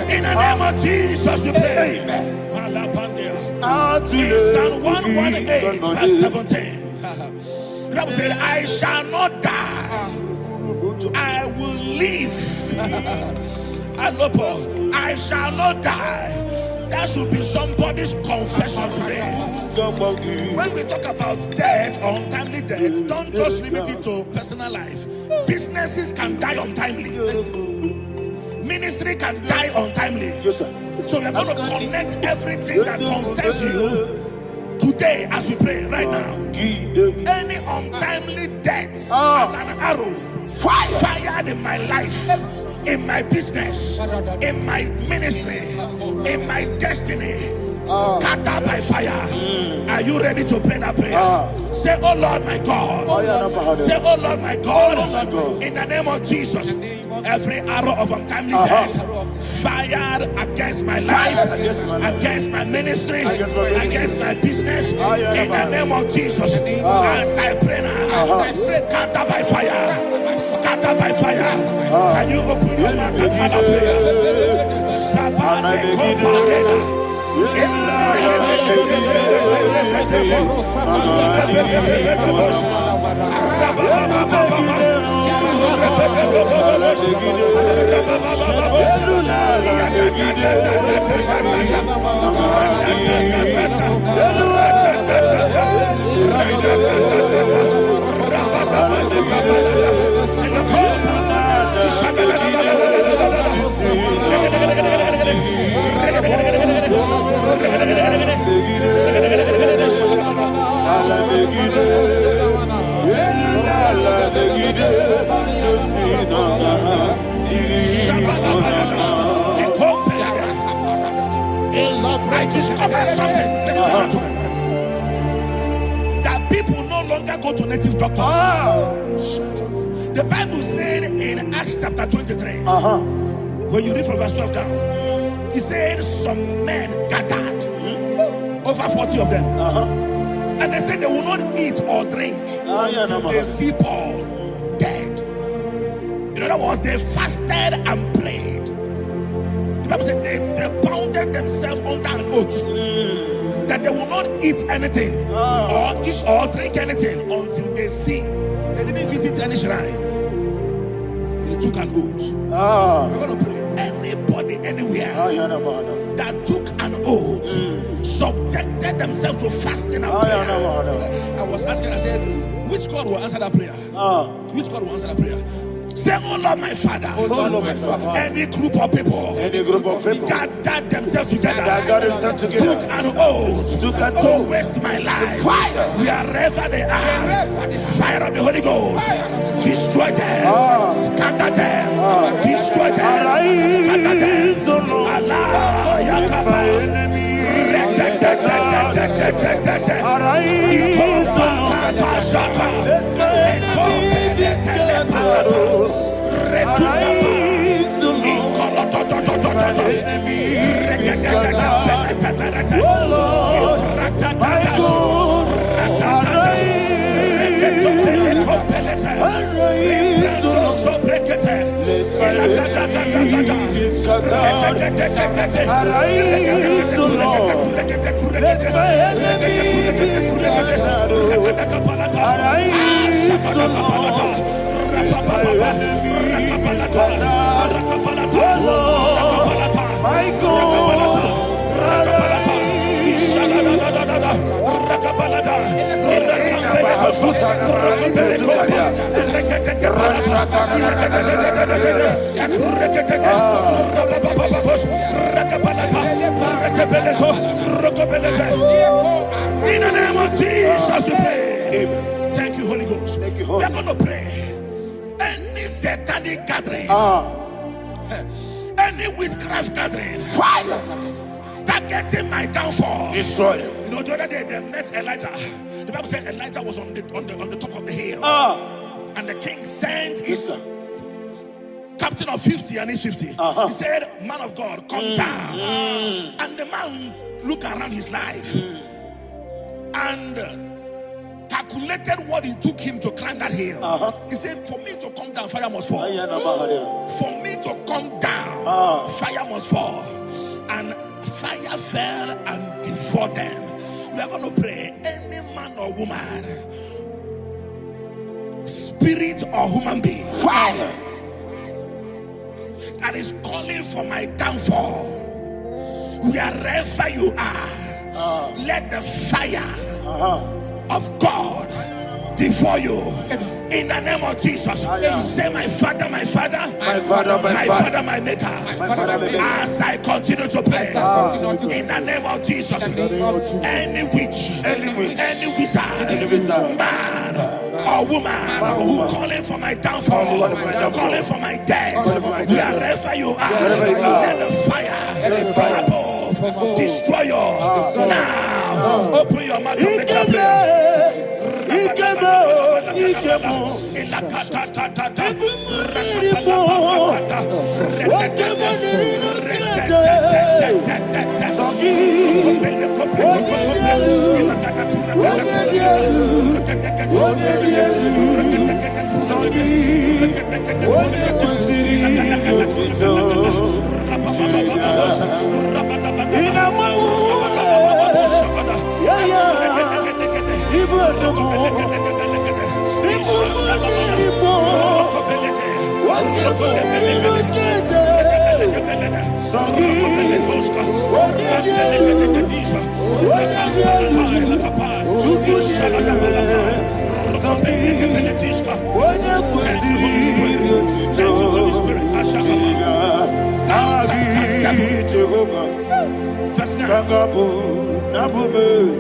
In the name of Jesus, we pray. In Psalm 118, verse 17, the Bible said, I shall not die, I will live. I shall not die. That should be somebody's confession today. When we talk about death or untimely death, don't just limit it to personal life. Businesses can die untimely. Ministry can die untimely. Yes, sir. So we're going to connect everything that concerns you today as we pray right now. Any untimely death as an arrow fired in my life, in my business, in my ministry, in my destiny, scattered by fire. Are you ready to pray that prayer? Say, oh Lord my God. Say, oh Lord my God. In the name of Jesus, every arrow of untimely death fired against my life, against my ministry, against my business, in the name of Jesus, as I pray now, scattered by fire, scattered by fire. Can you open your mouth and have a prayer? I discovered something, ladies and gentlemen, that people no longer go to native doctors. The Bible said in Acts chapter 23, when you read from verse 12 down, it said some men gathered, over 40 of them, and they said they will not eat or drink until they see Paul dead. In other words, they fasted and prayed. The Bible said they bounded themselves under an oath that they will not eat anything or eat or drink anything until they see. They didn't visit any shrine. They took an oath. We're going to pray. Anybody, anywhere that took an oath, subjected themselves to fasting and prayer. I was asking, I said, which God will answer that prayer? Which God will answer that prayer? Say, oh Lord my Father, any group of people, gathered themselves together, took an oath to waste my life. Wherever they are, fire of the Holy Ghost, destroy them, scatter them, destroy them, scatter them. Allah, Yakaba, In the name of Jesus, we pray. Thank you, Holy Ghost. We are going to pray. Any satanic gathering, any witchcraft gathering, targeting my downfall, destroy them. You know, the other day they met Elijah. The Bible said Elijah was on the top of the hill, and the king sent his captain of 50 and his 50. He said, "Man of God, come down." And the man looked around his life and calculated what it took him to climb that hill. He said, "For me to come down, fire must fall. For me to come down, fire must fall." And fire fell and devoured them. We are going to pray. Any man or woman, spirit or human being, fire, that is calling for my downfall, wherever you are, let the fire of God devour you in the name of Jesus. Say, my Father, my Father, my Father, my Father, my Maker. As I continue to pray in the name of Jesus, any witch, any wizard, man or woman calling for my downfall, calling for my death, wherever you are, let the fire from above destroy you now. Open your mouth and make a prayer.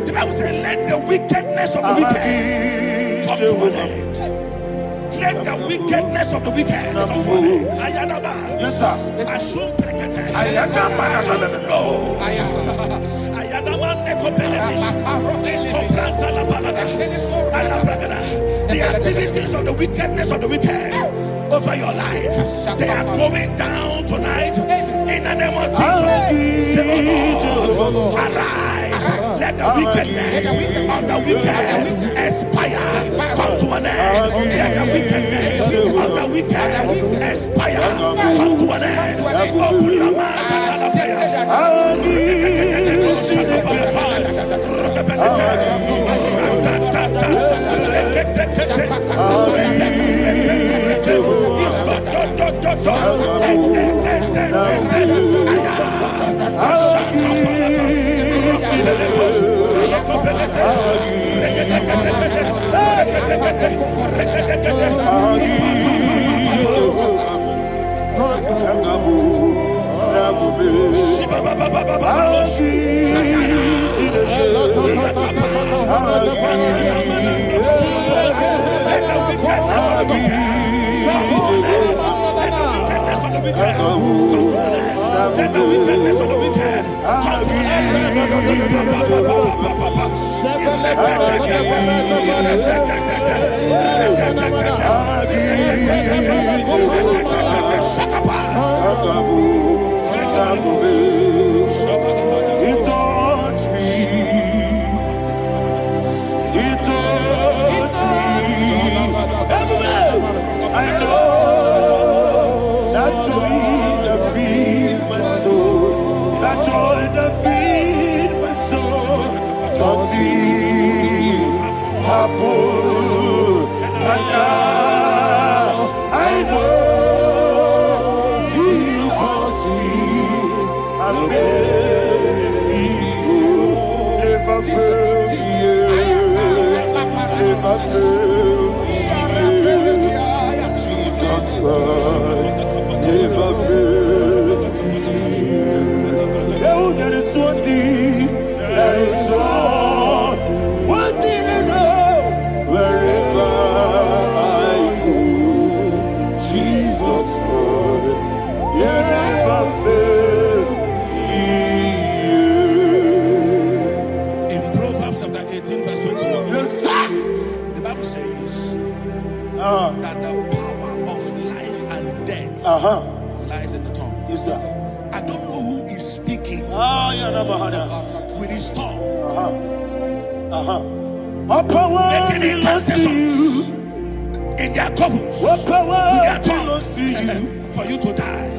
The Bible says, let the wickedness of the wicked come to an end. Let the wickedness of the wicked come to an end. Ayadaba. Yes, sir. Assume prekete. Ayadaba. No. Ayadaba nekopeletis. Ekopranta la balada. Alabragada. The activities of the wickedness of the wicked over your life, they are going down tonight in the name of Jesus. Say, oh Lord, arise. Let the wickedness of the wicked expire, come to an end. Let the wickedness of the wicked expire, come to an end. Open your mouth and have a prayer. Never fail me. never fail. Jesus Christ never fail. Oh, there is one thing, there is one thing I know. Wherever I go, Jesus Christ, you never fail. In Proverbs chapter 18, verse 21, Yes, sir. the Bible says that the power of life and death lies in the tongue. Yes, sir. I don't know who is speaking with his tongue, All power making belongs to you. incantations in their covers What power with their belongs to you? tongue for you to die.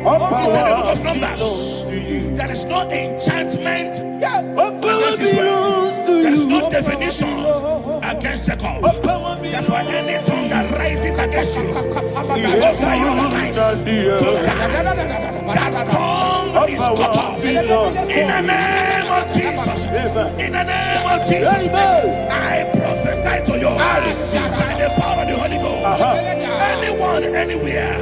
All He said in the book power of Numbers, belongs to you. there is no enchantment What power against Israel. belongs to There is you? no divination against Jacob. What power Therefore, belongs any tongue that rises against you over your life to die, that tongue is cut off. In the name of Jesus. In the name of Jesus. I prophesy to you by the power of the Holy Ghost. Anyone, anywhere,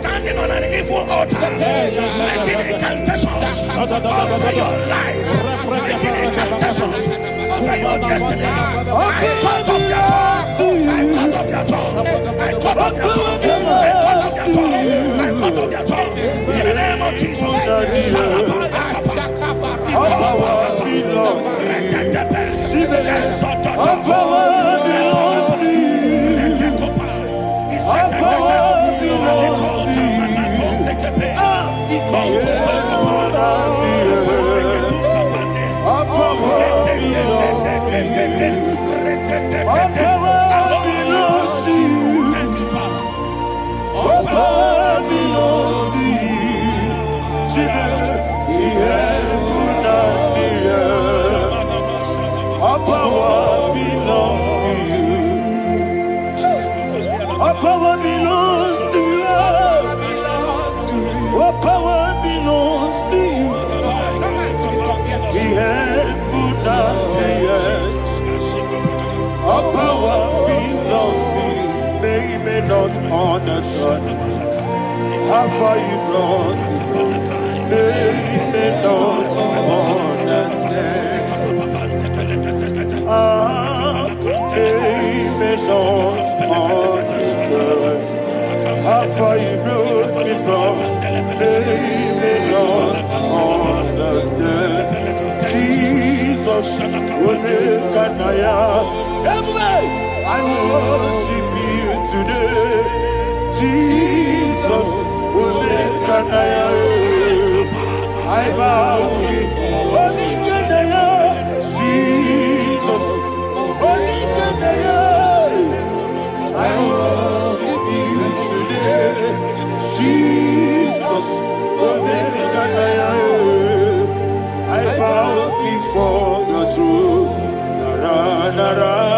standing on an evil altar, making incantations over your life, making incantations over your destiny, I cut off their tongue. I cut off their tongue. I cut off their tongue. I cut off their tongue. I cut off their tongue. In the name of Jesus. All power belongs to not understand how far you brought me. They may not understand. They may not understand how far you brought me from. They may not understand. Jesus, will make I worship you today. Jesus, will make I bow before Jesus, I worship you today. Jesus, will make I bow before your throne. Nara, nara.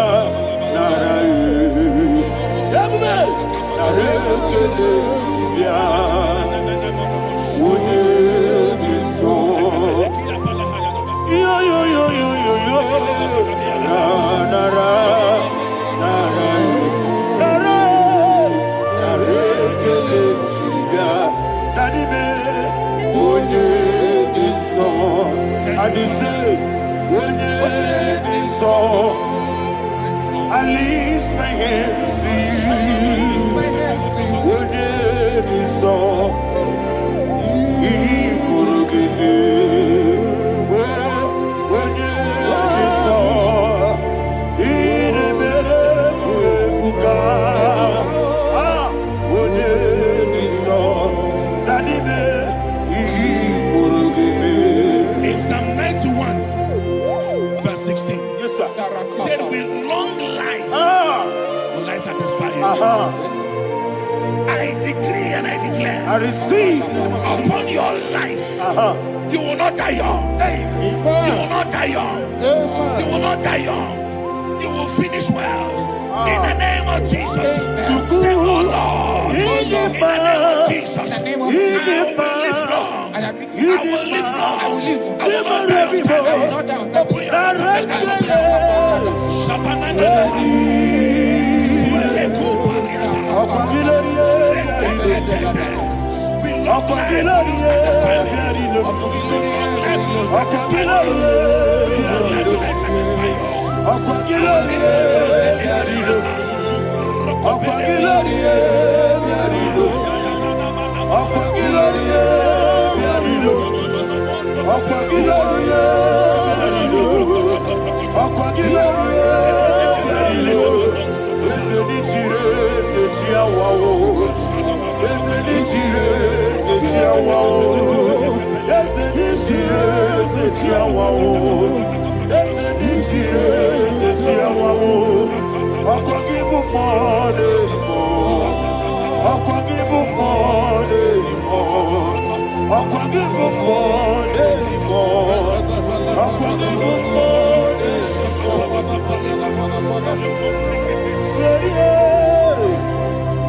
I lift my hands to you. In Psalm 91, verse 16, yes, sir. He said, with long life will I satisfy you. I decree and I declare, I receive upon your life, you will not die young. You will not die young. You will not die young. You will finish well. In the name of Jesus. Say, oh Lord, in the name of Jesus, I will live long. I will live long. I will not die on time. Open your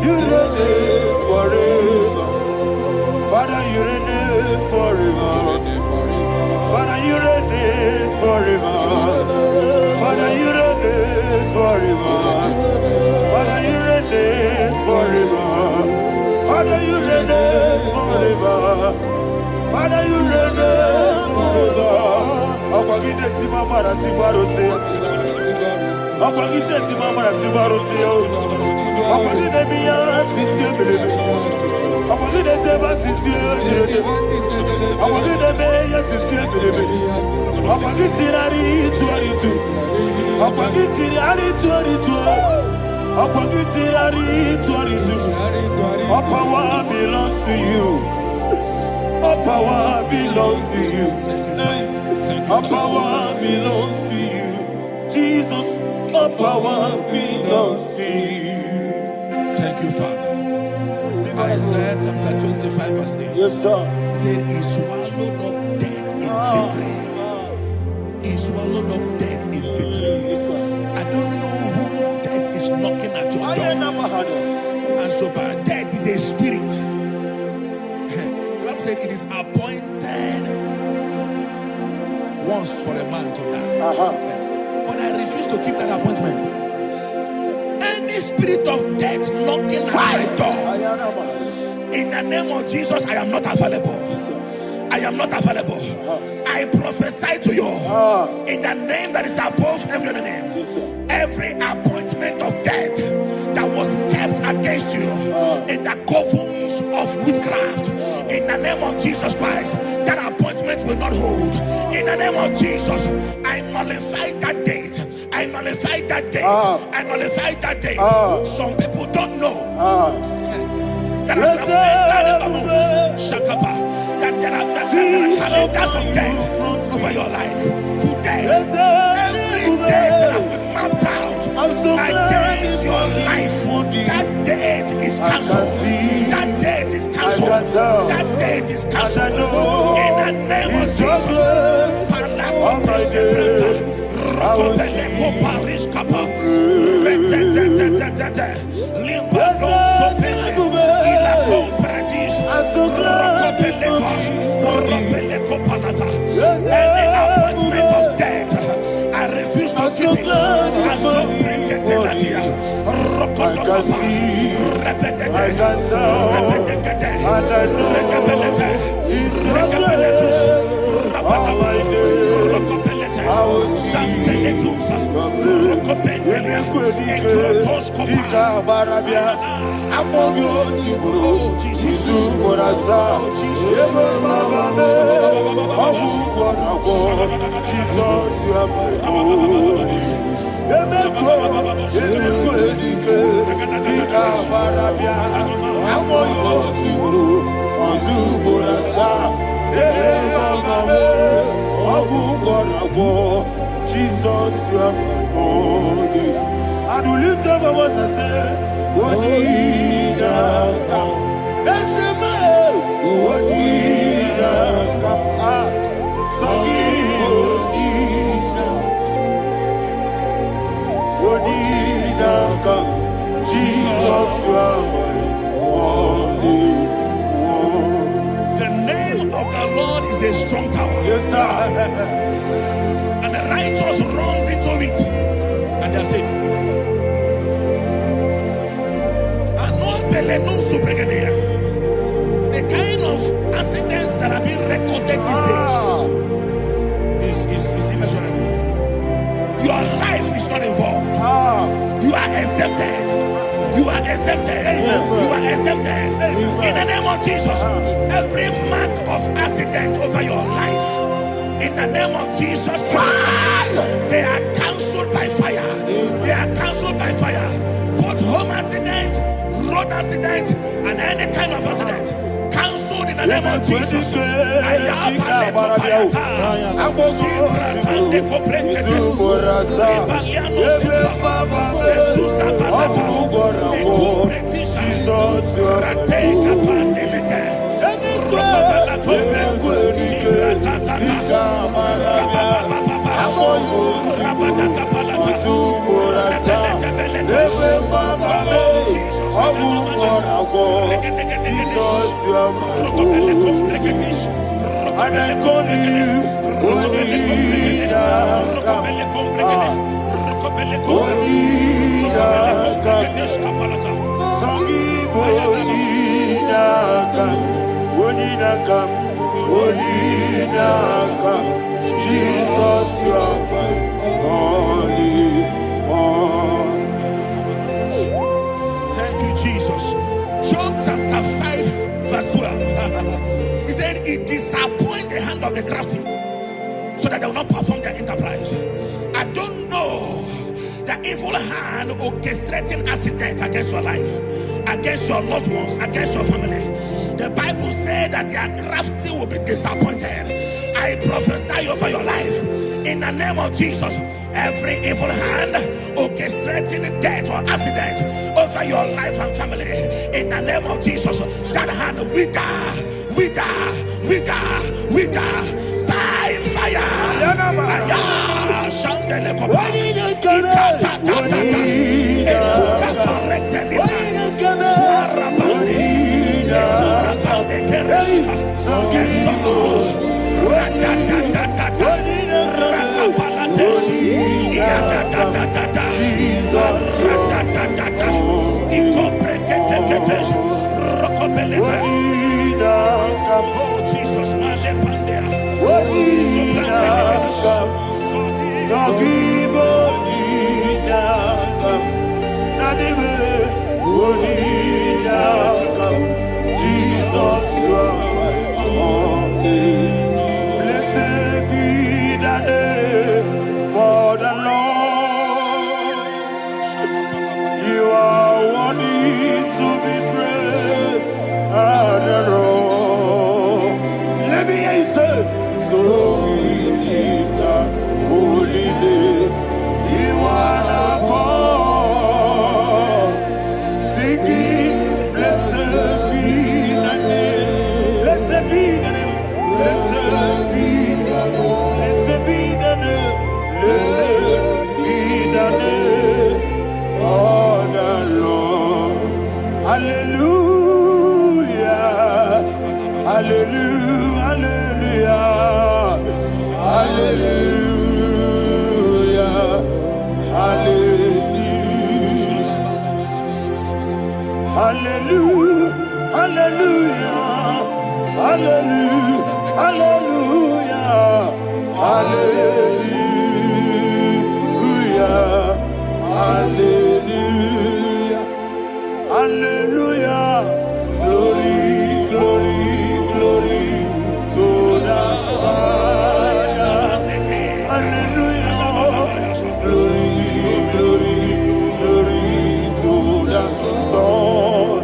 You reign forever. Father, you reign forever. Father, you reign forever. Father, you reign forever. Father, you reign forever. Father, you reign forever. Father, you reign forever. Akwagide timamara tibarose. Akwagide timamara tibarose. Akwagide miya sisi. Akwagide teba sisi. Akwagide meya sisi. Akwagide rari tuaritu. Akwagide rari tuaritu. Akwagide rari tuaritu. All power belongs to you. All power belongs to you. All power belongs to you. Jesus, all power belongs to you. Thank you, Father. Isaiah chapter 25 verse 8. Yes, sir. Said he swallowed up death in victory. He swallowed up death in victory. I don't know who death is knocking at your door. And so by death is a spirit. God said it is appointed once for a man to die. But I refuse to keep that appointment. Any spirit of death knocking at my door, in the name of Jesus, I am not available. I am not available. I prophesy to you in the name that is above every other name. Every appointment of death that was kept against you in the covens of witchcraft, in the name of Jesus Christ, that appointment will not hold. In the name of Jesus, I nullify that date. I nullify that date. I nullify that date. Some people don't know that as of that there are calendars of death over your life. Today, every date that I've mapped out against your life, that date is cancelled. That date is cancelled. That date is cancelled. In the name of Jesus. Any appointment of death, I refuse to keep it. I shall bring it in the year. Jesus, you are my only. I do lift up my voice and say, what did I come? That's the man. What did I come? What did I come? Jesus, you are my only. The name of the strong tower. Yes, sir. And the righteous runs into it and they're safe. The kind of accidents that are being recorded these days is immeasurable. Your life is not involved. You are exempted. You are exempted. You are exempted. In the name of Jesus, every mark of accident over your life, in the name of Jesus Christ, they are cancelled by fire. They are cancelled by fire. Both home accident, road accident, and any kind of accident, cancelled in the name of Jesus. Thank you, Jesus. Job chapter 5, verse 12. He said, it disappoints the hand of the crafty, so that they will not perform their enterprise. I don't know the evil hand orchestrating accident against your life, against your loved ones, against your family. The Bible said that their crafty will be disappointed. I prophesy over your life in the name of Jesus. Every evil hand orchestrating death or accident over your life and family, in the name of Jesus, that hand wither by fire. Oh Jesus, blessed be the name for the Lord. You are worthy to be praised and adored. Let me hear you say, so we lift up holy name. You are the God. Singing, blessed be the name. Blessed be the name. Blessed be the name. Blessed be the name. Blessed be the name of the Lord. Hallelujah. Hallelujah. Hallelujah. Hallelujah. Hallelujah. Hallelujah. Hallelujah. Hallelujah. Hallelujah. Hallelujah. Glory, glory, glory to the Father. Hallelujah. Glory, glory, glory to the Son.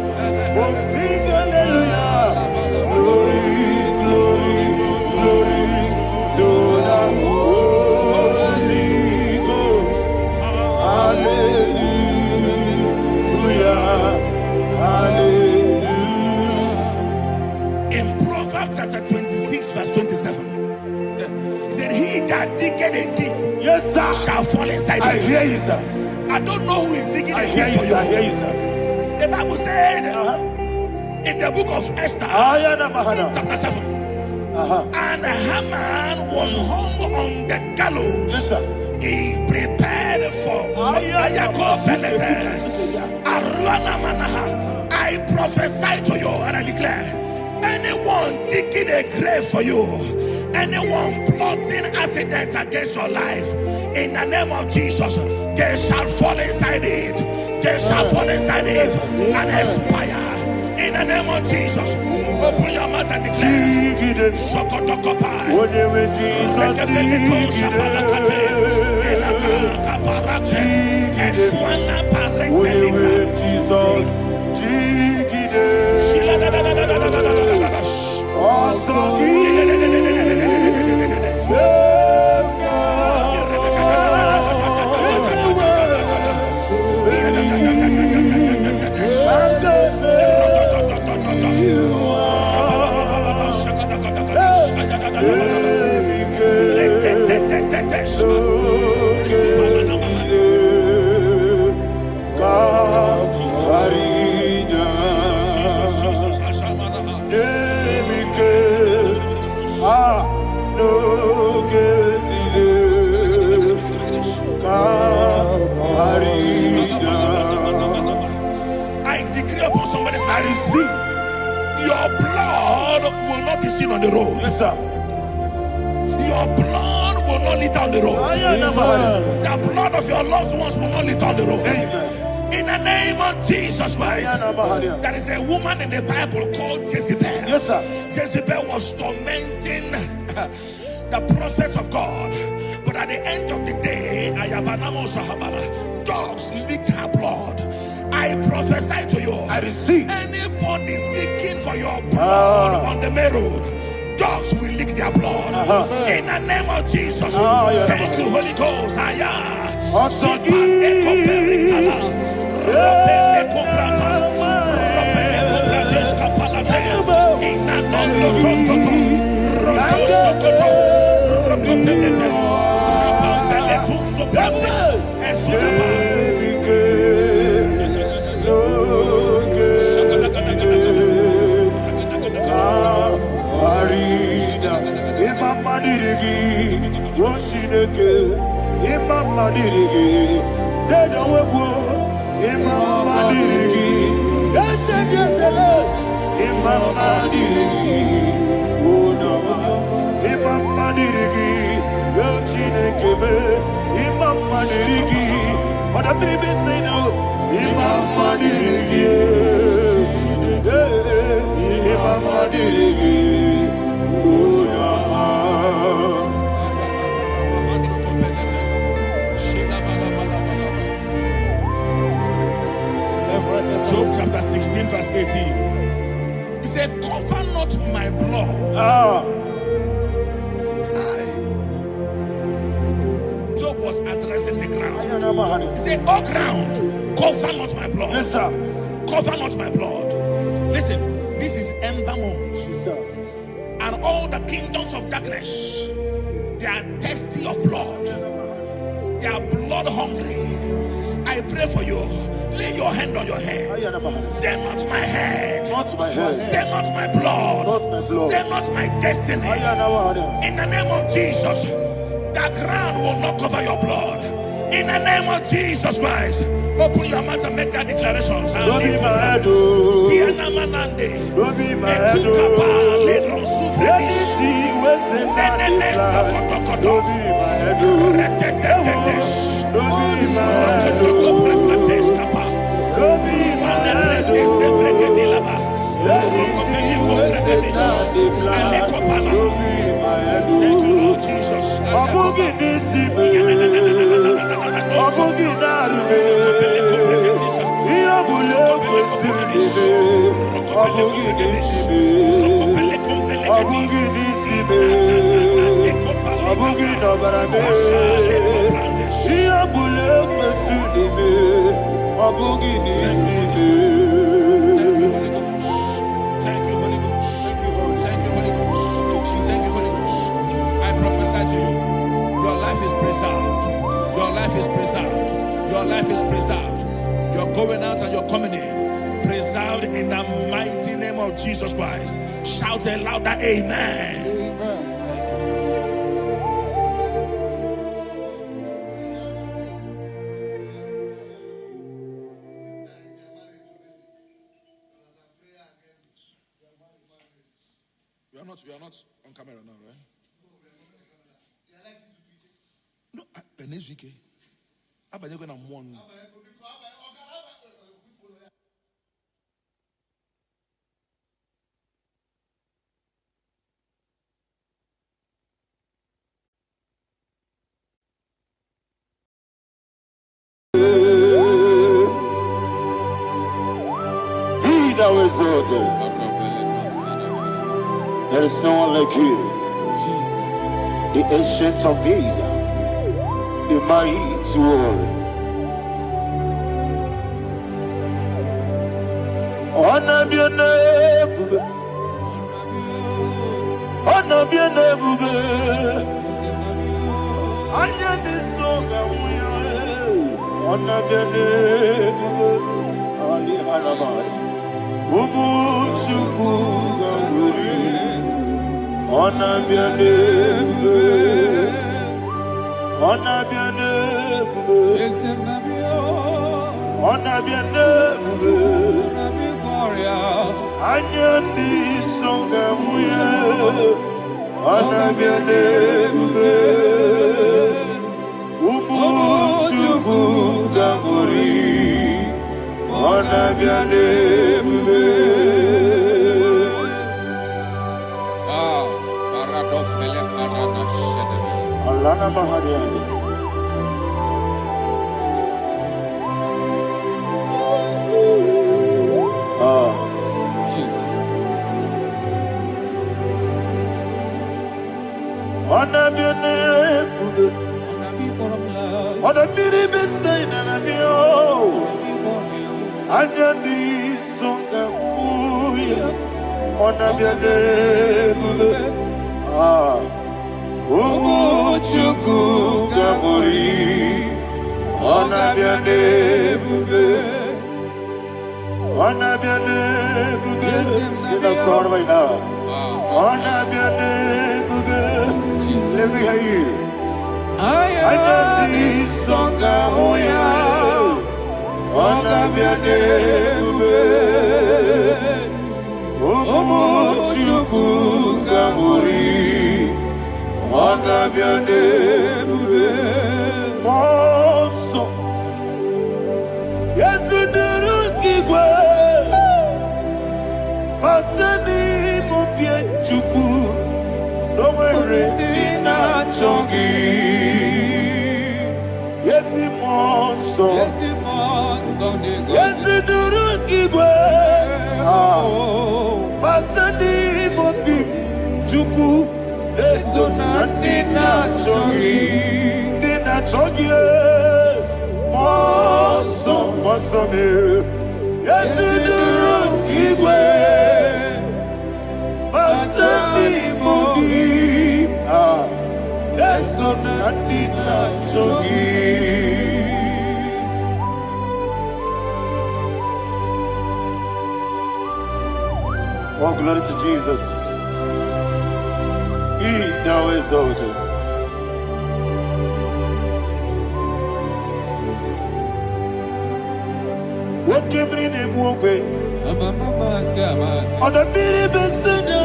Oh, sing hallelujah. Glory, glory, glory to the Holy Ghost. Hallelujah. Hallelujah. In Proverbs chapter 26, verse 27, he said, he that diggeth a deep, yes, sir, shall fall inside. I hear you, sir. I don't know who is digging a deep for you. I hear you, sir. The Bible said in the book of Esther, chapter 7, and Haman was hung on the gallows. Yes, sir. He prepared for I prophesy to you and I declare, anyone digging a grave for you, anyone plotting accidents against your life, in the name of Jesus, they shall fall inside it. They shall fall inside it and expire. In the name of Jesus, open your mouth and declare. Shokotokopai. I decree upon somebody's life, your blood will not be seen on the road. Yes, sir. Your blood will not lead down the road. The blood of your loved ones will not lead down the road. Amen. In the name of Jesus Christ. There is a woman in the Bible called Jezebel. Yes, sir. Jezebel was tormenting the prophets of God. But at the end of the day, dogs licked her blood. I prophesy to you, I receive. anybody seeking for your blood on the main road, dogs will lick their blood. In the name of Jesus. Thank you, Holy Ghost. Job chapter 16 verse 18. He said, cover not my blood. Job was addressing the ground. He said, oh ground, cover not my blood. Yes, sir. Cover not my blood. Listen, this is ember month. Yes, sir. And all the kingdoms of darkness, they are thirsty of blood. They are blood hungry. I pray for you. Lay your hand on your head. Say not my head. Not my head. Say not my blood. Not my blood. Say not my destiny. In the name of Jesus, the ground will not cover your blood. In the name of Jesus Christ, open your mouth and make that declaration. Don't be my head. Don't be my head. Anything was in my life. Don't be my head. Don't be my head. Don't be my head. Thank you, Lord Jesus. Going out and you're coming in, preserved in the mighty name of Jesus Christ. Shout a louder amen. You are not on camera now, right? No, next week. But you're gonna mourn. There is no one like you, Jesus, the ancient of days, the mighty warrior. Honor be your name, honor be your name, honor be your name, Ali Alabari. Ona biane bube, ona biane bube, ona biane bube, anya di songa muye, ona biane bube, ubu chuku gamburi, ona biane bube. Alana Mahadiazi. Jesus. Ona biane bube, ona biri besai na bio, anya di songa muya, ona biane bube. Chuku Gabori, ona biane bube, ona biane bube, sina sorvaina, ona biane bube, let me hear you. Ayani songa oya, ona biane bube, chuku Gabori. Ona biane bube, monso. Yesu duru kigwe, batani mubye chuku, nomere nina chongi. Yesu monso, Yesu duru kigwe, batani mubye chuku. Eso na nina chogi, moso me. Yesu duru kigwe, basani mogi. Eso na nina chogi. Oh, glory to Jesus. He now is over. What came in him away? On the mini besina,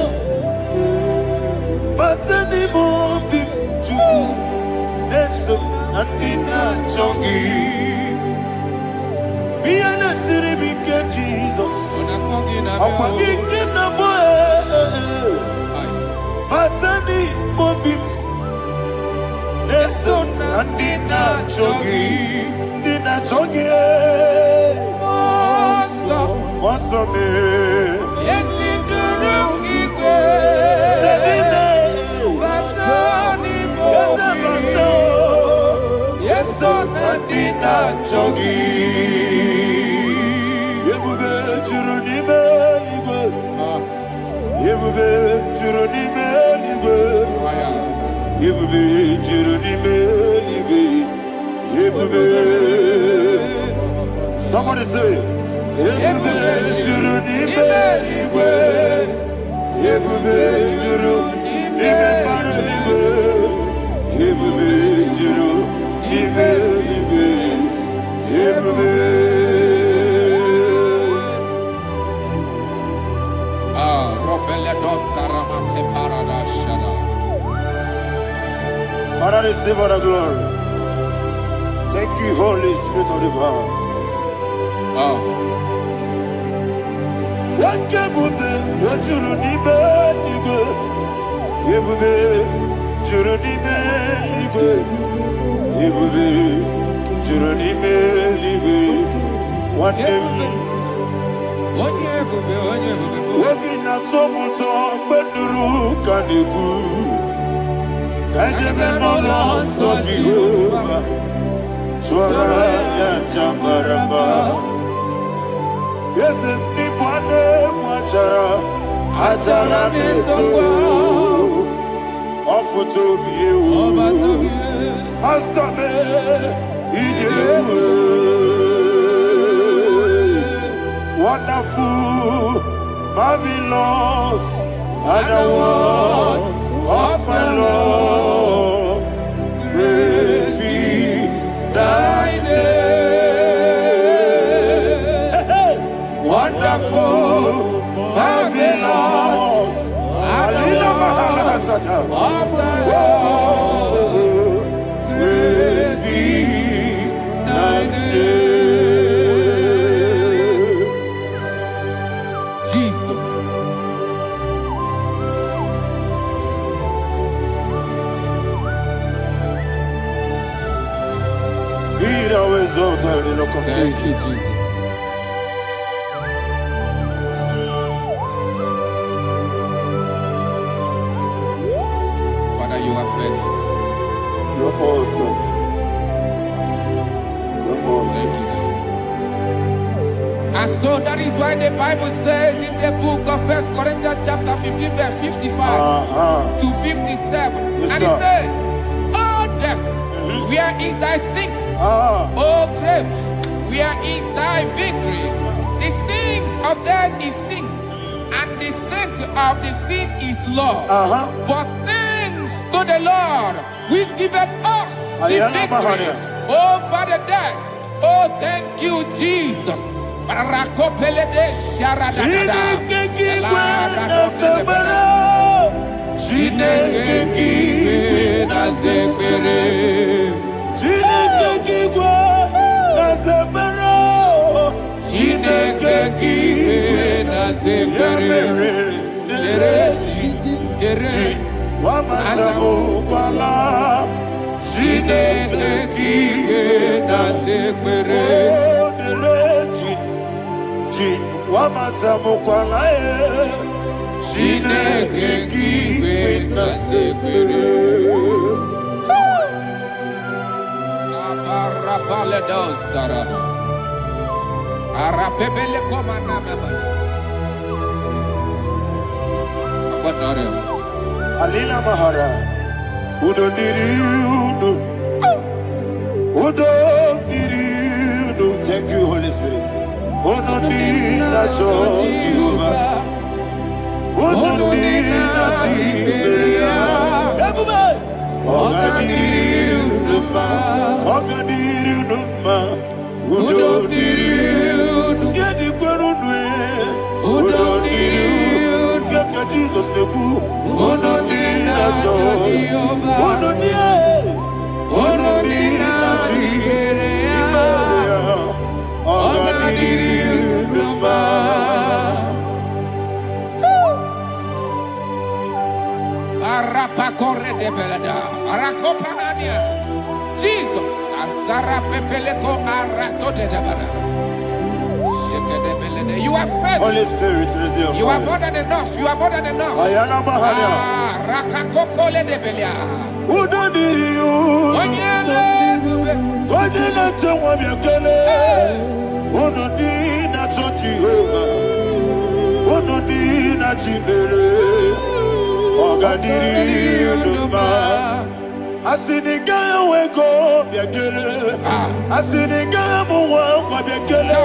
but any more big Jew. That's so and in a chongi. Be an city big Jesus. I'm forgetting the boy. Batani mobi, leso na dina chogi, moso me. Yesi duru kigwe, batani mobi, yeso na dina chogi. Yebube churu ni beligwe, yebube churu ni beligwe. Yebube churu ni beligwe, yebube. Somebody say, yebube churu ni beligwe, yebube churu ni beligwe, yebube churu ni beligwe, yebube. Ropele dos saramate. Father, receive all the glory. Thank you, Holy Spirit of the power. What can you do? What you need, wonderful, marvelous, and the words of my Lord. Praise be thy name. Wonderful, marvelous, and the words of thy Lord. Praise be thy name. Thank you, Jesus. Father, you are faithful. You're awesome. You're awesome. Thank you, Jesus. And so that is why the Bible says in the book of 1 Corinthians chapter 15, verse 55 to 57, and it says, "Oh death, where is thy stings? Oh grave, where is thy victory? The stings of death is sin, and the strength of the sin is law. But thanks to the Lord, which giveth us the victory over the death." Oh, thank you, Jesus. Alina Mahara, Udo Diriudo, Udo Diriudo. Thank you, Holy Spirit. Udo Diriudo, Udo Diriudo, Ogadiriudo, Udo Diriudo, Udo Diriudo, Jesus the good. Udo Jesus, you are faithful. Holy Spirit, you are more than enough. You are more than enough. Asinika weko biakele, asinika muwa biakele.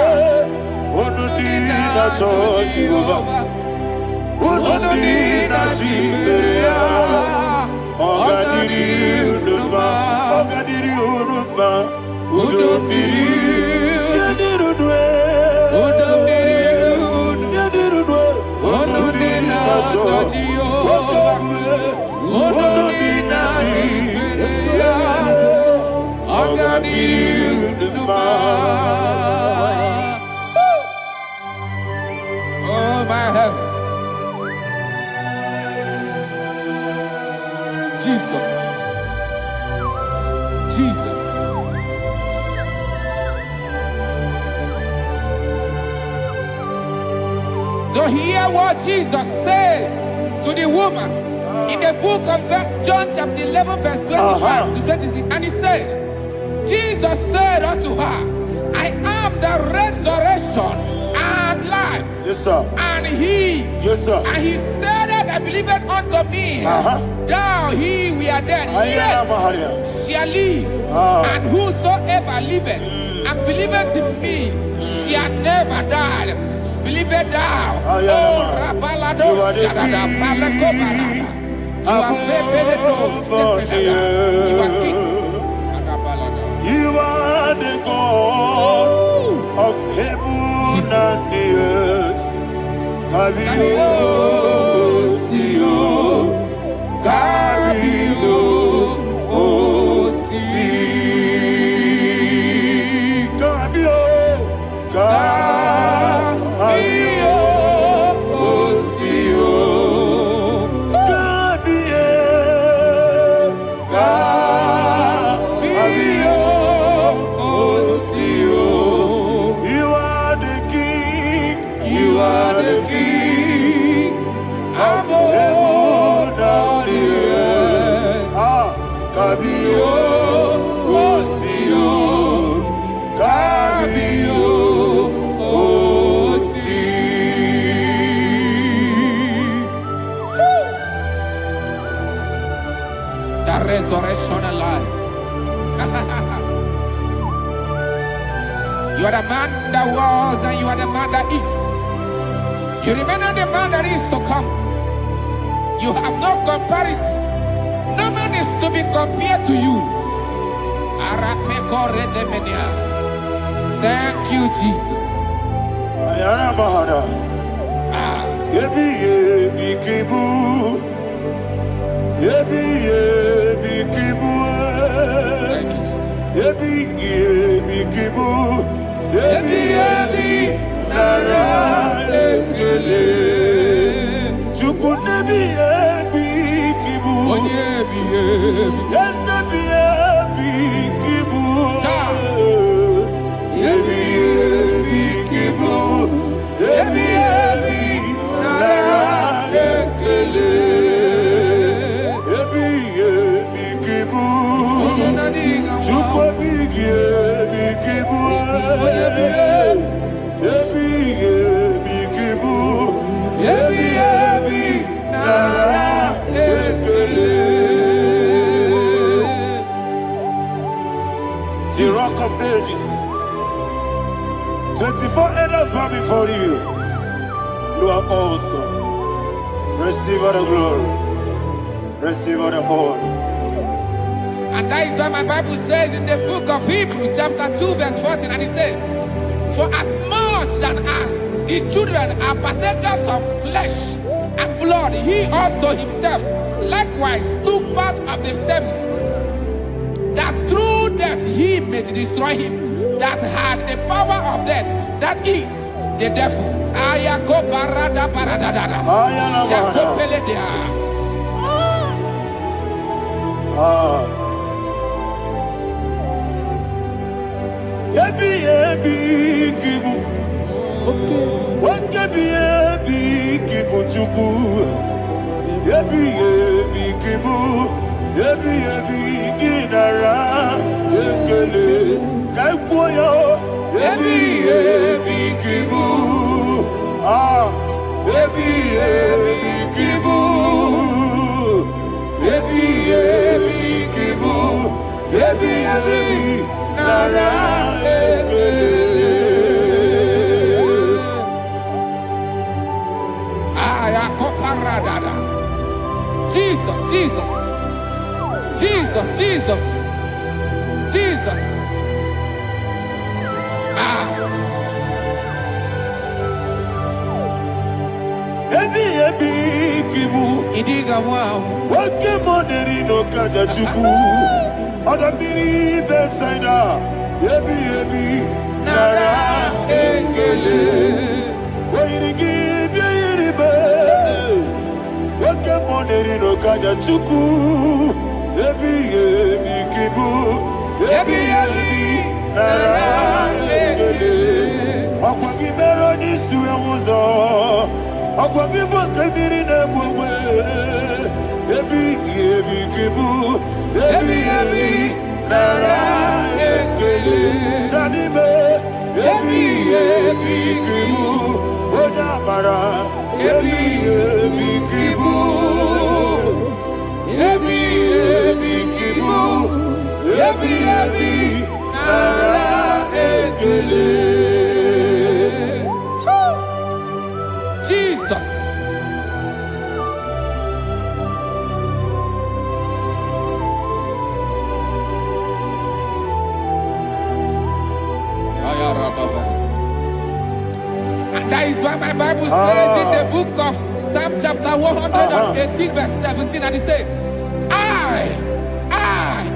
Onodina Jehovah, onodina Jiberia, ogadiri unuma, onodiri, yadirudwe, onodina Jehovah, onodina Jiberia. Oh, my health. Jesus. Jesus. So hear what Jesus said to the woman in the book of John chapter 11 verse 25 to 26. And he said, Jesus said unto her, I am the resurrection and life. Yes, sir. And he, yes, sir. And he said that I believed unto me, thou he we are dead, yet shall live. And whosoever liveth and believeth in me shall never die. Believe it thou. Oh, Rabalado, Shadada, Palacobarada. You are You are king. You are the God of heaven and the earth. Kabio, Sio, Kabio, Osi, Kabio, Kabio, Osio, Kabio, Kabio, Osio. You are the king. You are the king of heaven and the earth. Kabio, Osio, Kabio, Osi. The resurrection and life. You are the man that was and you are the man that is. You remain the man that is to come. You have no comparison. No man is to be compared to you. Thank you, Jesus. Thank you, The rock of ages. 24 elders bow before you. You are awesome. Receive all the glory. Receive all the honor. And that is what my Bible says in the book of Hebrews chapter 2 verse 14. And it said, for as much than us, the children are partakers of flesh and blood, he also himself likewise took part of the same, that through death he may destroy him that had the power of death, that is the devil. Jesus, Jesus, Jesus, Jesus, Jesus. Idiga wow. Wake money no kaja chuku. Odamiri besaida, ebi, nara ekele. Wairigi biiribe, wakemoneri no kaja chuku. Ebi kibu, ebi nara ekele. Okwagi bero ni suwe muzo, okwagi bote biri ne bwe. Ebi kibu, ebi nara ekele. Nanime, ebi kibu, odamara. Ebi kibu, ebi kibu, ebi nara ekele. Jesus. And that is why my Bible says in the book of Psalm chapter 118 verse 17, and it says,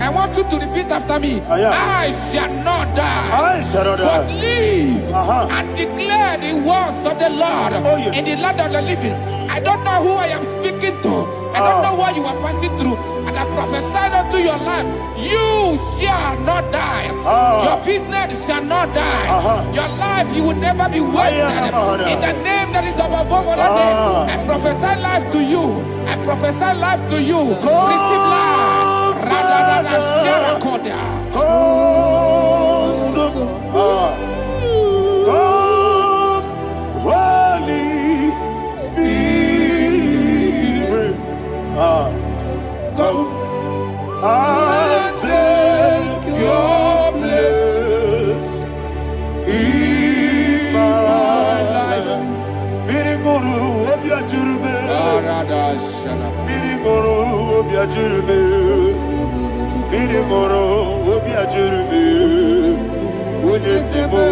I want you to repeat after me. I shall not die, but live and declare the words of the Lord in the land of the living. I don't know who I am speaking to. I don't know what you are passing through. And I prophesy unto your life, you shall not die. Your business shall not die. Your life, you will never be wasted. In the name that is above all other name, I prophesy life to you. I prophesy life to you. Receive life. Radadada Sharakoda. Come, Holy Spirit. Come and take your place in my life. Miriguru obiajurube. Miriguru obiajurube. Miriguru obiajurube. Ujesebo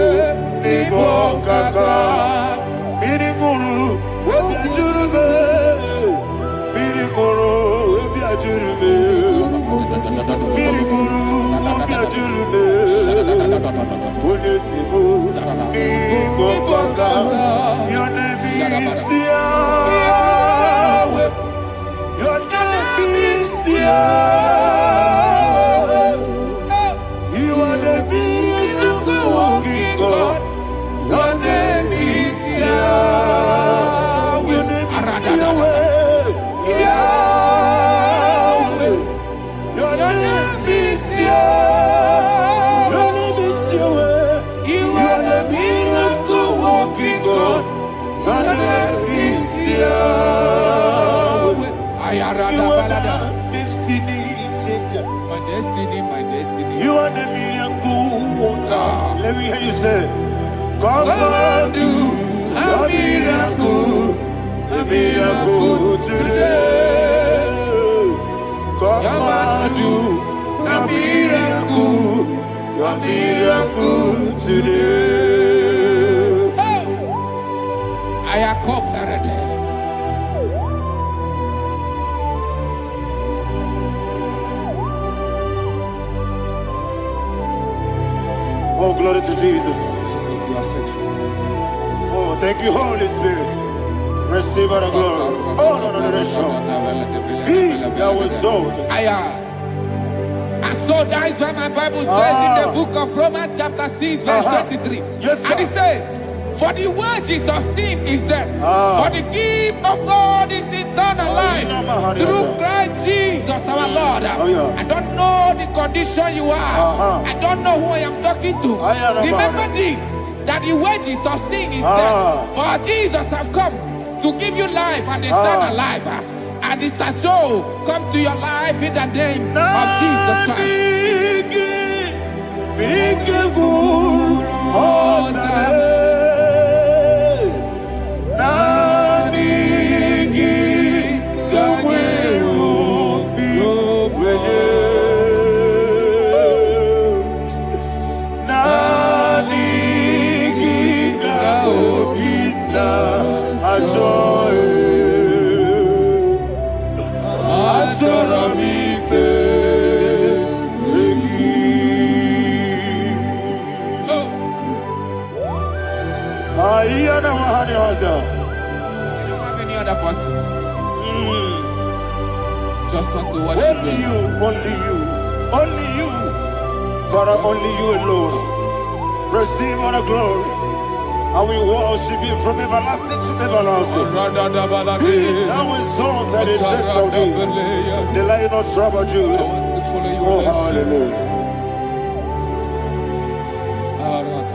ibo kaka. Miriguru obiajurube. Miriguru obiajurube. Miriguru obiajurube. Ujesebo ibo kaka. Your name is Yahweh. Your name is Yahweh. You are the miracle working God. Your name is Yahweh. Your name is Yahweh. Yahweh. Your name is Yahweh. Your name is Yahweh. You are the miracle working God. Your name is Yahweh. You are the destiny changer. My destiny. You are the miracle worker. Let me hear you say, come and do a miracle today. Come and do a miracle today. I am cooperative. Oh, glory to Jesus. Jesus, you are faithful. Oh, thank you, Holy Spirit. Receive our glory. Oh, no. That was so. And so that is why my Bible says in the book of Romans chapter 6 verse 23. Yes, sir. And it says, for the wages of sin is death, but the gift of God is eternal life through Christ Jesus our Lord. I don't know the condition you are. I don't know who I am talking to. Remember this, that the wages of sin is death, but Jesus has come to give you life and eternal life. And this has so come to your life in the name of Jesus Christ. us. Just want to worship Only you, only you, only you. Father, only you alone. Receive all the glory. And we worship you from everlasting to everlasting. Be thou exalted and set of thee. The Lion of Tribe of Judah. I want to follow you. Oh, hallelujah.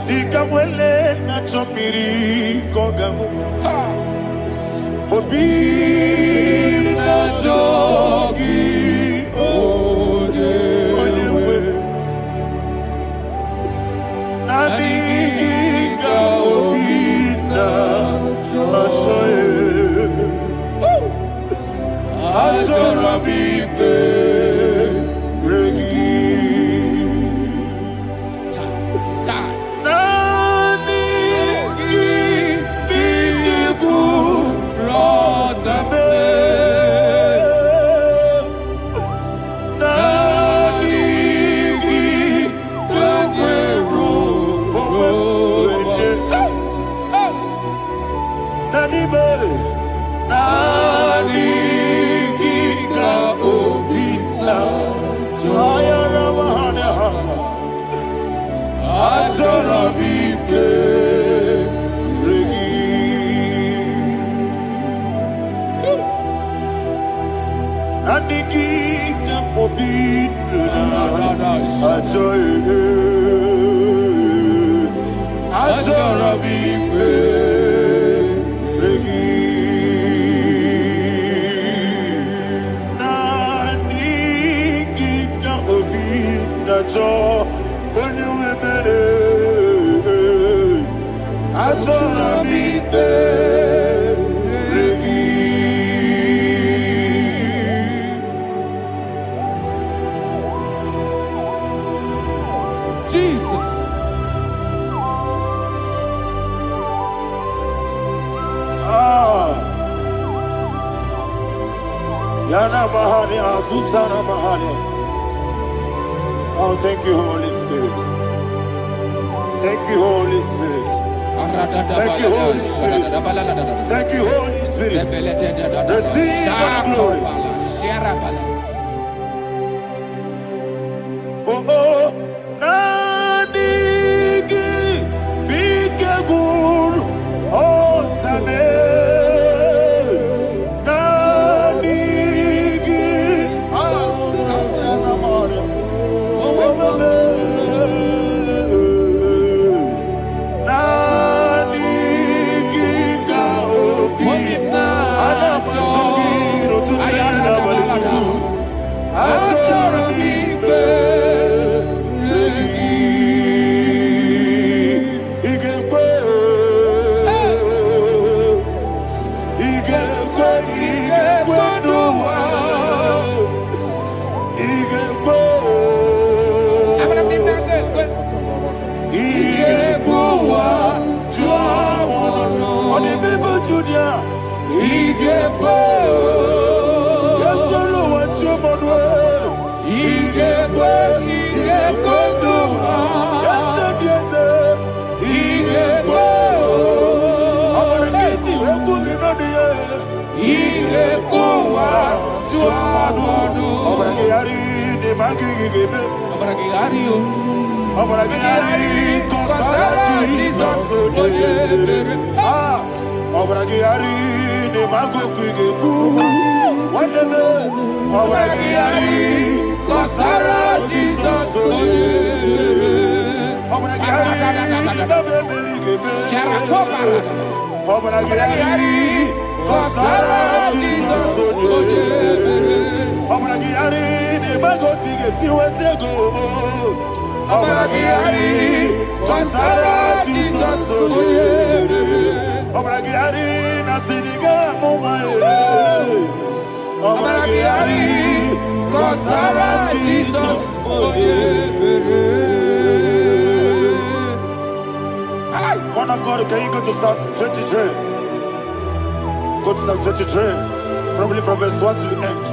Ikamwele na chomiri kogamu. Obi na jogi onewe. Nabika obi na choye. Azorabike regi. Jesus. Yana Mahani Azutana Mahani. Oh, thank you, Holy Spirit. Thank you, Holy Spirit. Thank you, Holy Spirit. Thank you, Holy Spirit. Receive the glory. Oh, oh, Nanigi, Bigagul, oh, Tame. Man of God, can you go to Psalm 23? Go to Psalm 23, probably from verse 1 to the end.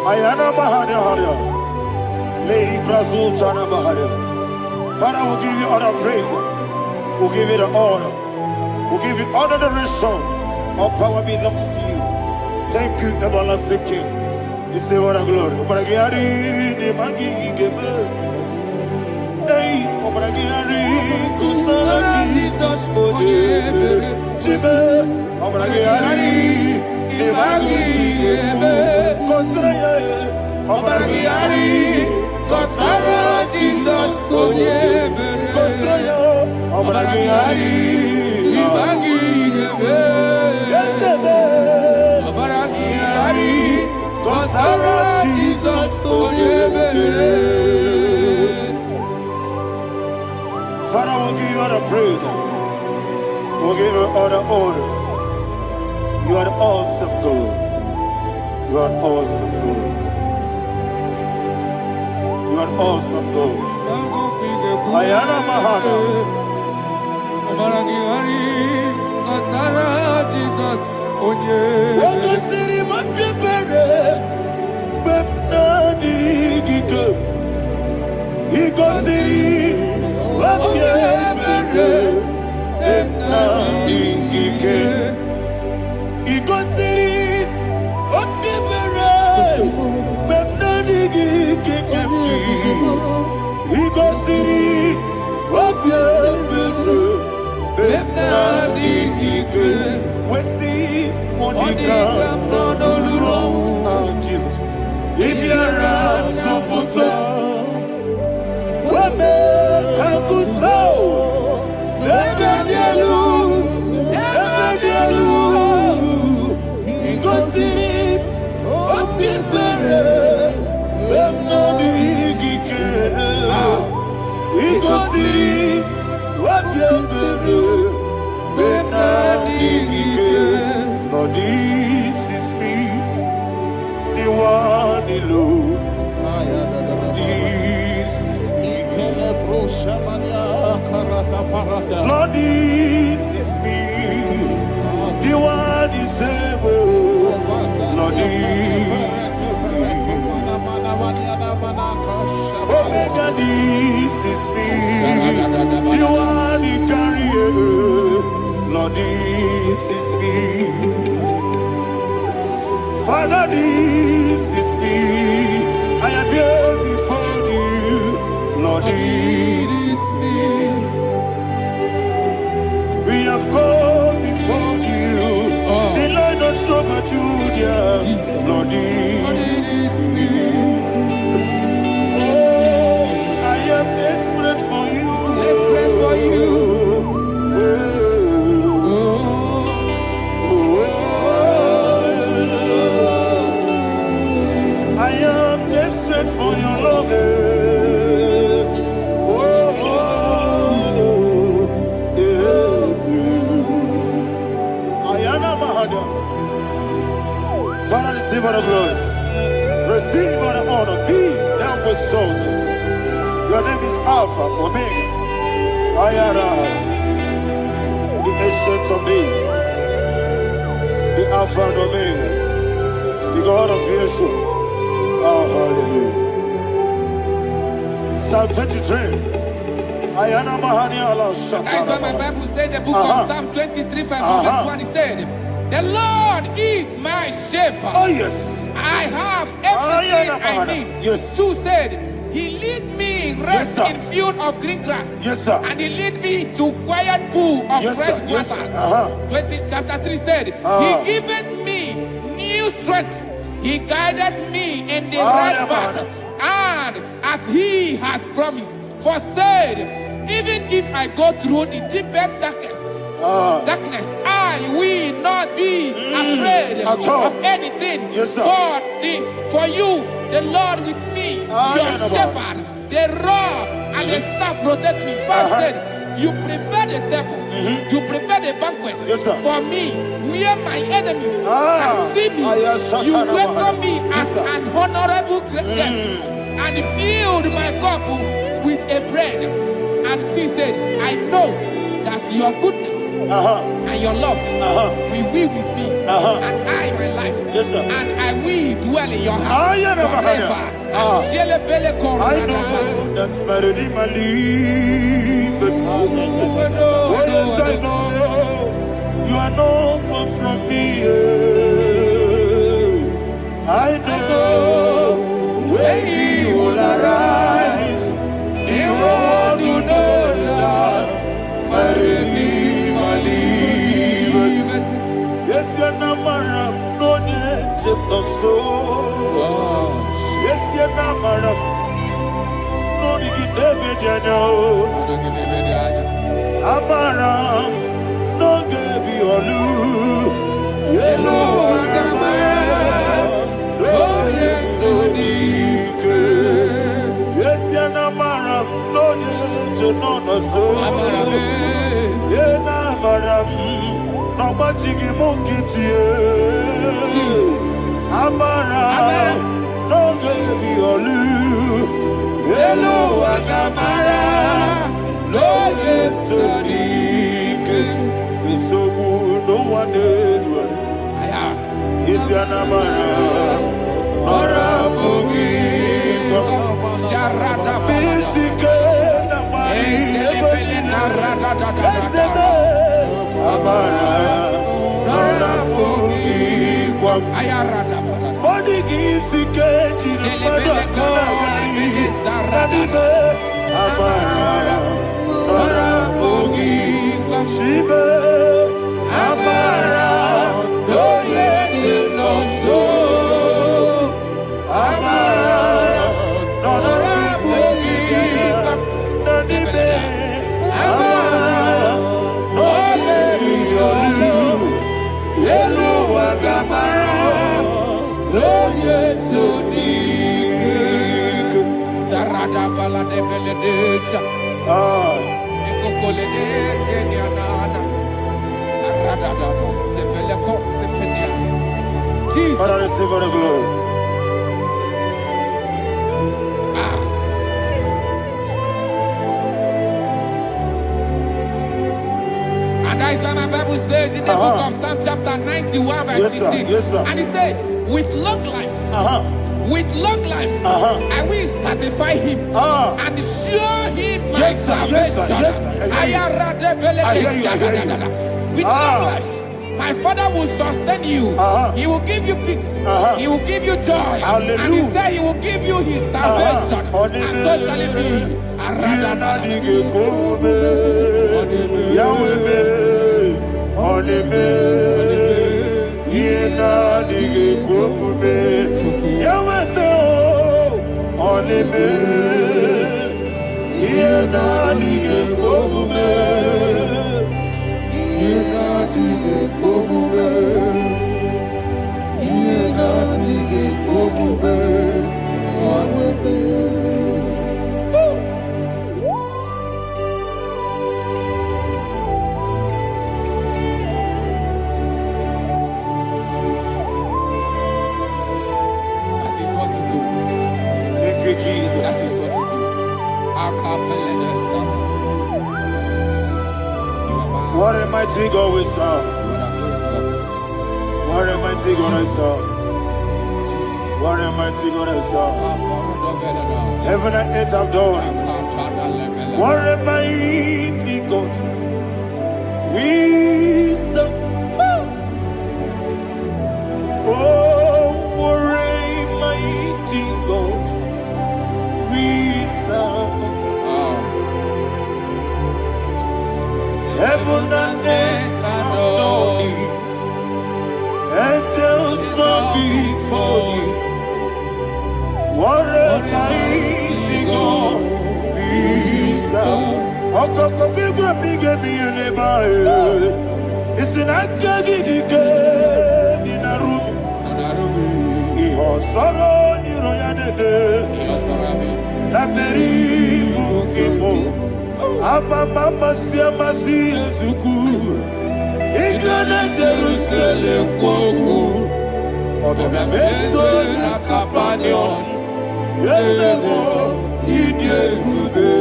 Ayana Mahania Haria. Lei Brazil Chana Mahania. Father, we'll give you all the praise. We'll give you the honor. We'll give you all the adoration. All power belongs to you. Thank you, everlasting King. You say what a glory. Obragiari, the Magi, hey, Obragiari, Kusara, Jesus, for you. Jibe, Obragiari, the Magi, Kusara, Obragiari, Kusara, Jesus, for you. Kusara, Obragiari, the Magi, Kusara, Jesus, for you. Father, we'll give you all the praise. We'll give you all the honor. You are the awesome God. You are awesome God. You are awesome God. Ayana Mahana. Jesus, onye. Waka siri mapipere, bepna digike. Iko siri mapipere, bepna digike. Iko siri mapipere, bepna digike kemji. Iko siri mapipere, bepna digike. We see Monica, oh Jesus. If you are so put up, we make a good soul. Never you go see, what people, let no big he go see, what people. Lord, this is me, the one alone. This is me. Lord, this is me, the one is ever. Lord, this is me. Omega, this is me, the one he carries. Lord, this is me. Father, this is me. I am here before you. Lord, this is me. We have come before you. The Lord of Sober Judah. Lord, this is me. Oh, I am desperate for you. Desperate for you. For your love, Ayana Mahada. Father, receive all the glory, receive all the honor. Be thou exalted. Your name is Alpha, Omega. Ayana, the ancient of days, the Alpha and Omega, the God of Yeshua. Oh, hallelujah. Psalm 23. Ayana Mahani Allah Shatan. That's why my Bible said in the book of Psalm 23, verse 1, it said, the Lord is my shepherd. Oh, yes. I have everything I need. Yes. 2 said, he lead me rest in field of green grass. Yes, sir. And he lead me to quiet pool of fresh waters. 20, chapter 3 said, he giveth me new strength. He guided me in the right path, and as he has promised, for said, even if I go through the deepest darkness, I will not be afraid of anything. Yes, for you, the Lord with me, your shepherd, the rod and the staff protect me. First said, you prepare the table, you prepare the banquet for me, where my enemies can see me. You welcome me as an honorable guest, and filled my cup with a bread. And she said, I know that your goodness and your love will be with me, and I, my life, and I will dwell in your house forever. I know that's better than my life. Yes, I know you are not far from me. I know when he will arise, he will do that my Redeemer liveth. Yes, you're not married, no need to so. Yes, you're not married, no need to be Amaram, no gebi olu, yellow agamara, oh yes, so deep. Yes, Yanamaram, no need to know no so. Yanamaram, no matching monkey. Amaram, no gebi olu, yellow agamara. Lord, it's so deep. It's so good, no one did. It's your number. Orabugi. Sharada Pistica. Orabugi. Ayarada. Odigisike. Amara. Orabugi, Shibe, Amara, no yes, no so, Amara, Orabugi, Nanibe, Amara, no yes, Yellow Agamara, no yes, so deep, Sarada Bala de Beledesha. Jesus. Father, receive all the glory. And that is what my Bible says in the book of Psalm chapter 91 verse 16. Yes, sir. And he said, with long life, with long life, I will satisfy him and show him my salvation. With long life, my Father will sustain you. He will give you peace. He will give you joy. Hallelujah. And he said he will give you his salvation. And so shall it be. Jesus. That is what you do. What a mighty God we serve. What a mighty God I serve. What a mighty God I serve. Heaven and earth have done it. What a mighty God we serve. Oh, what a mighty God we serve. Heaven and earth have done it. Angels bow before you. What a mighty God we serve. Okoko bigro bige bi eleba. It's an akagi dike dinarubi. Iho soro ni royanebe. La peri bukipo. Ababa siamasi ezuku. Igrana Jerusalem kwoku. Obebe meso na kapanion. Yesemo idie gube.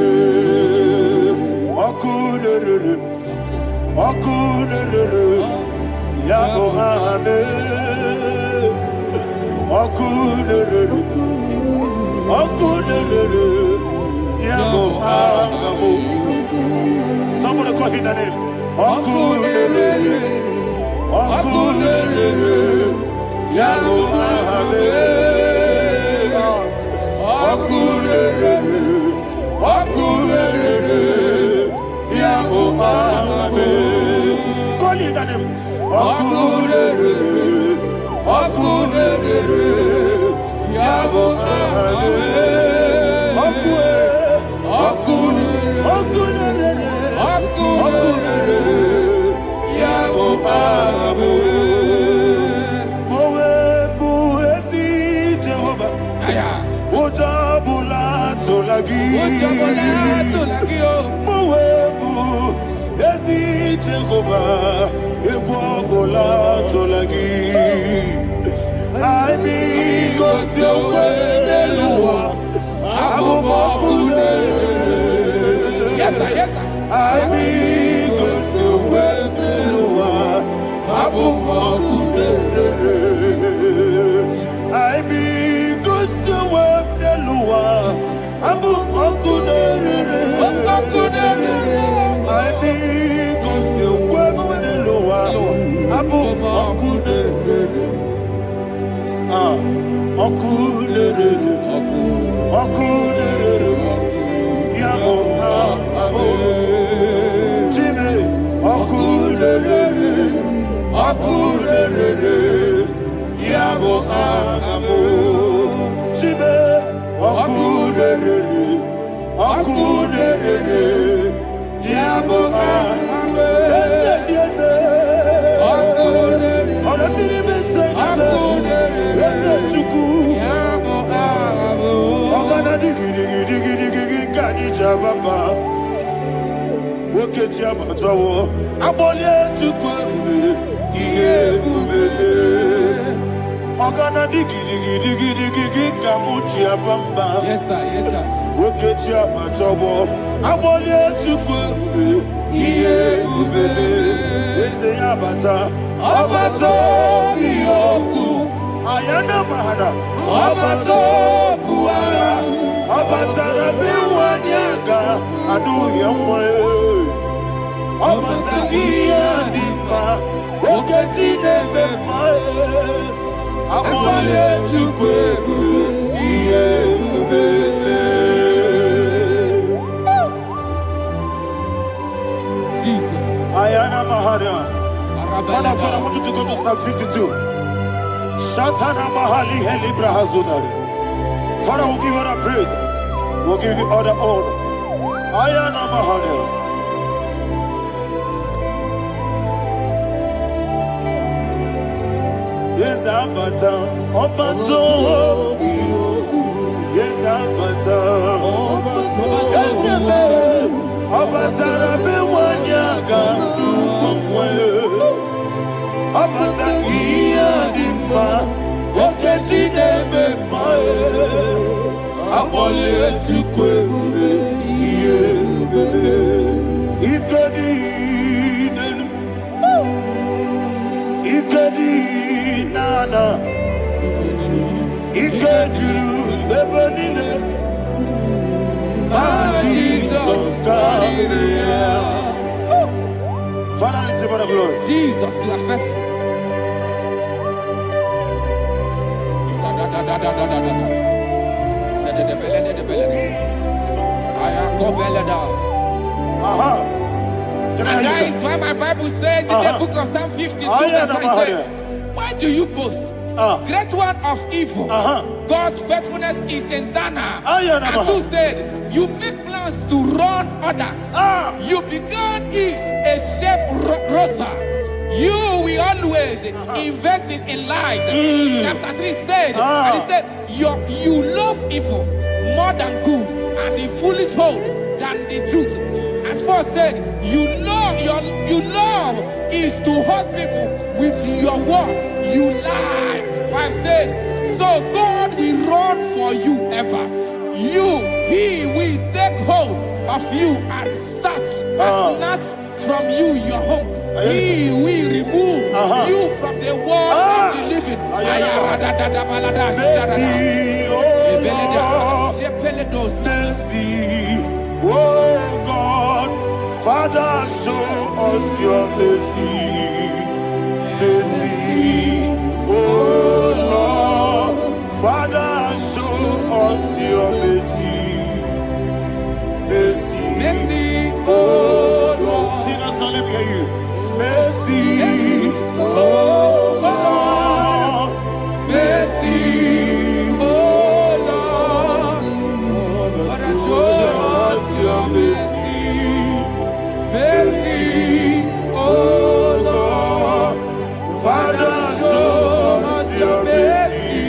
Okunere. Okunere. Yago hame. Okunere. Okunere. Yago hame. Somebody call him the name. Okunere. Okunere. Yabo Abe. Okurere. Okurere. Yabo Abe. Call it name. Okurere. Okurere. Yabo Abe. Yes, sir. Yes, sir. Yes, sir. Yes, sir. Ayana mahana, abato buara, abatara biwanyaga, adu yamwe, abatagia dipa, oketi nebe mae, amale tukwebu, iye ubebe. Jesus. Ayana mahana. Father, I want you to go to Psalm 52. Shatana Mahali Helibra Hazudari. Father, we'll give you the praise. We'll give you all the honor. Ayana Mahali. Yes, Abata. Obato. Yes, Abata. Yes, Abata. Rabbi Wanyaga. Abata iya dimba, oketi nebe mae, abole tukwebu iye ubebe, ikedi nenu, ikedi nana, ikediru lebenine, Jesus Christ. Father, receive the glory. Jesus, you are faithful. And that is why my Bible says in the book of Psalm 52, verse 37, why do you boast? Great one of evil. God's faithfulness is eternal. And who said, you make plans to run others. You began is a shape rosa. You will always invent it in lies. Chapter 3 said, and he said, you love evil more than good, and the foolish hold than the truth. And 4 said, you love is to hurt people with your word. You lie. 5 said, so God will run for you ever. He will take hold of you and snatch from you your home. He will remove you from the world of the living. Mercy, oh God, Father, show us your mercy. Mercy, oh oh Lord, Father, show us your mercy. Mercy, Mercy, oh oh Lord. Lord. Sing us, let me hear you. Mercy, Oh Lord. Mercy, oh Lord. Father, show us your mercy. Mercy, oh Lord. Father, show us your mercy.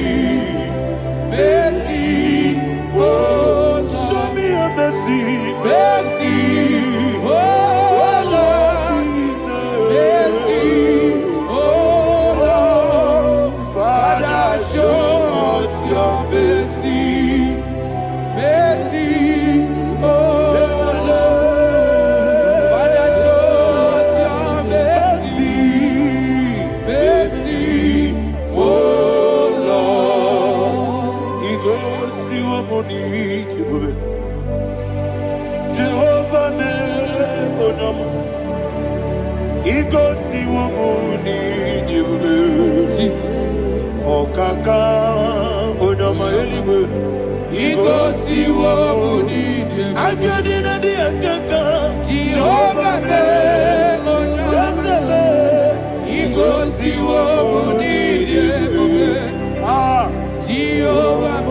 Mercy, oh Lord. show me your mercy. Mercy, oh Lord. Mercy, oh Lord. Father, show us your mercy. Mercy, oh Lord. Father, show us your mercy. Mercy, oh Lord. He goes to a money, Jehovah, he goes to a money, Jesus. oh Kaka, Onama, He goes to I got in a dear Kaka, Jehovah, he goes to ah, Jehovah,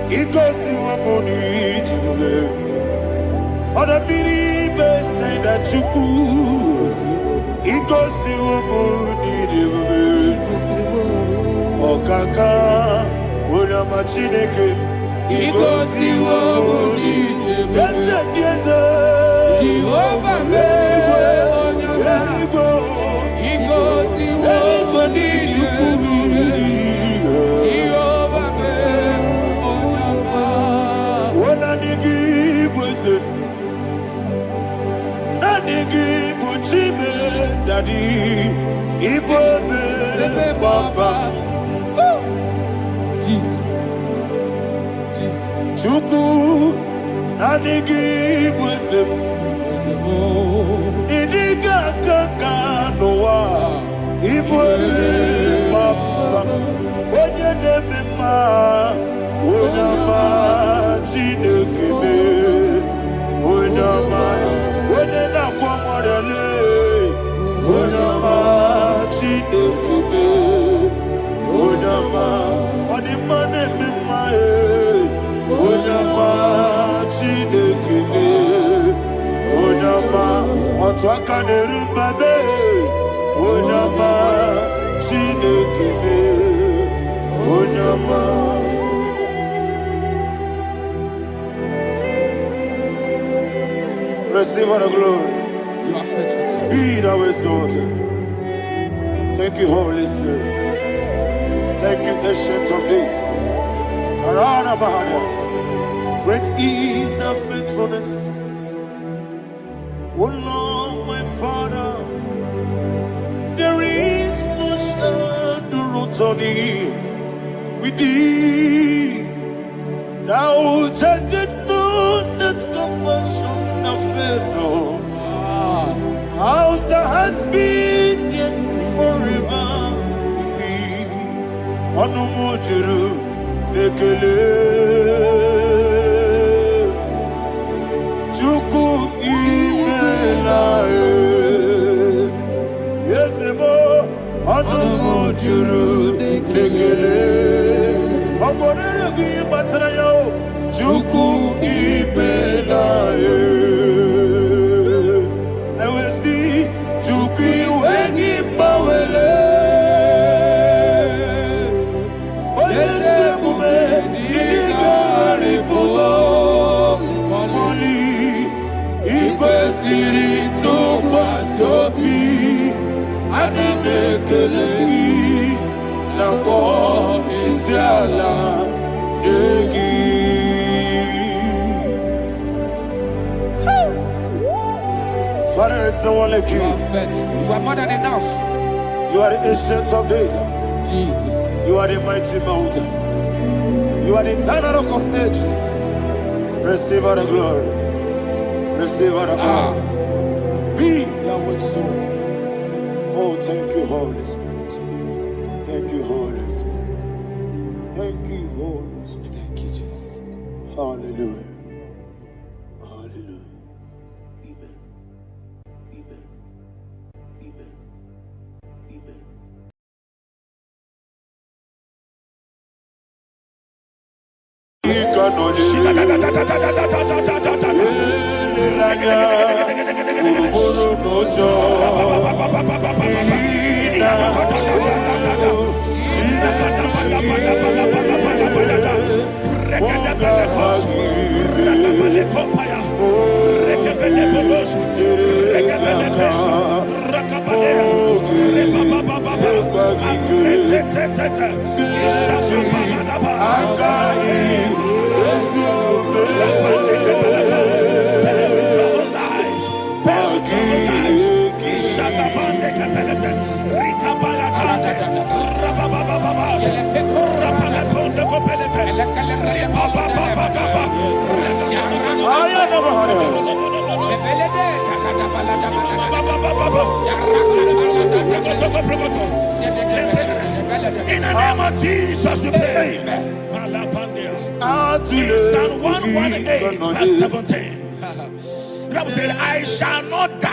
he goes to a money, other people say that you could, he goes to a money, oh Kaka, Onama Chineke, he goes to yes, yes, Jehovah, he goes to Jesus. Jesus. Chuku, Nanigi, wisdom, Idiga Kaka Noa, Papa, Onya Nebima, Onama, Chinekebe, Onama, Onena Kwamorele, Onama, Chinekebe, Onama, Onimane Mimae, Onama, Chinekebe, Onama, Otwakanerubabe, Onama, Chinekebe, Onama. Receive all the glory. You are faithful, Jesus. Be thou exalted. Thank you, Holy Spirit. Thank you, Ancient of Days. Arana Bahania. Great is thy faithfulness. Oh Lord, my Father, there is no shadow on thee. With thee, thou judgest not that compassion have failed not. How's the has been yet forever with thee? Onomojuru nekele Chuku imelae Yesebo Onomojuru nekele Oborere gwi batara yo Chuku imelae Father, there's no one like you. You are faithful. You are more than enough. You are the ancient of days. Jesus. You are the mighty mountain. You are the eternal rock of ages. Receive all the glory. Receive all the honor. Be thou exalted. Oh, thank you, Holy Spirit. Thank you, Holy Spirit. Thank you, Holy Spirit. Thank you, Jesus. Hallelujah. Hallelujah. Amen. Amen. Amen. Amen. In the name of Jesus, we pray. In Psalm 118, verse 17, the Bible said, I shall not die,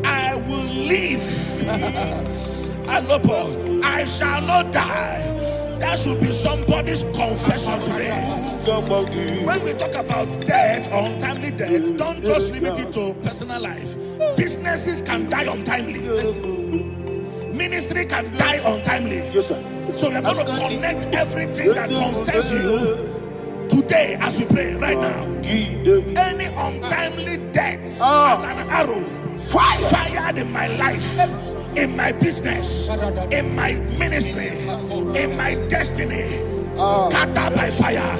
I will live. I shall not die. That should be somebody's confession today. When we talk about death or untimely death, don't just limit it to personal life. Businesses can die untimely. Ministry can die untimely. Yes, sir. So we're going to connect everything that concerns you today as we pray right now. Any untimely death as an arrow fired in my life, in my business, in my ministry, in my destiny, scattered by fire.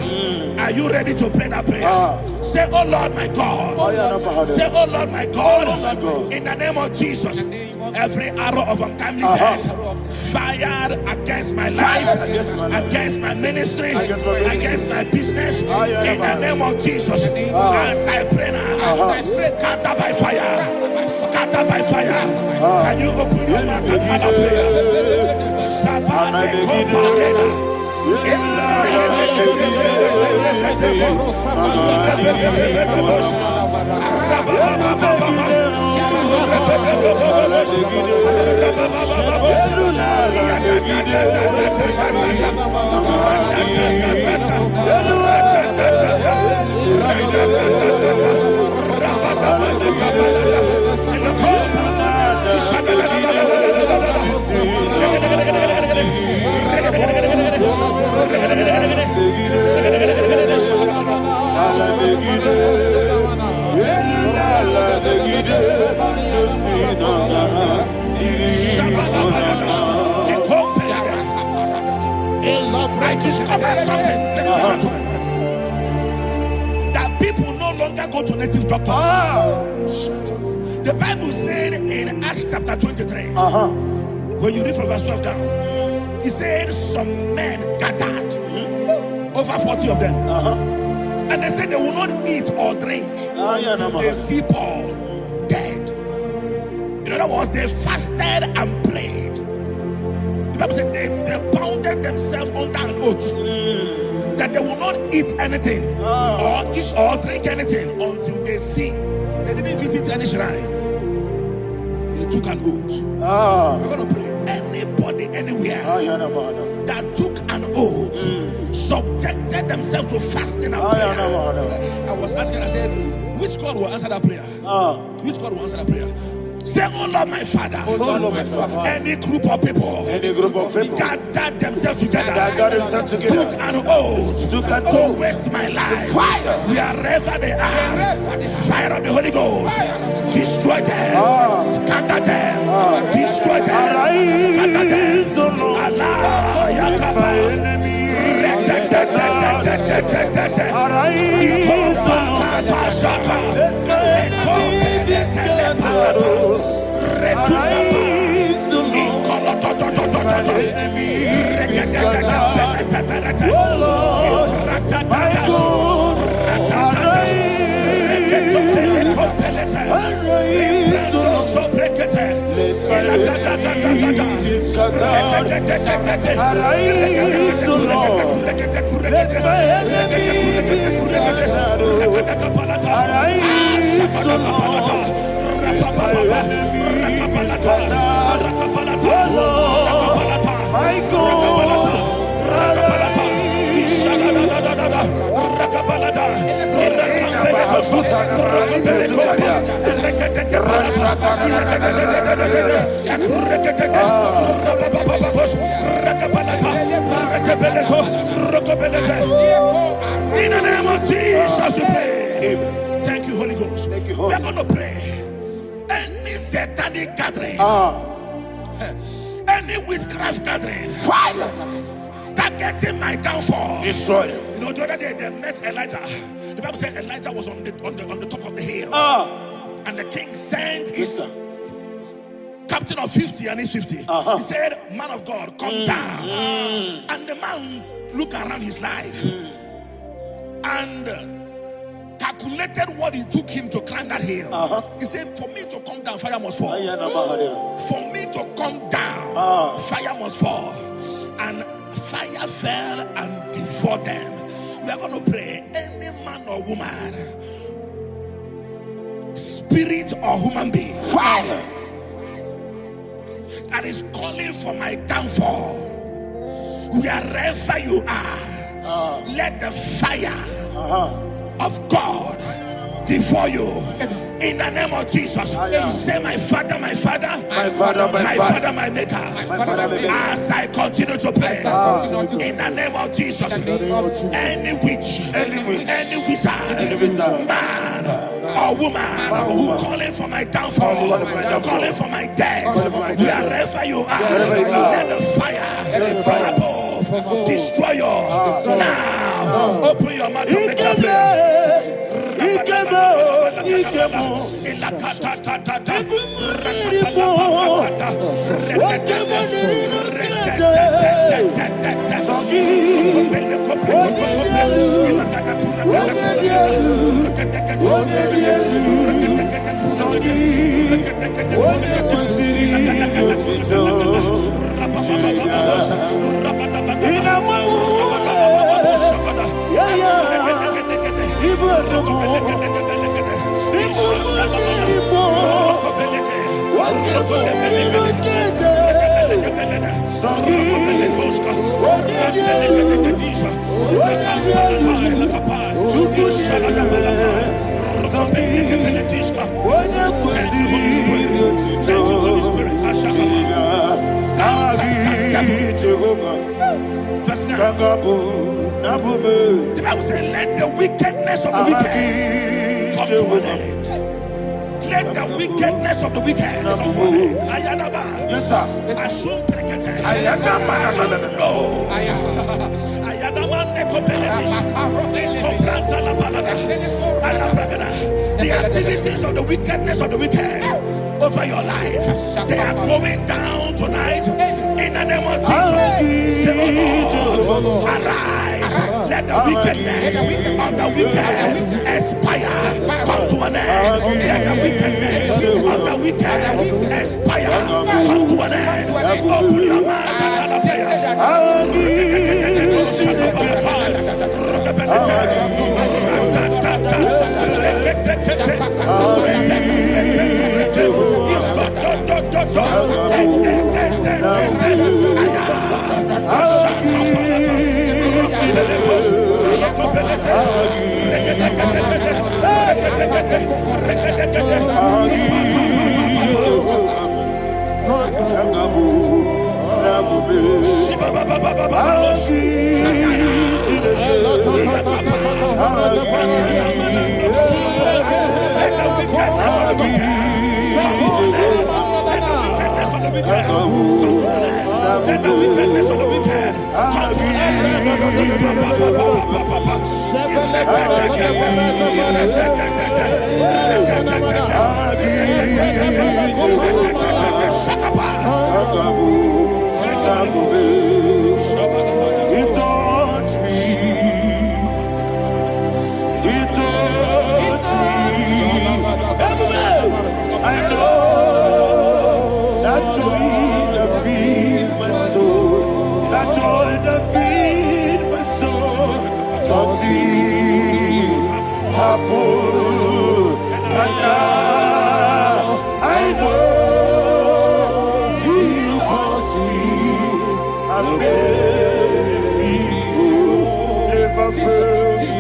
Are you ready to pray that prayer? Say, oh Lord my God. Say, oh Lord my God. In the name of Jesus, every arrow of untimely death fired against my life, against my ministry, against my business, in the name of Jesus, as I pray now, scattered by fire, scattered by fire. Can you open your mouth and have a prayer? I discovered something, ladies and gentlemen, that people no longer go to native doctors. The Bible said in Acts chapter 23, when you read from verse 12 down, it said some men gathered, over 40 of them, and they said they will not eat or drink until they see Paul dead. In other words, they fasted and prayed. The Bible said they bounded themselves under an oath that they will not eat anything or drink anything until they see. They didn't visit any shrine. They took an oath. We're going to pray. Anybody, anywhere that took an oath, subjected themselves to fasting and prayer. I was asking, I said, which God will answer that prayer? Which God will answer that prayer? Say, oh Lord my Father, any group of people gathered themselves together, took an oath to waste my life, wherever they are, fire of the Holy Ghost, destroy them, scatter them, destroy them, scatter them. Allah Yakaba, Arise, O Lord. Let my enemies be scattered. Arise, O Lord. Let my enemies be scattered. O Lord, my God, arise. In the name of Jesus, we pray. Amen. Thank you, Holy Ghost. Thank you, Holy We're going to pray. Any satanic gathering, any witchcraft gathering, Fire. targeting my downfall. Destroy them. You know, the other day they met Elijah. The Bible said Elijah was on the top of the hill, and the king sent his captain of 50 and his 50. He said, "Man of God, come down." And the man looked around his life and calculated what it took him to climb that hill. He said, "For me to come down, fire must fall. For me to come down, fire must fall." And fire fell and devoured them. We are going to pray. Any man or woman, spirit or human being, Fire. that is calling for my downfall, wherever you are, let the fire of God devour you. In the name of Jesus, say, "My Father, my Father, My Father, my Father, my Maker." As I continue to pray, in the name of Jesus, any witch, any wizard, man or woman, calling for my downfall, calling for my death, wherever you are, let the fire from above destroy you now. Open your mouth and make that prayer. The Bible says, "Let the wickedness of the wicked come to an end." Let the wickedness of the wicked come to an end. Ayadaba. Yes, sir. Assume prekete. Ayadaba. No. Ayadaba nekopeletis. Nekopranta la balada. Alabragada. The activities of the wickedness of the wicked over your life, they are going down tonight. In the name of Jesus, say, "Oh Lord, arise. Let the wickedness of the wicked expire. Come to an end. Let the wickedness of the wicked expire. Come to an end." Open your mouth and have a prayer. Let the wickedness of the wicked come to an I know that joy that feels my soul. happened, and now I know you must be a baby who never failed me,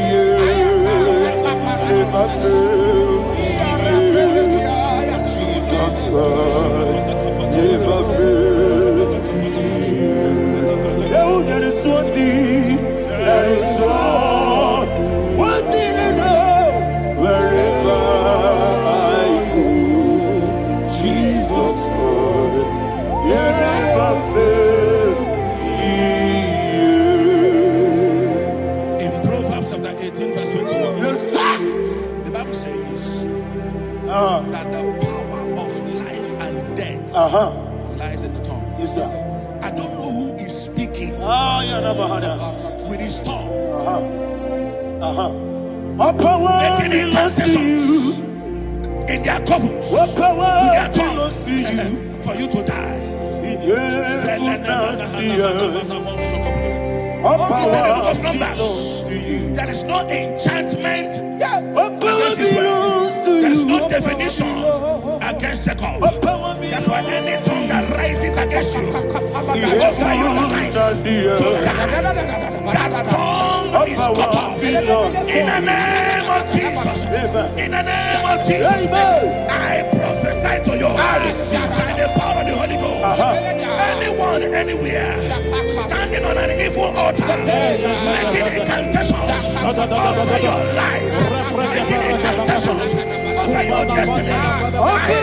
never failed me. Jesus Christ never failed me. Oh, there is one thing, there is one thing I know. Wherever I go, Jesus Christ, you never fail me. In Proverbs chapter 18, verse 21, Yes, sir. the Bible says that the power of life and death lies in the tongue. Yes, sir. I don't know who is speaking with his tongue, All power making belongs to you. intercessions in their couples All with power their belongs to you. tongue for you to die. In heaven and the earth. All He said in the book power of Numbers, belongs to you. there is no enchantment All power against Israel. belongs to There is you. no definition against Jacob. All power Therefore, belongs any tongue that rises against you in over your heaven life and the to earth. die, that tongue All is power cut off. belongs to In the you. name of Jesus. In the name of Jesus. Amen. I prophesy to you by the power of the Holy Ghost. Anyone, anywhere, standing on an evil altar, making incantations over your life, making incantations over your destiny. I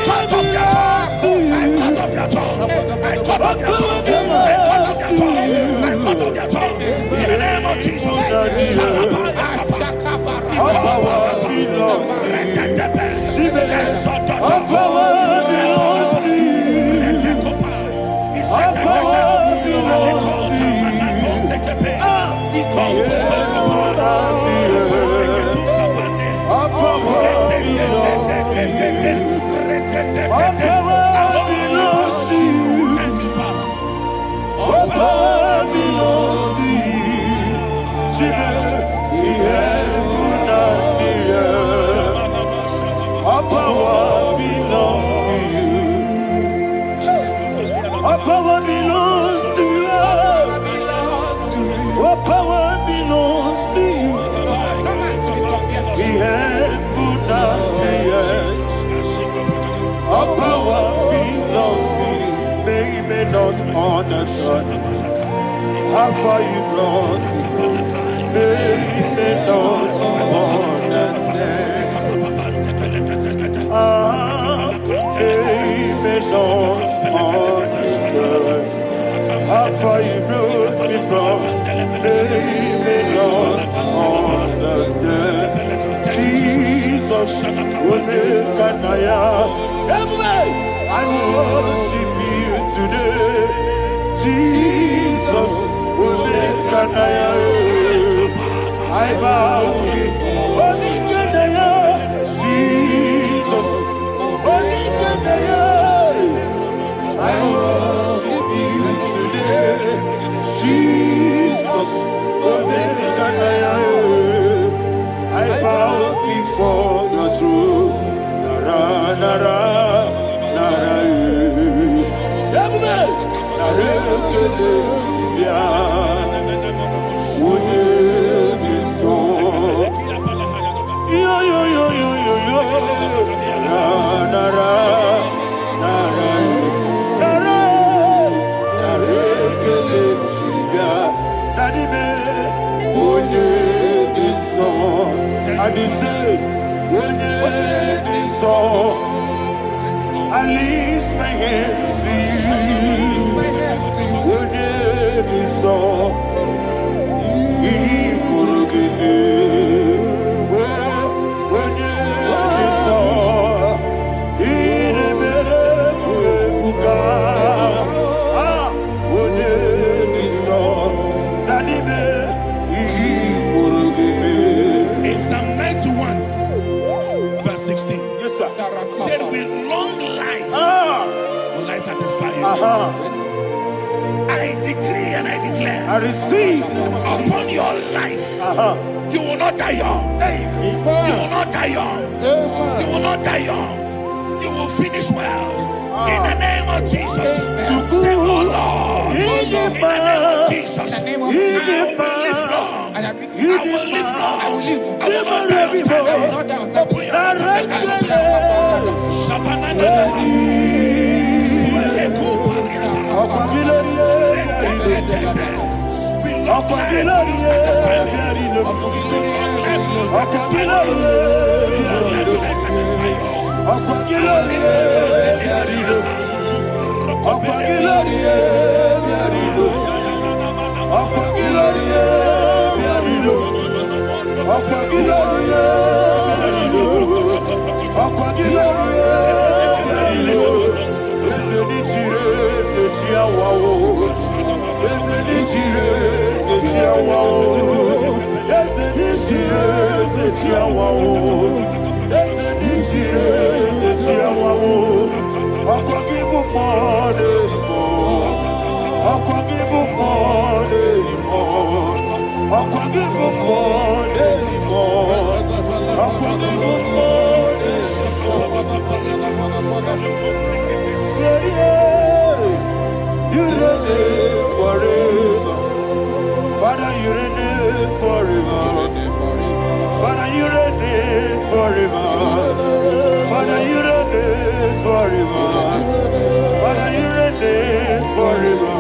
cut off their tongue. I cut off their tongue. I cut off their tongue. I cut off their tongue. I cut off their tongue. In the name of Jesus. All power belongs to you. All power belongs to you. All power belongs to you. All power belongs to you. All power belongs to you. Thank you, Father. All power belongs to you. Jesus, the heaven and the earth. All power belongs to you. All power belongs to you. All power belongs to you. The heaven and the earth. All power belongs to you. They may not understand how far you brought me from. They may not understand. They may not understand how far you brought me from. They may not understand. Jesus, will make an I worship you today. Jesus, will make an I bow before Jesus, will make an I worship you today. Jesus, will make an I bow before the throne. Nara, nara, nara, I lift my hands to you. When it is all, he could give me. When it is all, he never could come. When it is all, that he could give me. In Psalm 91, verse 16, Yes, sir. said, with long life will I satisfy you. I decree and I declare I receive upon your life, you will not not die young. You will not die young. You will not die young. You will finish well. In the name of Jesus. Say, oh Lord. In the name of Jesus. I will live long. I will live long. I will not die on time. I will not die on time. Open You reign forever. Father, you reign forever. Father, you reign forever. Father, you reign forever. Father, you reign forever.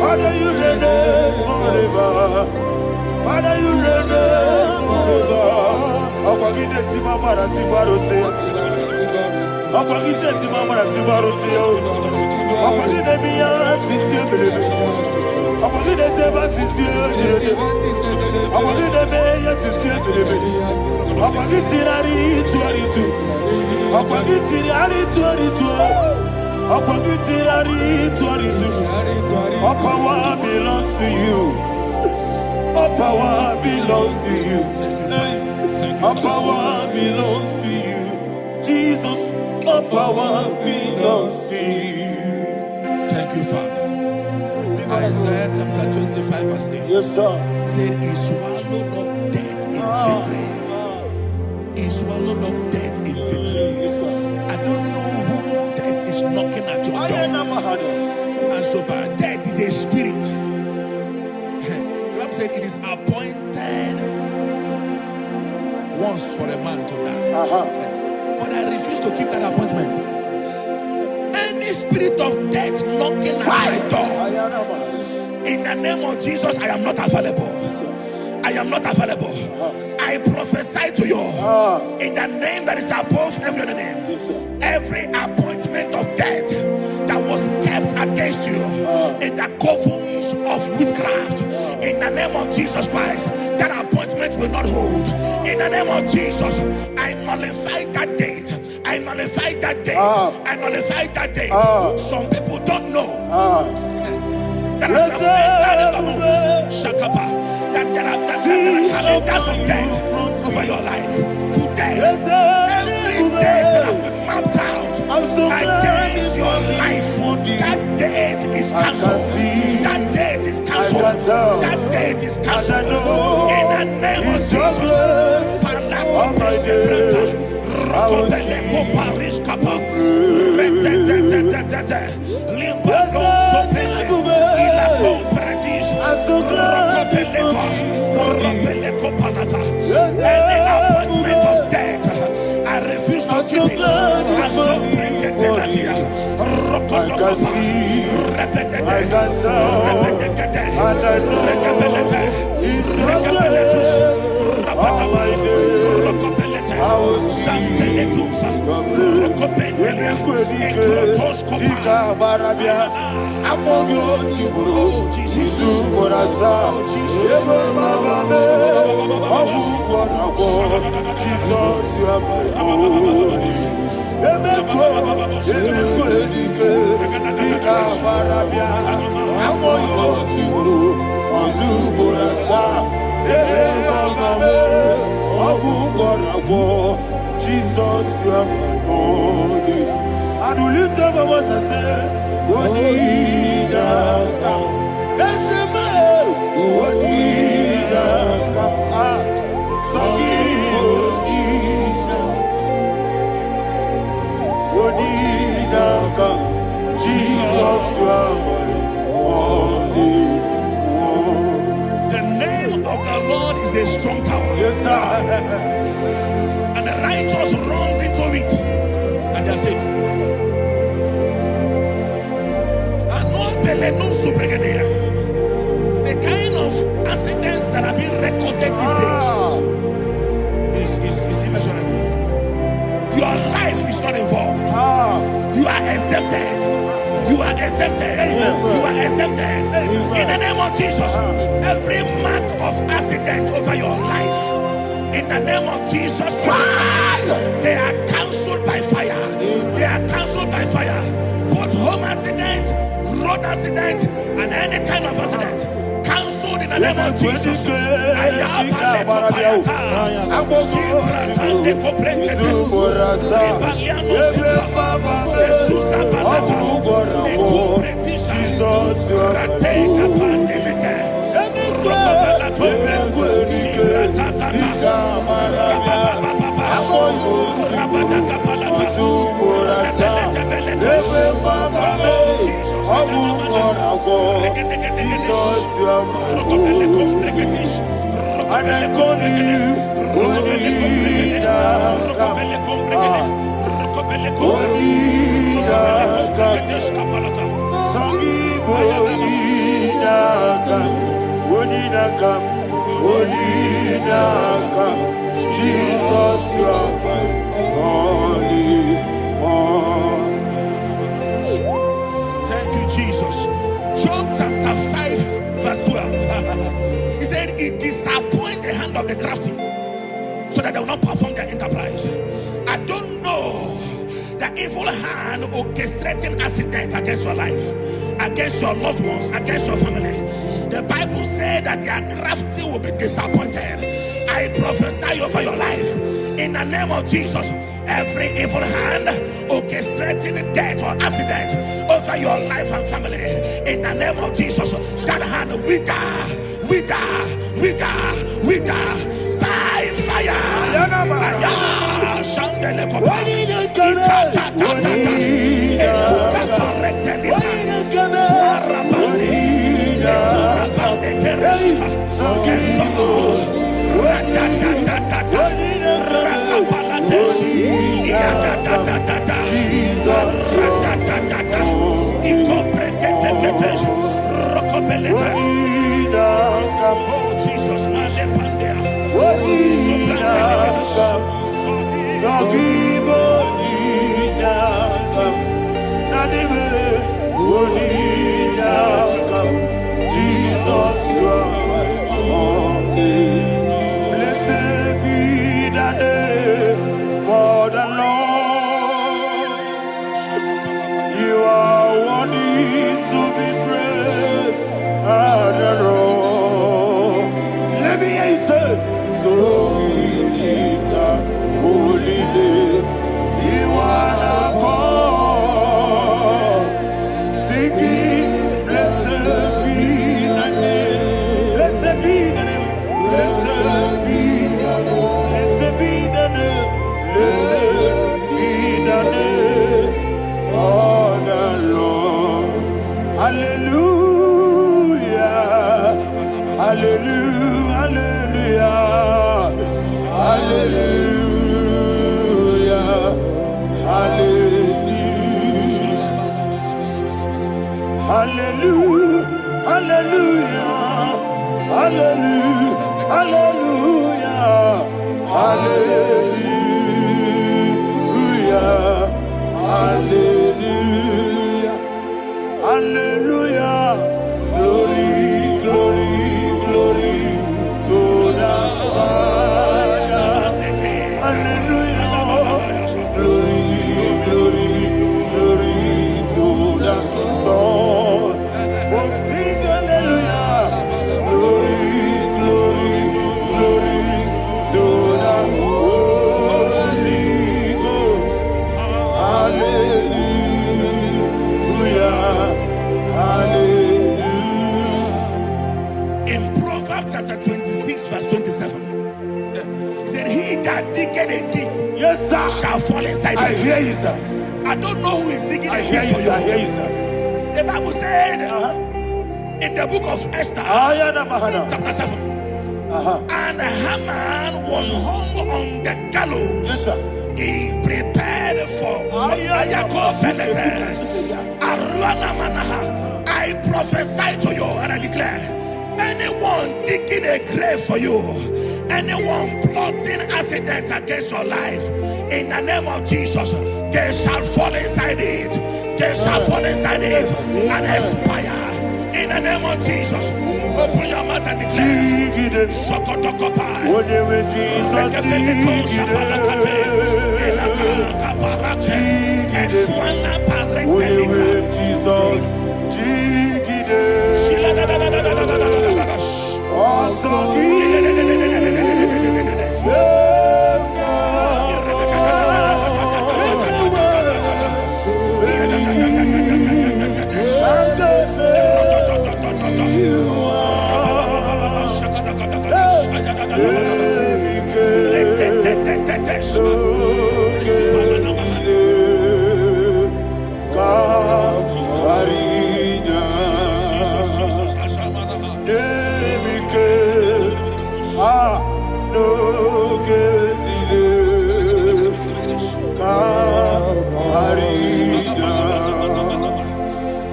Father, you reign forever. Father, you reign forever. Akwagide timamara tibarose. Akwagide timamara tibarose. Akwagide biya sisi. Akwagide teba sisi. Akwagide beya sisi. Akwagide tirari tuaritu. Akwagide tirari tuaritu. Akwagide tirari tuaritu. All power belongs to you. All power belongs to you. All power belongs to you. Jesus, all power belongs to you. Thank you, Father. Isaiah chapter 25 verse 8. Yes, sir. Said he swallowed up death in victory. He swallowed up death in victory. I don't know who death is knocking at your door. And so, but death is a spirit. God said it is appointed once for a man to die. But I refuse to keep that appointment. Any spirit of death knocking at my door, in the name of Jesus, I am not available. I am not available. I prophesy to you in the name that is above every other name. Every appointment of death that was kept against you in the covens of witchcraft, in the name of Jesus Christ, that appointment will not hold. In the name of Jesus, I nullify that date. I nullify that date. I nullify that date. Some people don't know that as of that in the moon, Shakapa, that there are calendars of death over your life. Today, every date that have been mapped out against your life, that date is cancelled. That date is cancelled. That date is cancelled. In the name of Jesus. Any appointment of death, I refuse to keep it. I so bring it Jesus, you are my holy. And will you tell me what I say? What did I come? That's a man. What did I come? Yes, sir. And the righteous runs into it, and they're safe. The kind of accidents that are being recorded these days is immeasurable. Your life is not involved. You are exempted. You are exempted. You are exempted. In the name of Jesus, every mark of accident over your life, in the name of Jesus Christ, they are cancelled by fire. They are cancelled by fire. Both home accident, road accident, and any kind of accident, cancelled in the name of Jesus. Jesus, you are my only one. Thank you, Jesus. Job chapter 5, verse 12. He said, it disappoints the hand of the crafty, so that they will not perform their enterprise. I don't know the evil hand orchestrating accident against your life, against your loved ones, against your family. The Bible said that their crafty will be disappointed. I prophesy over your life in the name of Jesus. Every evil hand orchestrating death or accident over your life and family, in the name of Jesus, that hand wither by fire. Oh Jesus, Jesus, you are my only. Blessed be the name for the Lord. You are worthy to be praised and adored. Let me hear you say, so we lift up holy name. You are the God. Singing, blessed be the name. Blessed be the name. Blessed be the name. Blessed be the name. Blessed be the name of the Lord. Hallelujah. Hallelujah. Hallelujah. Hallelujah. Hallelujah. Hallelujah. Hallelujah. Hallelujah. Hallelujah. Hallelujah. Hallelujah. Glory, glory, glory to the Father. Hallelujah. Glory, glory, glory to the Son. Oh, sing hallelujah. Glory, glory, glory to the Holy Ghost. Hallelujah. Hallelujah. in Proverbs chapter 26, verse 27, he said, he that diggeth a deep, Yes, sir. shall fall inside I it. hear you, sir. I don't know who is digging I a hear deep you, for sir. I hear you. you, sir. The Bible said in the book of Esther, Ayana Mahana. chapter 7, And Haman was hung on the gallows. Yes, sir. He prepared for I prophesy to you and I declare, anyone digging a grave for you, anyone plotting accidents against your life, in the name of Jesus, they shall fall inside it. They shall fall inside it and expire. In the name of Jesus, open your mouth and declare. Sokotokopai.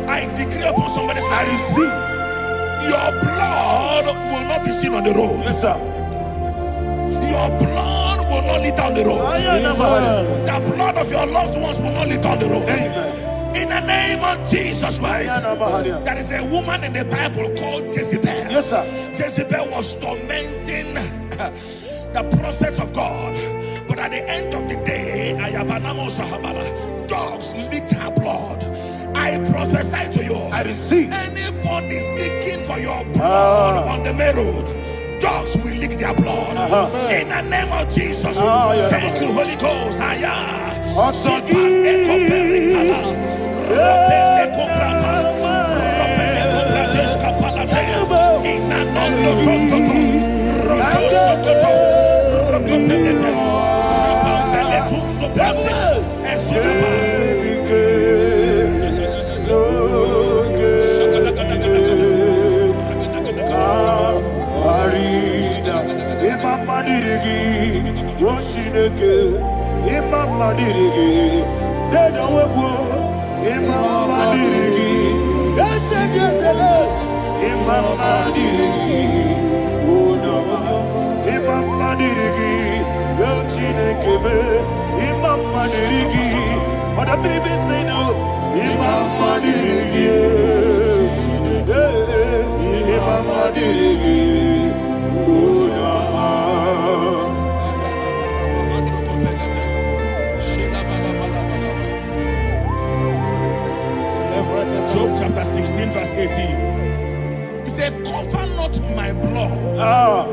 I decree upon somebody's life, your blood will not be seen on the road. Yes, sir. Your blood will not lead down the road. The blood of your loved ones will not lead down the road. In the name of Jesus Christ. There is a woman in the Bible called Jezebel. Yes, sir. Jezebel was tormenting the prophets of God. But at the end of the day, dogs licked her blood. I prophesy to you, I receive. anybody seeking for your blood on the main road, dogs will lick their blood. In the name of Jesus. Thank you, Holy Ghost. Job chapter 16 verse 18. He said, cover not my blood.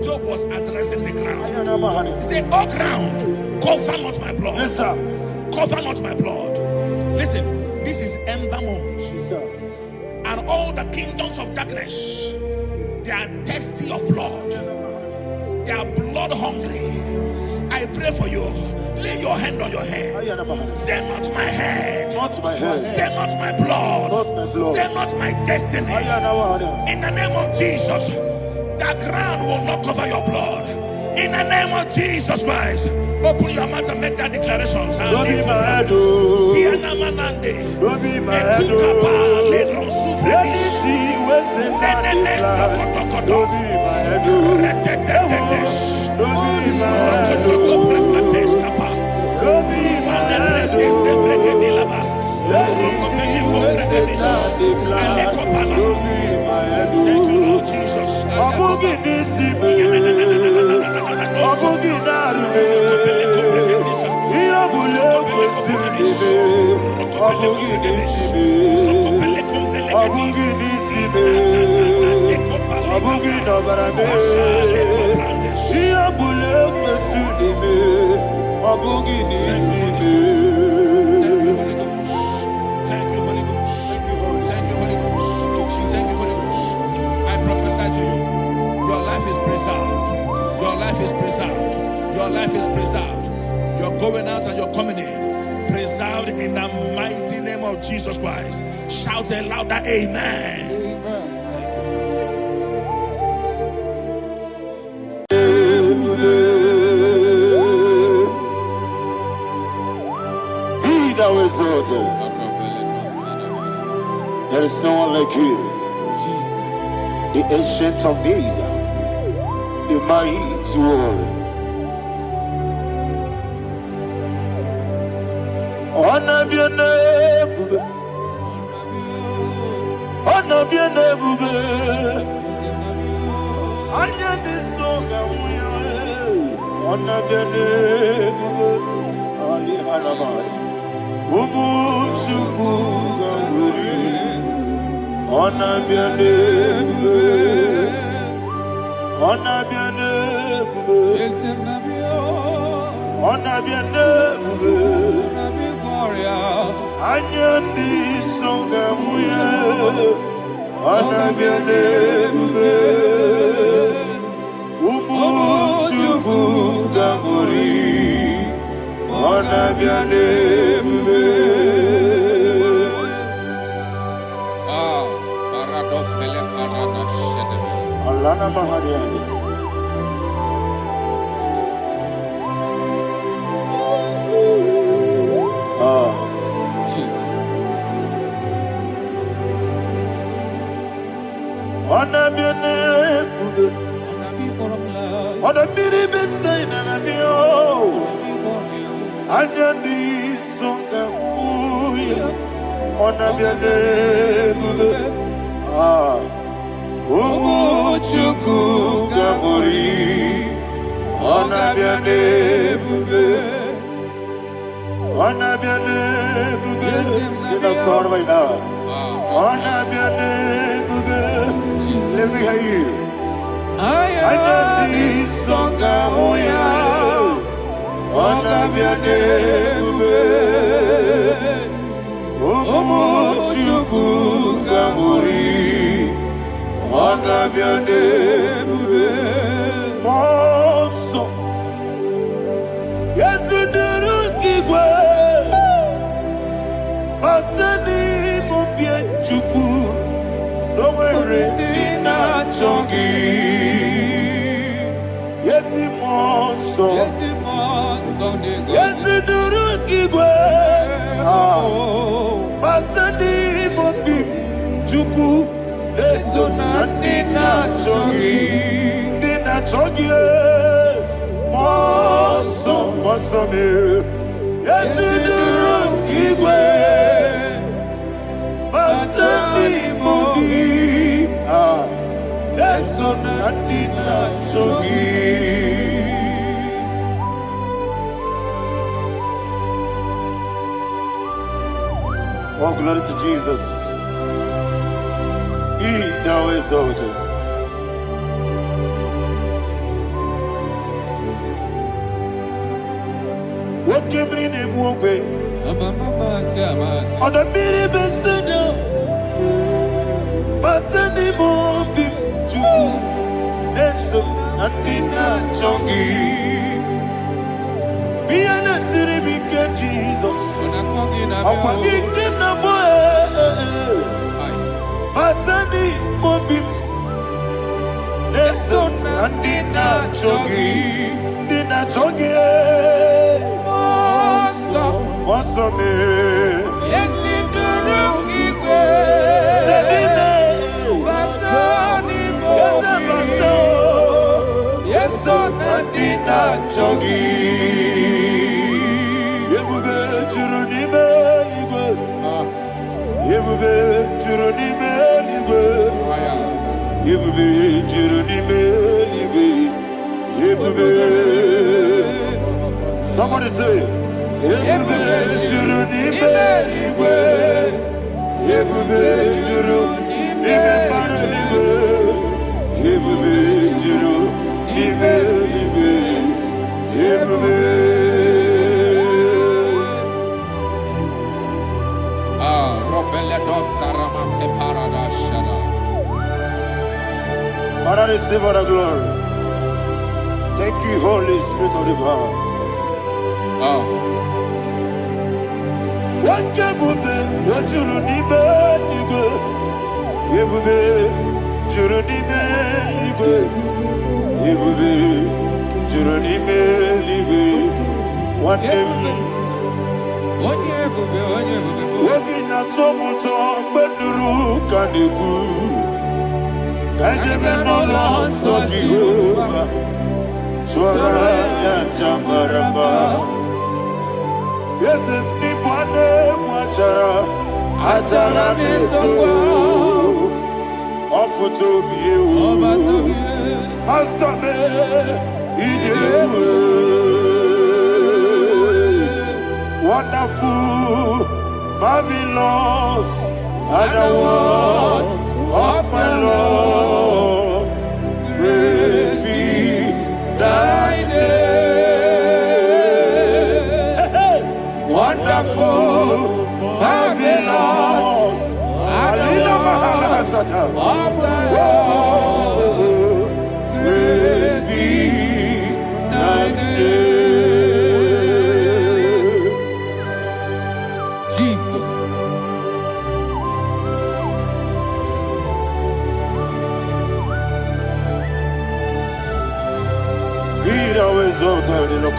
Job was addressing the ground. He said, oh ground, cover not my blood. Yes, sir. Cover not my blood. Listen, this is ember month. Yes, sir. And all the kingdoms of darkness, they are thirsty of blood. They are blood hungry. I pray for you. Lay your hand on your head. Say not my head. Not my head. Say not my blood. Not my blood. Say not my destiny. In the name of Jesus, the ground will not cover your blood. In the name of Jesus Christ, open your mouth and make that declaration. Don't be my head. Don't be my head. Anything was in that plan. Don't be my head. Don't be my head. Don't be my head. Thank you, Lord Jesus. Thank you, Holy Ghost. Thank you, Holy Ghost. Thank you, Holy Ghost. Thank you, Holy Ghost. Thank you, Holy Ghost. I prophesy to you, your life is preserved. Your life is preserved. Your life is preserved. You're going out and you're coming in. Preserved in the mighty name of Jesus Christ. Shout a louder amen. exalted. There is no one like you. Jesus. The ancient of days, the mighty one. Honor be your name. Honor be your name. Anya ni soga muya. Honor be your name. Ali Hanamari. Ubu chuku gamburi. Honor be your name. Honor be your name. Honor be your name. Anya ni soga muya. Honor be your name. Ubu chuku gamburi. Honor be your name. Alana Mahariazi. Jesus. Honor be your name. Honor be the best sign and be all. Anya di songa muya. Honor be your name. Umu chuku gabori. Honor be your name. Honor be your name. Sing a song right now. Honor be your name. Let me hear you. Anya di songa muya. Honor be your name. Umu chuku gabori. Honor be your name. Monso. Yes, you do. Batani mubie chuku. Domere dina chogi. Yes, monso. Yes, you do. Batani mubie chuku. Eso na dina chogi. Dina chogi. Monso, monso me. Yes, you do. Batani mubie. Eso na dina chogi. Oh, glory to Jesus. He now exalted. What came in him one way? On the mini beside but anymore be true. That's so nothing not chunky. Be an city, Jesus. I'm forgetting the boy. But anymore be. That's so nothing not chunky. Did not chunky. What's up, man? Yes, in the rookie way. Yes, on the dinner chogi. Yebube juruni beligo. Yebube juruni beligo. Yebube juruni beligo. Yebube. Somebody say. Yebube juruni beligo. Yebube juruni beligo. Yebube juruni beligo. Yebube. Father, receive all the glory. Thank you, Holy Spirit of the power. What can you do? What you need, you go. You will be, you need, you go. You will be, you need, you go. What Wobina tomuto benuru kaniku. Kajebeno lanso Jehovah. Swara ya jamaraba. Yes, ni bwane mwachara. Achara neto. Ofuto biyewu. Master me. Ijewu. Wonderful, marvelous, are the words of my Lord. Praise be thy name. Wonderful, marvelous, are the words of my Lord. Praise be thy name.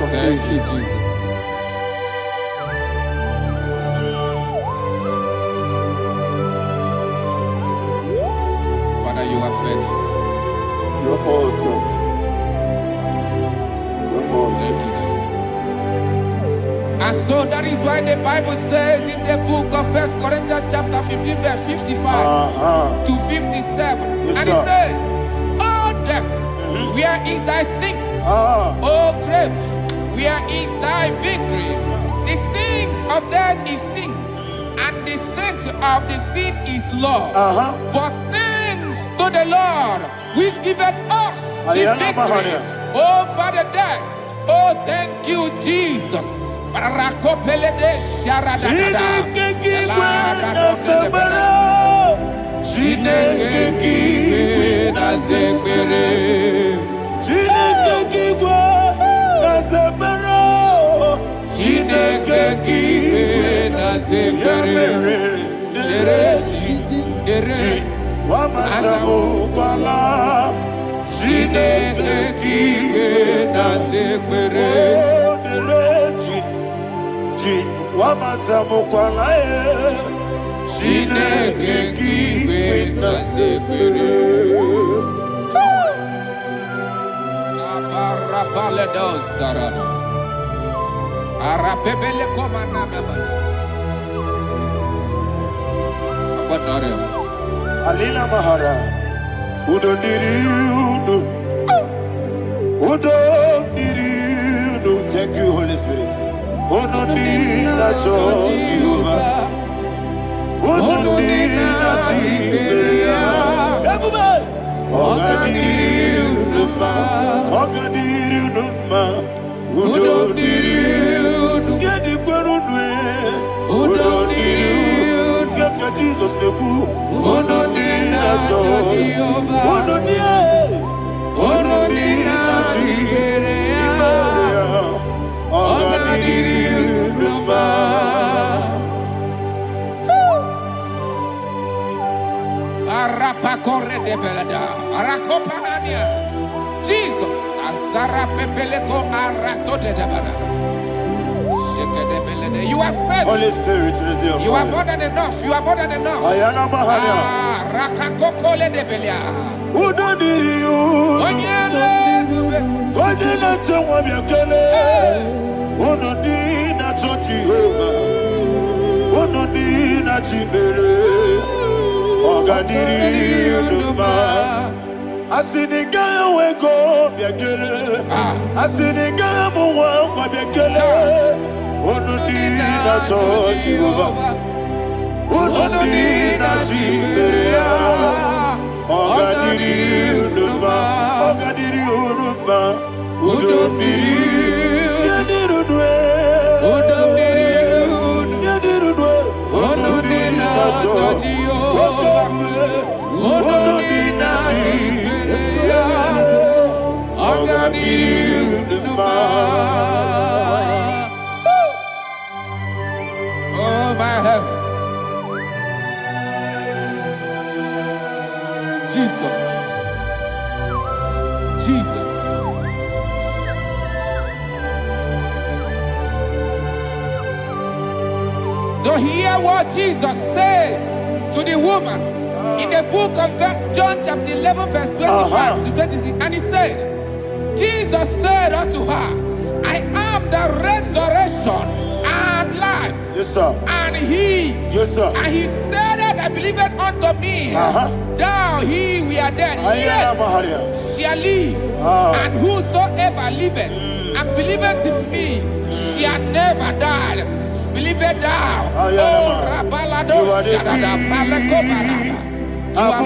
Thank you, Jesus. Father, you are faithful. You're awesome. You're awesome. Thank you, Jesus. And so that is why the Bible says in the book of 1 Corinthians chapter 15, verse 55 to 57. Yes, and it says, "Oh death, where is thy stings? Oh grave, where is thy victory? The stings of death is sin, and the strength of the sin is law. But thanks to the Lord, which giveth us the victory over the death. Oh, thank you, Jesus." Alina Mahara, Udo Diriudu, Udo Diriudu. Thank you, Holy Spirit. Udo Dina Jehovah, Udo Dina Jehovah. Everybody, Ogadiriudu, Ogadiriudu, Udo Diriudu, get the Gurudwe, Udo Diriudu. Jesus the coup, Udo Dina Jehovah, Udo Dina Jehovah, Ogadiriudu. Arapa corre de belada, Arakopanania, Jesus, Azara Pepeleko Arato de Dabana. You are faithful. Holy Spirit is there. You are more than enough. You are more than enough. Ayana Mahaya. Rakakokole de Belia. Udo Diriudu. Godina Tawamiakele. Udo Dina Jehovah. Udo Dina Jibere. Ogadiriudu. Asinika weko biakele. Asinika muwa kwa biakele. Udo Dina Jehovah. Udo Dina Jibere. Ogadiriudu. Ogadiriudu. Udo Diriudu. Udo Diriudu. Udo Dina Jehovah. Udo Dina Jibere. Ogadiriudu. Oh my heaven. Jesus. Jesus. hear what Jesus said to the woman in the book of John chapter 11 verse 25 to 26. And he said, Jesus said unto her, I am the resurrection and life. Yes, sir. And he, yes, sir. And he said that I believed unto me, thou he we are dead, yet shall live. And whosoever liveth and believeth in me shall never die. Believe it thou. Oh, Rabalado, Shadada, Palakobara. You are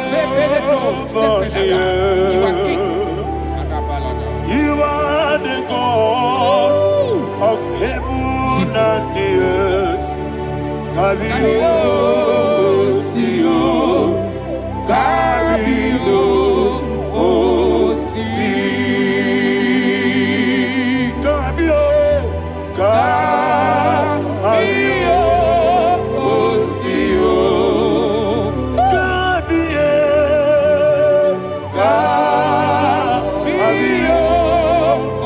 You are king. You are the God of heaven and the earth. Kabio, Sio, Kabio, Osi, Kabio, Kabio, Osio, Kabio, Kabio,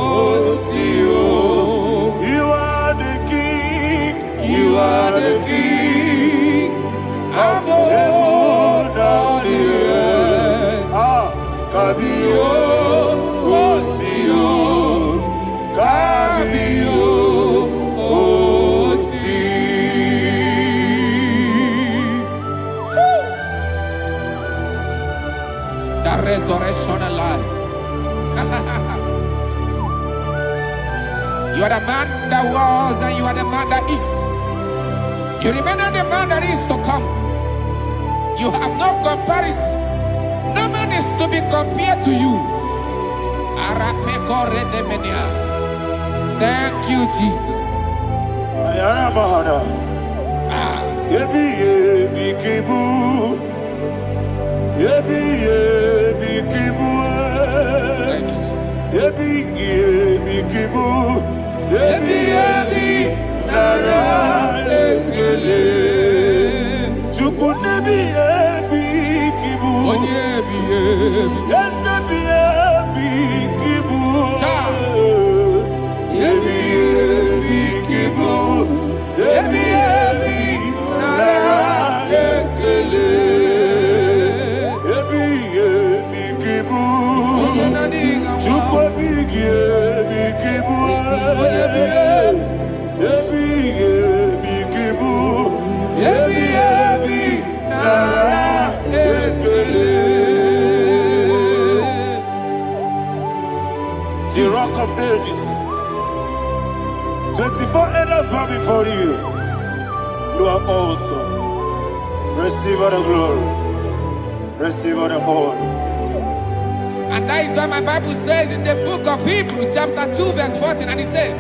Osio. You are the king. You are the king of heaven and the earth. Kabio, Osio, Kabio, Osi. The resurrection alive. You are the man that was and you are the man that is. You remember the man that is to come. You have no comparison. No man is to be compared to you. Thank you, Jesus. Thank you, The rock of ages. 24 elders bow before you. You are awesome. Receive all the glory. Receive all the honor. And that is what my Bible says in the book of Hebrews chapter 2 verse 14. And it said,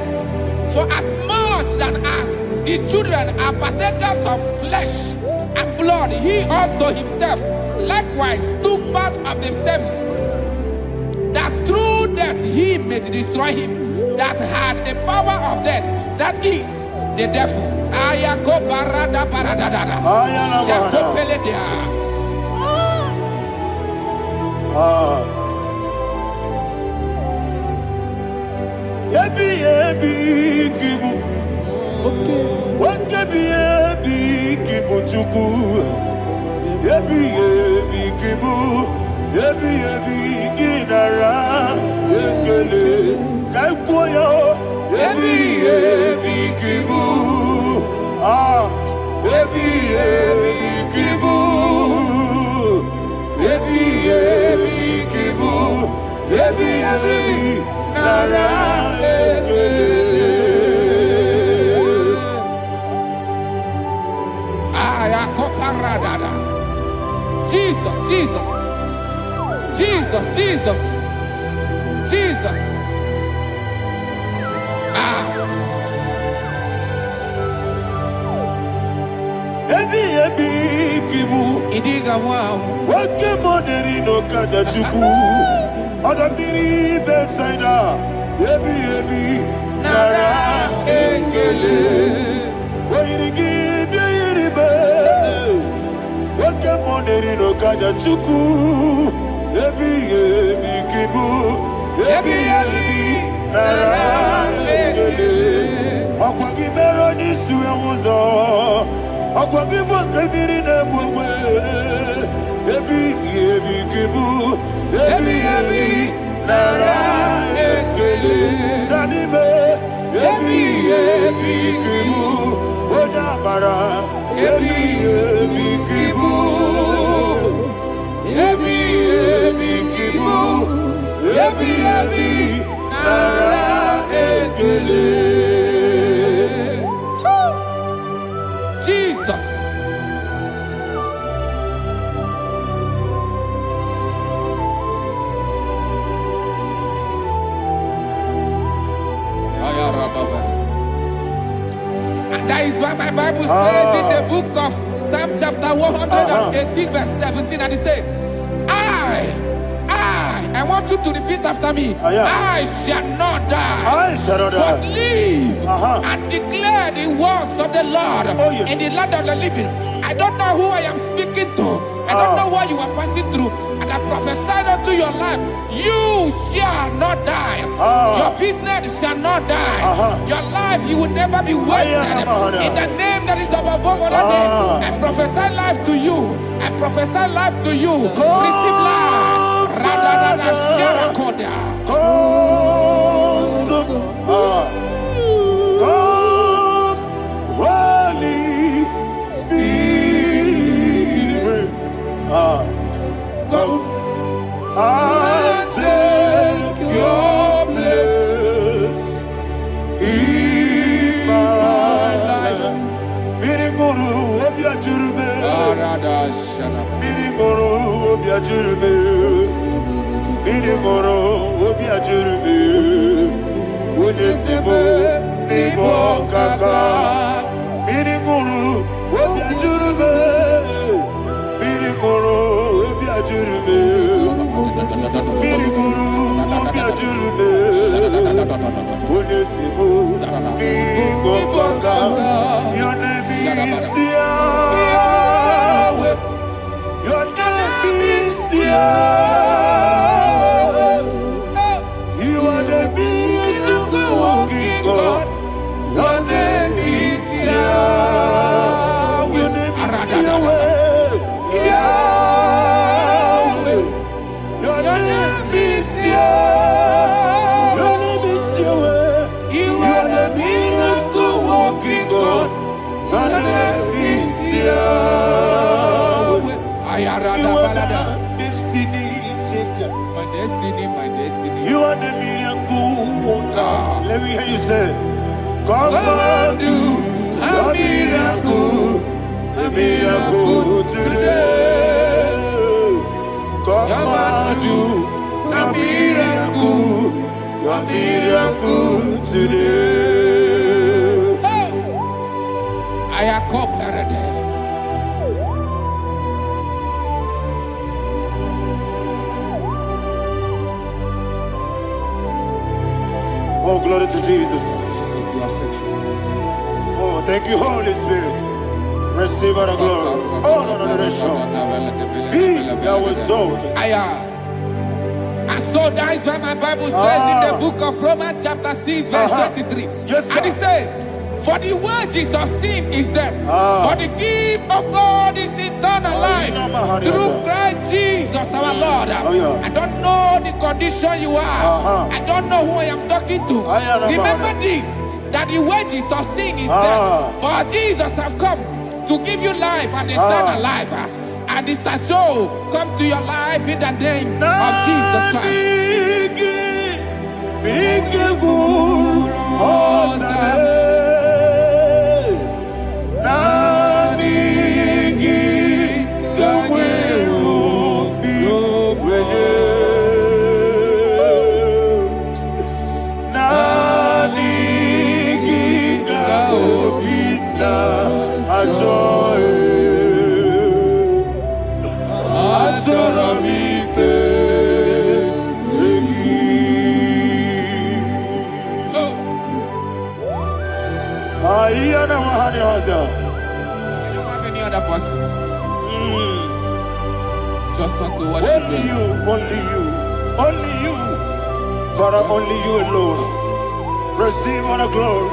for as much than us, his children are partakers of flesh and blood, he also himself likewise took part of the same, that through death he may destroy him that had the power of death, that is the devil. Jesus, Jesus, Jesus, Jesus, Jesus. Idiga wow. Wake money no kaja chuku. Oda miri besaida. Ebi nara ekele. Wairigi biiribe. Wake money no kaja chuku. Ebi kibu. Ebi nara ekele. Okwagi mero ni suwe muzo. Akwagibo kebiri na bwe. Ebi kibu. Ebi nara ekele. Nanibe. Ebi kibu. Odabara. Ebi kibu. Ebi kibu. Ebi nara ekele. Jesus. And that is why my Bible says in the book of Psalm chapter 118 verse 17, and it says, I want you to repeat after me. I shall not die, but live and declare the words of the Lord in the land of the living. I don't know who I am speaking to. I don't know what you are passing through. And I prophesy unto your life, you shall not die. Your business shall not die. Your life, you will never be wasted. In the name that is above all other name, I prophesy life to you. I prophesy life to you. Receive life. Radadada Sharakoda. Come, Holy Spirit. Come and take your place in my life. Miriguru obiajurube. Miriguru obiajurube. Miriguru obiajurube. Unesebo nibo kaka. Miriguru obiajurube. Miriguru obiajurube. Miriguru obiajurube. Unesebo nibo kaka. Your name is Yahweh. Your name is Yahweh. You are the miracle working God. Your name is Yahweh. Your name is Yahweh. Yahweh. Your name is Yahweh. Your name is Yahweh. You are the miracle working God. Your name is Yahweh. You are the destiny changer. My destiny. You are the miracle worker. Let me hear you say, come and do a miracle today. Come and do a miracle today. I am cooperative. Oh, glory to Jesus. Jesus, you are faithful. Oh, thank you, Holy Spirit. Receive all the glory. Oh, no, Be thou exalted. And so that is why my Bible says in the book of Romans chapter 6 verse 23. Yes, sir. And it says, for the wages of sin is death, but the gift of God is eternal life through Christ Jesus our Lord. I don't know the condition you are. I don't know who I am talking to. Remember this, that the wages of sin is death, but Jesus has come to give you life and eternal life. And this shall so come to your life in the name of Jesus Christ. I don't have any other person. Just want to worship only you, only you, Father, only you alone. Receive all the glory,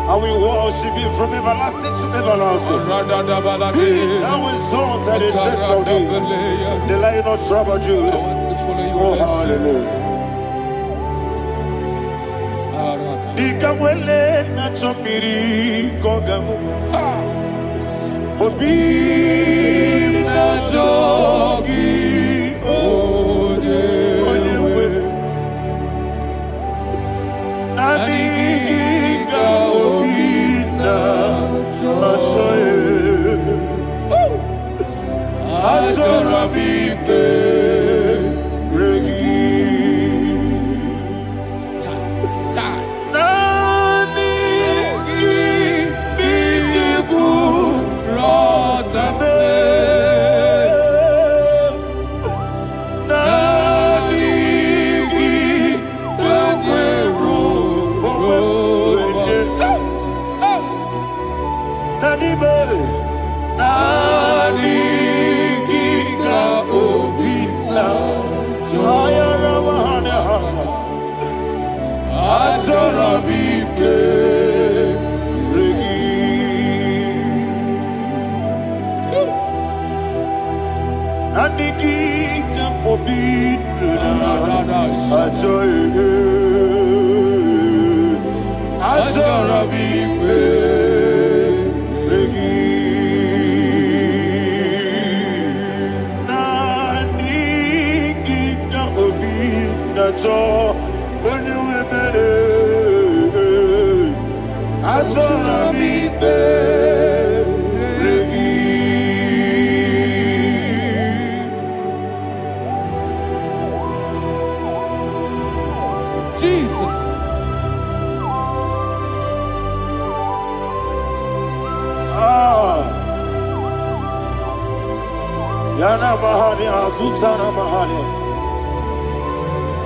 And we worship him from everlasting to everlasting. Be thou exalted and set of thee, the Lion of tribe of Judah. Oh, hallelujah. Dikamwele na chomiri kogamu. Obi na jogi onewe. Nabigika obi na jogi. Atorabike regi.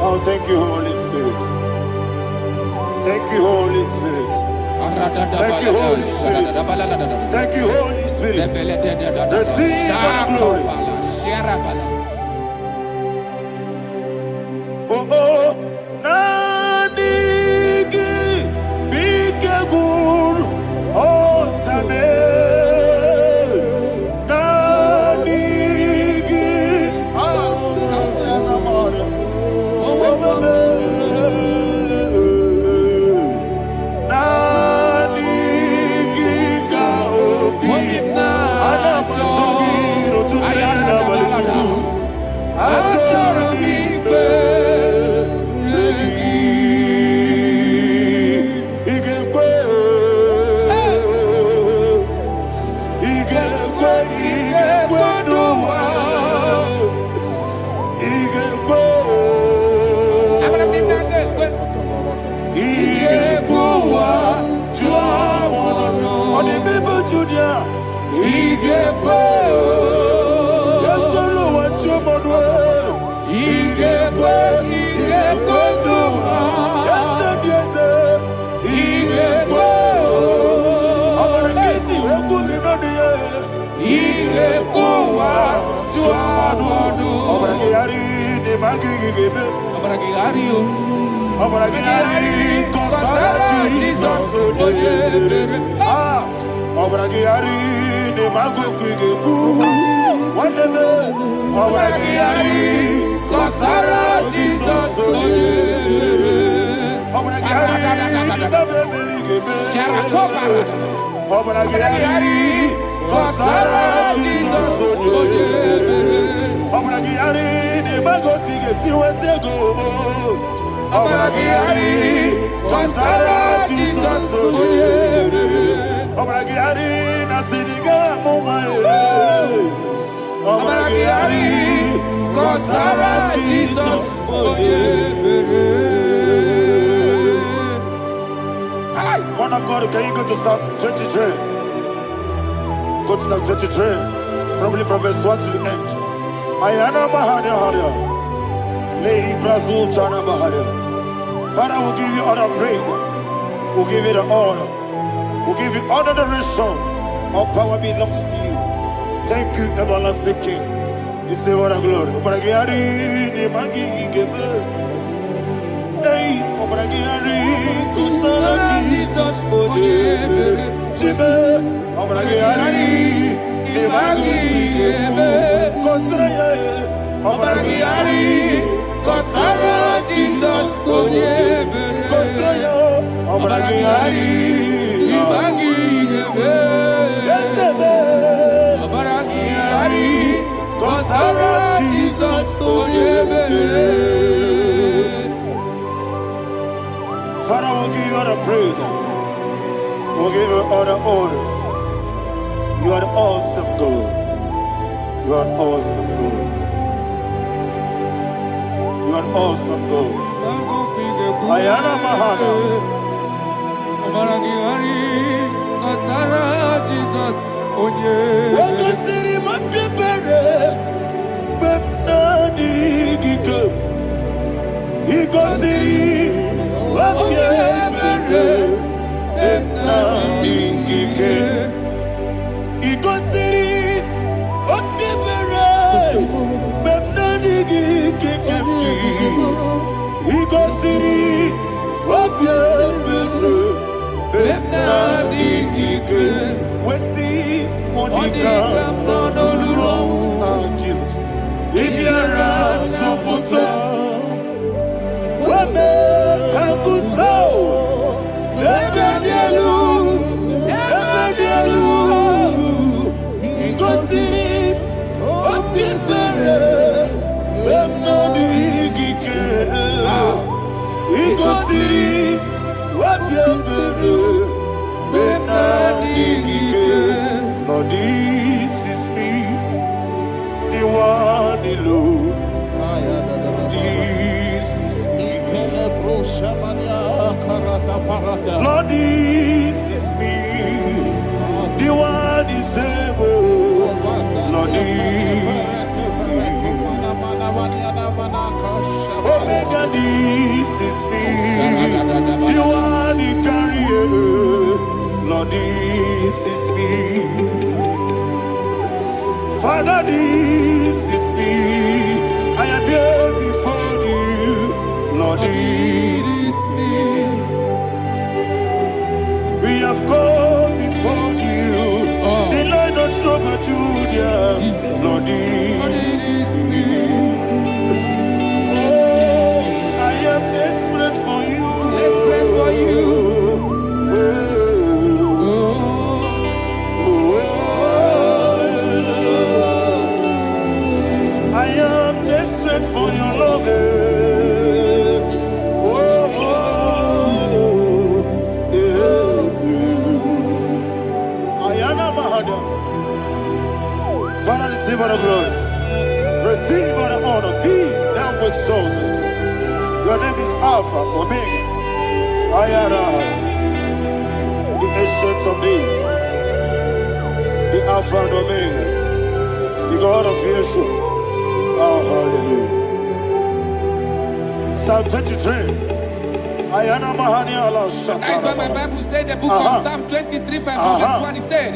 Oh, thank you, Holy Spirit. Thank you, Holy Spirit. Thank you, Holy Spirit. Thank you, Holy Spirit. Receive our glory. Oh, oh, Nadigi, Bigagul, oh, Tame. Man of God, can you go to Psalm 23? Go to Psalm 23, probably from verse 1 to the end. Ayana Bahada Hada. Lehi Brazil Chana Bahada. Father, we'll give you all the praise. We'll give you the honor. We'll give you all the adoration. All power belongs to you. Thank you, everlasting King. You say what a glory. Obragiari, ni magi igebe. Hey, Obragiari, Kusara Jesus for you. Kosibe, Obragiari, Ibagiebe, Kosraya, Obragiari, Kosara, Jesus, Onyebe, Kosraya, Obragiari, Ibagiebe, Yesebe, Obragiari, Kosara, Jesus, Onyebe. Father, we'll give you all the praise. We'll give you all the honor. You are the awesome God. You are awesome God. You are awesome God. Ayana Mahana. Obaragiari, Kasara, Jesus, Onye. Wakasiri Mapipere, Bepnadi Giko. Hikosiri, Wapyepere, Bepnadi Gike. Hikosiri, Wapyepere, Bepnadi Gike. Hikosiri, Wapyepere, Bepnadi Gike. Wesi, Monica, Jesus. Ibiara, Soputo. Wame kankuso, ebedielu, ikosiri, opipere, emnadigike, ikosiri, opipere, emnadigike. Lord, this is me, the one alone. Lord, this is me, the one is able. Lord, this is me. Omega, this is me, the one in carrier. Lord, this is me. Father, this is me. I am here before you. Lord, this is me. We have come before you. The Lord not so much Judah. Lord, it is me. Oh, I am desperate for you. Desperate for you. I am desperate for your love. Father, receive all the glory. Receive all the honor. Be thou exalted. Your name is Alpha, Omega. Ayara. The ancient of days. The Alpha and Omega. The God of creation. Oh, hallelujah. Psalm 23. Ayana Mahani Allah Shata. That's why my Bible said the book of Psalm 23, verse 1, he said,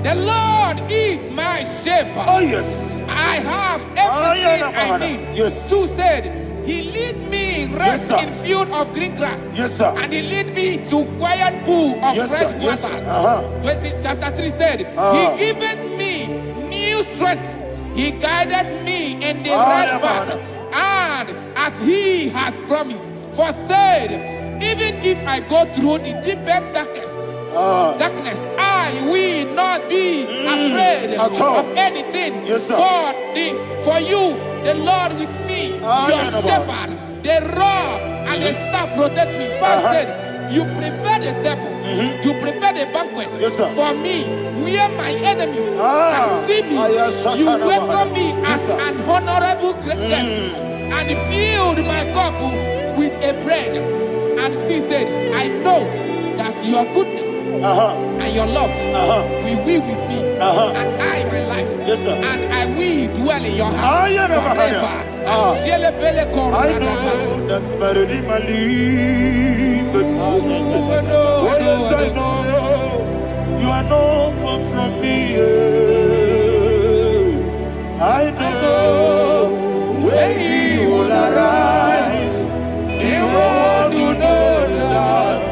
the Lord is my shepherd. Oh, yes. I have everything I need. Yes. 2 said, he lead me rest in field of green grass. Yes, sir. And he lead me to quiet pool of fresh waters. 20, chapter 3 said, he giveth me new strength. He guided me in the right path. And as he has promised, for said, even if I go through the deepest darkness, I will not be afraid of anything. Yes, for you, the Lord with me, your shepherd, the rod and the staff protect me. First said, you prepare the table, you prepare the banquet for me, where my enemies can see me. You welcome me as an honorable guest, and filled my cup with a bread. And she said, I know that your goodness and your love will be with me, and I my life, and I will dwell in your house forever. I know that's better than my life. Oh, yes, I know you are not far from me. I know when he will arise, he will do know that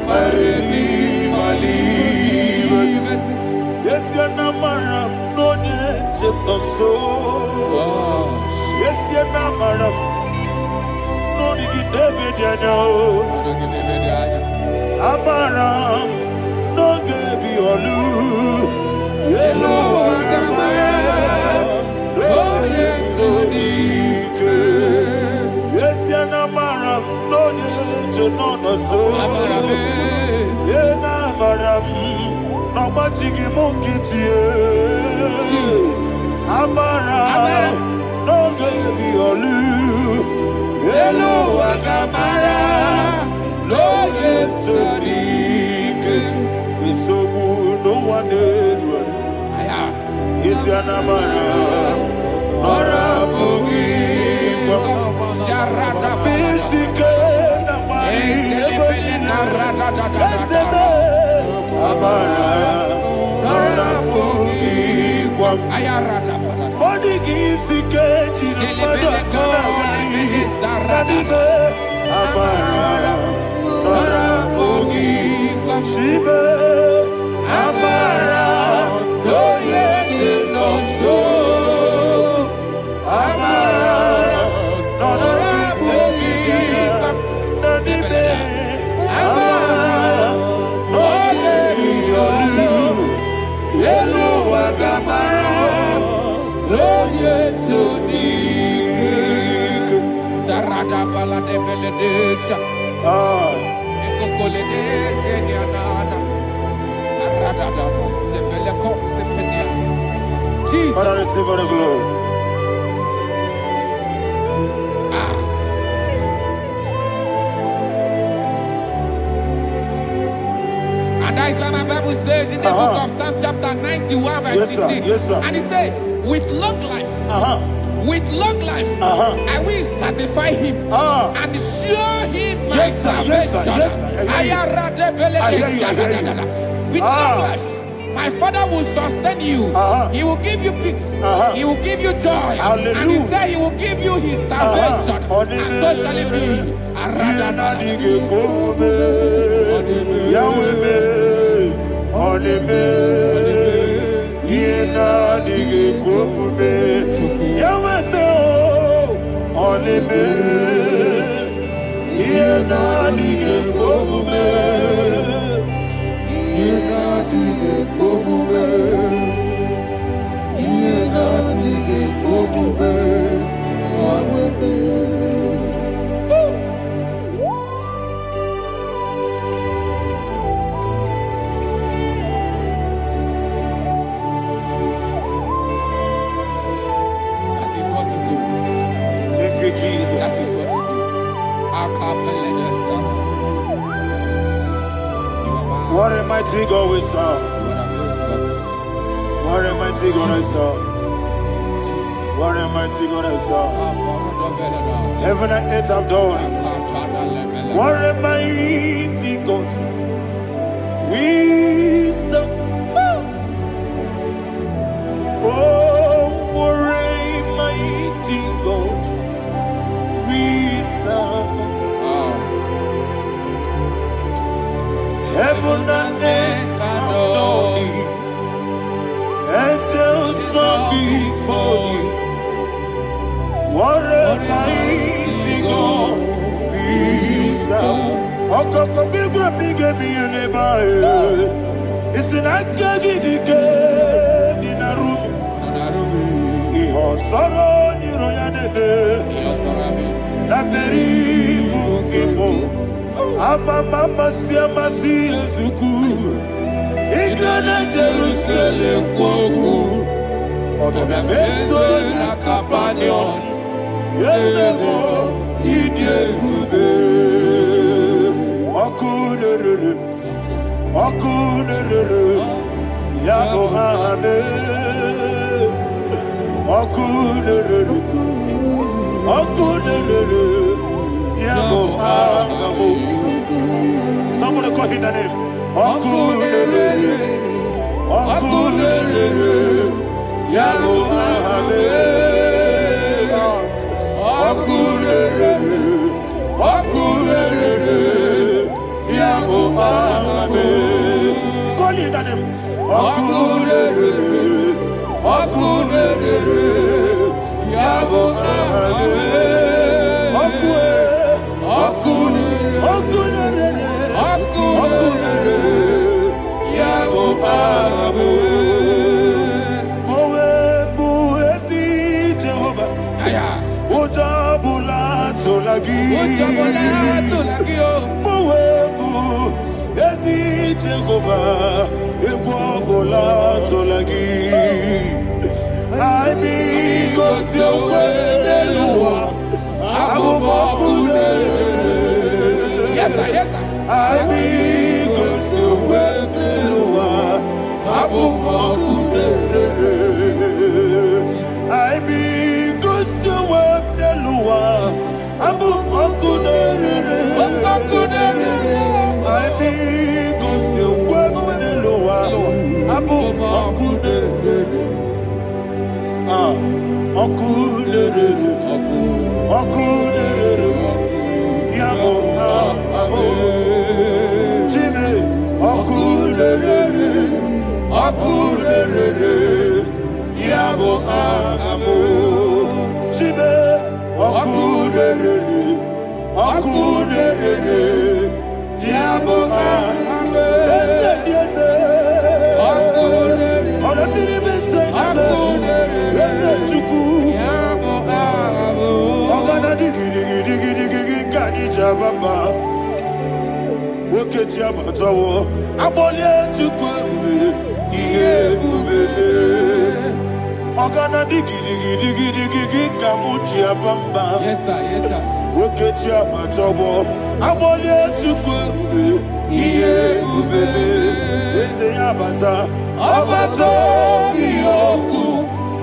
my Redeemer lives. David Daniel. Amaram, no gebi olu. Yelo agamara, no yesodike. Yes, yanamaram, no yejo no no so. Yena amaram, no machigi mukiti. Amaram, no gebi olu. Yelo agamara. No yetsarike, isobu no one aya. Isyanamara, orabugi, sharada bisike namari, esebe, amara, orabugi, ayarada, bodigi sike jinamada kanagari, sarada, amara. Shibe, Amara, no yes, no so. Amara, no rabugi, no dibe. Amara, no yelu, yelu agamara, no yes, so dik. Sarada bala de beledesha. Jesus. Father, receive all the glory. And that is what my Bible says in the book of Psalm chapter 91 verse 16. Yes, sir. And it says, with long life, with long life, I will satisfy him and show him my salvation. With long life, my Father will sustain you. He will give you peace. He will give you joy. Hallelujah. And he said he will give you his salvation. And so shall it be. Jesus. That is what you do. What a mighty God we serve. What a mighty God I serve. What a mighty God I serve. Heaven and earth have done it. What a mighty God we serve. Oh, what a mighty God we serve. Heaven and earth have done it. Angels bow before you. What a mighty God we serve. Okoko bigro bige mi eneba. It's an akagi dike dinarubi. Iho soro ni royanebe. La peri bukimo. Aba mama siama si ezuku. Igrana Jerusalem kwoku. Odobe meso na kapanion. Yelebo idye gube. Okunere. Okunere. Yago hame. Okunere. Okunere. Yago hame. Somebody call him the name. Okunere. Okunere. Yago hame. Okunere. Okunere. Yago hame. Call him the name. Okunere. Okunere. Yago hame. Okunere. Mowebu, Ezi Jehovah, Ewobola Tolagi. I be cause your way, Yes, sir, yes, sir. I be cause your way, I be cause your way, I be cause your way, Yes, sir, yes, sir.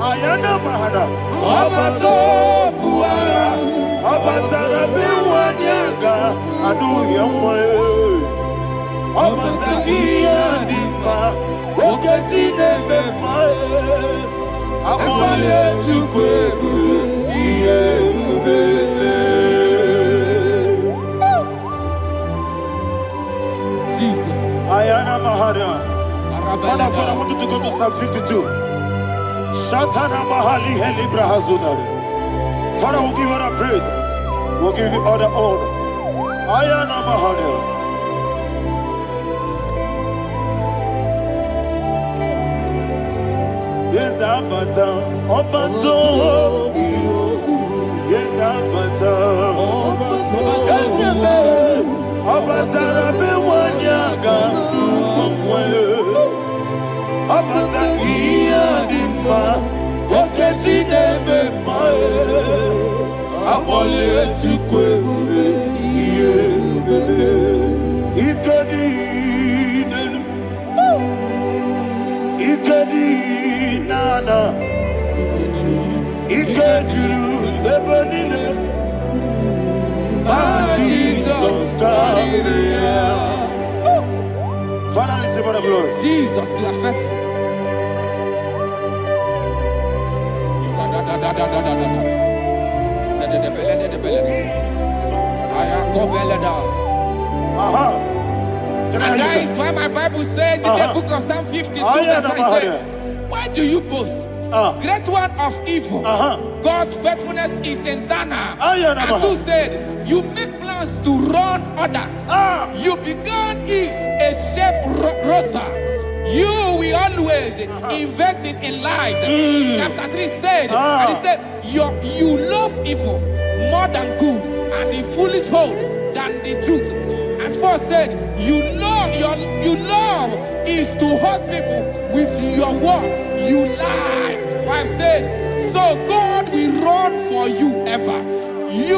Ayana mahana, abato buara, abatara biwanyaga, adu yamwe, abatakia dipa, oketine bemae, abale tukwebu, iye ubebe. Jesus. Ayana mahana. Father, I want you to go to Psalm 52. Shatana Mahali Helibra Hazudare. Father, we'll give you all the praise. We'll give you all the honor. Ayana Mahali. Yes, Abata. Obato. Yes, Abata. Yes, Abata. Rabe Wanyaga. Abata iya dimma, oketi nebe mae, abole tukwe bube iye bube, ikedi nana, ikediru lebanile, Jesus Maria. Father, receive all the glory. Jesus, you are faithful. And that is why my Bible says in the book of Psalm 52, verse 6, why do you boast? Great one of evil. God's faithfulness is eternal. And who said, you make plans to run others. You began is a shape rosa. You will always invent in lies. Chapter 3 said, and he said, you love evil more than good, and the foolish hold than the truth. And 4 said, you love is to hurt people with your word. You lie. 5 said, so God will run for you ever. He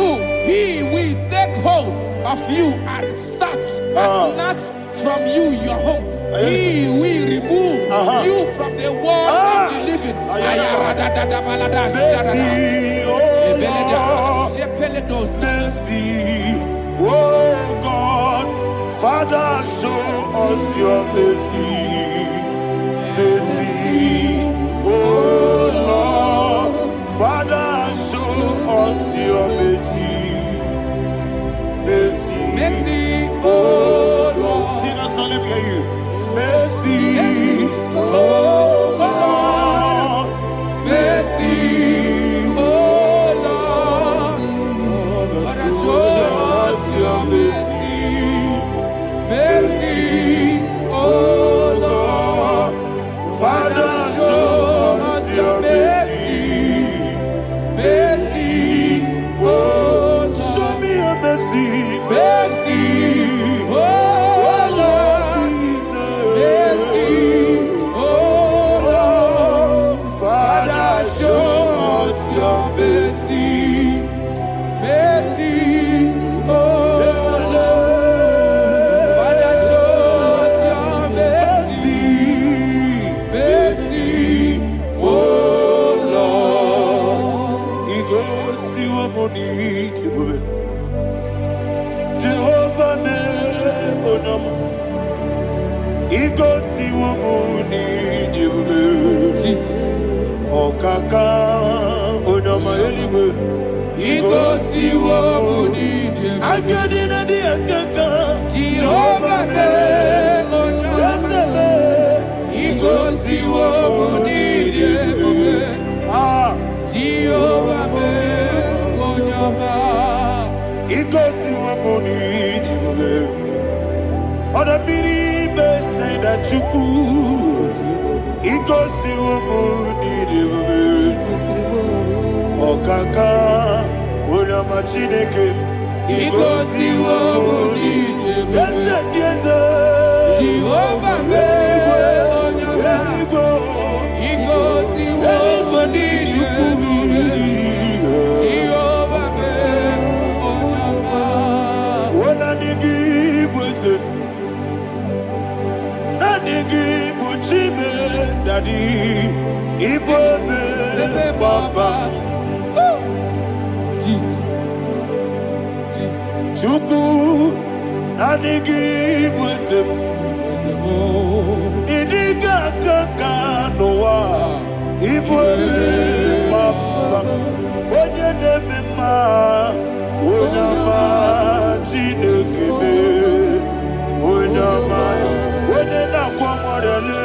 will take hold of you and snatch from you your home. He will remove you from the world of the living. Oh God, Father, show us your mercy. Mercy, oh Lord, Father, show us your mercy. Mercy, Mercy, oh Lord, sinners only hear you. Mercy, oh Lord, mercy, oh Lord, Father, show us your mercy. Mercy, oh mercy, mercy, oh Lord, mercy, oh Lord, Father, show us your mercy, mercy, oh Lord, Father, show us your mercy, mercy, oh Lord. He goes to a money, Jehovah me onama. He goes to a money, Jesus. Oh kaka onama eliwe. He goes to a money, I get in the akaka. Jehovah me onama. He goes to a money, Jehovah me onama. He goes to a money, Oda biri be say that you could. He goes to a money, Oh kaka, una machineke. He goes to a money, Yes, yes, Jehovah me onama. He goes to a money, Jehovah me onama. When I give wisdom, Daddy, Ibobe, Baba, Jesus, Jesus, Chuku, Nanigi, wisdom, Idiga Kaka, Noa, Ibobe, Baba, Oye Nemema, Onama, Chinekebe, Onama, Onena Kwamorele.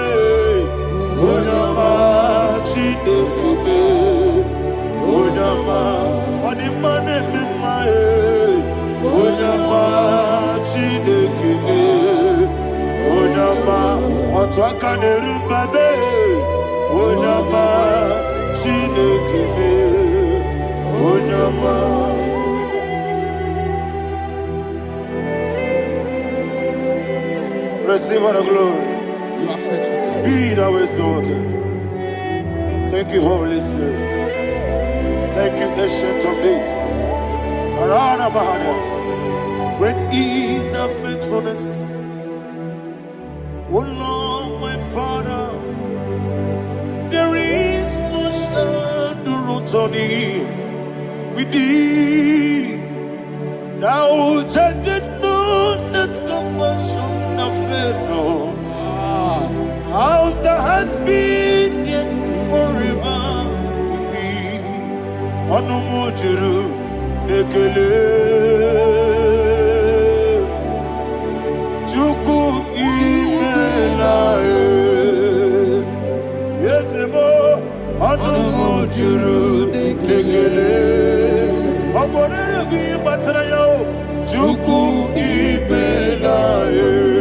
Onama, Chinekebe, Onama, Onimane Mimae, Onama, Chinekebe, Onama, Otwakane Rumbabe, Onama, Chinekebe, Onama. Receive all the glory. you are faithful, Jesus. Be thou exalted. Thank you, Holy Spirit. Thank you, Ancient of Days. Arana Bahana. Great is thy faithfulness. O Lord, my Father, there is much endurance on thee. With thee, thou judgest not that compassion of faith not. House that has been yet forever with thee. Onomojuru nekele. Chuku imelae. Yesemo onomojuru nekele. Oborere bi batrayo. Chuku imelae.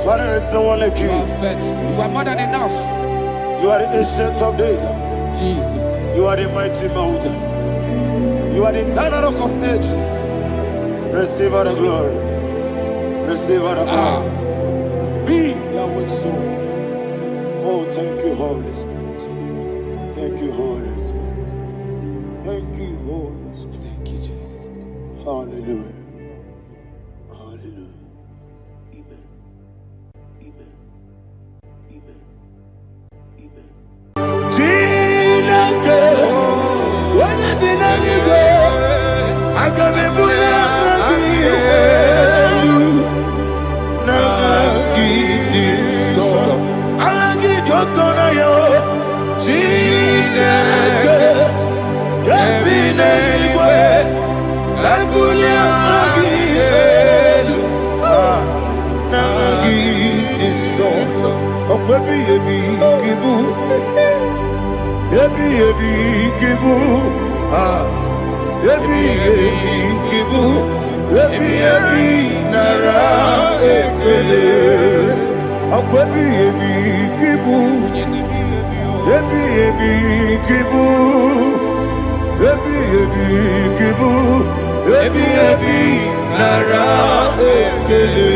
Father, there's no one like you. You are faithful. You are more than enough. You are the Ancient of Days. Jesus. You are the mighty mountain. You are the eternal rock of ages. Receive all the glory. Receive all the honor. Be thou exalted. Oh, thank you, Holy Spirit. Thank you, Holy Spirit. Thank you, Holy Spirit. Thank you, Jesus. Hallelujah. Hallelujah. Amen. Amen. Amen. Amen. Bulia Agil, Nagi is so. Okwebi ebi kibu, ebi kibu, ebi kibu, ebi nara ekele. Okwebi ebi kibu, ebi kibu, ebi kibu, ebi nara ekele.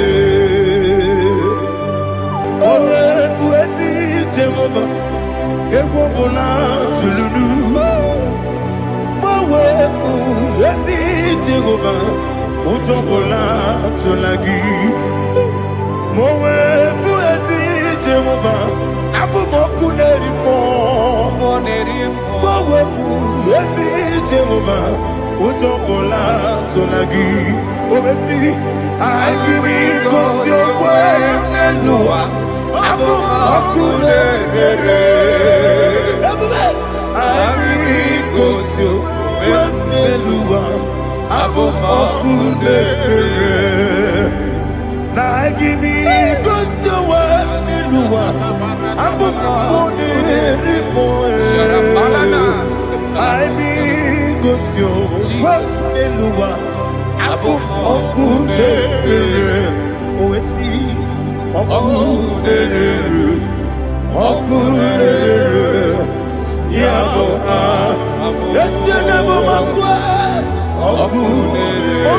Jehovah, Ewobola Tululu. Mowebu, Yesi Jehovah, Utobola Tulagi. Mowebu, Yesi Jehovah, Abumoku Nerimo. Mowebu, Yesi Jehovah, Utobola Tulagi. Obesi, I give you cause your way, Nelua. Abumakunere, Arikosio, Wenelua, Abumakunere. Nagimi kosio wenelua, Abumakunere moe. Aibi kosio wenelua, Abumakunere. Oesi. Okunere, Yabo, yes, you never makwa. Okunere,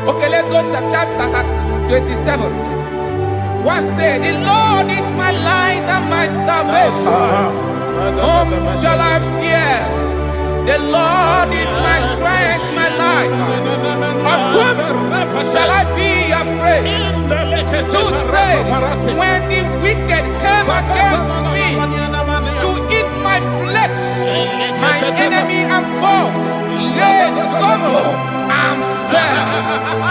Okay, let's go to chapter 27. What said? The Lord is my light and my salvation. Whom shall I fear? The Lord is my strength, my life. Of whom shall I be afraid? To say, when the wicked came against me to eat my flesh, my enemy and foe, they stumble and fell.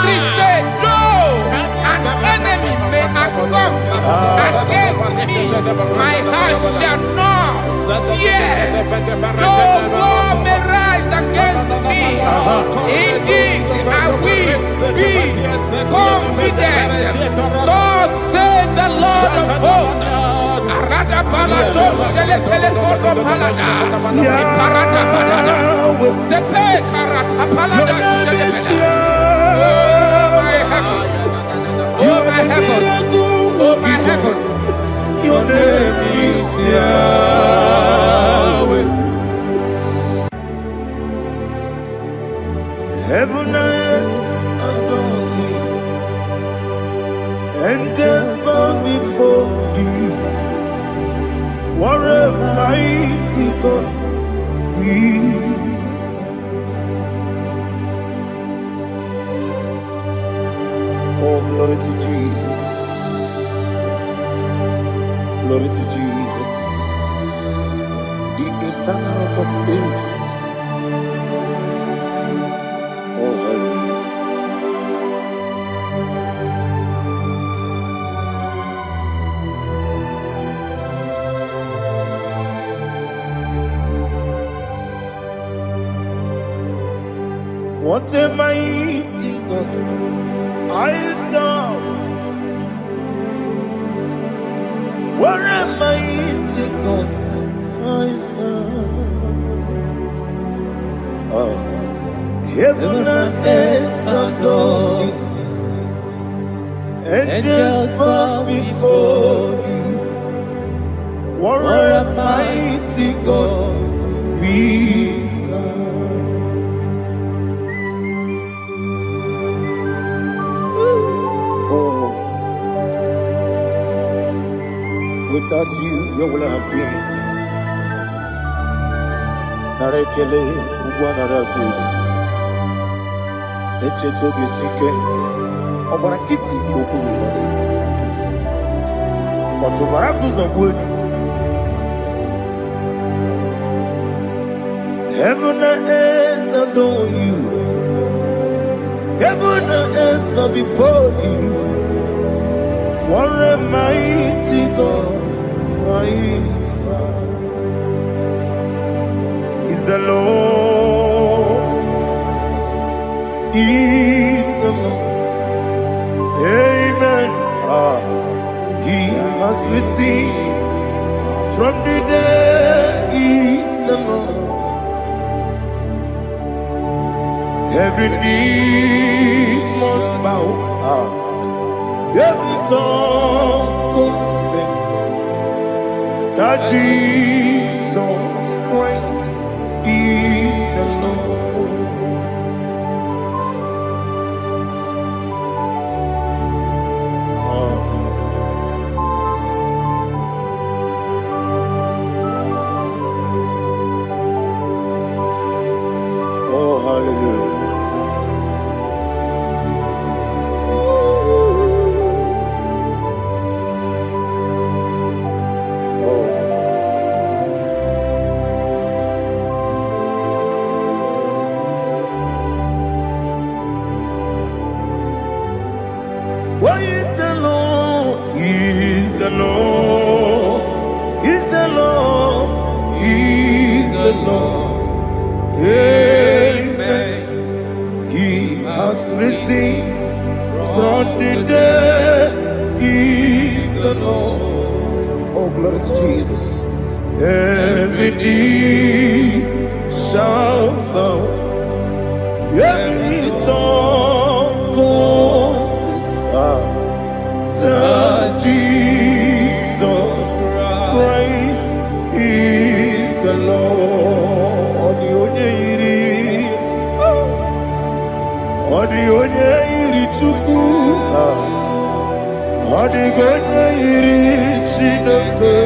Three said, no, an enemy may come against me, my heart shall not fear. No war may rise against me. Indeed, I will be confident. Thus says the Lord of hosts. Arada balado shele pele kodo palada. Iparada palada. Sepe karata palada shele pele. Oh my heavens! Oh my heavens! Oh my heavens! Your name is Yahweh. Heaven and earth adore me, angels bow before you. What a mighty God we serve. Oh, glory to Jesus. Glory to Jesus. The eternal rock of ages. Oh, hallelujah. What a mighty God I serve. What a mighty God I serve. Heaven and earth adore it. Angels bow before you. What a mighty God we serve. Without you, where would I have been? Narekele, Uguanaratu, Echetoge Sike, Obarakiti, Kokuru, Otobarakus of wood. Heaven and earth adore you. Heaven and earth bow before you. What a mighty God I serve. Is the Lord, is the Lord. Amen. He has received from the dead, is the Lord. Every knee must bow, every tongue confess that Jesus Christ is the Lord. Oh, hallelujah. Why is the Lord? He is the Lord. Is the Lord. He is the Lord. Amen. He has risen from the dead. He is the Lord. Oh, glory to Jesus. Every knee shall bow. Every tongue confess that Jesus Christ is the Lord. Odi onye iri Chukwu, odi onye iri Chineke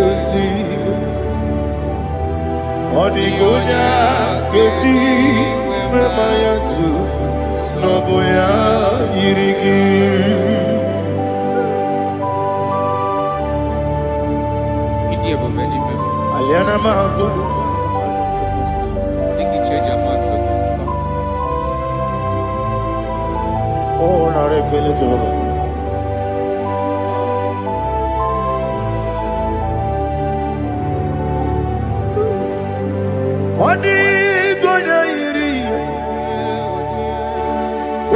eluigwe, odi onye keji mema ya tu snobo ya yiri gị. Aliana mazo. Oh, narekele Jehovah. Odi gonya iri,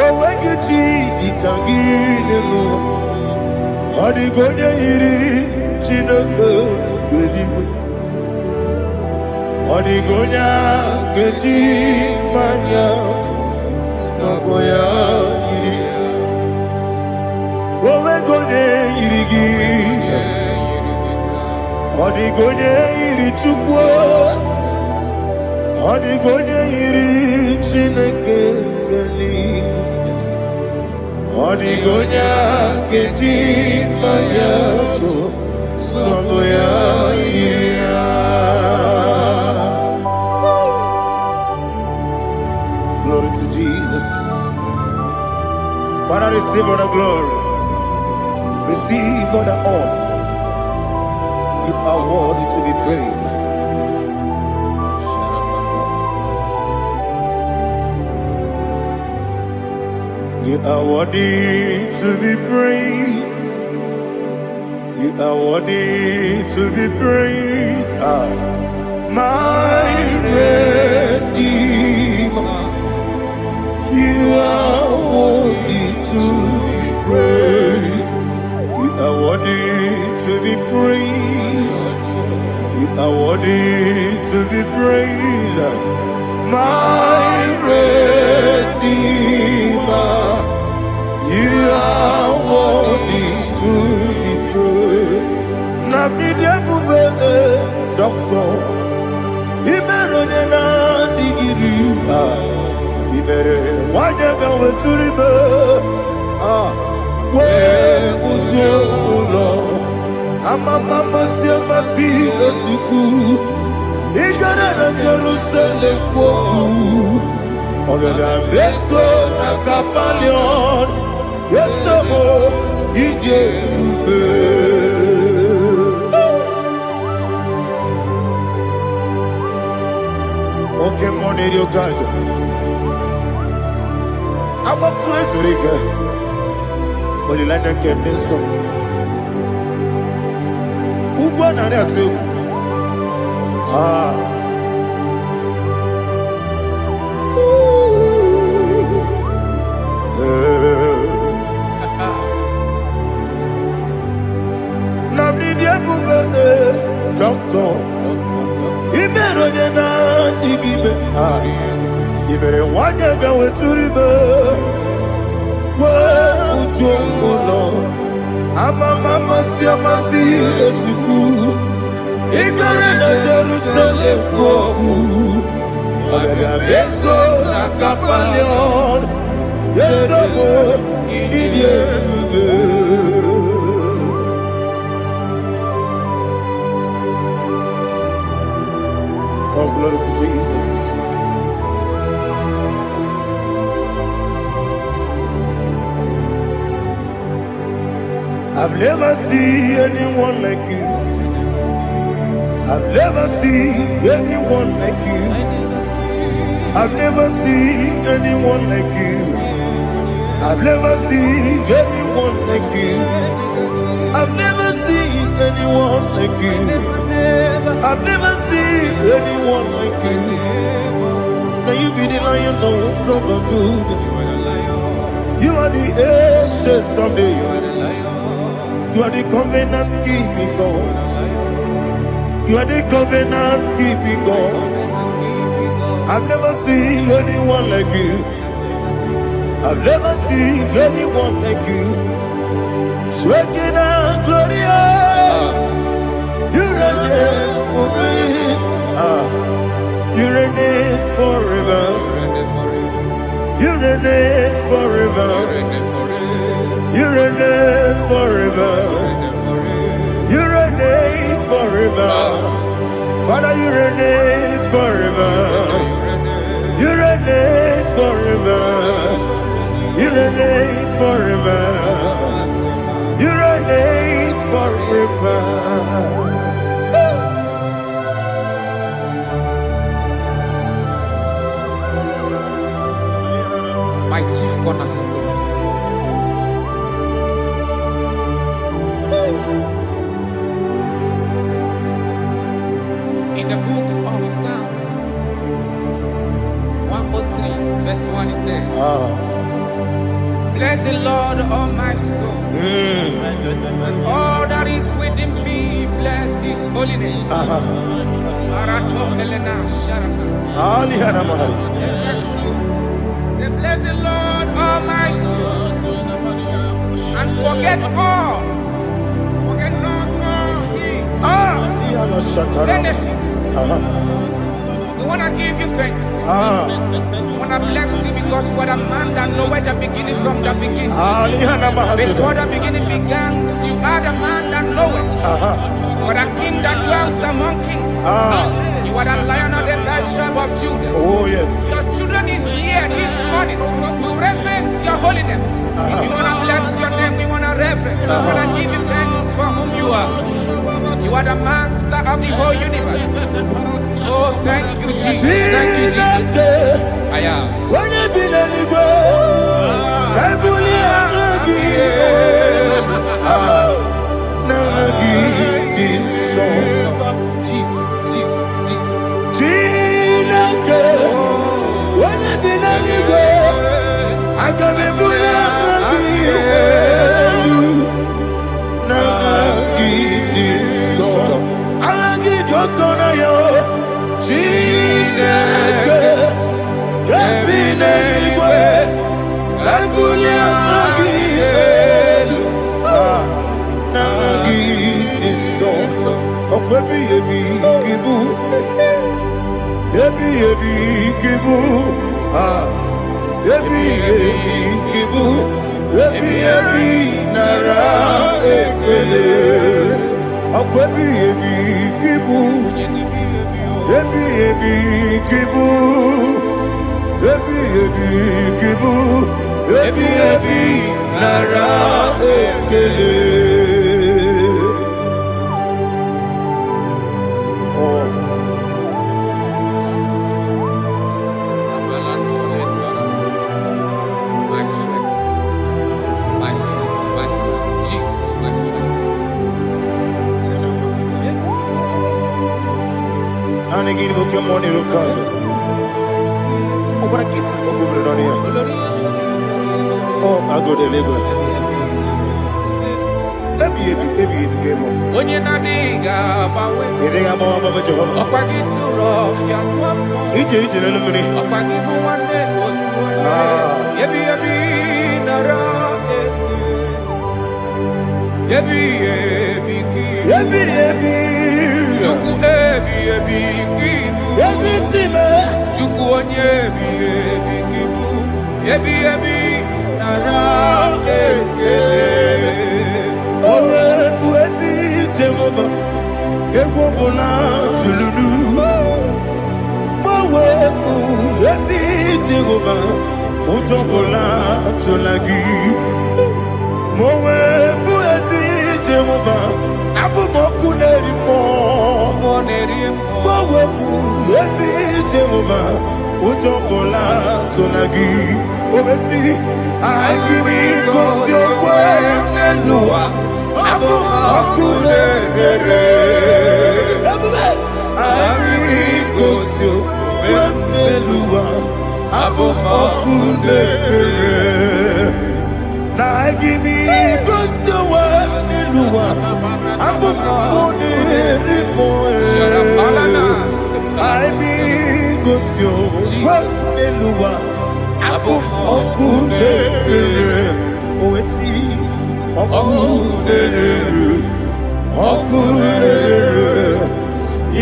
owegiti dikagine mo. Odi gonya iri, Chineke eluigwe. Odi gonya keji manya snogo ya iri. Owe gonya iri gi. Odi gonya iri Chukwu. Odi gonya iri Chineke eluigwe. Odi gonya keji manya snogo ya iri. Glory to Jesus. Father, receive all the glory. Receive all the honor. You are worthy to be praised. You are worthy to be praised. You are worthy to be praised. My Redeemer. You are worthy to be praised. You are worthy to be praised. You are worthy to be praised. My Redeemer. You are worthy to be praised. Namidebube, Doctor. Imeronena digiri. Ibere wanyaga weturibe we ujo ulo amama masi esuku igara na Jerusalem kwoku ogada beso na kapalion yesemo ije ube oke moneri okajo I'm a crazy Olilanya Kendeso. Ugwa na retu. Namni dia bube doctor. Ibero de na digibe. Ibere wanya gawe turibe. Mama si esuku Igare na Jerusalem koku Agare abeso na kapalion Yesobo idie Oh, glory to Jesus. I've never seen anyone like you. I've never seen anyone like you. I've never seen anyone like you. I've never seen anyone like you. I've never seen anyone like you. I've never seen anyone like you. Now you be the lion from the Judah. You are the ancient of days. You are the covenant keeping God. You are the covenant keeping God. I've never seen anyone like you. I've never seen anyone like you. Shaking and Gloria, you reign forever. You reign forever. You reign forever. You reign forever. You reign forever. Father, you reign forever. You reign forever. You reign forever. You reign forever. My chief cornerstone. In the book of Psalms 103 verse 1 it says, bless the Lord, all my soul, and all that is within me, bless his holy name. Bless the Lord, all my soul, and forget not all his benefits. We want to give you thanks. We want to bless you because what a man that knoweth the beginning from the beginning. Before the beginning began, you are the man that knoweth. You are the king that dwells among kings. You are the lion of the tribe of Judah. Oh yes. Your children is here this morning to reverence your holiness. We want to bless your name. We want to reverence. We want to give you thanks for whom you are. You are the master of the whole universe. Oh, thank you, Jesus. Thank you, Jesus. I am. When you be letting go, Jesus, Jesus, Jesus. When you be letting go, I can be My Manigini Mukimoni Rukaja. Oh, what a kid to look over it on here. Oh, I go to live. Baby, the game. When you're not digging, You think I'm all about Jehovah? up I get too rough, yeah. He did it in a minute. Up I give you one day, Yebi, Nara, Yebi, Juku, Kibu, Yes, it's him. Juku, Kibu, Yebi, Nara, Oh, Buesi, Jehovah. Ewobola Tululu. Mawebu, Buesi, Jehovah. Utobola Tulagi. Mawebu, Buesi, Jehovah. Abu Mokuneri Mo. Mawebu, Buesi, Jehovah. Utobola Tulagi. Obesi, IGBO your way, Nelua. Abu Mokuneri. IGBO your way, Nelua. Abu Mokuneri. Na IGBO your way, Nelua. Abu Mokuneri Moe. IGBO your way, Nelua. Abu Mokuneri. Oesi. Okuneri.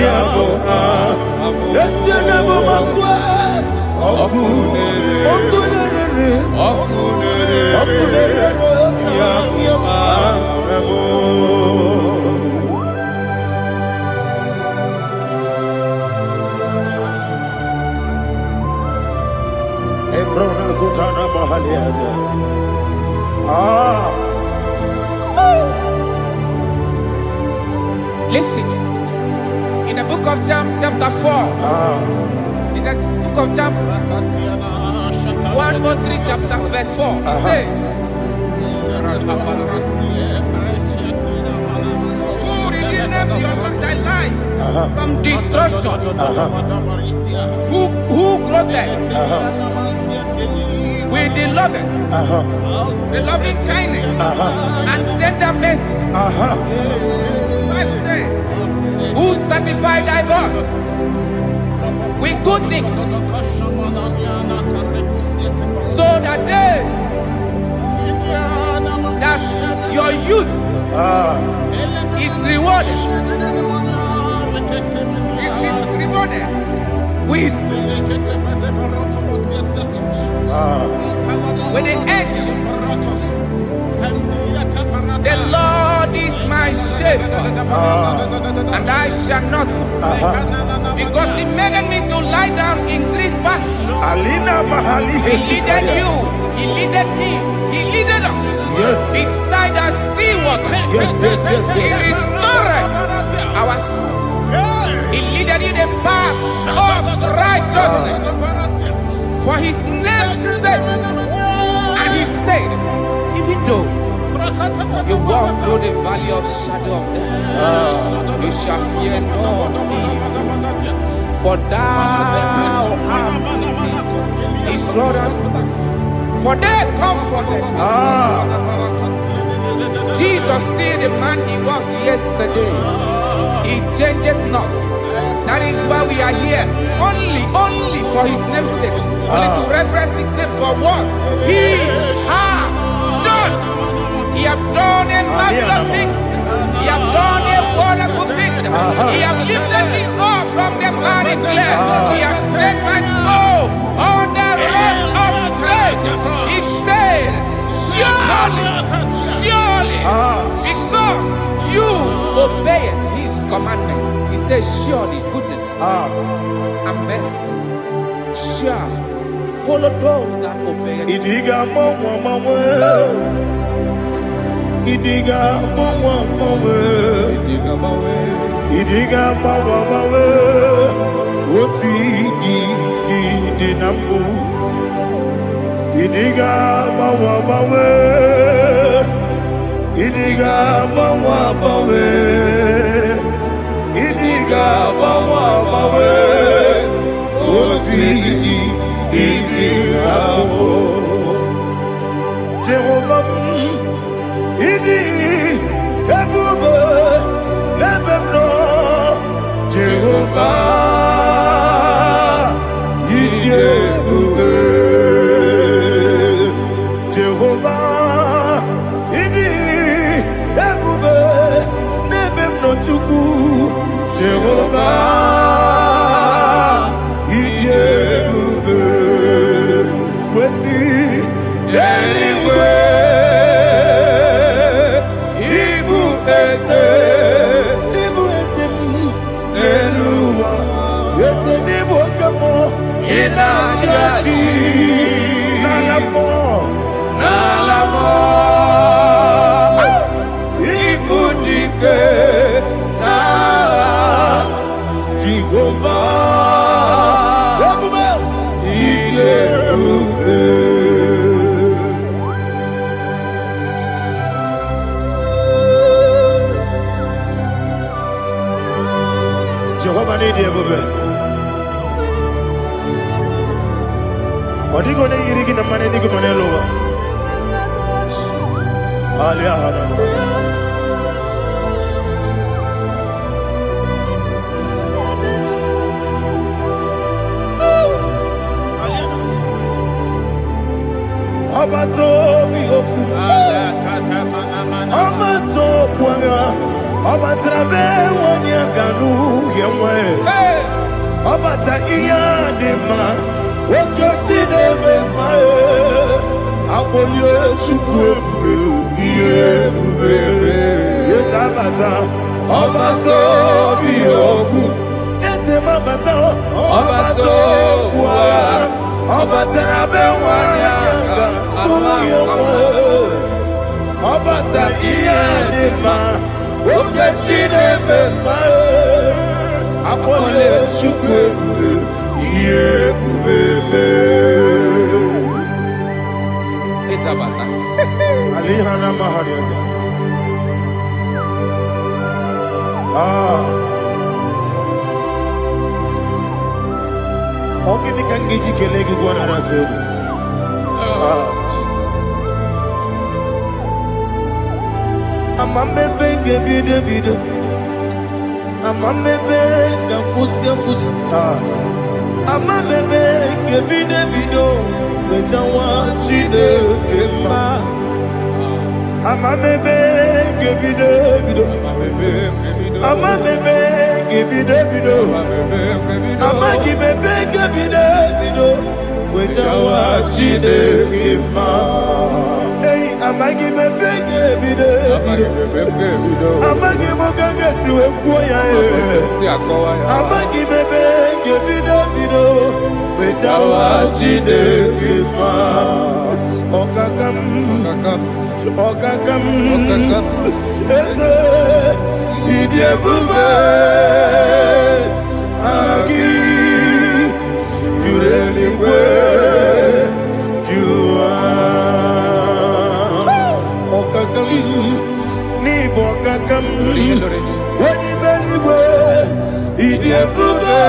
Yabo Yesenebo Makwa. Okuneri. Yabo Ebrona Sultana Bahaliaza. Listen, in the book of John, chapter 4, in the book of John 1:3, chapter verse 4, it says, who redeemed thy life from destruction? Who groweth with the loving kindness and tender mercies? Who sanctified thy body with good things, so that your youth is rewarded. Is rewarded with the angels. The Lord is my shepherd, and I shall not want, because He made me to lie down in green pastures. He leaded you, He leaded me, He leaded us beside the still waters. He restored our soul. He leaded in the path of righteousness for His name's sake. And He said, even though you walk through the valley of shadow of death, you shall fear no evil, for thou art with me. His rod and staff, for they comforted. Jesus still the man He was yesterday. He changed not. That is why we are here. Only for His name's sake. Only to reverence His name for what He has done. He has done a marvelous things. He has done a wonderful thing. He has lifted me up from the miry clay. He has set my soul on the rock of faith. He said, surely, because you obeyed His commandment. He says, surely goodness and mercy shall follow those that obey Him. Idiga mawe Oti di nambu Idiga mawe Idiga mawe Idiga mawe Jehovah, Idi, Ebube, Lebemno, Jehovah, Idi, Ebube, Jehovah, Idi, Ebube, Lebemno Chuku, Jehovah, Idi, Ebube, Wesi, anyway. Jehovah need you, baby. Odi gone yirigi na mane digi mane lowa. Alia hana mo. Abato mi oku. Abato kwanga. Abatrabe wanya ganu yemwe. Abata iya dema. Okoti nebe mae. Abolio chukwefu iye bubele. Yes abata. Abato mi oku. Ese mabata. Abato kwa. Abatrabe wanya ganu yemwe. Abata iya dema. Okoti nebe mae. Abolio chukwefu iye bubele. Isabata. Alihana mahariasa. Ogini kangiji kelegi gwana ratobu. Jesus. Amame benge bide. Amame benga kusia. Amame benge bide. Bejawa chide kema. Amame benge bide. Amame benge bide. Amagi benge bide. Bejawa chide kema. Hey, amagi benge bide. Amagi mokanga siwe kuya. Amagi benge bide. Bejawa chide kema. Okakam. Eze idie bube. Agi jureli kwe jua. Okakam ni bokakam. Wadi beli kwe idie bube.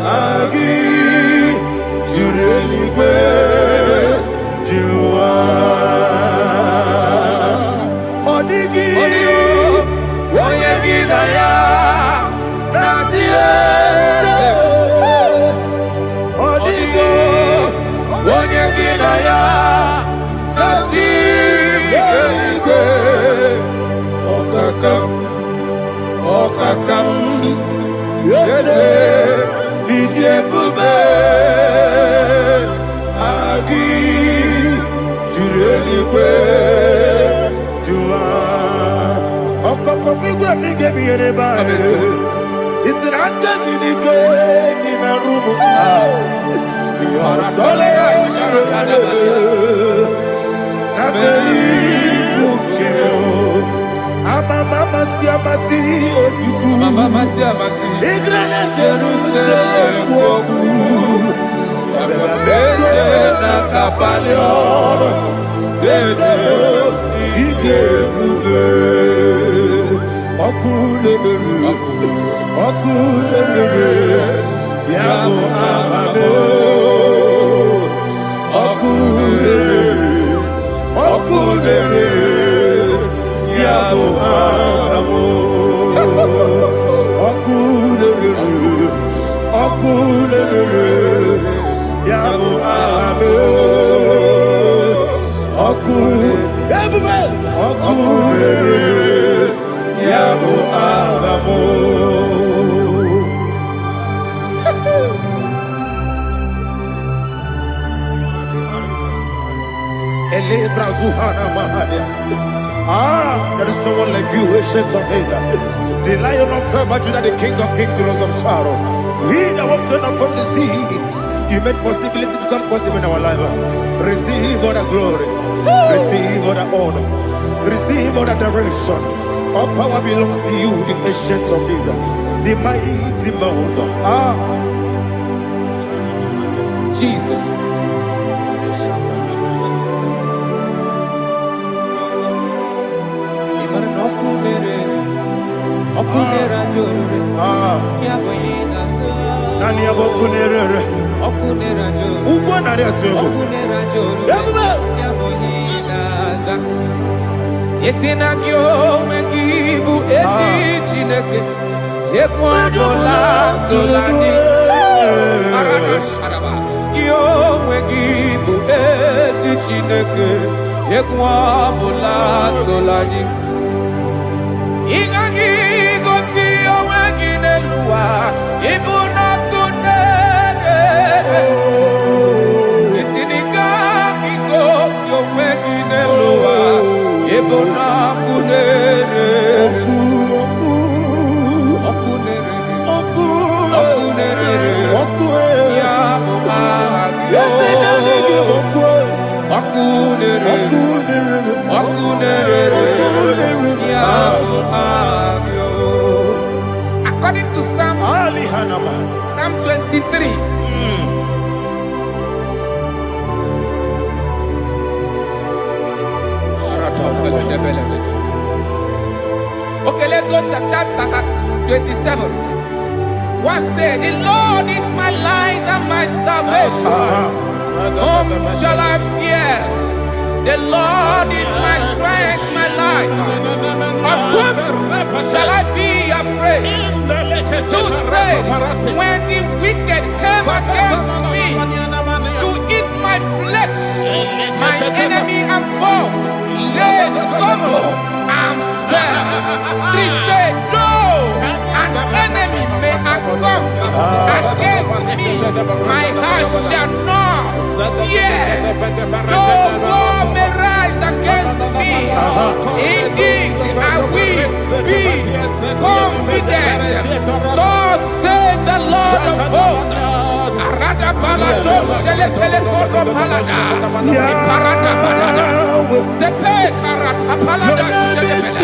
Agi jureli kwe jua. Odigi oyegi na ya nazie. Odigi oyegi na ya nazie. Okakam yede idie bube. Agi jureli kwe jua. Okoko kigura nige biyere ba. Isiranga ginike nina rumu. Yarasolega sharakana. Nabeli ukeo. Mama siamasi osuku. Mama siamasi. Igrana Jerusalem woku. Bebe na kapaleon. Eze ije bube. Okule. Yabo Amamo, Okudere, Yabo Amamo, Okudere, Yabo Amamo, Okudere, Yabo Amamo. There is no one like you, ancient of days. The Lion of tribe of Judah, the King of kings, the Rose of Sharon. He that walked upon the sea. You made possibility to become possible in our life. Receive all the glory. Receive all the honor. Receive all the direction. All power belongs to you, the ancient of days. The mighty mountain. Jesus. Nani abokunere. Ugonare atwego. Yesinagyo wengibu esi chineke. Yekwadola tolani. Arabasharaba. Yo wengibu esi chineke. Yekwadola tolani. Ingagi gosi owegine luwa ibuna kunere. Isiniga gosi owegine luwa ibuna kunere. Okunere ya agyo. Okunere ya agyo. According to Psalm 23. Okay, let's go to chapter 27. What said? The Lord is my light and my salvation. Whom shall I fear? The Lord is my strength, my life. Of whom shall I be afraid? To say, when the wicked came against me to eat my flesh, my enemy and foe, they stumble and fell. Three said, though an enemy may come against me, my heart shall not fear. No war may rise against me. In this I will be confident. Thus says the Lord of hosts. Arada balado shele pele kodo palada. Iparada balada. Sepe karata palada shele pele.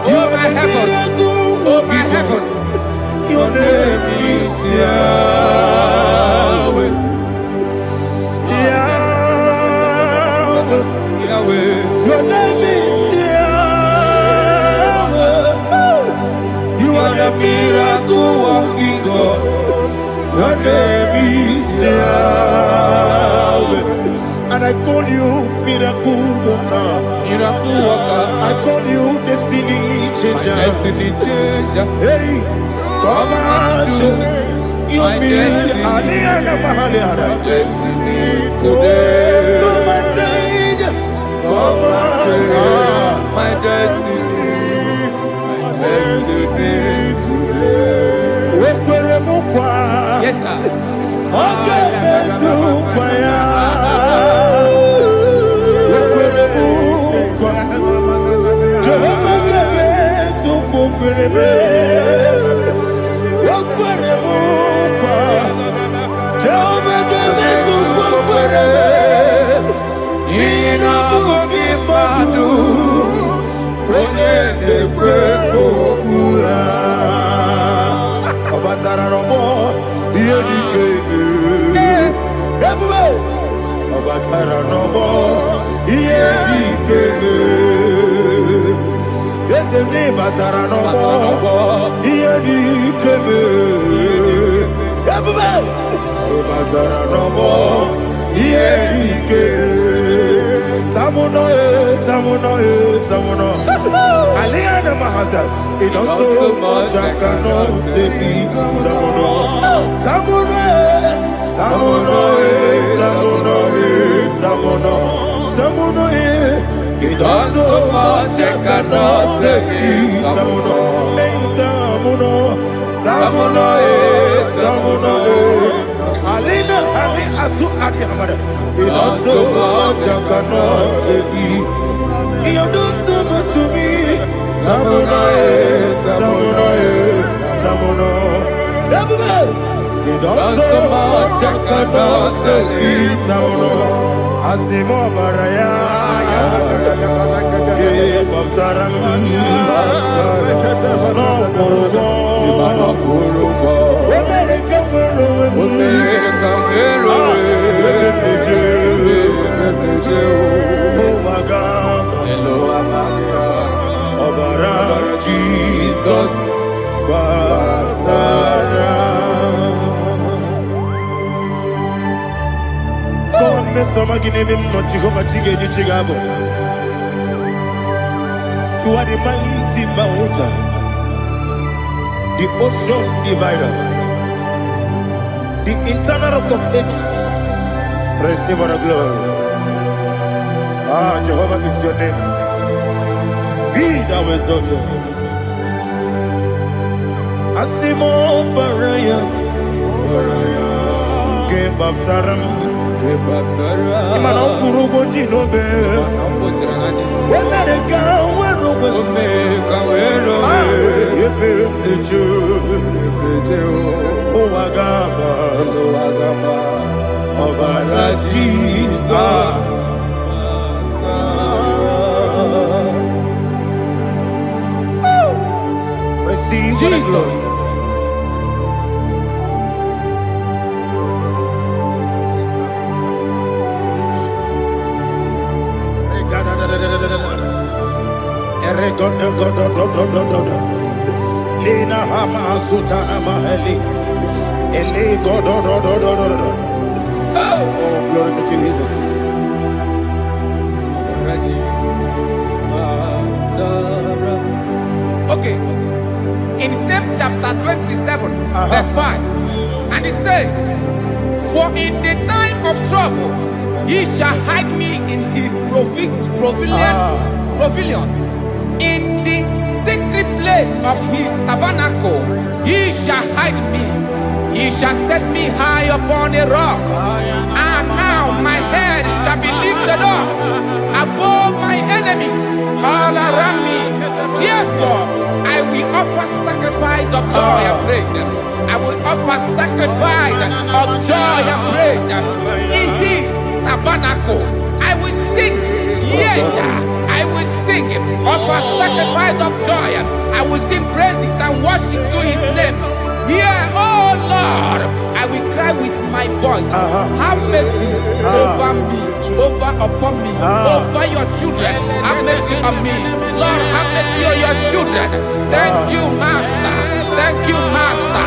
Oh my heavens. Oh my heavens. Your name is Yahweh. Yahweh. Your name is Yahweh. You are the miracle working God. Your name is Yahweh. And I call you miracle worker. Miracle worker. I call you destiny changer. My destiny changer. Hey, come on, your destiny. My destiny today. Come and change. Come on, my destiny. My destiny today. Yes, sir. Yes, It also much I cannot say. It also much I cannot say. Alina Ali Asu Adi Hamada. It also much I cannot say. You do so much to me. Tamuno. It also much I cannot say. Tamuno. Asimo Baraya. Give up Taramani. No Kurugo. Jesus, God, Miss Somaginebim, not Jehovah Chigage Chigabo. You are the mighty mountain, the ocean divider, the internal rock of ages. Receive our glory. Jehovah is your name. Be thou exalted. Asimo Baraya, Game of Taram, Imano Kurugo Jinobe, when I come, when oh, Agama, Obara Jesus. Receive Jesus. Lena Hama Sutana Maheli. Ele God. Oh, glory to Jesus. Okay. In same chapter 27, verse 5, and it says, for in the time of trouble, he shall hide me in his pavilion. In the secret place of his tabernacle, he shall hide me. He shall set me high upon a rock. And now my head shall be lifted up above my enemies all around me. Therefore, I will offer sacrifice of joy and praise. I will offer sacrifice of joy and praise. In his tabernacle, I will sing. Yes, I will sing. Offer sacrifice of joy. I will sing praises and worship to his name. Yeah, oh Lord, I will cry with my voice. Have mercy over me, upon me, over your children. Have mercy on me. Lord, have mercy on your children. Thank you, Master. Thank you, Master.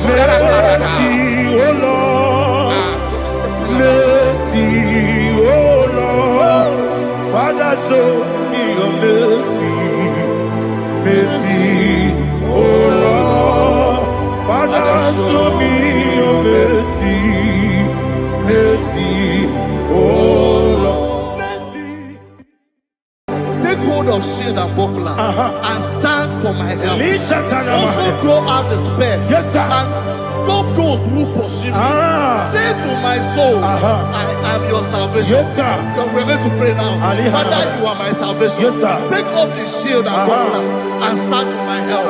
Mercy, oh Lord. Mercy, oh Lord. Father, show me your mercy. Mercy. Oh Lord, Father, show me your mercy, mercy, oh Lord, mercy. Take hold of shield and buckler and stand for my help. Also throw out despair. Yes, sir. And stop those who pursue me. Say to my soul, I am your salvation. Yes, sir. We're going to pray now. Father, you are my salvation. Yes, sir. Take off the shield and buckler and stand for my help.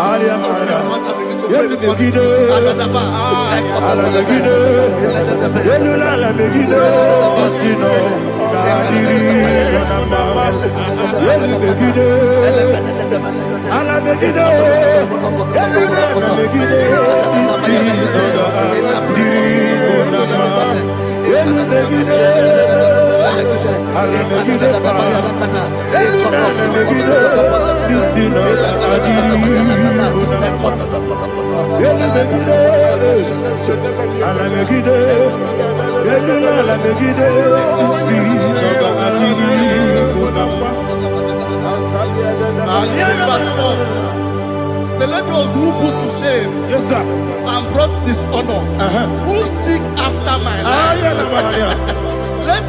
This So let those who put to shame, yes, sir, and brought dishonor, who seek after my life, let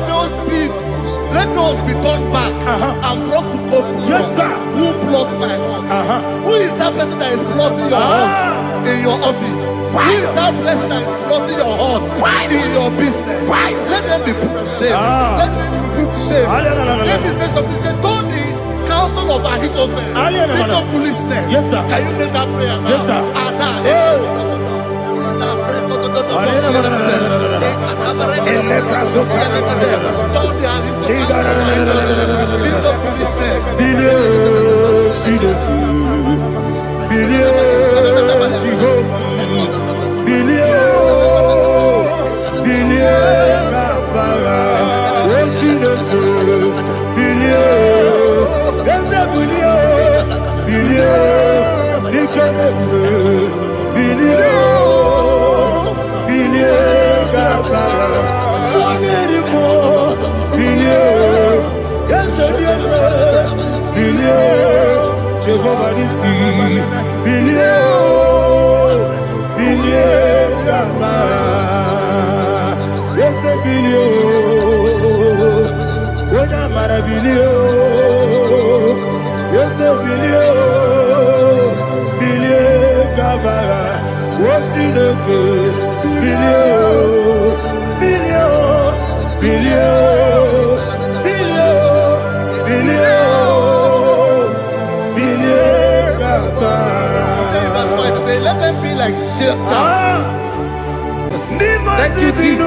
those be turned back and brought to confusion. Yes, sir. Who plot my hurt? Who is that person that is plotting your hurt in your office? Who is that person that is plotting your hurt in your business? Let them be put to shame. Let them be put to shame. Let me say something. Say, don't the counsel of Ahithophel think of foolishness. Yes, sir. Can you make that prayer now? Yes, sir. Let them be like shelter. Thank you, Jesus.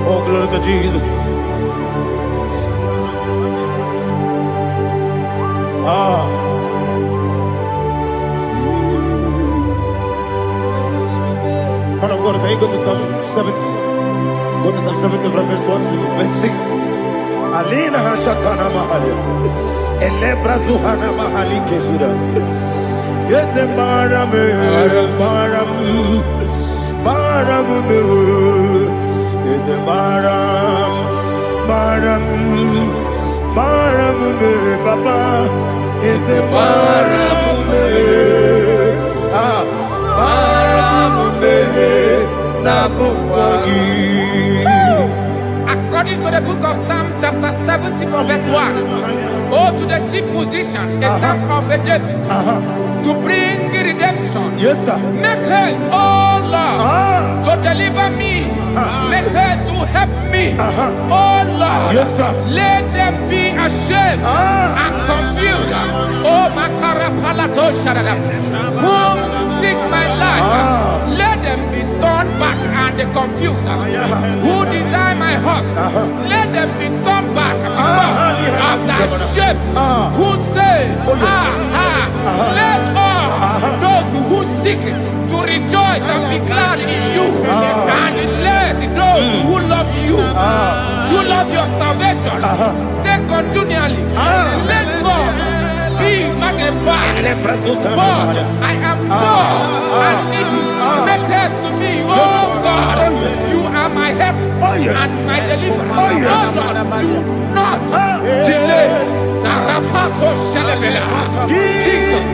Oh, glory to Jesus. Man of God, can you go to Psalm 70? Go to Psalm 70 from verse 1 to verse 6. Alina Hashatana Mahalia. Elebra Zuhana Mahali Kesura. Yes, the Maram, is the Maram, Papa, is the Maram, According to the book of Psalm chapter 70 from verse 1, oh, to the chief musician, a psalm of a David, to bring redemption. Yes, sir. Make haste, oh Lord, to deliver me. Make haste to help me. Oh Lord, yes, sir. Let them be ashamed and confused. Oh, Makarapalato Shadada, whom seek my life, let them be turned back and confused. Who desire my heart, let them be turned back because of that shame. Who say, let all those who seek to rejoice and be glad in you, and let those who love you, who love your salvation, say continually, let God be magnified. God, I am poor and needy. Make haste to me, oh God. You are my help and my deliverer. Oh Lord, do not delay. Jesus.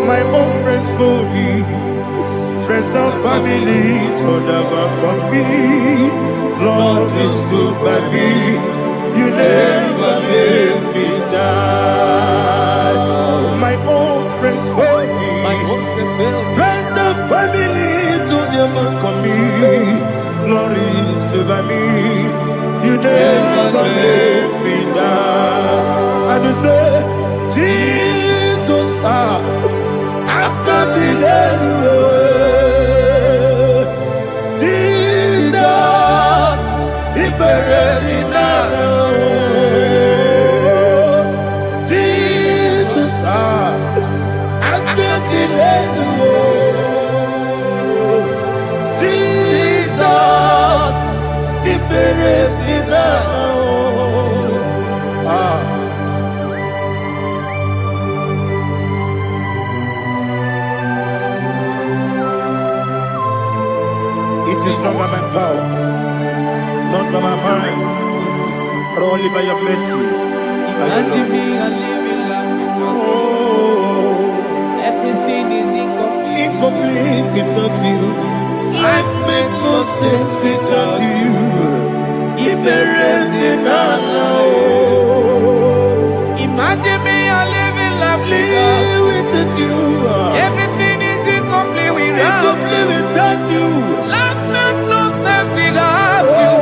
My own friends for me, friends and family told never come me. Lord is good by me, you never let me die. My own friends for me, friends and family told never come me. Lord is good by me, you never let me die. And you say, can't believe you. Jesus, he buried me now. Jesus, I can't believe you. Jesus, he buried me now. It is not by my power, not by my mind, but only by your mercy. Imagine me a living life. Oh, Everything is incomplete. incomplete without you. Life makes no sense without you. Imagine me a living life Without you. Everything is incomplete Incomplete without you. Life makes no sense without you.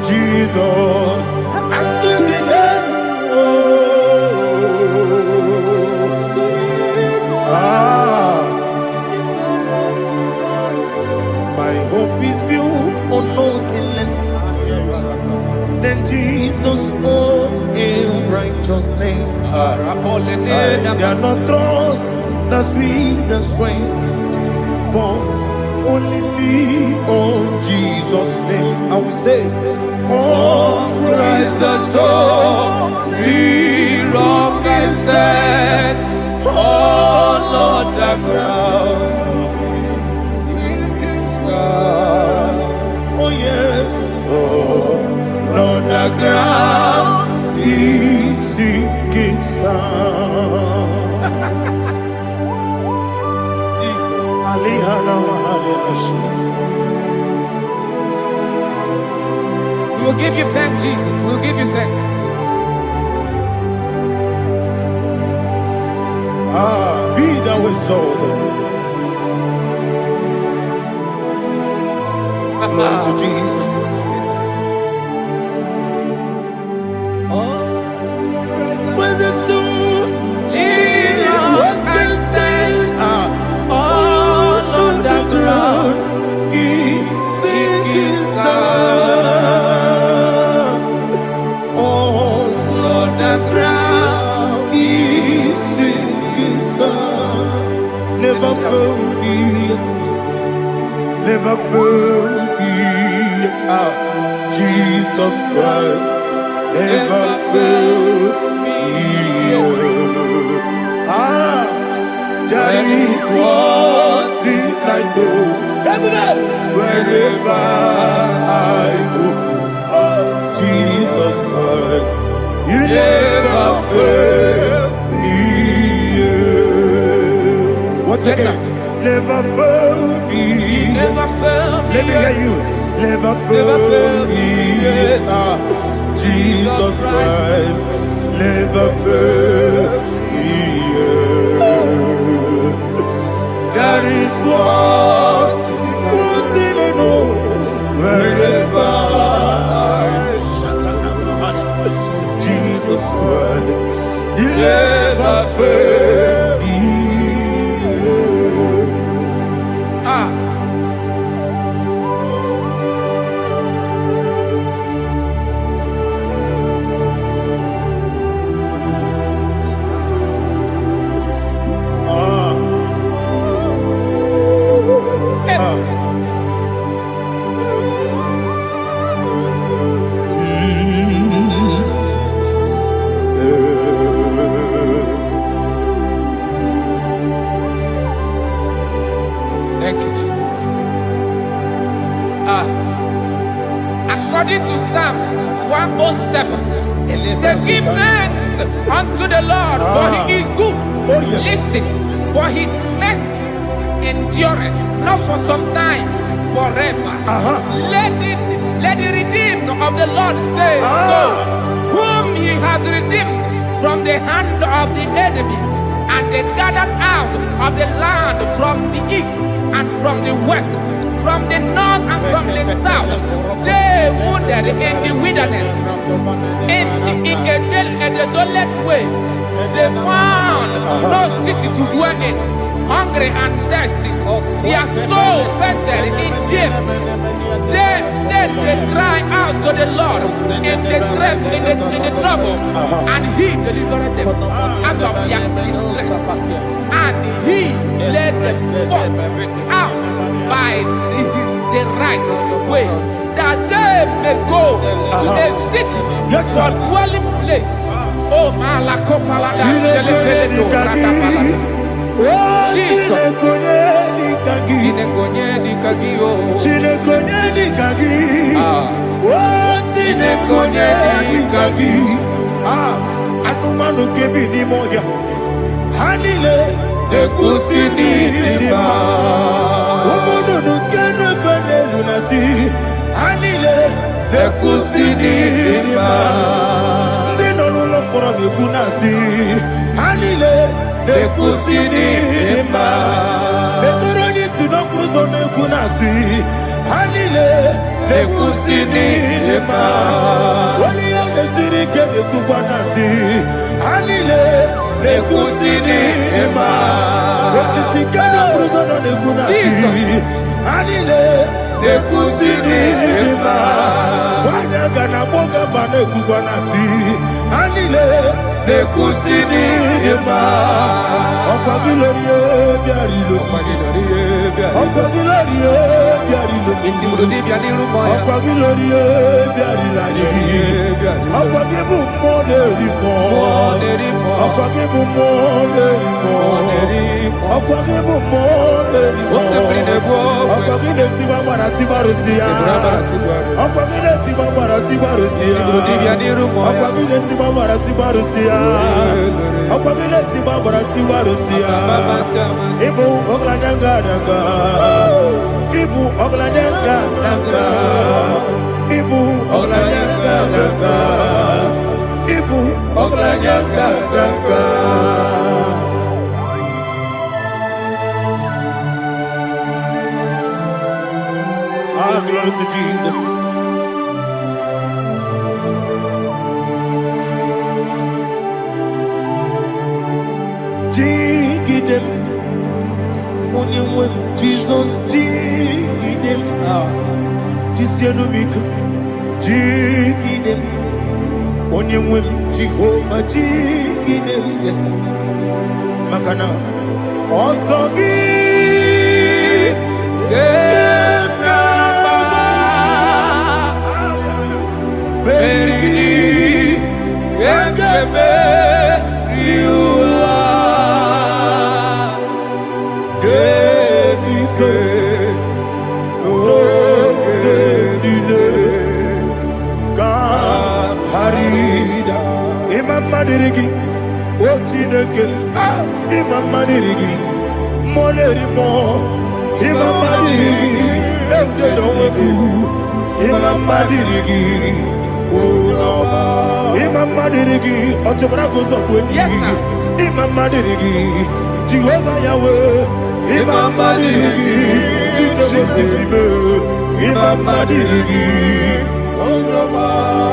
Jesus, I give you that. My hope is built on nothing less than Jesus' own in righteousness. They are not trust the sweet strength, but only lean on Jesus' name. I will say, oh, Christ the solid rock and stand. Oh, Lord, the ground is sinking sun. Oh, yes, oh, Lord, the ground is sinking sun. Jesus, We will give you thanks, Jesus. We will give you thanks. Be thou exalted. Glory to Jesus. Where's the soul? What can stand? All on the ground is sinking sun. All on the ground is sinking sun. Never forget, never forget, Jesus Christ. Never fail me. That is one thing I know. Wherever I go, oh, Jesus Christ, you never fail me. What's that? Never fail me. Never fail me. Let me hear you. Never fail me. Jesus Christ, never fail me. That is what I know. Wherever Jesus Christ, you never fail me. Thank you, Jesus. According to Psalm 107, they give thanks unto the Lord, for he is good. Listen, for his mercies endureth, not for some time, forever. Let the redeemed of the Lord say so, whom he has redeemed from the hand of the enemy, and they gathered out of the land from the east and from the west, from the north and from the south. They wandered in the wilderness. in a desolate way. They found no city to dwell in. Hungry and thirsty, their soul fainted in deep. Then they cry out to the Lord in the trouble, and He delivered them out of their distress, and He led them forth out by the right way, that they may go to a city for dwelling place. Oh, Malakopalada, Anumanu kebi ni moya Hanile de kusini lima Umudu nukene fene lunasi Hanile de kusini lima Nino nulokura mikunasi Hanile de kusini lima Betoroni sinokruzo nekunasi Hanile de kusini lima Wali yande sirike de kubanasi Hanile de kusini lima Wesisike de bruzo nekunasi Hanile de kusini lima Wanyaga na boga bane kubanasi Hanile de kusini lima Okagilorie biarilo Okagilorie biarilo Okagilorie biarilani Okagibu moderimo Okagibu moderimo Okagibu moderimo Okagile tiba marati barusia Okagile tiba marati barusia Okagile tiba marati barusia Okagile tiba marati barusia Ibu ogladanga danga Ibu ogladanga danga Ibu ogladanga danga Ibu ogladanga danga Ah, glory to Jesus. Dig them. When Jesus dig them. This year no big. Dig them. When Jehovah dig them. Yes, sir. Makana. Also give. Madirigi, Otineke, Imam Madirigi, Monerimo, Imam Madirigi, Eldedobu, Imam Madirigi, Imam Madirigi, Otobrako Zobuni, Imam Madirigi, Jehovah Yahweh, Imam Madirigi, Jitobosibe, Imam Madirigi,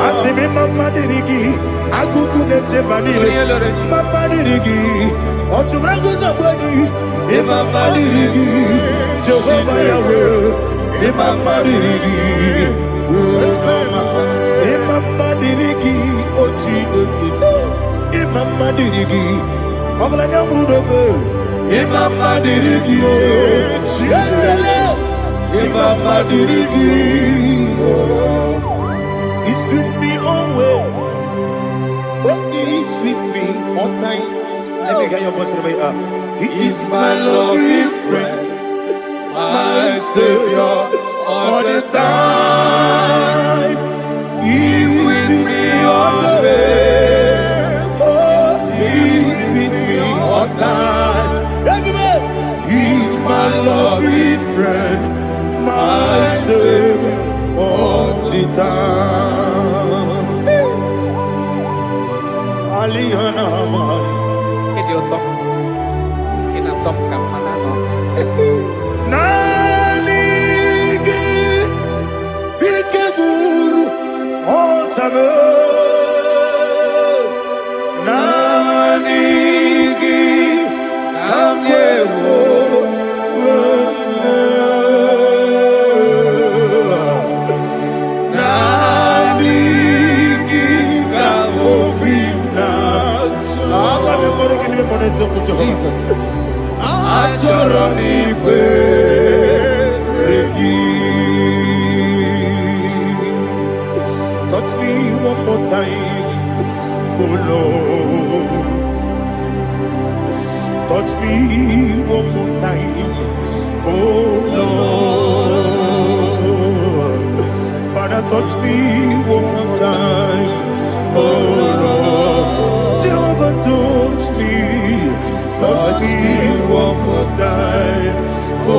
Asimi Imam Madirigi, Akukunete Banile, Mama Dirigi, Otubrago Zabani, Imam Dirigi, Jehovah Yahweh, Imam Dirigi, Imam Dirigi, Ochineke, Imam Dirigi, Oglanya Brudobe, Imam Dirigi, Imam Dirigi, He's with me always. He's with me all time. Let me hear your voice from here. He is my loving friend, my Savior all the time. He's with me always. Oh, He's with me all time. He's my loving friend, my Savior all the time. Aliana Mari. Idioto. Inatom kamanano. Nani ki ikeguru otame. Jesus. Touch me one more time, oh Lord. Touch me one more time, oh Lord. Father, touch me one more time, oh Lord. Jehovah, touch me one more time, oh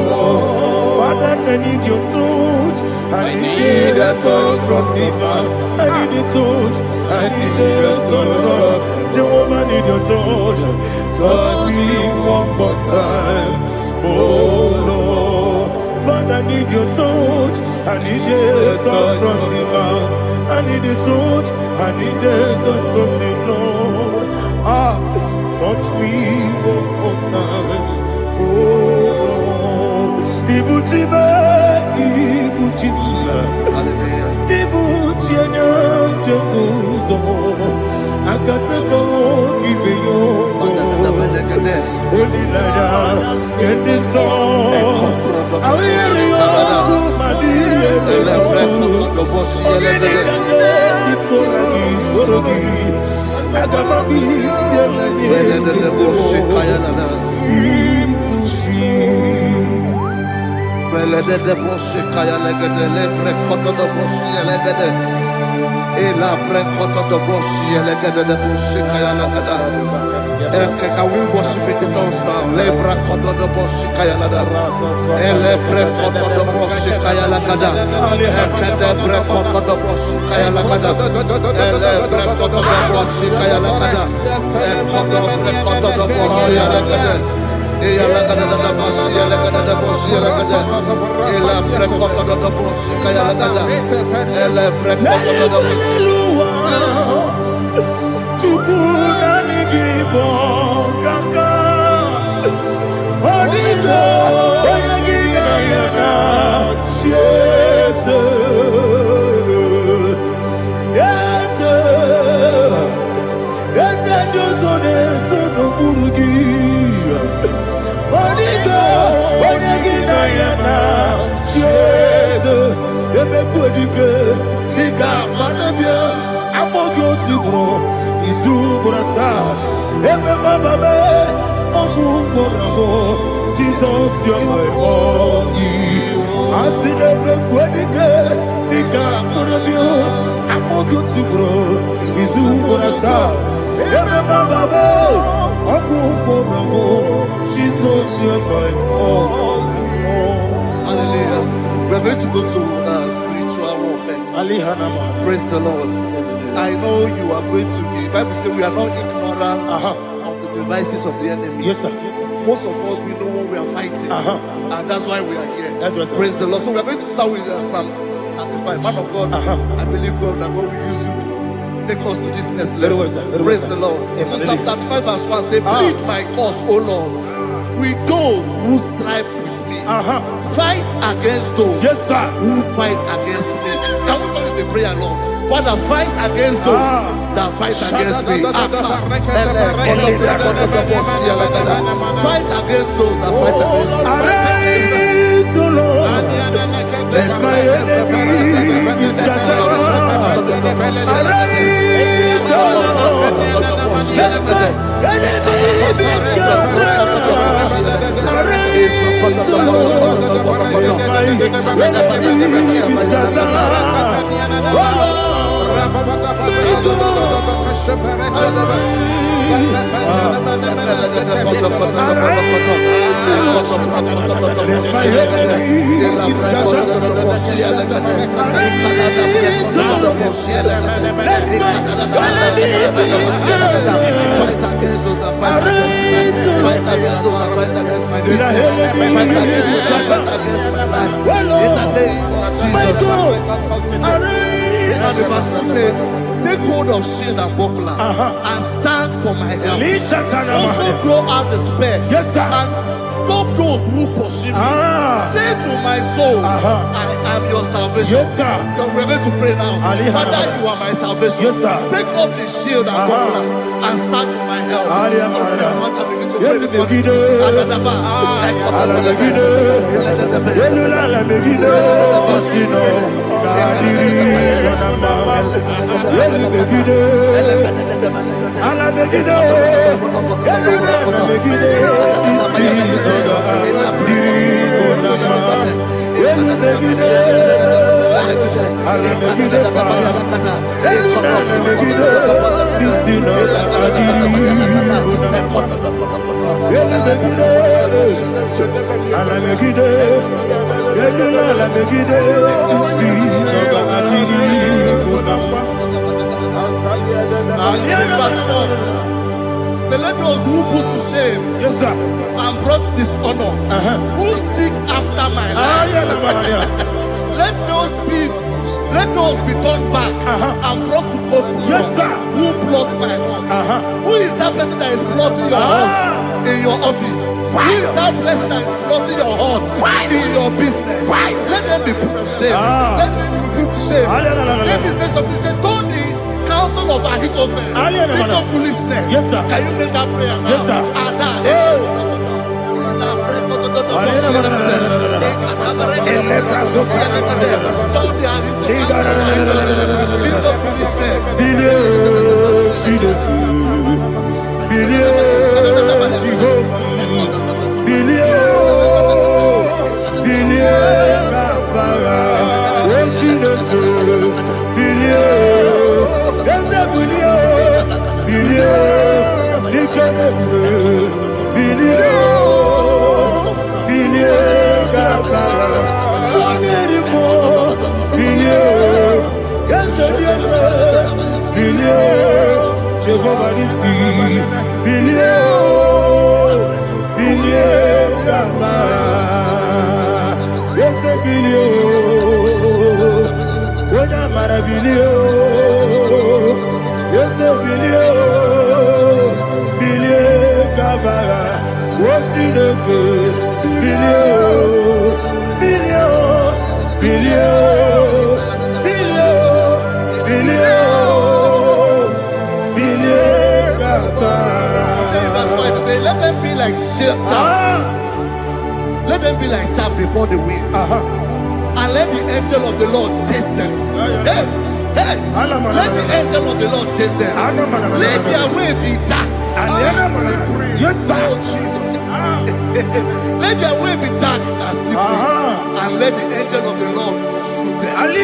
Lord. Father, I need your touch. I need a touch from the Master. I need a touch. I need a touch from Jehovah. I need your touch. Touch me one more time, oh Lord. Father, I need your touch. I need a touch from the Master. I need a touch. I need a touch from the Lord. Touch me one more time, oh Lord. Ibuchima, Ibuchima, Ibuchina, Jaguzo, Akatako, Kibiyo, Holy Lada, get this song. I hear you, my dear, Can we worship in the tongues now? Lebra kodo do boshi kaya lada. Ele pre kodo do boshi kaya lada. Ekede pre kodo do boshi kaya lada. Ele pre kodo do boshi kaya lada. Ekodo pre kodo do boshi lada. Eya lada da boshi lada da boshi lada. Ele pre kodo do boshi kaya lada. Ele pre kodo do boshi. IGBO kaka Onigo Oyagina yana Jesus Yes Yes Josone Sono Murugi Onigo Oyagina yana Jesus Ebe Kodike Nika Manabia Amogo Tibro Izubrasa, Ebe Bababe, Obuborabo, Jesus, you're my all. I see them Quedike, Nika Murabio, Amogo Tibro, Izubrasa, Ebe Bababe, Obuborabo, Jesus, you're my all. Hallelujah. We're going to go to spiritual warfare. Praise the Lord. I know you are going to be. The Bible says we are not ignorant of the devices of the enemy. Yes, sir. Most of us, we know what we are fighting. And that's why we are here. That's right, sir. Praise the Lord. So we are going to start with Psalm 95. Man of God, I believe God that God will use you to take us to this next level. Very well, sir. Very Praise well, the sir. Lord. Amen. So Psalm 35 verse 1 say, plead my cause, O Lord, with those who strive with me. Fight against those who fight against me. Can we call it a prayer, Lord? Father, fight against those that fight against me. Fight against those that fight against me. Arise, O Lord, let my enemy be scattered. Arise, O Lord, let my enemy be scattered. Arise, O Lord, let my enemy be scattered. Oh Lord, Now the verse 2 says, take hold of shield and buckler and stand for my help. Also throw out the spear and stop those who pursue me. Say to my soul, I am your salvation. You're ready to pray now. Father, you are my salvation. Take up the shield and buckler and stand for my help. So let those who put to shame and brought dishonor, who seek after my life, let those be turned back and brought to court who plot my home. Who is that person that is plotting your home in your office? Who is that person that is plotting your heart in your business? Let them be put to shame. Let them be put to shame. Let me say something. Say, don't the counsel of Ahithophel make no foolishness. Can you make that prayer now? Yes, sir. Let them be like chaff. Let them be like chaff before the wind. And let the angel of the Lord chase them. Let the angel of the Lord chase them. Let their way be dark. Yes, sir. Let their way be dark and slippery. And let the angel of the Lord pursue them. Let the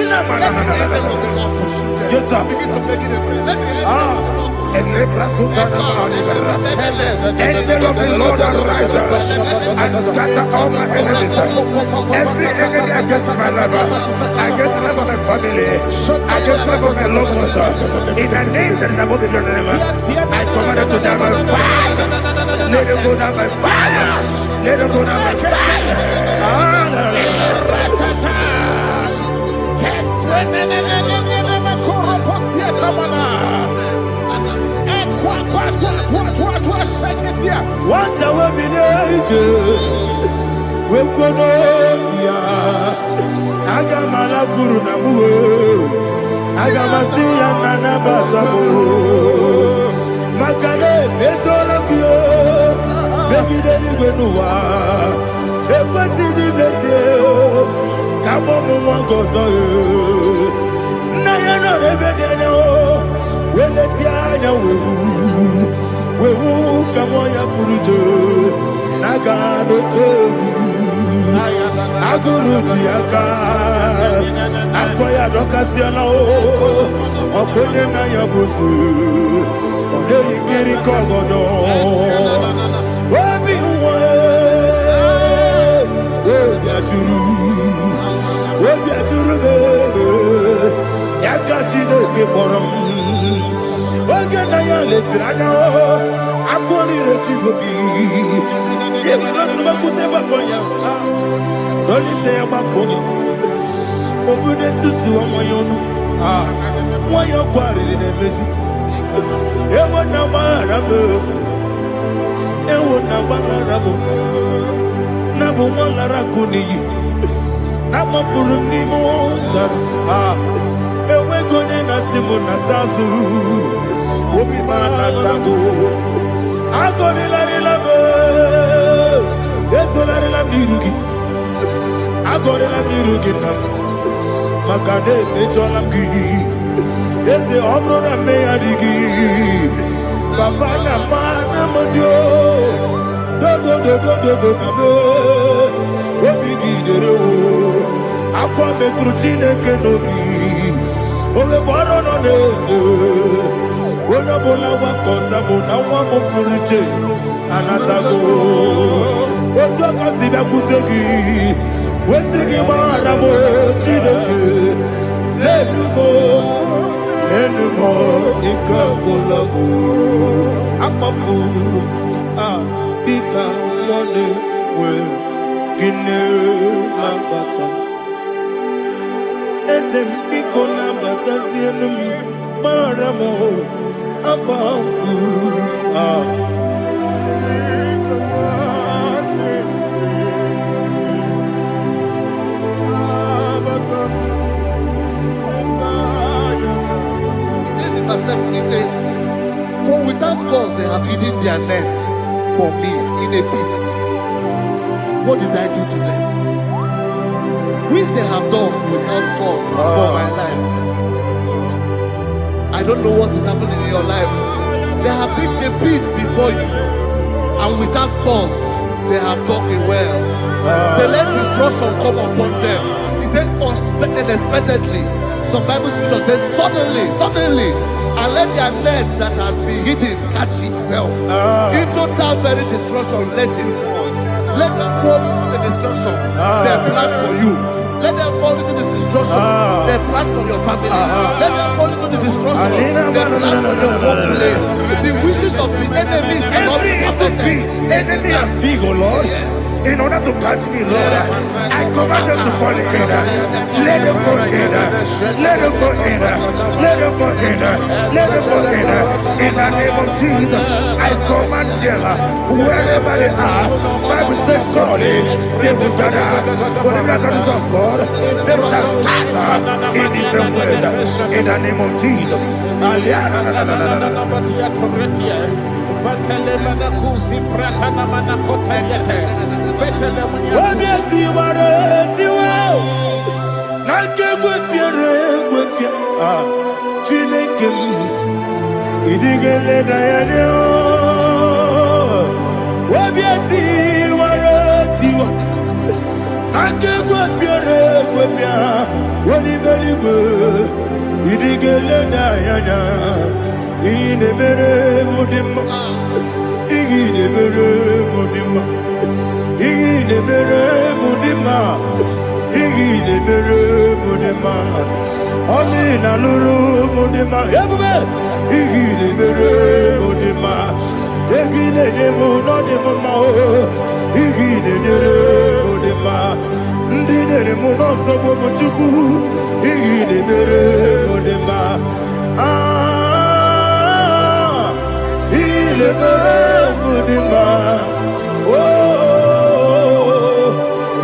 angel of the Lord pursue them. Yes, sir. Begin to make it a prayer. Let the angel of the Lord. Angel of the Lord arise and scatter all my enemies. Every enemy against my life, against the life of my family, against the life of my loved ones. In the name that is above the name, I command it to them by fire. Let it go down by fire. Let it go down by fire. What I will be we kono ya agamala guru na mu agamasi ya nana batamu makale betola kyo begide ni benuwa ekwesi di blesse kabo mu ngozo na ya no rebede no weleti anya wewu kamo ya purujo naga no tegu aguru diaka akoya dokasiana o okonye na ya busu ode ikiri kogodo obi uwe obi aturu be yakati no keporom oge na ya letirana o akori retigobi yebi rasuma kuteba bonya Dolite ya makonyo Obude susu wa moyono Why you quarreling in this? It would not matter. It would not matter. Number one, Larakuni. Number four, Nimosa. And we're going to Simona Tazu. Obi Manatago. I got it like love. Yes, what I love you. I got it like you. Makane mejolamki. Yes, the Obra Mayadigi. Papa Namana Madio. Do. Obigi de Aqua Metrutine Kenobi. Ove Barono Nezu. Ona Bola Wakota Mona Wamopuriche. Anatago. Ojo Kasiba Kutegi. Wesigi Maramo Chineke. Enumo Nikakolabu. Amafu. Pika Mone we Gine Mabata. Esem Piko Nabata Sienum Maramo Abafu. He says, for without cause they have hidden their net for me in a pit. What did I do to them? Which they have done without cause for my life. I don't know what is happening in your life. They have digged a pit before you, and without cause they have dug a well. Say, let destruction come upon them. He said, unexpectedly. Some Bible scripture says, suddenly, and let their net that has been hidden catch itself. Into that very destruction, let it fall. Let them fall into the destruction they plan for you. Let them fall into the destruction they plan for your family. Let them fall into the destruction they plan for your workplace. The wishes of the enemy shall not be perfected. Enemy and dig, oh Lord. Yes. In order to catch me, Lord, I command them to fall in. Let them fall in. Let them fall in. Let them fall in. Let them fall in. In the name of Jesus, I command them wherever they are. Bible says surely they will gather. Whatever the God of God, they shall scatter in different ways. In the name of Jesus. Amina luru mudima ebube igile mere mudima egile demo no demo ma igile mere mudima ndine demo no sobo muchuku igile mere mudima ile mere mudima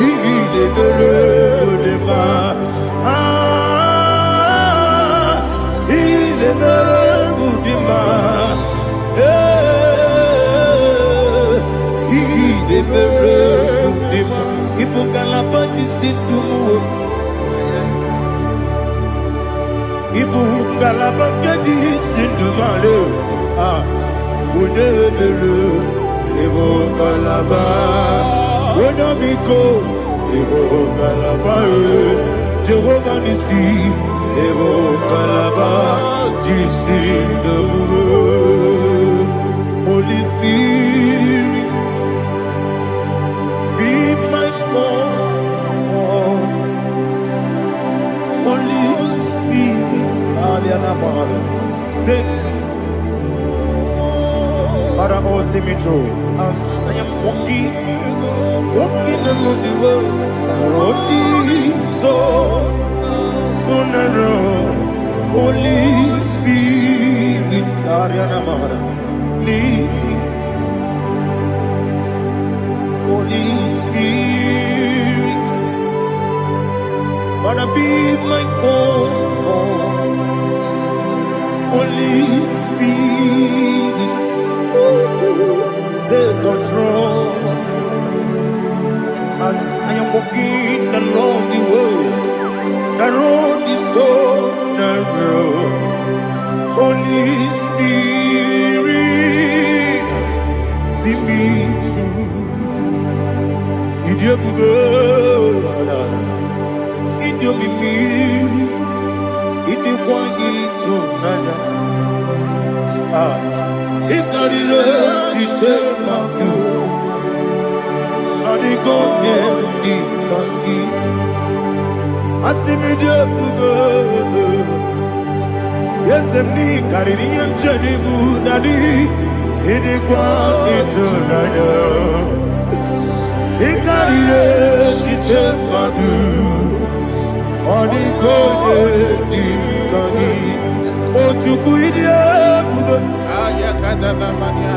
igile mere mudima Jehovah Nissi, Evo Kalaba, Jesus the Holy Spirit, be my God. Holy Spirit, Aliana Mother, take Father, oh, see me through. I am walking along the road, so narrow. Holy Spirit, Father, be my comfort. Holy Spirit, take control as I am walking along the way. The road is so narrow. Holy Spirit, see me through. Idiobube, Idiomimi, Idikwanito nana. Ikarire chitemaku, Adigonye ikaki. Asimidiyobube, Yesemi kaririye jenibu nani. Idikwanito nana. Ikarire chitemaku, Adigonye ikaki. Ojuku Idiobube,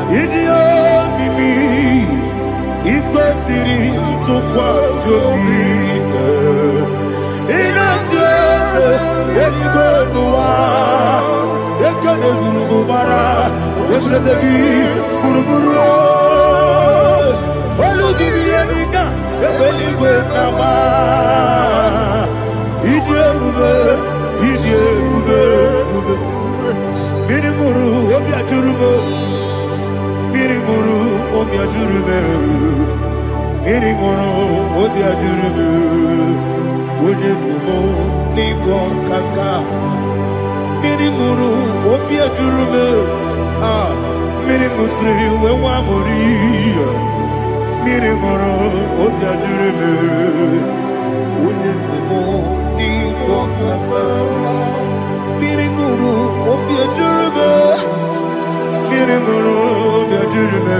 Idiomimi, Ikosiri tukwa jobine. Inajeze, Edigonua, Ekane Gurubara, Etrezegi, Guruburu, Oludibiyenika, Ebeligwe Nama, Idiobube, Idiobube, Mirimuru, Obiajurume, Mirimuru, Obiajurume, Mirimuru, Obiajurume, Onesimo, Ningon Kaka, Mirimuru, Obiajurume, Mirimusri, Wewamuri, Mirimuru, Obiajurume, Onesimo, Ningon Kaka. Mirimuru, Obiajurume, Mirimuru, Obiajurume,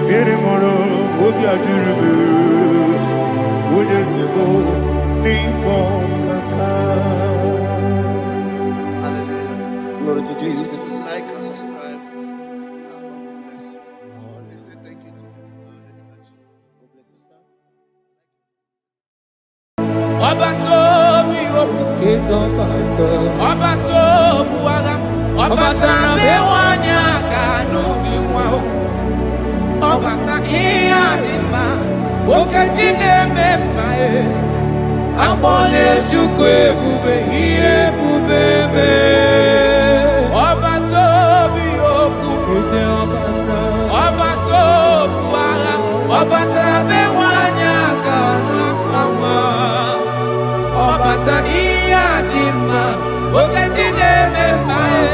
Mirimuru, Obiajurume, Onesimo, Ningon Kaka. Hallelujah. Glory to Jesus. Like and subscribe. God bless you. Please say thank you to Minister Lady Kachi. God bless you, sir. Obatobi obu, Obatobu agam, Obatrabe wanyaka nudi wao, Obata iyanima, Okejine memae, Abole chukwe bube, Iye bubebe. Obatobi obu, Obatobu agam, Obatrabe wanyaka nakawa. Obata iyadima, okejine memae,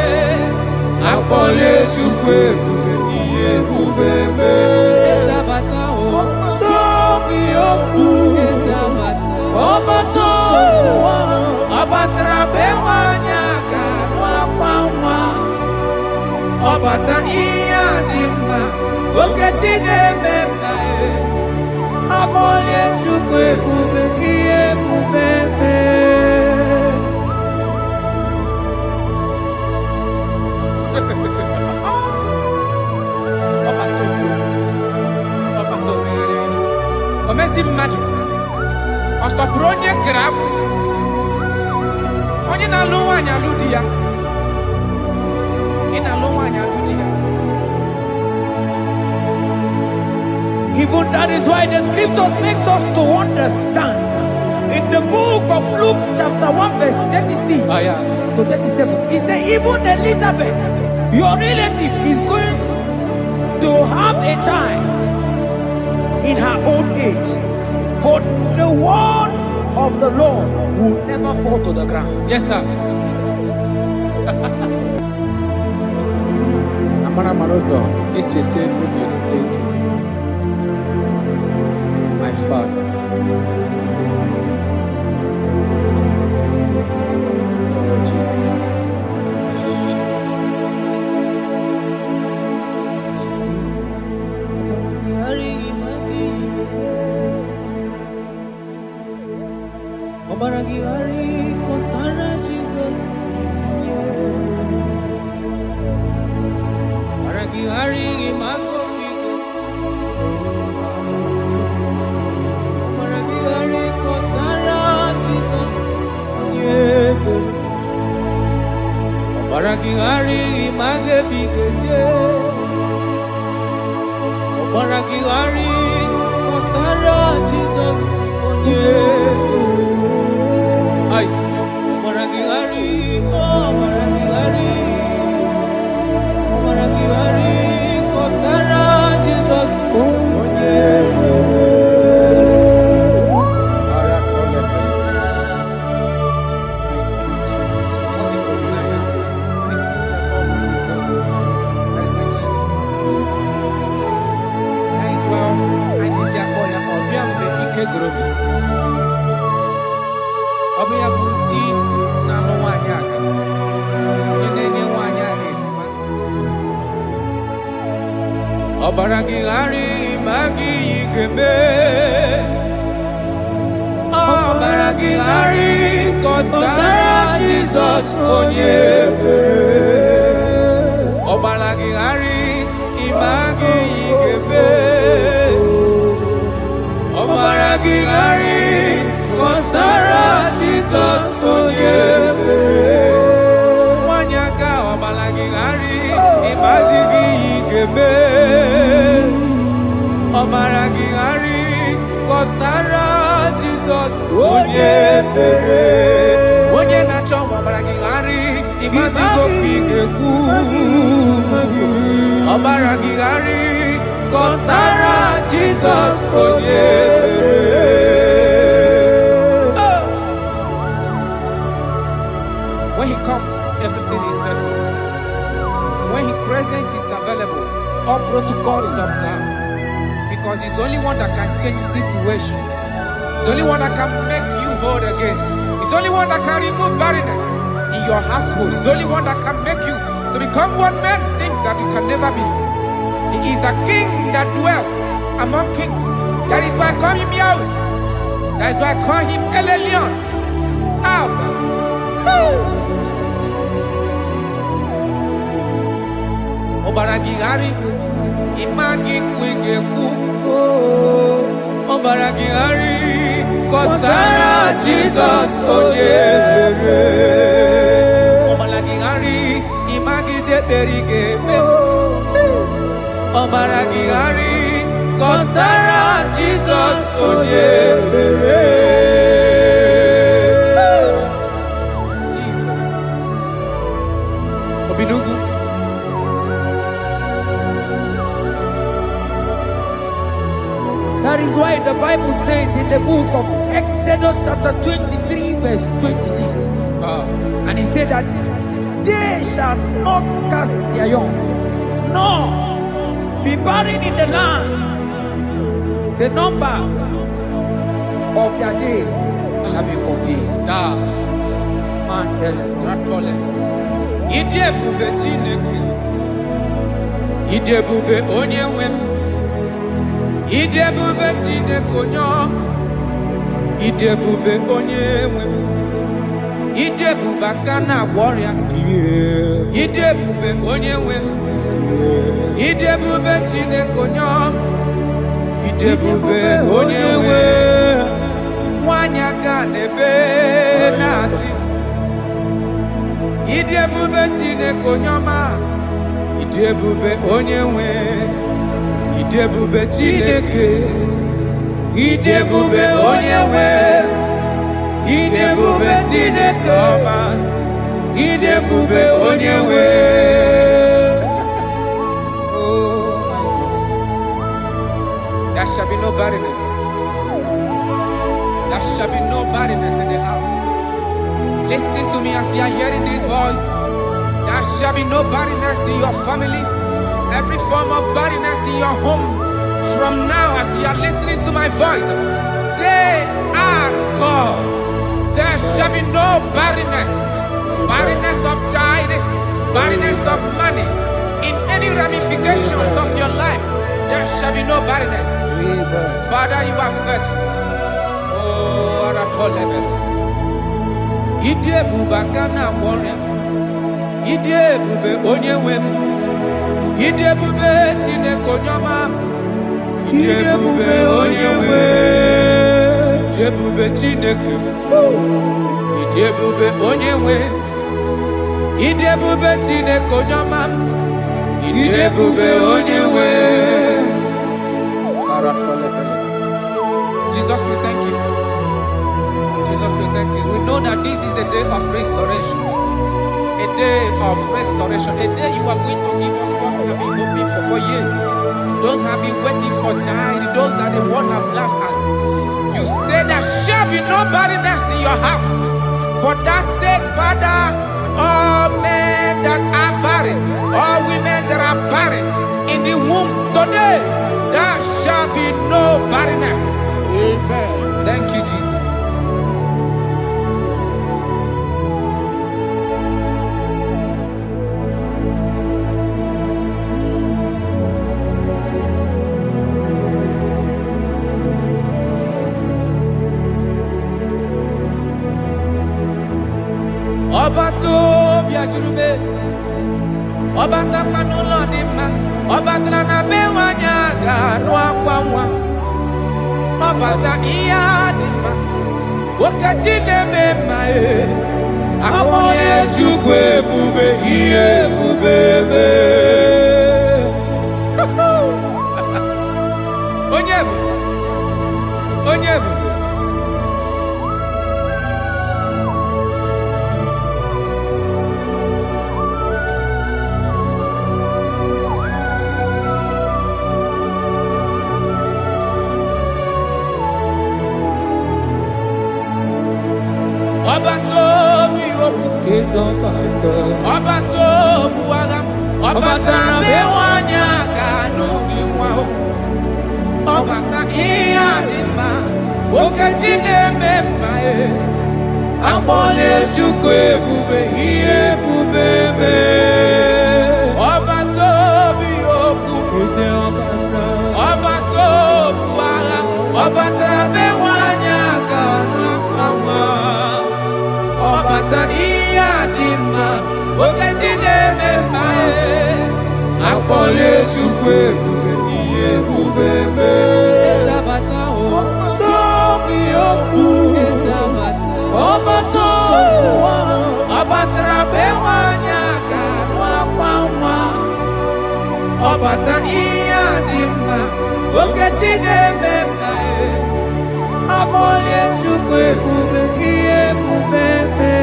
Akpole chukwe bube, Iye bubebe. Ezabata o, Tobi oku, Ezabata, Obato, Obatra bewanyaka, Wakwawa. Obata iyadima, okejine memae, Akpole chukwe bube, Iye bubebe. Omezi mmadụ ọtọpụrụ onye kere akwụ, onye na-alụ nwaanyị alụ di ya, ị na-alụ nwaanyị alụ di ya. Even that is why the scriptures makes us to understand. In the book of Luke chapter 1 verse 36 to 37, he said even Elizabeth, your relative, is going to have a child in her old age. For the word of the Lord will never fall to the ground. Yes, sir. Amara Marozo, Echete Rubioseki. My father. Lord Jesus. Obaragi hari kosara Jesus. Baragingari magebikeje. Baragingari kosara Jesus onye. Ay. Baragingari baragingari. Baragingari kosara Jesus onye. Obaragingari magi igeme. Obaragingari kosara Jesus onye. Obaragingari imagi igeme. Obaragingari kosara Jesus onye. Wanyaga obaragingari imagi igeme. Obaragingari kosara Jesus onye pere. Onye nacho obaragingari imazigo pigeku. Obaragingari kosara Jesus onye pere. When he comes, everything is settled. When his presence is available, all protocol is observed. Because he's the only one that can change situations. He's the only one that can make you whole again. He's the only one that can remove barrenness in your household. He's the only one that can make you to become what men think that you can never be. He is the king that dwells among kings. That is why I call him Yahweh. That is why I call him El Elyon. Abba. Obaragingari imagi kwigeku. Obaragingari kosara Jesus onye. Obaragingari imagi zeberigeme. Obaragingari kosara Jesus onye. Jesus. Obinugu. That is why the Bible says in the book of Exodus chapter 23 verse 26. And he said that they shall not cast their young, nor be barren in the land. The numbers of their days shall be fulfilled. Man tell them. Idebube Chineke. Idebube onyewe. Idebube Chineke onyo. Idebube onyewe. Idebube akana warrior. Idebube onyewe. Idebube Chineke onyo. Idebube onyewe. Wanyaga nebe nasi. Idebube Chineke onyoma. Idebube onyewe. Idebube Chineke. Idebube onyewe. Idebube Chineke ọma. Idebube onyewe. Oh my God. There shall be no barrenness. There shall be no barrenness in the house. Listen to me as you are hearing this voice. There shall be no barrenness in your family. Every form of barrenness in your home. From now as you are listening to my voice, they are gone. There shall be no barrenness. Barrenness of child, barrenness of money. In any ramifications of your life, there shall be no barrenness. Father, you are faithful. Oh, Aratolebe. Idebube kana warrior. Idebube onyewe. Idebube Chineke onyoma. Idebube onyewe. Idebube Chineke. Idebube onyewe. Idebube Chineke onyamam. Idebube onyewe. Jesus, we thank you. Jesus, we thank you. We know that this is the day of restoration. A day of restoration. A day you are going to give us what we have been hoping for years. Those have been waiting for child. Those that the world have laughed at. You say there shall be no barrenness in your house. For that sake, Father, all men that are barren, all women that are barren in the womb today, there shall be no barrenness. Amen. Thank you, Jesus. Obato biajurube, obata panulo dima, obatra na bewanya ganwa kwamwa, obata iya dima, wakati nemema amonye jukwe bube iye bubebe. Onyebu, onyebu. Obato buaga, obata bewanya kanuni wao, obata iya dima, okajine mema abole chukwe bube iye bubebe. Obato bioku, obato buaga, obata bewanya kanuni obata iya dima, okajine mema akpole chukwe bube iye bubebe. Ezabata o tobi oku, ezabata obato obatra bewanya kanwa kwamwa, obata iya dima, okajine mema akpole chukwe bube iye bubebe.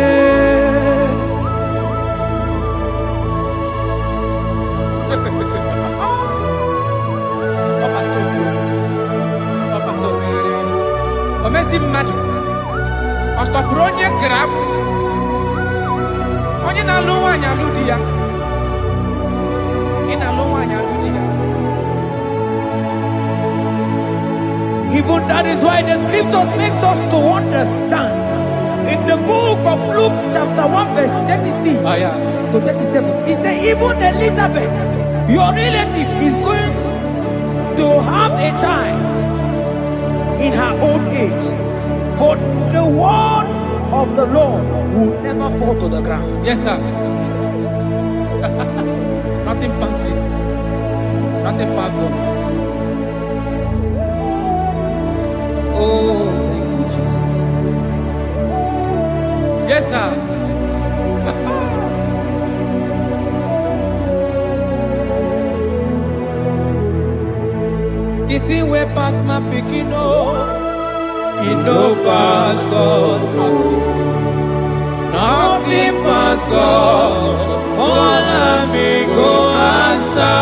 Omezi mmadu ọtọpụrụ onye kere akpụ onye na-alụ nwaanyị alụ di ya, ị na-alụ nwaanyị alụ di ya. Even that is why the scriptures makes us to understand in the book of Luke chapter 1 verse 36 to 37. He said even Elizabeth, your relative, is going to have a child in her old age, for the word of the Lord will never fall to the ground. Yes, sir. Nothing past Jesus. Nothing past God. Oh, thank you, Jesus. Yes, sir. The thing way past my picking, it no pass God. Nothing pass God. All I me go answer.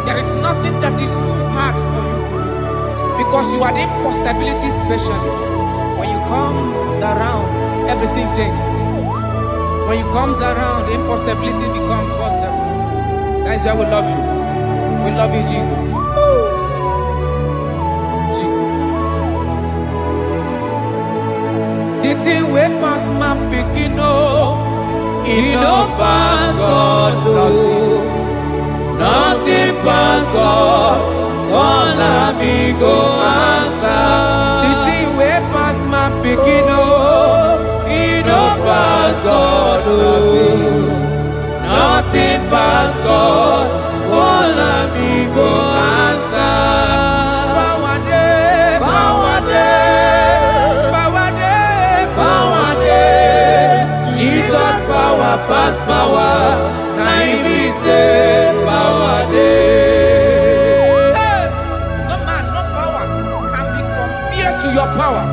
There is nothing that is too hard for you, because you are the impossibility specialist. When you come around, everything changes. When you comes around, the impossibility becomes possible. Guys, I will love you. We love you, Jesus. Jesus. The thing way past my picking, it no pass God. Nothing pass God. All amigo answer. The thing way past my picking, it no pass God. Nothing pass God. All amigo answer. Bawade, bawade, power pass power. Now he be say power day. No man, no power can be compared to your power.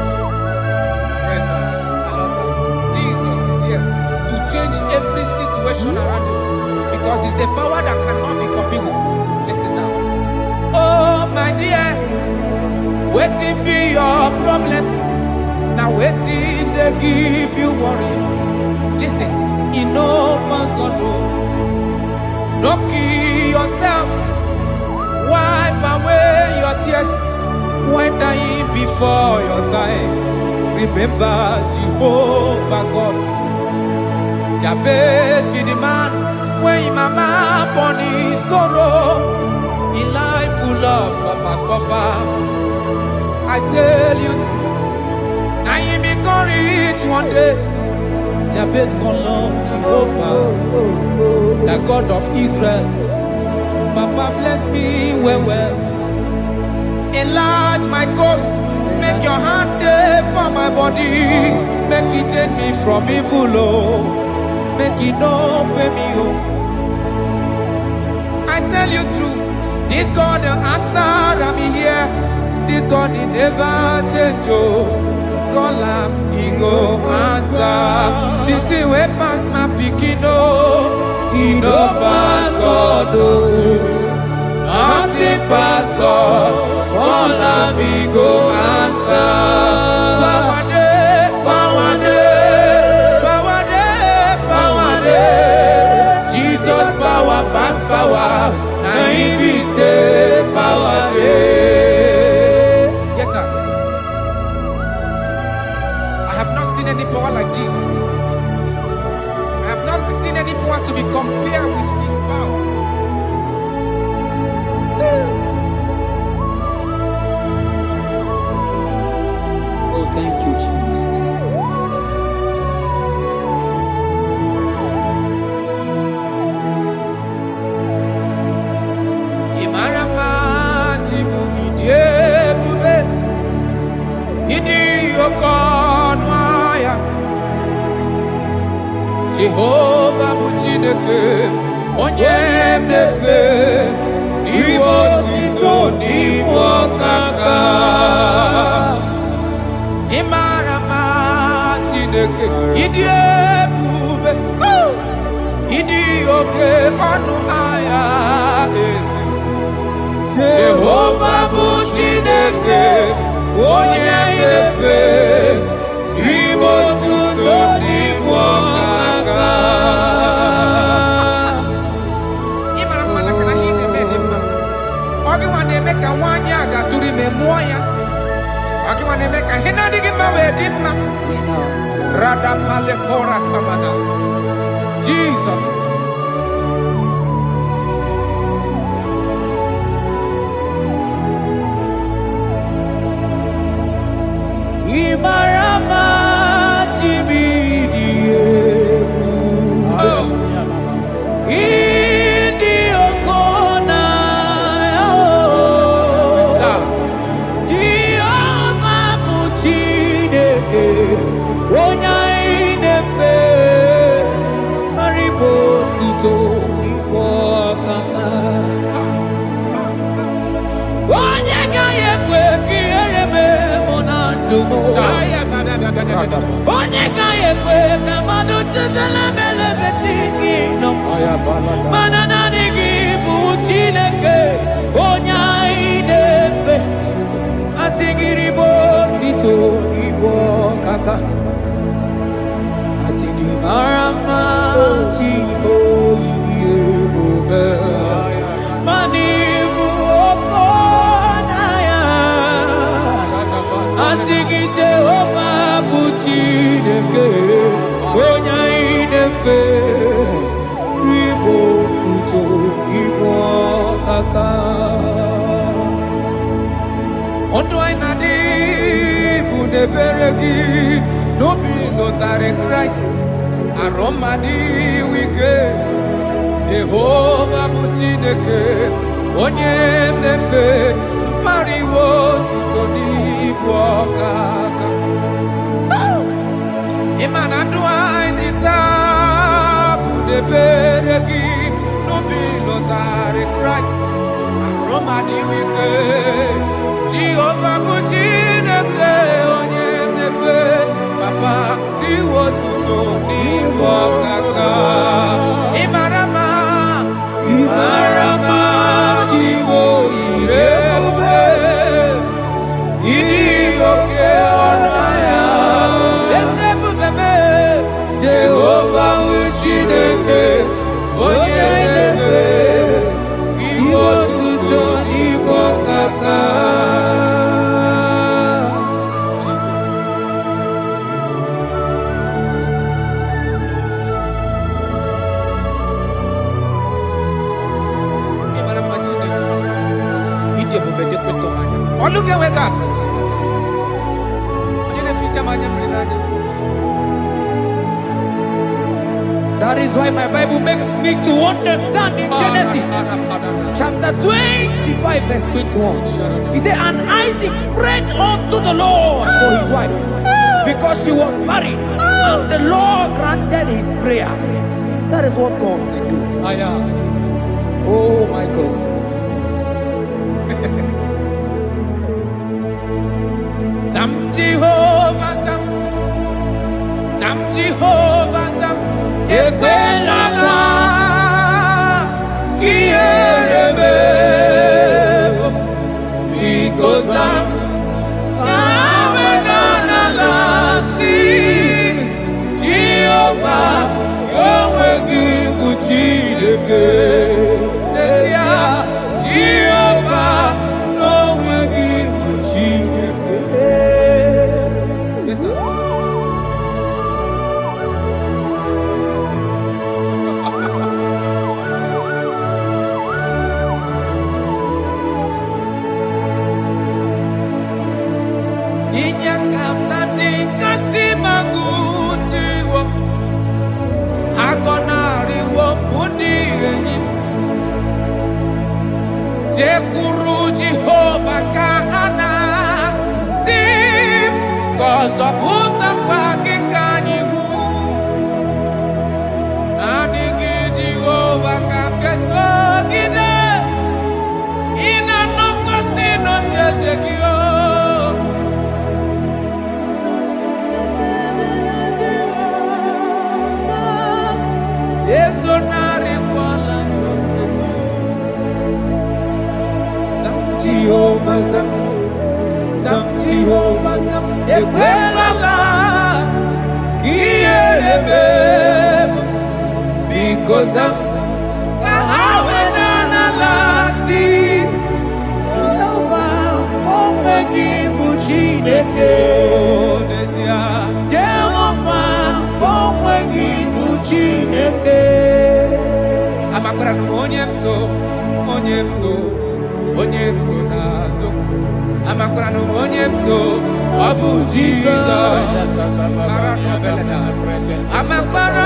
Yes, sir. I love that. Jesus is here to change every situation around you because it's the power that cannot be copied with. Listen now. Oh, my dear, waiting be your problems. Now waiting they give you worry. Listen, in no man's gonna know. Don't kill yourself. Wipe away your tears when dying before your time. Remember Jehovah God. Jabez be the man when mama born his sorrow. In life full of suffer. I tell you, now you be courage one day. Jabez gonna love Jehovah, the God of Israel. Papa bless me well. Enlarge my coast. Make your hand there for my body. Make it change me from evil. Oh. Make it no pay me. Oh. I tell you true. This God the answer I'm here. This God he never change. Oh. Call him, he go answer. The thing way pass my picking. Oh. He no pass God. Oh. Nothing pass God. Call him, he go answer. Power day, power day, power day, power day. Jesus power pass power. Now he be say power day. Yes, sir. I have not seen any power like Jesus. I have not seen any power to be compared with his power. Oh, thank you, Jesus. Imarama jimu idiebube idi okonwaya Jehovah Muchineke onye mnefe niwo tito niwo kaka Imarama Chineke idiebube idi oke ọnụ aya ezi Jehovah Muchineke onye mnefe niwo tito niwo kaka Imarama na kana hii nemedema Ogi wanemeka wanya agaturi memoya Ogi wanemeka hina digi mawedima Rada pale kora tamada Jesus Imarama chibidiebu. Idi okona. Jehovah Muchineke onya inefe. Maribo tito nibo kaka. Onye kaya kwe kiereme monandumo. Onye kaya kwe kamado tezela mele betiki no. Manana nigi Muchineke onya inefe. Asigiribo tito nibo kaka. Asigimarama chibo iebube. Manibu okonaya. Asigi Jehovah Muchineke onya inefe. Ribo tuto ibo kaka. Ondo ainadi buneberegi no be notare Christ aromadi wike Jehovah Muchineke onye nefe mariwo tuto n'ibu ọkaka ịmana ndụ anyị taa bụ debere gị n'obi lọtara Kraịst arụma dịrị ike Jehova bụ Chineke onye nefe papa iwo tuto n'ibu ọkaka ịmarama Chiwo irebe ịdị oke ọnụ ahịa esebubeme Jehova bụ Chineke onye nefe iwo tuto n'ibu ọkaka. Look at God. That is why my Bible makes me to understand in Genesis chapter 25 verse 21. He said, and Isaac prayed unto the Lord for his wife because she was married, and the Lord granted his prayers. That is what God can do. Oh my God. Sam Jehovah Sam Ekwelala Kierebe because Sam Awenala si Jehovah Yahweh Gibujileke Nesia Jehovah Yahweh Gibujileke. Yes sir. Inyakam nandi kasimagusiwo Hagonari wo budi enyim Jekuru Jehovah kahana Sim Kozo puta kwa kikanyihu Nanigi Jehovah kamkeso gide Ina noko sino chezekio Sam Jehovah Sam Ekwelala Kierebe because Sam Awenala si Jehovah Omegi Buchineke Nesia Jehovah Omegi Buchineke Amakora no onyemso nazo Amakora no onyemso Abu Jesus Amakora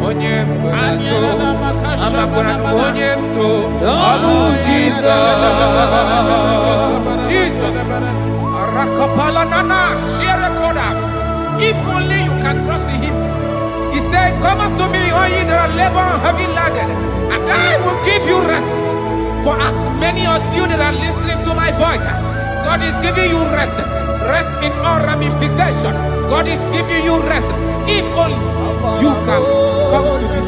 onyemso nazo Amakora no onyemso Abu Jesus Rakapala nana share koda. If only you can trust him. He said, come up to me, all ye that are labor and heavy laden, and I will give you rest. For as many of you that are listening to my voice, God is giving you rest. Rest in all ramification. God is giving you rest. If only you can come to him.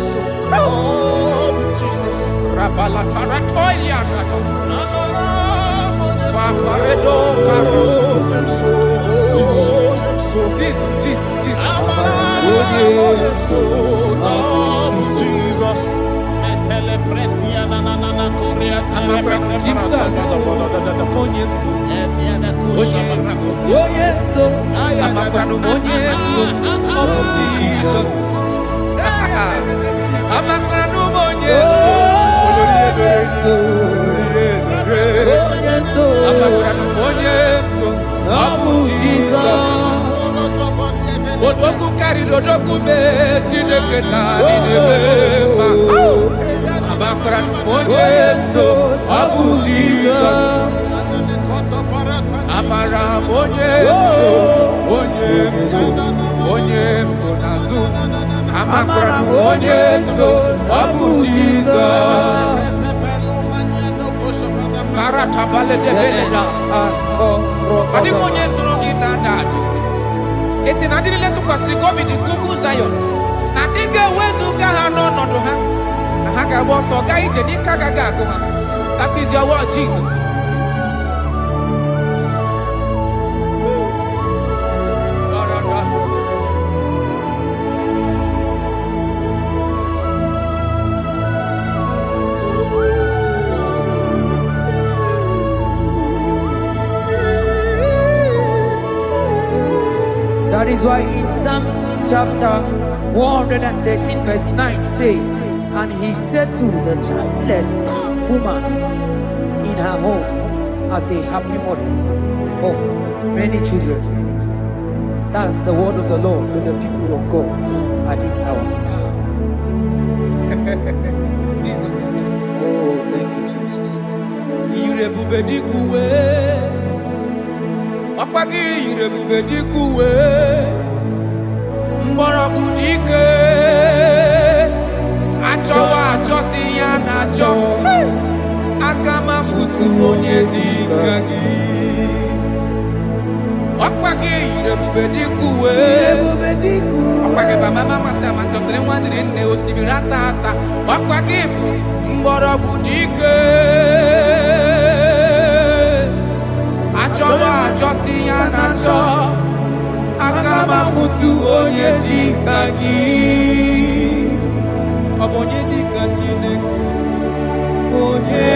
Jesus. Odoku carry odoku me chineke na ni Yesu, Abu Jesus. Amara Yesu, Yesu nazu. Amara Yesu, Abu Jesus. Karata bale de beleda. Adi Yesu rogi nada. Esi nadiri letu kwa sikobi di kuku Zion. Nadige wezu kaha no ha. That is your word, Jesus. That is why in Psalms chapter 113 verse 9 says, and he said to the childless woman in her home as a happy mother of many children. That's the word of the Lord to the people of God at this hour. Jesus is faithful. Oh, thank you, Jesus. Irebubedikuwe. Okwagi irebubedikuwe. Mborokudike. Achowa achoti ya nacho. Akama futu onye dikagi. Okwagi irebubedikuwe. Okwagi mama sama sosere mwadire nne osibiratata. Okwagi bu mborokudike. Achowa achoti ya nacho. Akama futu onye dikagi. Abonye dikachine. Onye.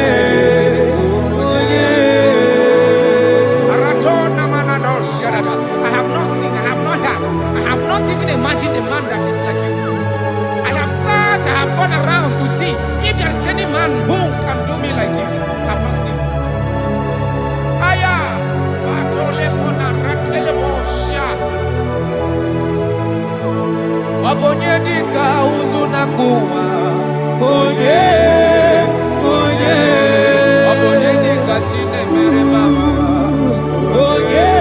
Aratona manano sharada. I have not seen, I have not heard, I have not even imagined a man that is like you. I have searched, I have gone around to see if there is any man who can do me like Jesus. I have not seen. Aya, atole kona ratele bosha. Abonye dika uzuna kuwa. Onye. Abonye dika chine mere mama. Onye.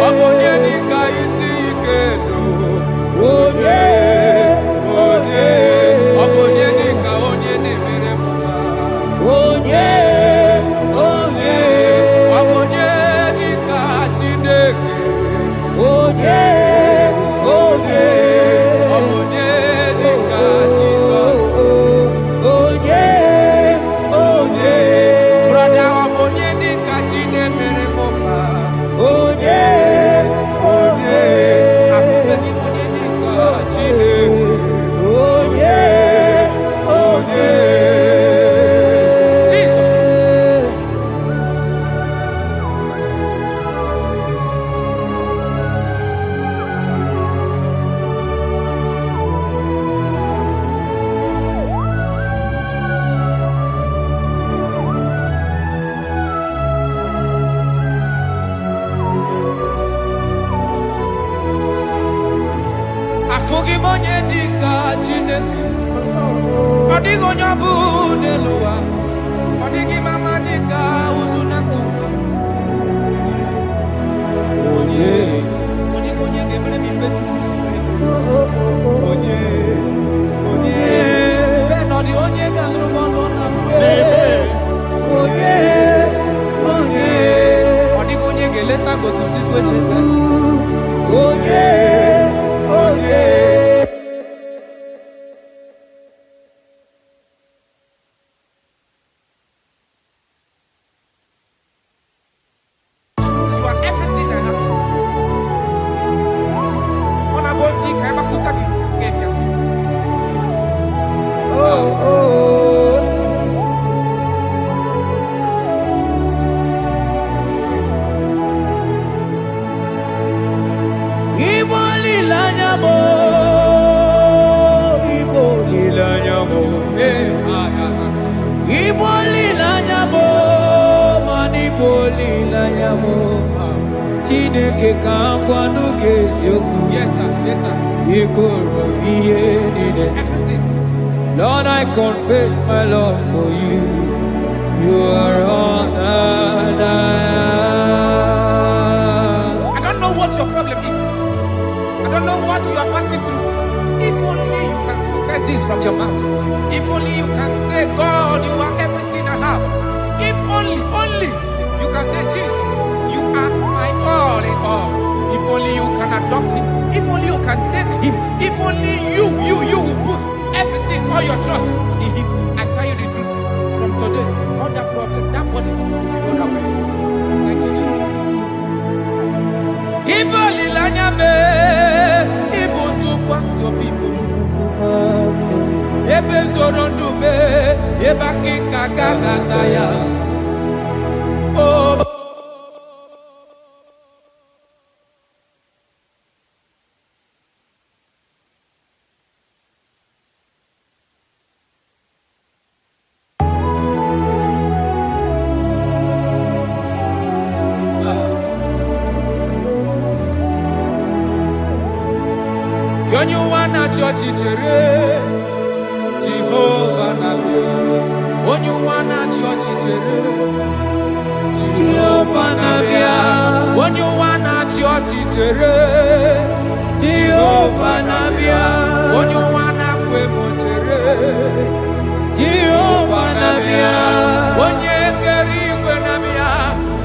Abonye dika isi ikeno. Onye. Abonye dika onye ne mere mama. Onye. Abonye dika chineke. Onye. Abonye dika Jesus. Brother, abonye dika chine mere mama. Afubegi monye dika chine. Jesus. Afugi monye dika chineke. Odigo nyabu neluwa. Odigi mama dika uzunaku. Onye. Odigo nye gemle mi fetu. Onye. Beno di onye gandru bono na. Onye. Odigo nye geleta go tu sigwe. Onye. You are everything I have. On a bossy, Kaiba Kutaki. Chineke kangwa nugesioku. Yes, sir. Yes, sir. Ikoro iye nide. Everything. Lord, I confess my love for you. You are honored. I don't know what your problem is. I don't know what you are passing through. If only you can confess this from your mouth. If only you can say, God, you are everything I have. If only you can say, Jesus, you are my all in all. If only you can adopt him. If only you can take him. If only you will put everything, all your trust in him. I tell you the truth. From today, all that problem, that body, you know that way. Thank you, Jesus. Iboli lanyame, ibutu kwaso people. Ebe zorondume, eba kikagagazaya. Oh. Onyuwana church chere Jehovah nabe. Onyuwana church chere Jehovah nabe. Onyuwana church chere Jehovah nabe. Onyuwana kwemo chere Jehovah nabe. Onye keri kwe nabe.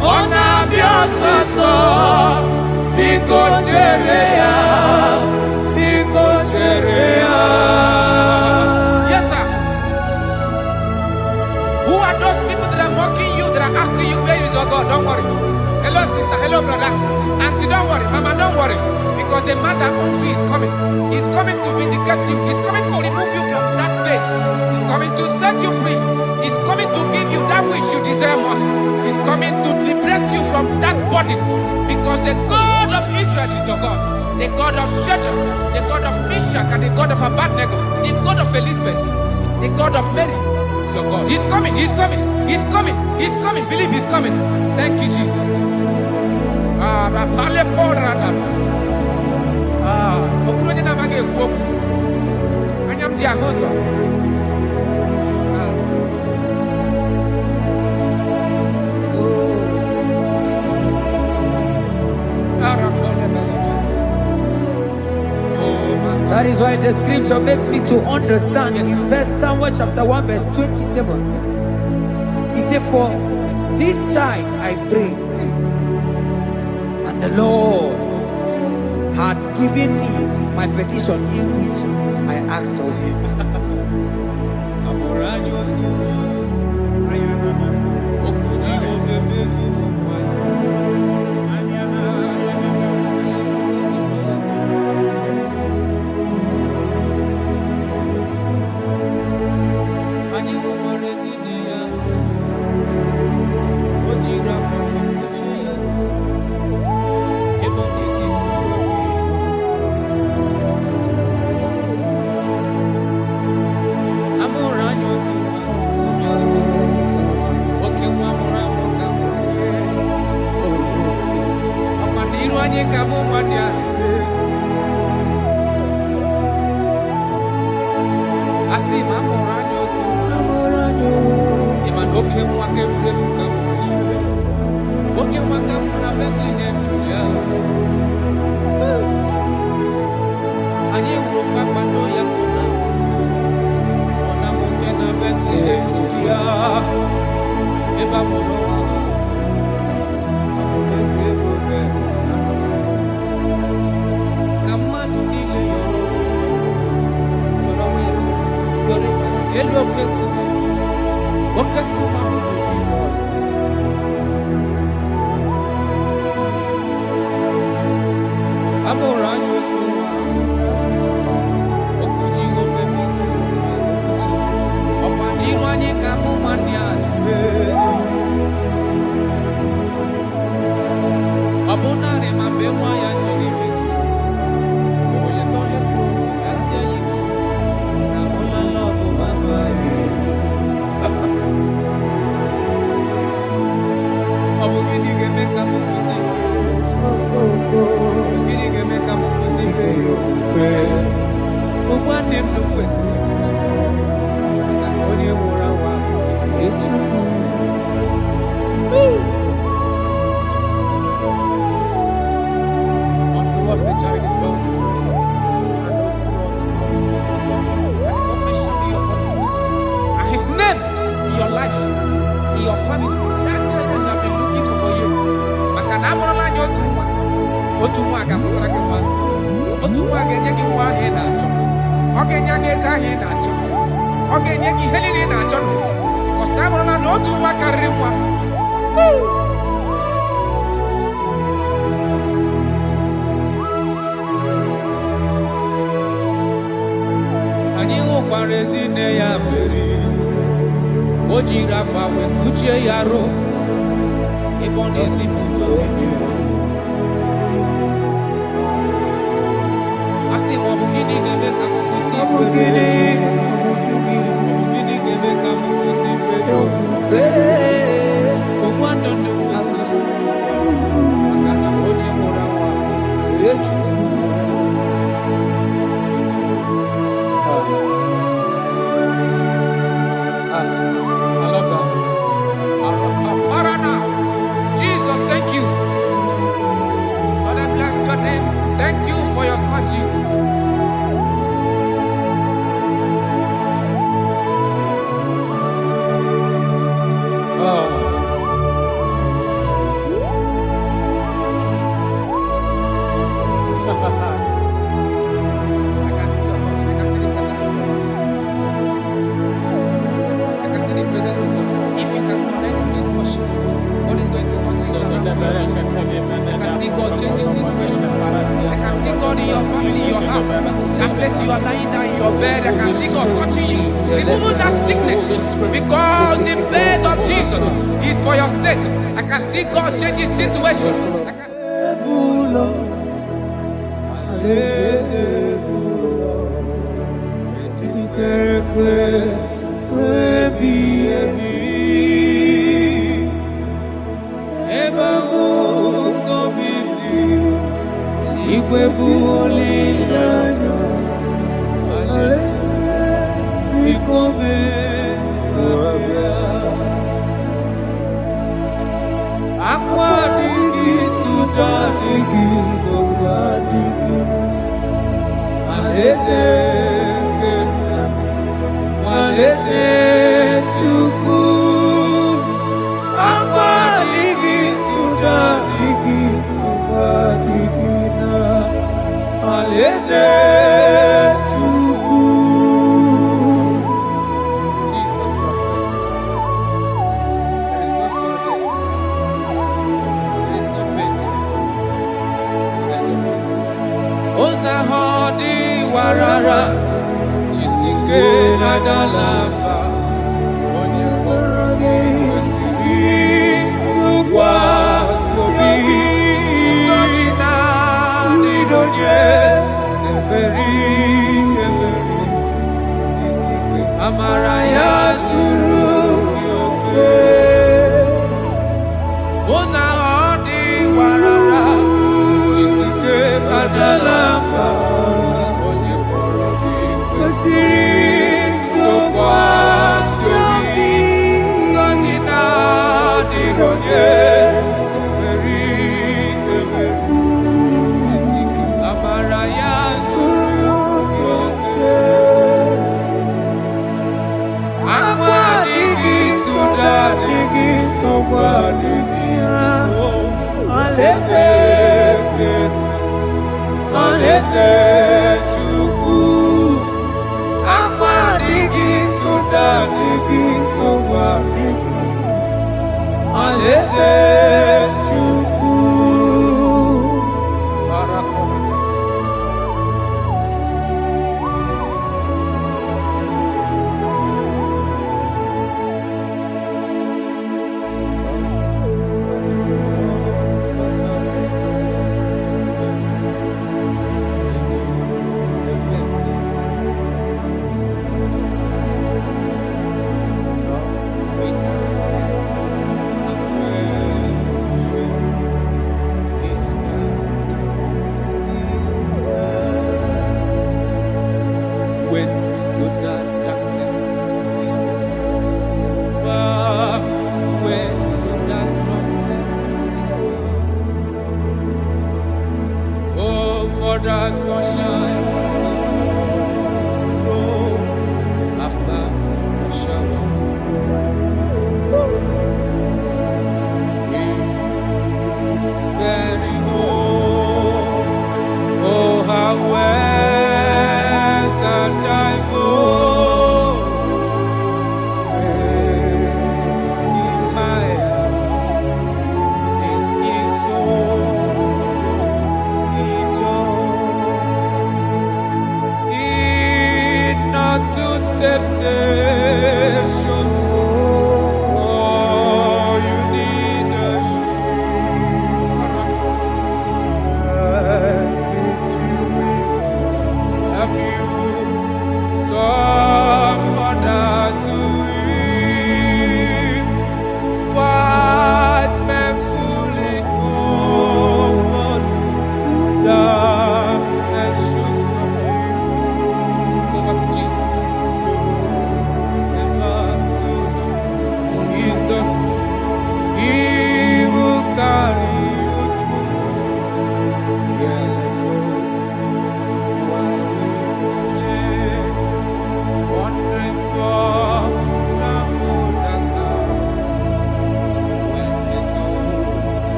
Onabia soso biko chere ya. Yes, sir. Who are those people that are mocking you, that are asking you, where is your God? Don't worry. Hello, sister. Hello, brother. Auntie, don't worry. Mama, don't worry. Because the man that owns you is coming. He's coming to vindicate you. He's coming to remove you from that pain. He's coming to set you free. He's coming to give you that which you desire most. He's coming to liberate you from that burden. Because the God of Israel is your God. The God of Shadrach, the God of Meshach, and the God of Abednego, the God of Elizabeth, the God of Mary is your God. He's coming, he's coming, he's coming, he's coming. Believe he's coming. Thank you, Jesus. That is why the scripture makes me to understand. In verse Samuel chapter 1 verse 27, he said, for this child I pray, and the Lord had given me my petition in which I asked of him.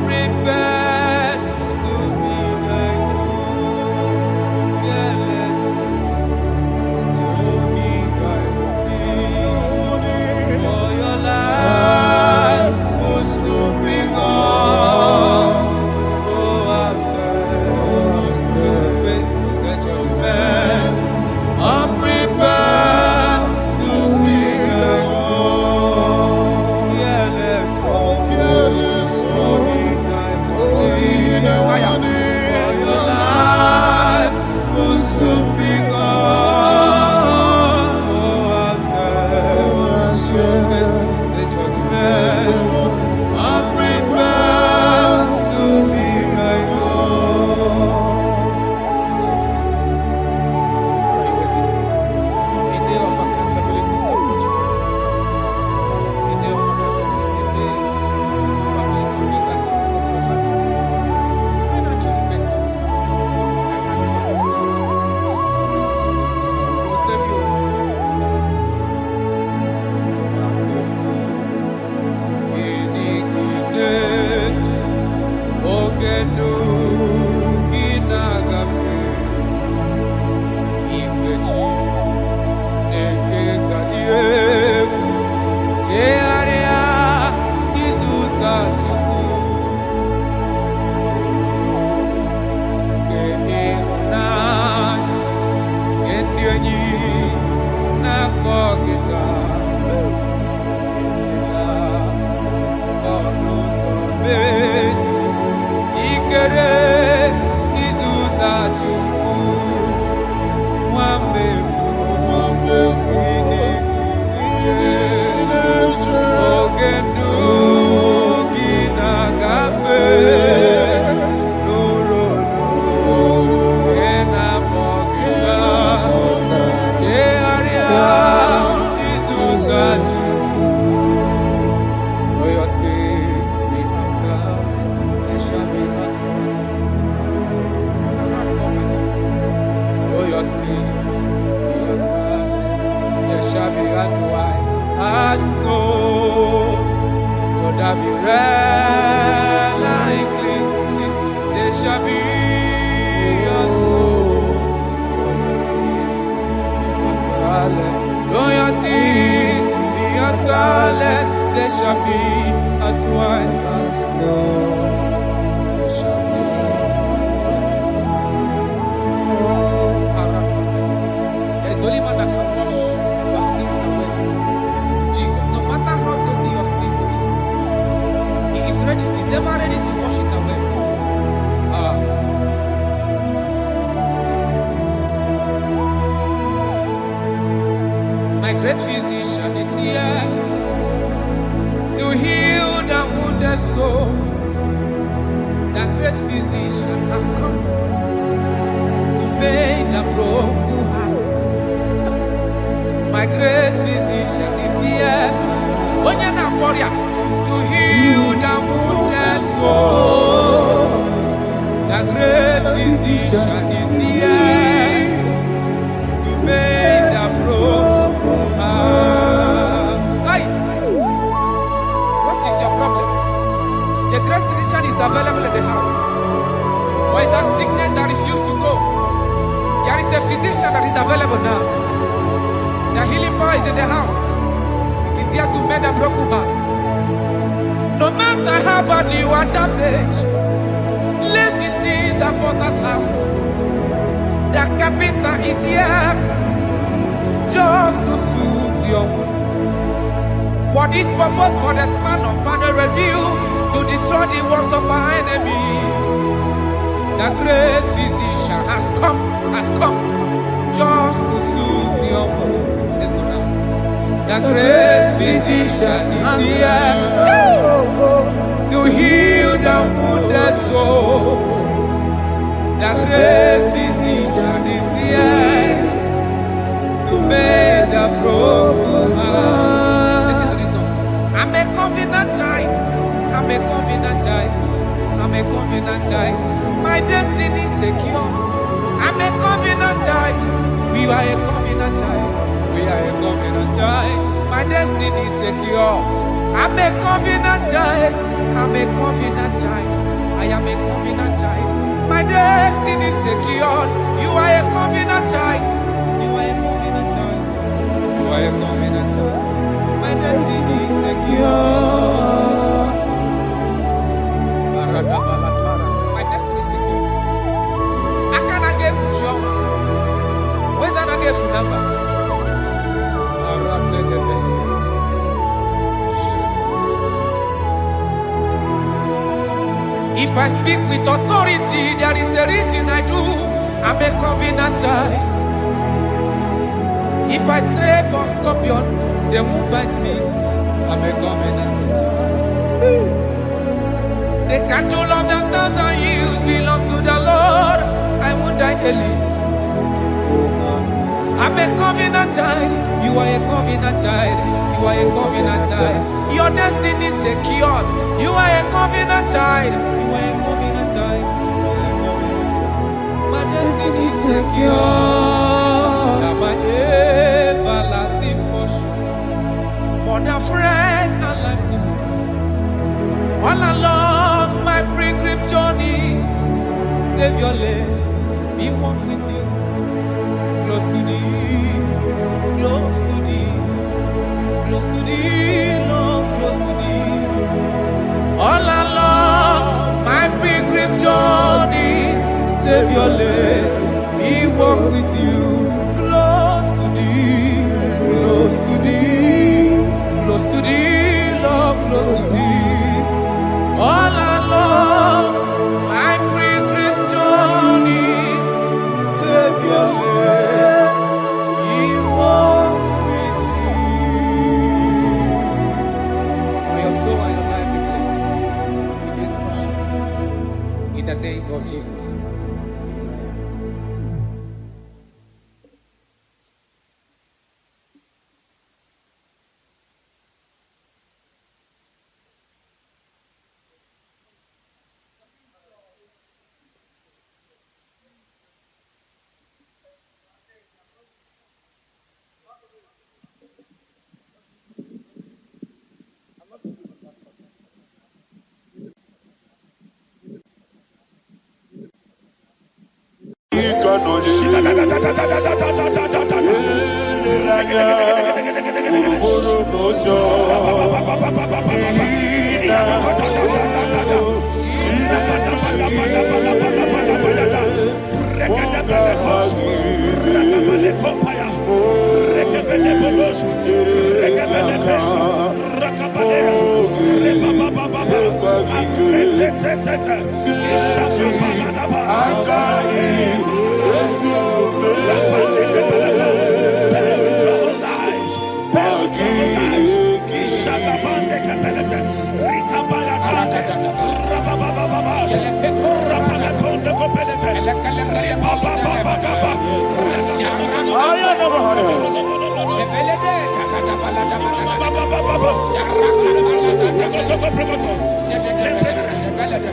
prepared to be like fearless. So he died for your life will soon be gone. Oh, I'm sad to face the judgment. I'm prepared to be like fearless. Oh, he died for your life will soon be gone. Oh, I'm sad to face the judgment. I'm prepared to be like Jesus. What are you waiting for? A day of accountability is approaching. A day of accountability. A day you are going to give account of your life. When actually bend down, I can accept Jesus as his Lord. He will save you. Wonderful. Ginigineje, ogenu ginagafe, igbeji neke kadiegu, chearia izuta chuku, ke inani, kenyenyi nakogita. For your sake, we ask God, there shall be us for your sake, we ask God, there shall be us white as snow. Though there be red like cleansing, there shall be us snow. For your sake, we ask scarlet. Though your sins be as scarlet, there shall be as white as snow. There shall be as white as snow. There is only one that can wash your sins away. Jesus, no matter how dirty your sins is, He is ready. He's ever ready to wash it away. My great physician is here to heal the wounded soul. The great physician has come to make the broken heart. My great physician is here, warrior, to heal the wounded soul. The great physician is here to make the broken heart. Hey! What is your problem? The great physician is available in the house. Or is that sickness that refused to go? There is a physician that is available now. The healing power is in the house. He's here to mend the broken heart. No matter how badly you are damaged, let's visit the potter's house. The carpenter is here just to soothe your wound. For this purpose, for the Son of Man will reveal to destroy the works of our enemy. The great physician has come just to soothe your wound. Let's go now. The great physician is here to heal the wounded soul. The great physician is here to make the broken heart. Listen to this song. I'm a covenant child. I'm a covenant child. I'm a covenant child. My destiny is secure. I'm a covenant child. We are a covenant child. We are a covenant child. My destiny is secure. I'm a covenant child. I'm a covenant child. I am a covenant child. My destiny is secure. You are a covenant child. You are a covenant child. You are a covenant child. My destiny is secure. My destiny is secure. I cannot get sure. Where's that I get number? If I speak with authority, there is a reason I do. I'm a covenant child. If I tread on scorpion, they won't bite me. I'm a covenant child. The cattle of the 1,000 years belongs to the Lord. I won't die early. I'm a covenant child. You are a covenant child. You are a covenant child. Your destiny is secure. You are a covenant child. You are a covenant child. My destiny is secure. You are my everlasting portion. More than friend and life to me. All along my pilgrim journey, save your life. Be one with you. Close to thee, close to thee, close to thee, Lord, close to thee. All along my pilgrim journey, save your life, we walk with you. Close to thee, close to thee, close to thee, Lord, close to thee. All along my pilgrim journey, save your life. In the name of Jesus.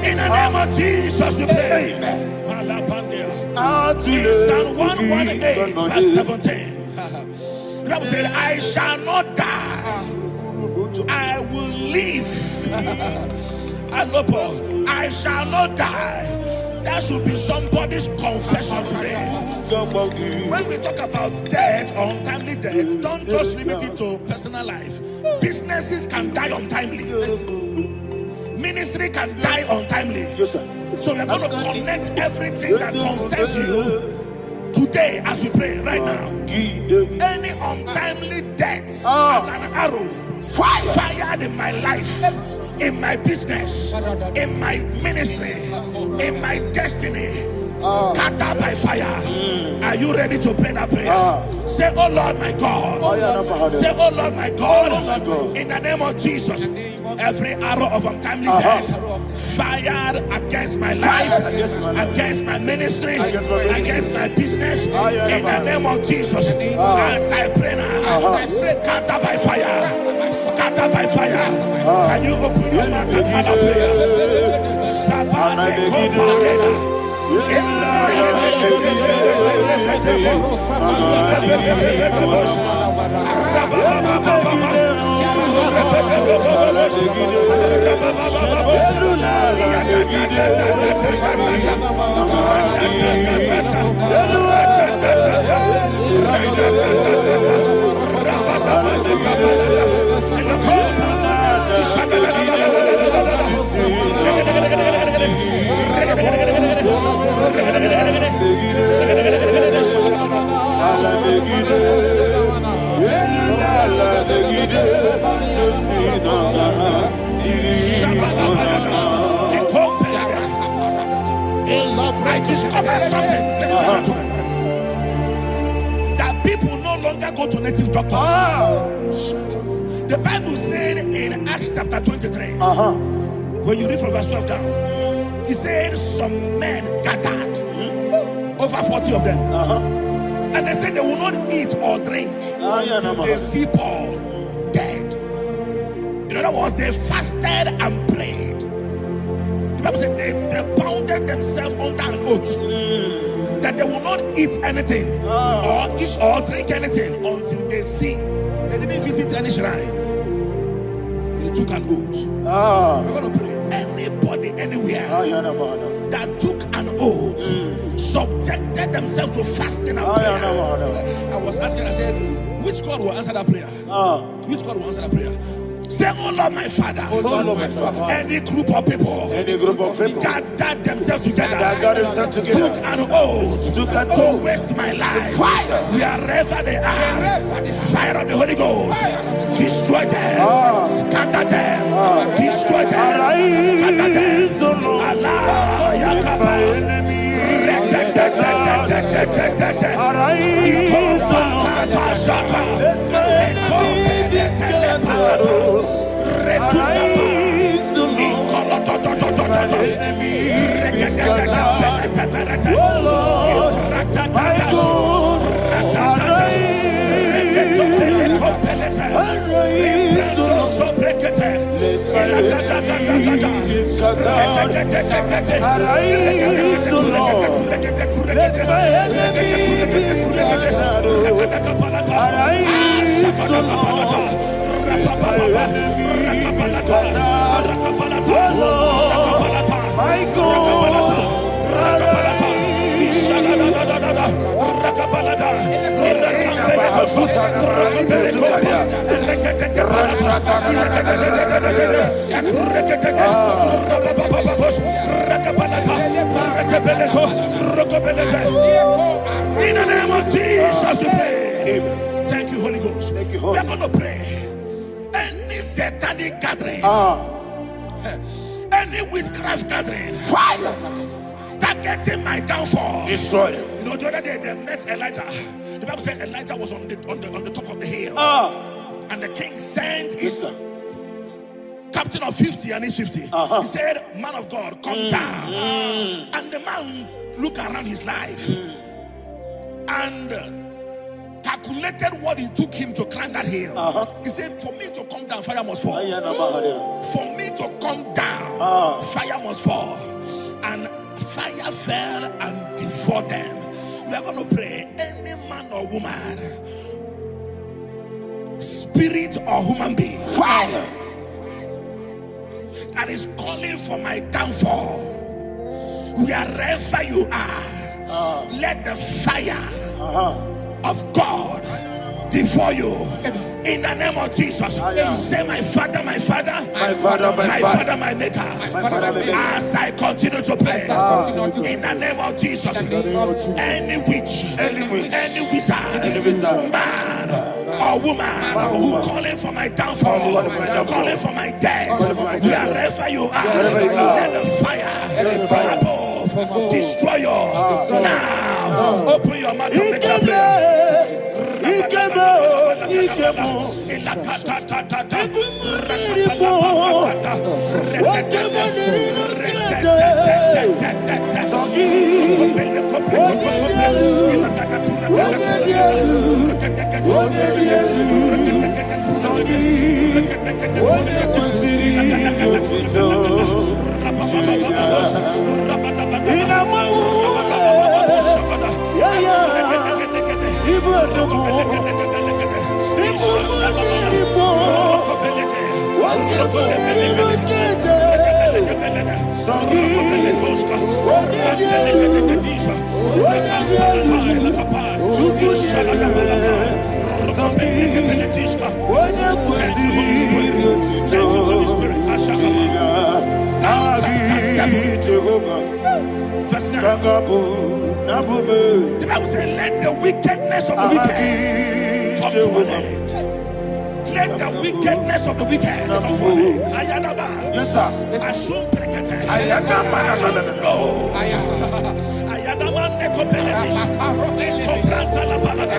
In the name of Jesus, we pray. In Psalm 118, verse 17, the Bible said, I shall not die, I will live. I shall not die. That should be somebody's confession today. When we talk about death or untimely death, don't just limit it to personal life. Businesses can die untimely. Ministry can die untimely. Yes, sir. So we're going to connect everything that concerns you today as we pray right now. Any untimely death as an arrow fired in my life, in my business, in my ministry, in my destiny, scattered by fire. Are you ready to pray that prayer? Say, oh Lord my God. Say, oh Lord my God. In the name of Jesus, every arrow of untimely death fired against my life, against my ministry, against my business, in the name of Jesus, as I pray now, scattered by fire, scattered by fire. Can you open your mouth and have a prayer? Sabane Koparena. I discovered something, ladies and gentlemen, that people no longer go to native doctors. The Bible said in Acts chapter 23, when you read from verse 12 down, it said some men gathered, over 40 of them, and they said they will not eat or drink until they see Paul dead. In other words, they fasted and prayed. The Bible said they bounded themselves under an oath that they will not eat anything or eat or drink anything until they see. They didn't visit any shrine. They took an oath. We're going to pray. Anybody, anywhere that took an oath, subjected themselves to fasting and prayer. I was asking, I said, which God will answer that prayer? Which God will answer that prayer? Say, oh Lord, my Father. Oh Lord, my Father. Any group of people gathered themselves together, took an oath to waste my life. Wherever they are, fire of the Holy Ghost, destroy them, scatter them, destroy them, scatter them. Allah, Yakaba, in the name of Jesus, we pray. Thank you, Holy Ghost. We are going to pray. Any satanic gathering, any witchcraft gathering, targeting my downfall, destroy them. You know, the other day they met Elijah. The Bible said Elijah was on the top of the hill, and the king sent his captain of 50 and his 50. He said, "Man of God, come down." And the man looked around his life and calculated what it took him to climb that hill. He said, for me to come down, fire must fall. For me to come down, fire must fall. And fire fell and devoured them. We are going to pray. Any man or woman, spirit or human being, fire, that is calling for my downfall, wherever you are, let the fire of God devour you in the name of Jesus. Say, my Father, my Father, my Father, my Father, my Maker. As I continue to pray in the name of Jesus, any witch, any wizard, man or woman calling for my downfall, calling for my death, wherever you are, let the fire from above destroy you now. Open your mouth and make a prayer. Holy Spirit. Verse 9. The Bible says, let the wickedness of the wicked come to an end. Let the wickedness of the wicked come to an end. Ayadaba. Yes, sir. Assume prekete. Ayadaba. No. Ayadaba nekopeletis. Kopranta la balada.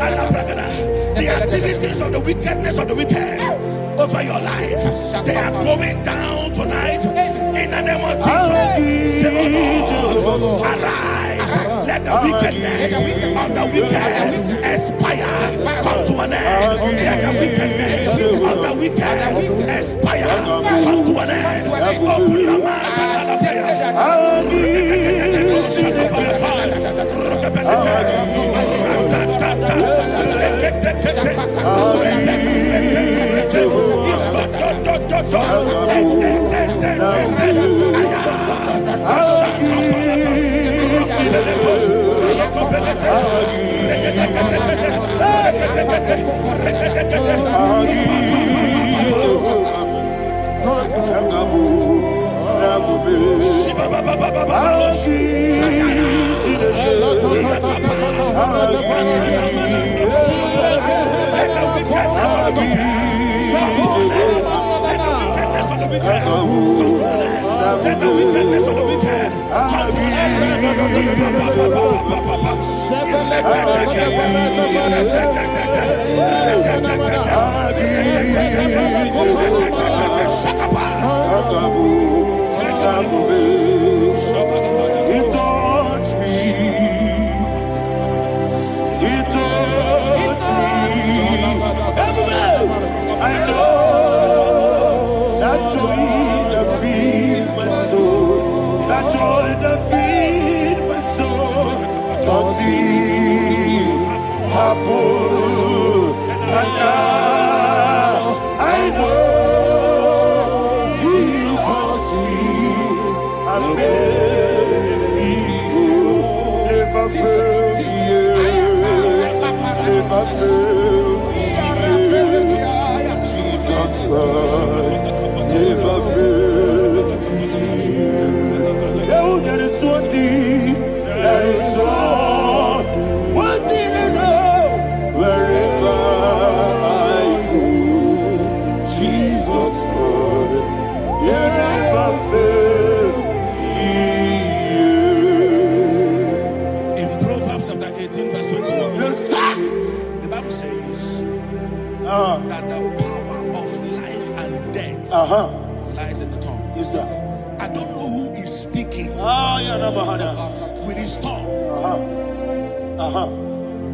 Ala bragada. The activities of the wickedness of the wicked over your life, they are going down tonight in the name of Jesus. Say, oh Lord, arise. Let the wickedness of the wicked expire. Come to an end. Let the wickedness of the wicked expire. Come to an end. Open your mouth and have a prayer. Let the wickedness of the wicked come to an end. I know that joy that feed my soul, that joy that feed my soul. Something happened, and now I know He wants me. I never failed you, never failed. There is one thing, there is one thing I know. Wherever I go, Jesus Christ, you never fail me. In Proverbs chapter 18, verse 21, Yes, sir. the Bible says that the power of life and death lies in the tongue. Yes, sir. I don't know who is speaking with his tongue,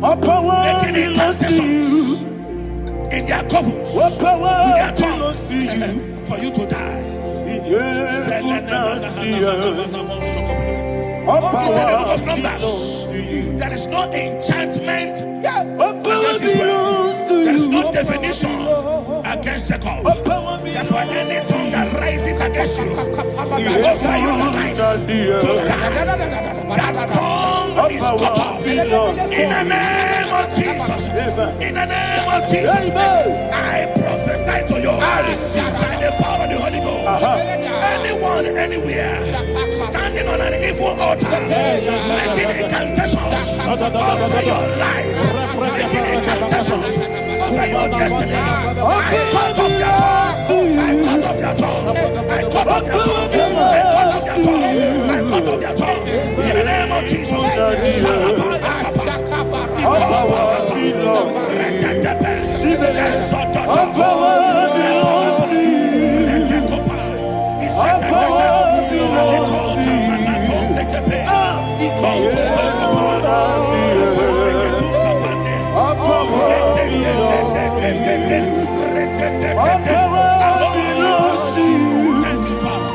All power making belongs to you. incantations in their covens All with power their belongs to you. tongue for you to die. In your all He said in the book power of Numbers, belongs to you. there is no enchantment All power against Israel. belongs to There is you. no divination against Jacob. All power Therefore, belongs any tongue that rises against you over your life to die, that tongue is cut off. In the name of Jesus. In the name of Jesus. I prophesy to you by the power of the Holy Ghost. Anyone, anywhere, standing on an evil altar, making incantations over your life, making incantations over your destiny, I cut off their tongue. I cut off their tongue. I cut off their tongue. I cut off their tongue. I cut off their tongue. In the name of Jesus. Thank you, Father.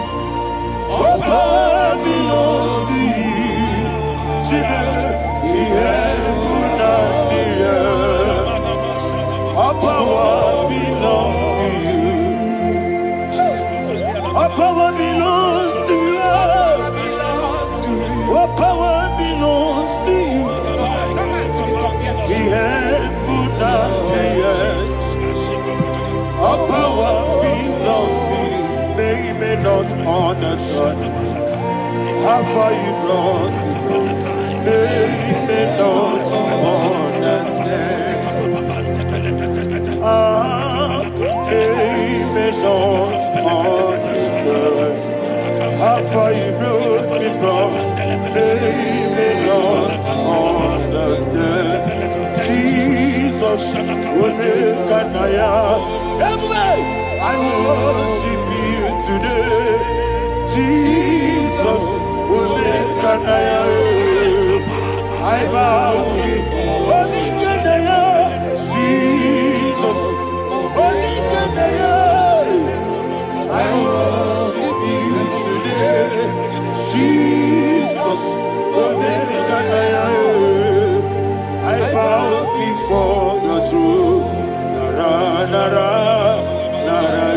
understand how far you brought me from. They may not understand. They may not understand how far you brought me from. They may not understand. Jesus, I worship you today. Jesus, I bow before Jesus, I worship you today. Jesus, I bow before your throne. Nara, nara, nara,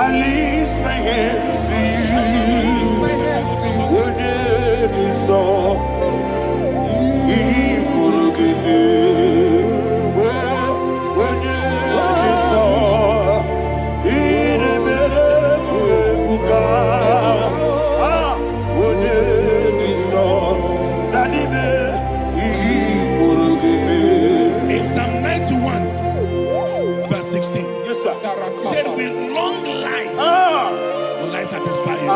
I lift my hands to you. In Psalm 91, verse 16, Yes, sir. said, with long life will I satisfy you.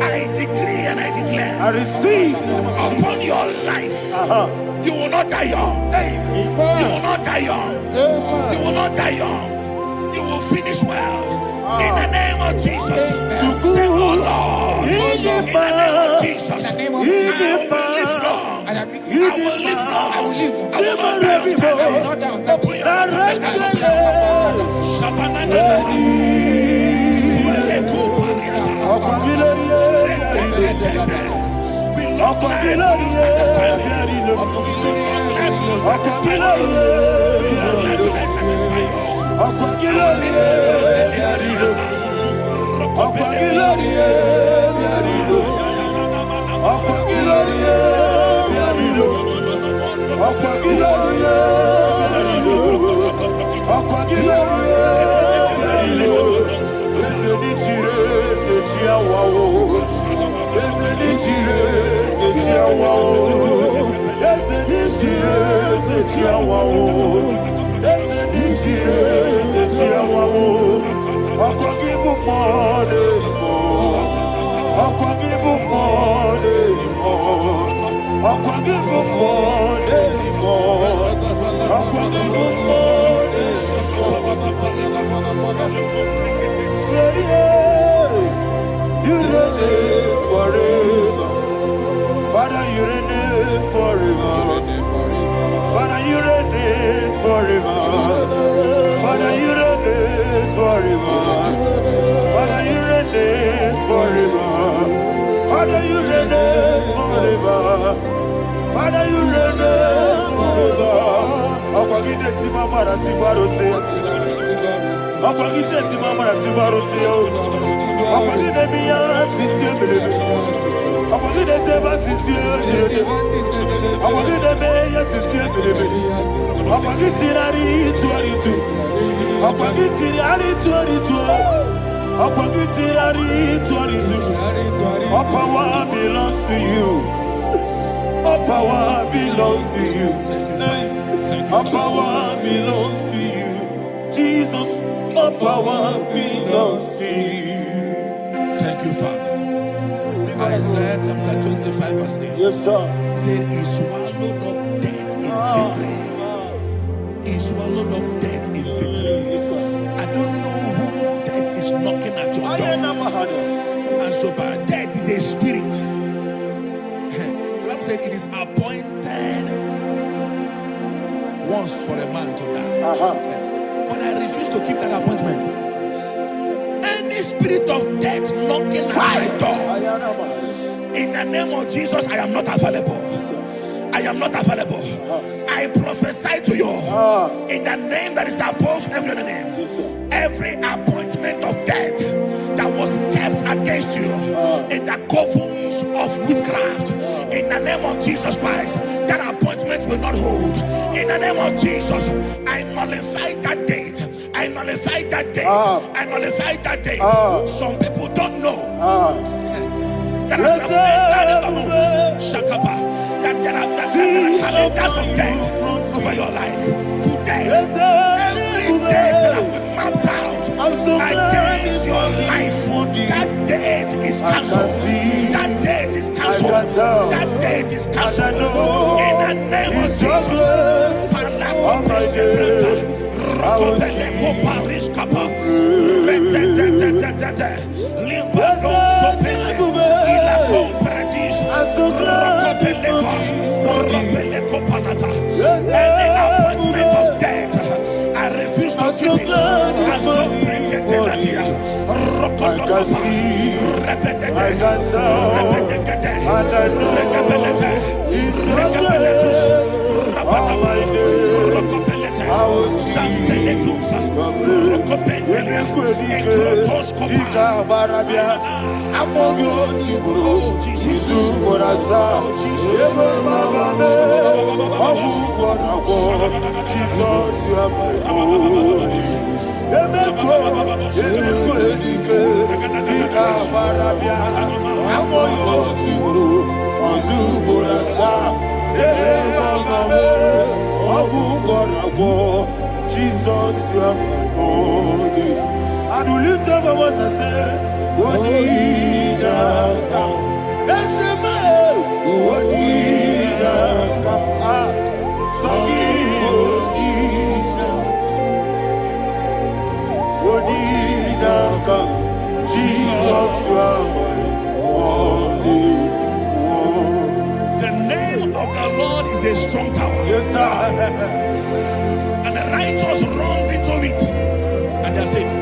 I decree and I declare I receive upon your life, you will not die young. You will not die young. You will not die young. You will finish well. In the name of Jesus. Say, oh Lord, in the name of Jesus, I will live long. I will live long. I will not die on time. I will not die on time. Open your mouth. Father, you reign forever. Father, you reign forever. Father, you reign forever. Father, you reign forever. Father, you reign forever. Father, you reign forever. Akwagide timama na tibarose. Akwagide timama na tibarose. Akwagide biya system. Akwagide teba system. Akwagide beya system. Akwagide rari 22. Akwagide rari 22. Akwagide rari 22. All power belongs to you. All power belongs to you. All power belongs to you. Jesus, all power belongs to you. Thank you, Father. Isaiah chapter 25, verse 8. Yes, sir. Said, he swallowed up death in victory. He swallowed up death in victory. I don't know whom death is knocking at your door. And so, but death is a spirit. God said it is appointed once for a man to die. But I refuse to keep that appointment. Any spirit of death knocking at my door, in the name of Jesus, I am not available. I am not available. I prophesy to you in the name that is above every other name. Every appointment of death that was kept against you in the covens of witchcraft, in the name of Jesus Christ, that appointment will not hold. In the name of Jesus, I nullify that date. I nullify that date. I nullify that date. Some people don't know that as of Shakapa, that there are calendars of death over your life. Today, every date that have been mapped out against your life, that date is cancelled. That date is cancelled. That date is cancelled. In the name of Jesus. Any appointment of death, I refuse to keep it. Jesus, you are holy. I do lift up my voice and say, Wodida kam, Esemael, Wodida kam, Sogi Wodida kam, Jesus, you are holy. The name of the Lord is a strong tower. Yes, sir. And the righteous runs into it and they are safe.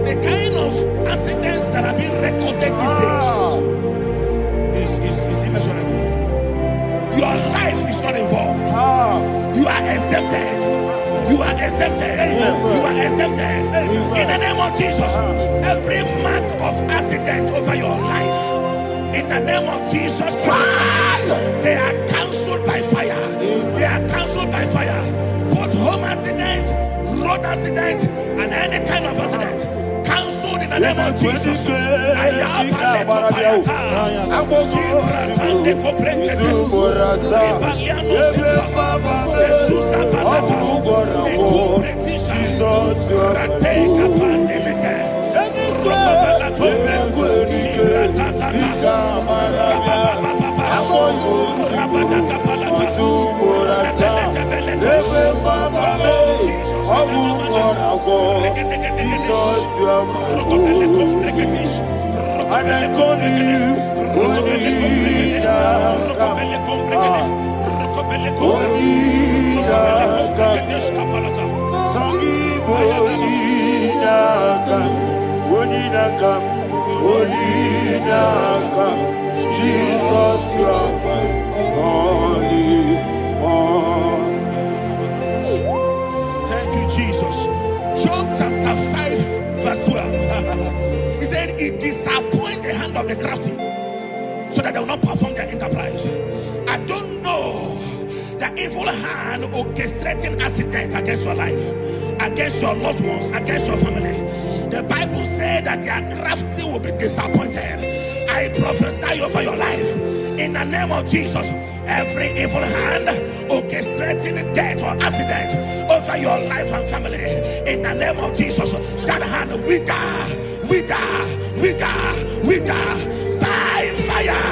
The kind of accidents that are being recorded these days is immeasurable. Your life is not involved. You are exempted. You are exempted. You are exempted. In the name of Jesus, every mark of accident over your life, in the name of Jesus Christ, they are cancelled by fire. They are cancelled by fire. Both home accident, road accident, and any kind of accident, cancelled in the name of Jesus. Jesus, you are holy. Thank you, Jesus. Job chapter 5, verse 12. He said, "It disappoints the hand of the crafty, so that they will not perform their enterprise." I don't know the evil hand orchestrating accident against your life, against your loved ones, against your family. The Bible said that their crafty will be disappointed. I prophesy over your life in the name of Jesus. Every evil hand orchestrating death or accident over your life and family, in the name of Jesus, that hand wither by fire.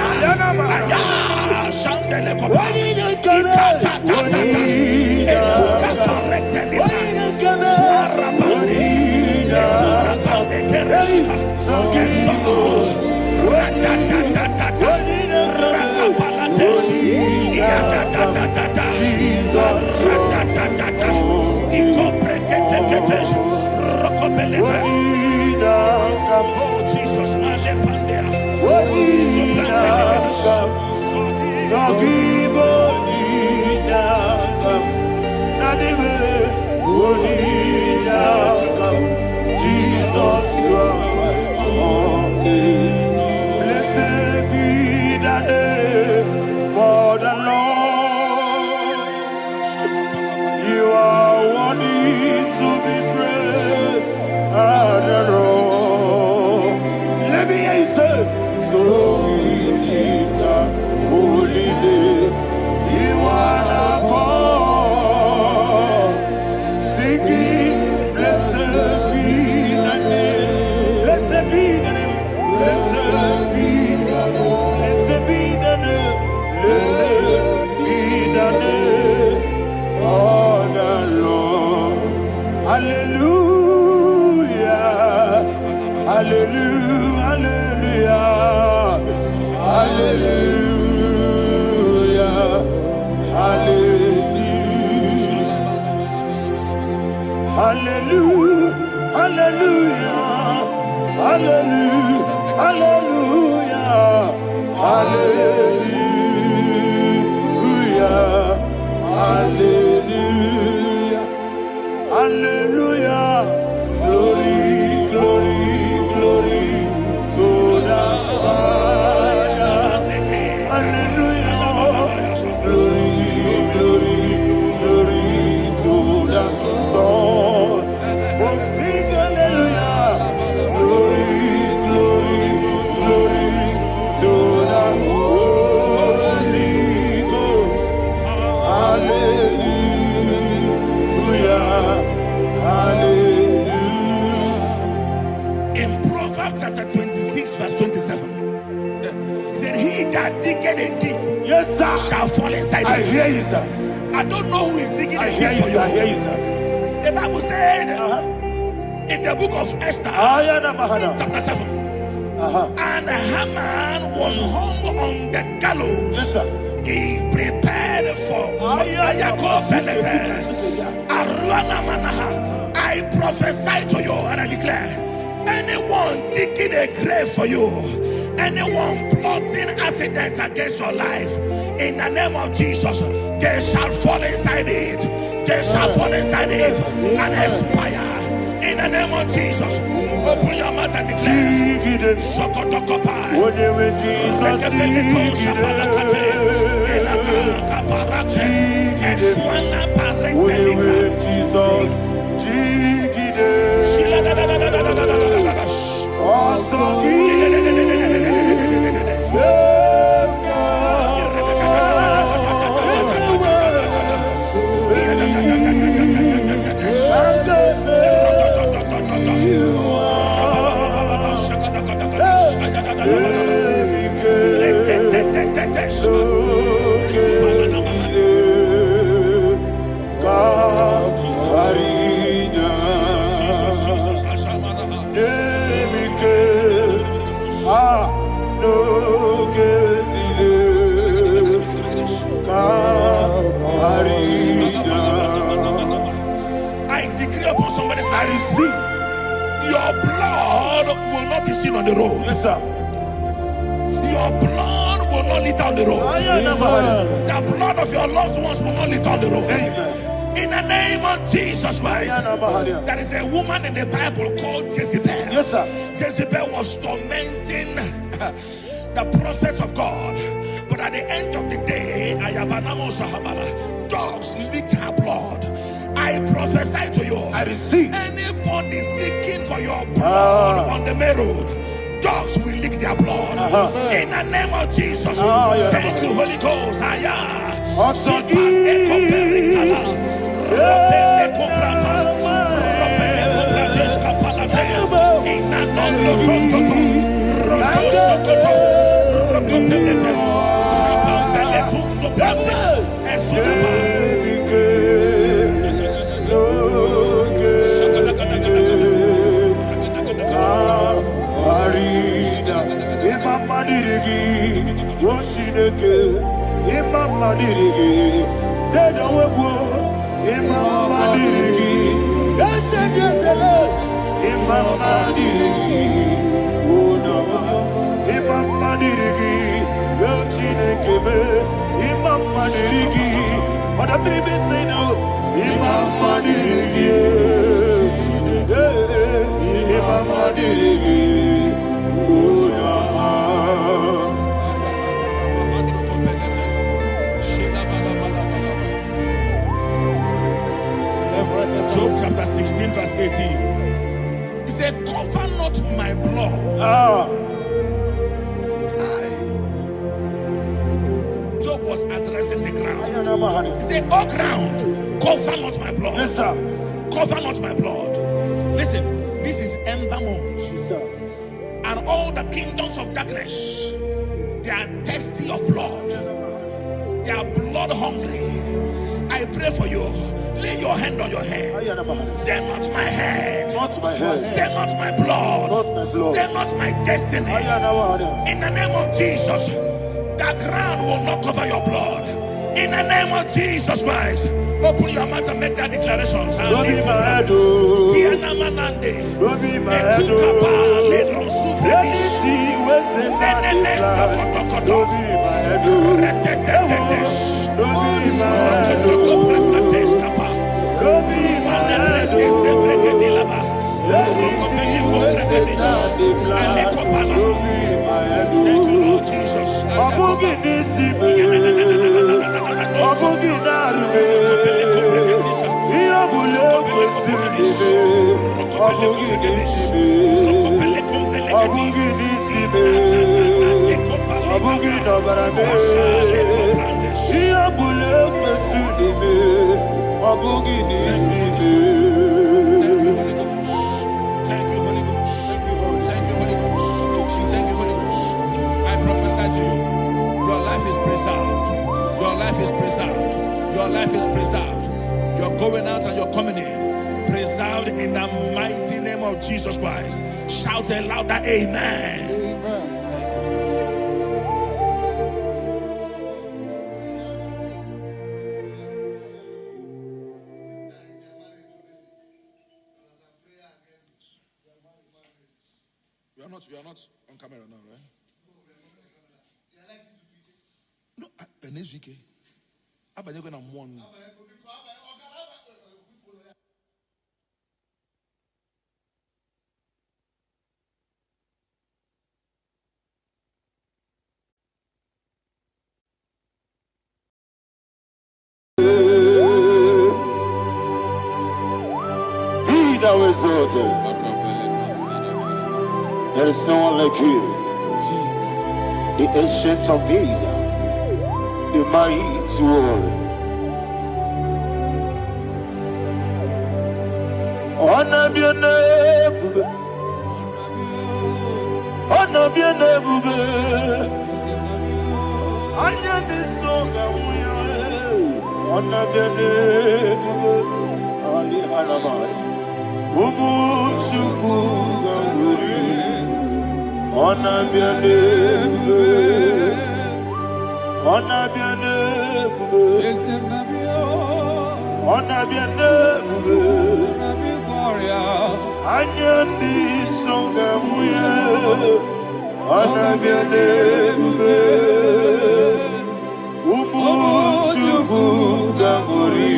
say, so we lift our holy name. You are our God. Singing, blessed be the name. Blessed be the name. Blessed be the name. Blessed be the name. Blessed be the name of the Lord. Hallelujah. Hallelujah. Hallelujah. Hallelujah. Hallelujah. Hallelujah. Hallelujah. Hallelujah. Hallelujah. Hallelujah. Hallelujah. Glory, glory, glory to the Father. Hallelujah. Glory, glory, glory to the Son. Oh, sing hallelujah. Glory, glory, glory to the Holy Ghost. Hallelujah. Hallelujah. In Proverbs chapter 26, verse 27, said, he that diggeth a deep, Yes, sir. shall fall inside I it. hear you, sir. I don't know who is digging I a hear deep you, for sir. I hear you. you, sir. The Bible said in the book of Esther, chapter 7, and Haman was hung on the gallows. Yes, sir. He prepared for I prophesy to you and I declare, anyone digging a grave for you, anyone plotting accidents against your life, in the name of Jesus, they shall fall inside it. They shall fall inside it and expire. In the name of Jesus, open your mouth and declare. Sokotokopai. I decree upon somebody's life, your blood will not be seen on the road. Yes, sir. Your blood will not lead down the road. The blood of your loved ones will not lead down the road. In the name of Jesus Christ. There is a woman in the Bible called Jezebel. Yes, sir. Jezebel was tormenting the prophets of God. But at the end of the day, dogs licked her blood. I prophesy to you. I receive. Anybody seeking for your blood on the main road, dogs will lick their blood. In the name of Jesus. Thank you, Holy Ghost. Job chapter 16 verse 18. He said, cover not my blood caressing the ground. Say, oh ground, cover not my blood. Yes, sir. Cover not my blood. Listen, this is ember month. Yes, sir. And all the kingdoms of darkness, they are thirsty of blood. They are blood hungry. I pray for you. Lay your hand on your head. Say not my head. Not my head. Say not my blood. Not my blood. Say not my destiny. In the name of Jesus, the ground will not cover your blood. In the name of Jesus Christ, open your mouth and make that declaration. Don't be mad, oh. Don't be mad, oh. Anything was in that decline. Don't be mad, oh. Don't be mad, oh. Don't be mad, oh. Anything was in that decline. Don't be mad, oh. Thank you, Lord Jesus. Your life is preserved. You're going out and you're coming in. Preserved in the mighty name of Jesus Christ. Shout a louder amen. Amen. Thank you, Father. We are not on camera now, right? No, next week. Abanye go na one. Be thou exalted. There is no one like you. Jesus. The ancient of days, the mighty warrior. Honor be your name, honor be your name. Anya ni soga muya, honor be your name. Ali Alabari, Umuchuku Gamburi, honor be your name. Honor be your name. Honor be your name. Anya ni soga muya, honor be your name. Umuchuku Gamburi,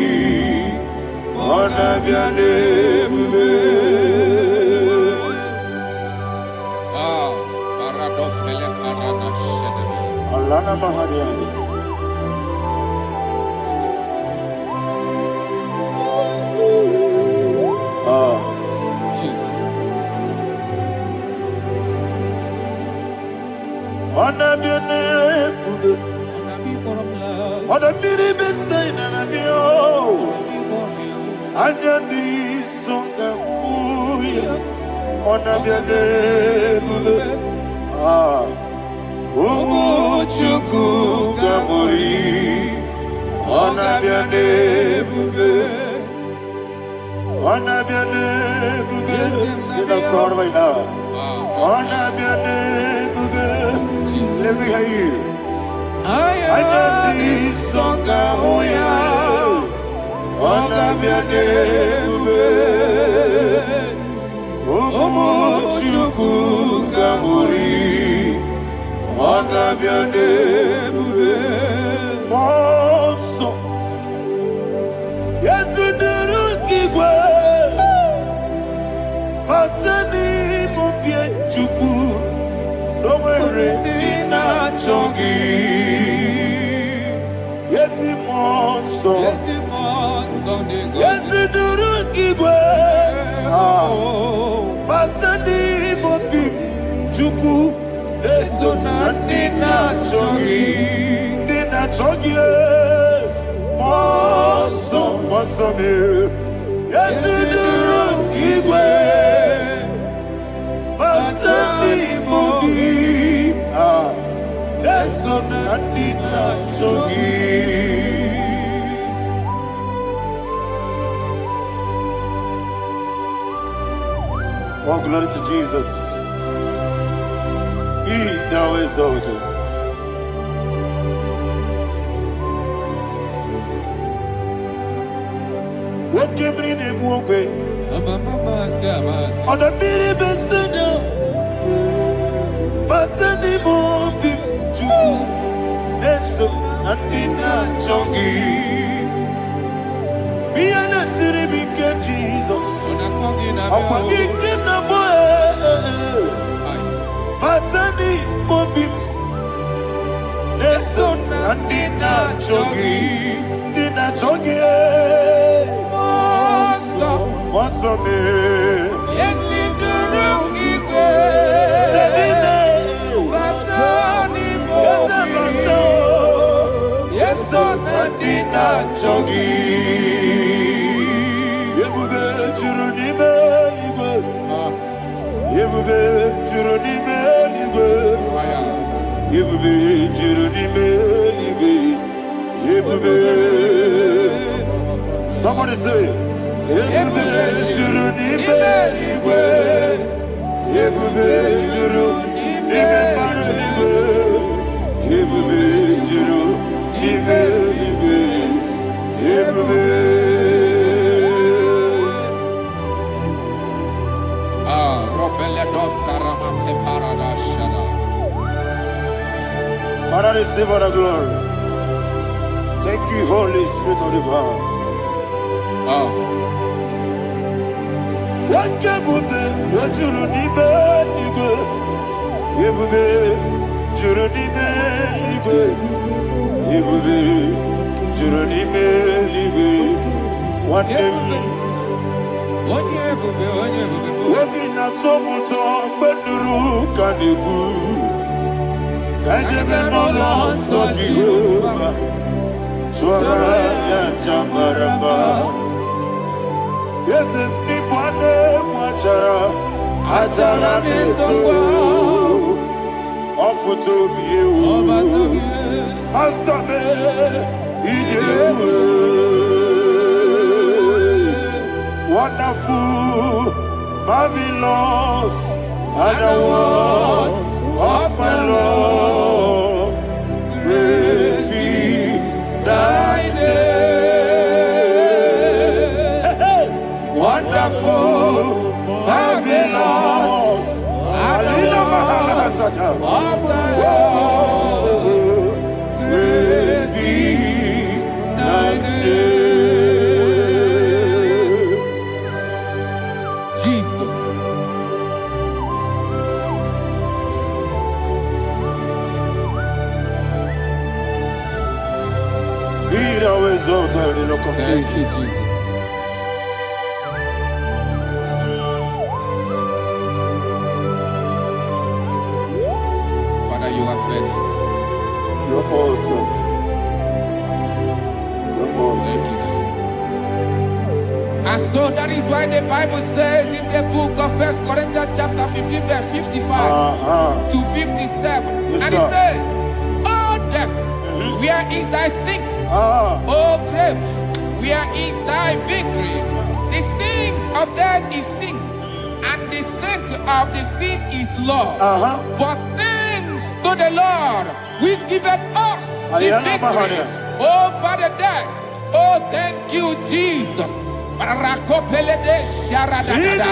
honor be your name. Alana Mahadiazi. Jesus. Honor be your name. Honor be the same and be oh. Anya di songa muya. Honor be your name. Umuchuku Gamburi, honor be your name. Honor be your name. Sing a song right now. Honor be your name. Let me hear you. I need songa oya. Honor be your name. Umuchuku Gamburi, honor be your name. Monso, yes, you do keep well. Matani mobie chuku, no more nina chongi. Yes, monso, yes, you do keep well. Matani mobie chuku. Eso na nina chogi, Mosomi, yes, Kigwe, Batani Mogi, that's on Nadina Chogi. Oh, glory to Jesus. He now exalted. What came in and walk away? On the mini beside, but anymore, that's so Nadina Chogi. Be an city became Jesus. I'm forgetting the boy. Batani Mobim. Eso Nadina Chogi. Dina Chogi. Moso me. Yes, in the rookie Batani Mobim. Yes, so Nadina Chogi. Somebody say, Father, receive all the glory. Thank you, Holy Spirit of the Father. What can we do? What you do? Yes, anybody watchara, Atara neto, offer to be you, Master me, wonderful, marvelous, and the was of my Lord, great be thy name, wonderful, marvelous, and the was of my Lord, great be thy name. Jesus. Be thou exalted in the rock of Thank you, ages. Jesus. Father, you are faithful. You're awesome. You're awesome. Thank you, Jesus. And so that is why the Bible says in the book of 1 Corinthians chapter 15 verse 55 to 57. Yes, and it sir. says, "Oh death, where is thy stings? Oh grave, where is thy victory? The stings of death is sin, and the strength of the sin is law. But thanks to the Lord, which giveth us the victory over the death. Oh, thank you, Jesus." Rakopelede sharadadada.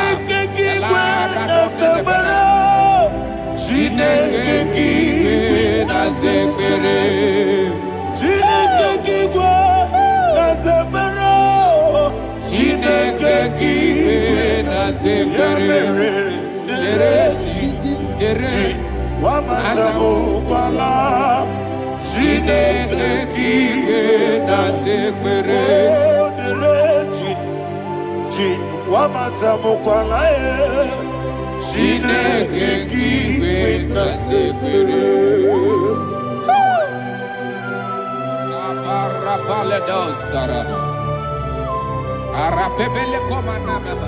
Arapaledos Saraba. Arapebele Komanana.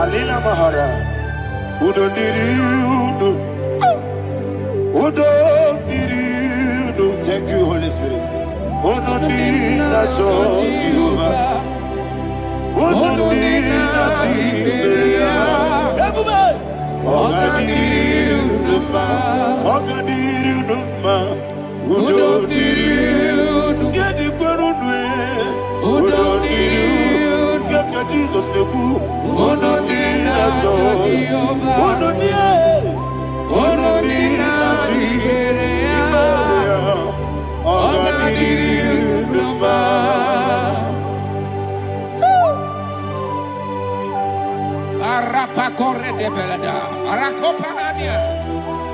Alina Mahara. Udo diriudo. Udo diriudo. Thank you, Holy Spirit. Udo dinacho Jehovah. Udo dinachiberia. Everybody. Ogadiru Numa. Udo diriudo. Yedi Gurudwe. Udo diriudo. Gaka Jesus Neku. Udo dinacho Jehovah. Udo dinachiberia. Ogadiru Numa. Arapakore de Belada, Arakopania,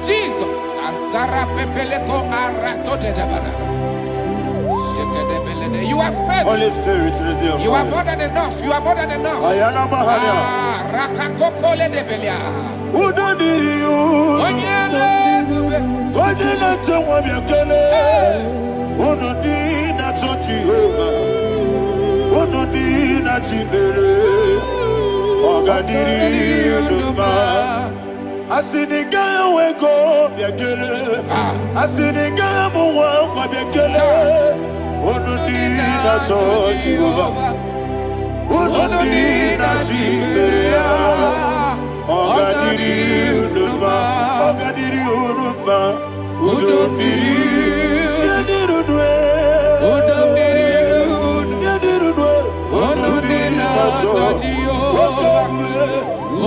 Jesus, Azarapepeleko Arato de Dabada. You are fed. Holy Spirit, resume. You are more than enough. You are more than enough. Ayana Mahania. Rakakokole de Belia. Udo diriu. Godina Tawa Yakele. Udo dina Jehovah. Udo dina Chibere. Ogadiri Numa. Asiniga weko Yakele. Asiniga muwa Yakele. Udo dina Jehovah. Udo dina Chibere. Ogadiri Numa. Ogadiri Numa. Udo diri. Yadirudwe. Udo diri. Yadirudwe. Udo dina Jehovah.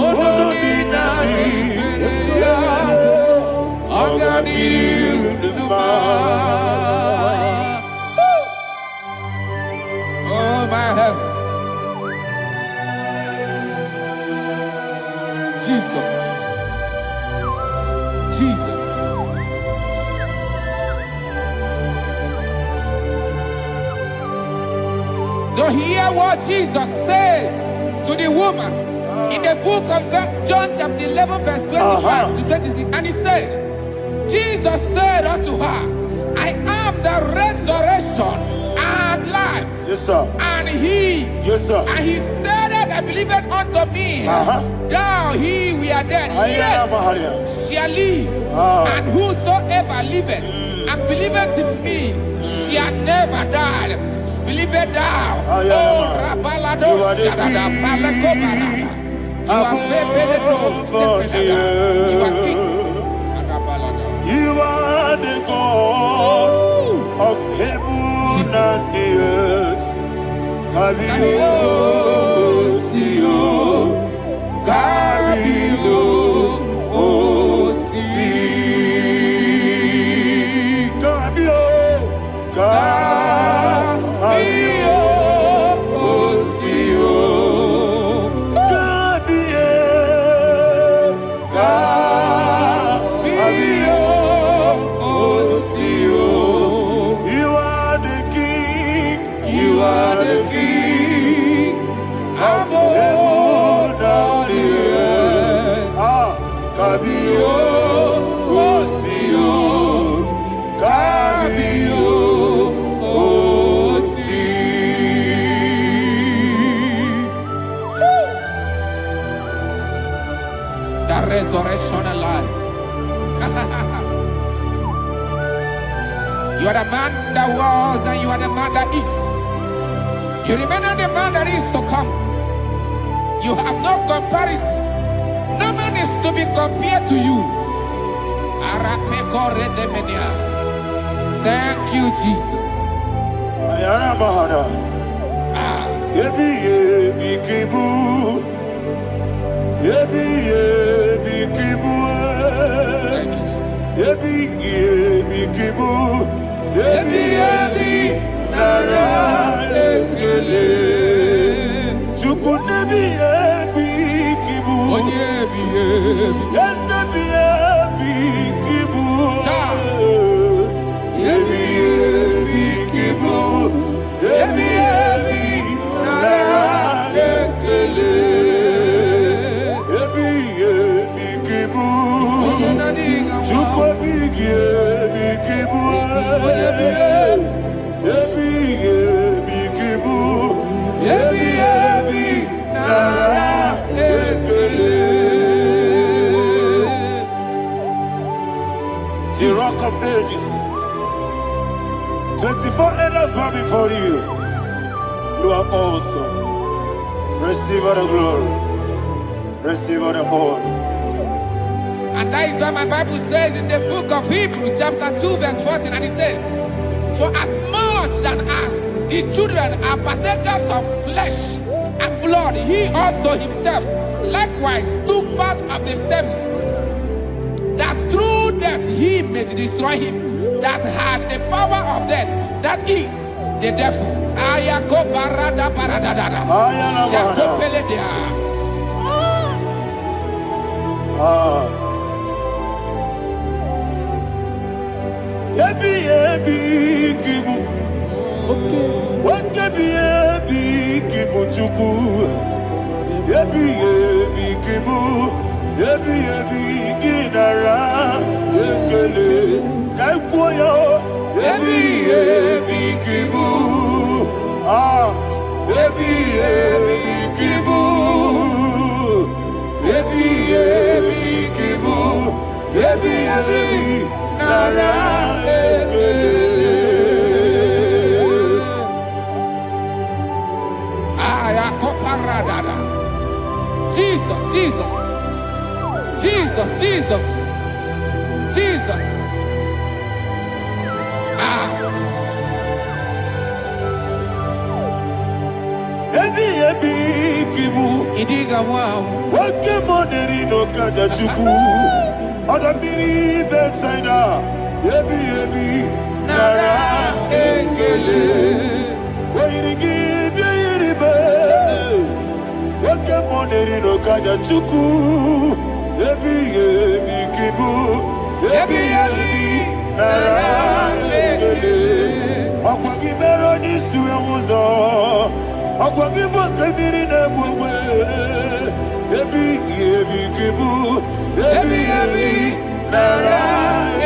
Udo dina Chiberia. Ogadiri Numa. Oh my heaven. Jesus. Jesus. So hear what Jesus said to the woman in the book of John chapter 11 verse 25 to 26. And he said, Jesus said unto her, I am the resurrection and life. Yes, sir. And he, Yes, sir. and he said that I believed unto me, thou he we are dead, Ayana Mahania. yet shall live. And whosoever liveth and believeth in me shall never die. Believe it thou. Oh, Rabalado, Shadada, Palakobara. You are You are king. You are the God of heaven and the earth. Kabio, Sio, Kabio, Si, Kabio, Kabio, Sio, Kabio, Kabio, Sio. You are the king. You are the king of heaven and the earth. Kabio, Sio, Kabio, Si. The resurrection and life. You are the man that was and you are the man that is. You remain the man that is to come. You have no comparison. No man is to be compared to you. Thank you, Jesus. Ayana Mahana. Yebi yebi kibu. Yebi yebi kibu. Thank you, Jesus. Yebi yebi kibu. Yebi yebi nara ekele. Chukunebi yebi kibu. Onyebi, yebi. Yesebi yebi kibu. Yebi yebi kibu. Yebi yebi nara ekele. Yebi yebi kibu. Chukwu bigi yebi. 24 elders bow before you. You are awesome. Receive all the glory. Receive all the honor. And that is why my Bible says in the book of Hebrews chapter 2 verse 14, and it says, for as much than us, his children are partakers of flesh and blood, he also himself likewise took part of the same, that through death he may destroy him that had the power of death, that is the devil. Jesus, Jesus, Jesus, Jesus, Jesus. Idiga wow. Wake money no kaja chuku. Oda miri besaida. Ebi nara ekele. Wairigi biiribe. Wake money no kaja chuku. Ebi kibu. Ebi nara ekele. Akwagi bero ni suwe muzo. Akwagi bokebiri na bwe. Ebi kibu. Ebi nara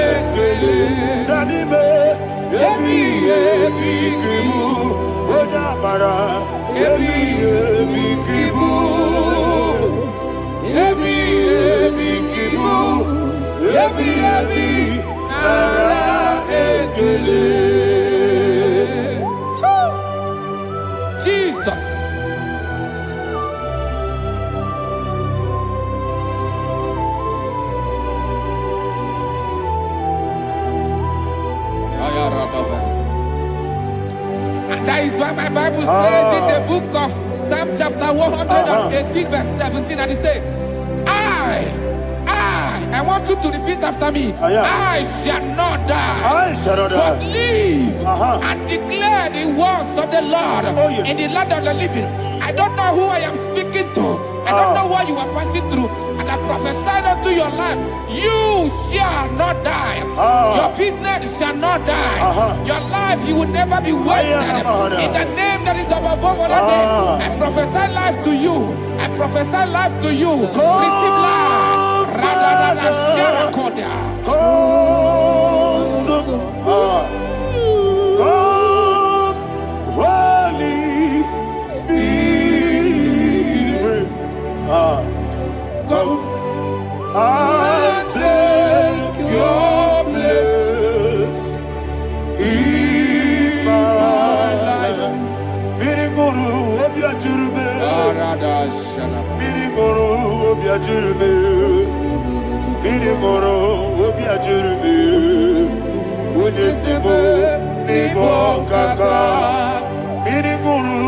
ekele. Danibe. Ebi kibu. Oda bara. Ebi kibu. Ebi kibu. Ebi nara ekele. Jesus. And that is why my Bible says in the book of Psalm chapter 118 verse 17, and it says, I want you to repeat after me. I shall not die, but live and declare the words of the Lord in the land of the living. I don't know who I am speaking to. I don't know what you are passing through. And I prophesy unto your life, you shall not die. Your business shall not die. Your life, you will never be wasted. In the name that is above all other name, I prophesy life to you. I prophesy life to you. Receive life. Holy Spirit, come and take your place in my life. Miriguru obiajurube, miriguru obiajurube, miriguru obiajurube. Unisebo nibo kaka, miriguru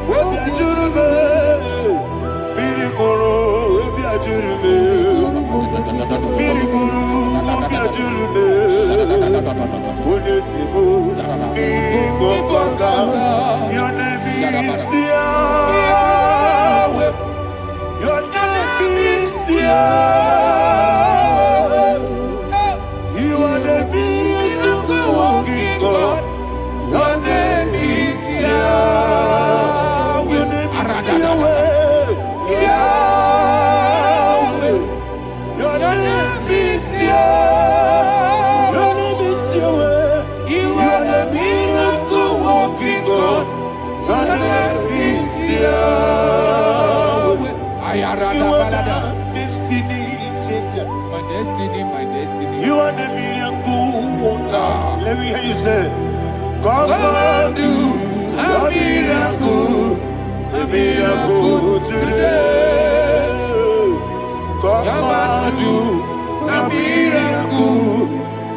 obiajurube, miriguru obiajurube, miriguru obiajurube. Unisebo nibo kaka. Your name is Yahweh. Your name is Yahweh. You are the miracle working God. Your name is Yahweh. Your name is Yahweh. Yahweh. Your name is Yahweh. Your name is Yahweh. You are the miracle working God. Your name is Yahweh. You are the destiny changer. My destiny, my destiny. You are the miracle worker. Let me hear you say, Come and do a miracle today. Come and do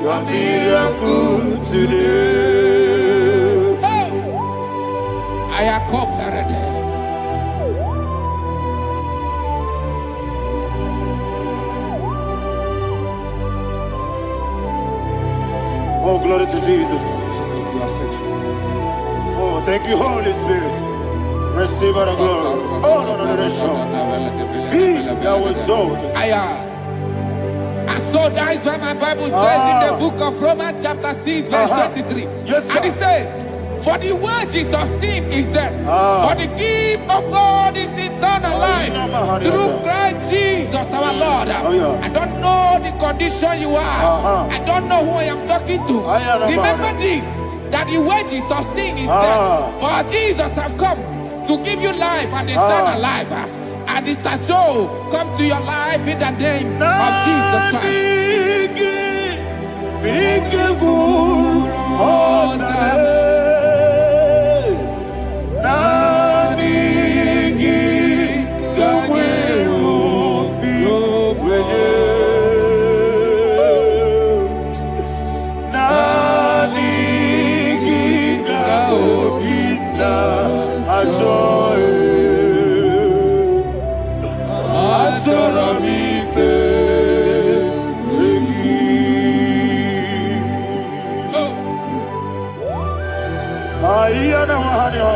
a miracle today. I am cooperated. Oh, glory to Jesus. Jesus, you are faithful. Oh, thank you, Holy Spirit. Receive our glory. Oh, no, Be thou exalted. So that is what my Bible says in the book of Romans chapter 6 verse 23. Yes, sir. And it says, for the wages of sin is death, but the gift of God is eternal life through Christ Jesus our Lord. I don't know the condition you are. I don't know who I am talking to. Remember this, that the wages of sin is death, but Jesus have come to give you life and eternal life. And this has so come to your life in the name of Jesus Christ.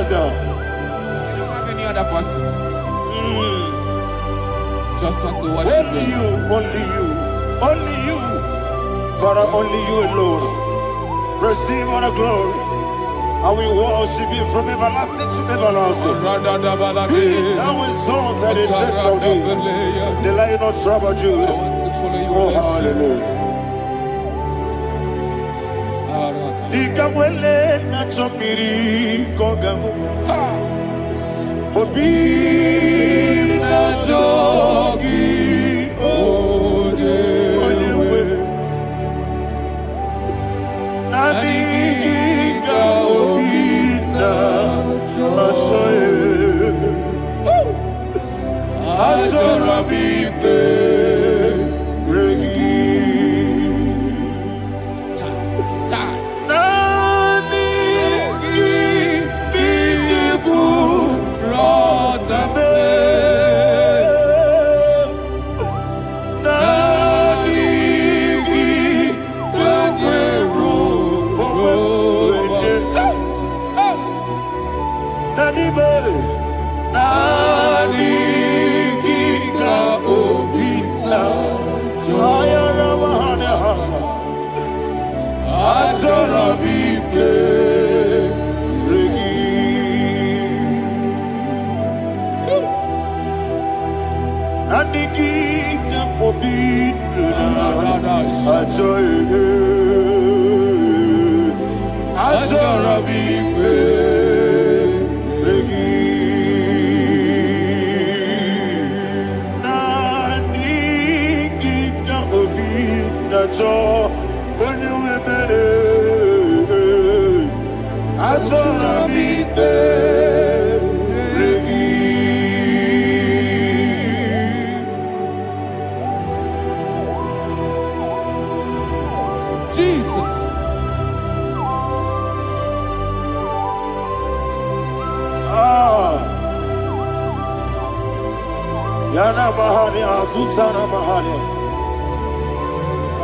You don't have any other person. Just want to worship only you. Only you. Father, only you alone. Receive all the glory. And we worship you from everlasting to everlasting. Be thou exalted and set of thee. The Lion of tribe of Judah. Oh, hallelujah. Ikamwele na chomiri kogamu. Obi na jogi odewe. Naniga obi na jogi. Azorabite regi.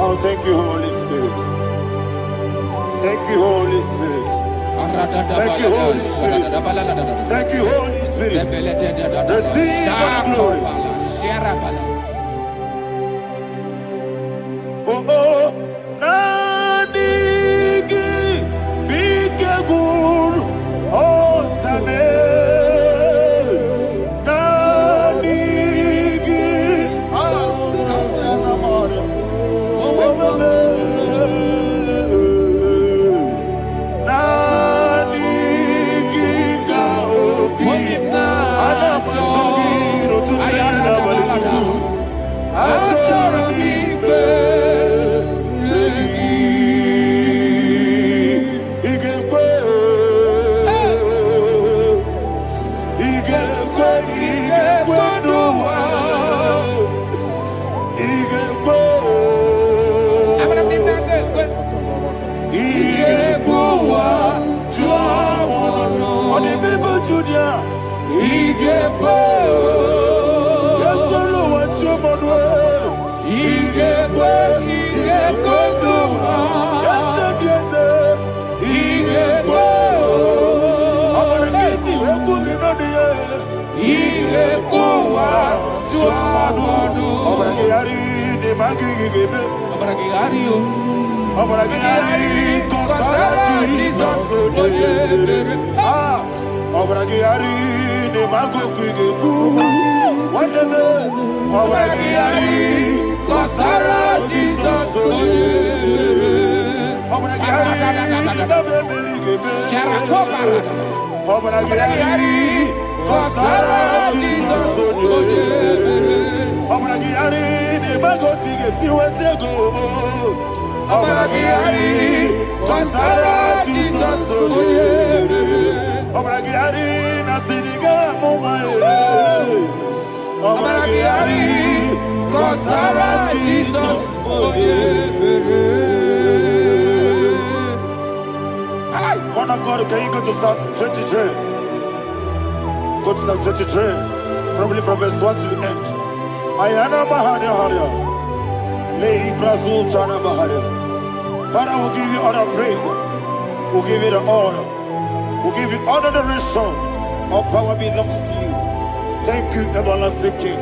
Oh, thank you, Holy Spirit. Thank you, Holy Spirit. Thank you, Holy Spirit. Thank you, Holy Spirit. Receive the glory. Oh, oh, Nadigi, be careful. Oh, Tabe. Man of God, can you go to Psalm 23? Go to Psalm 23, probably from verse 1 to the end. Ayana Maharia Haria. Lei Brazil Chana Maharia. Father, we'll give you all the praise. We'll give you the honor. We'll give you all the adoration. All power belongs to you. Thank you, everlasting King.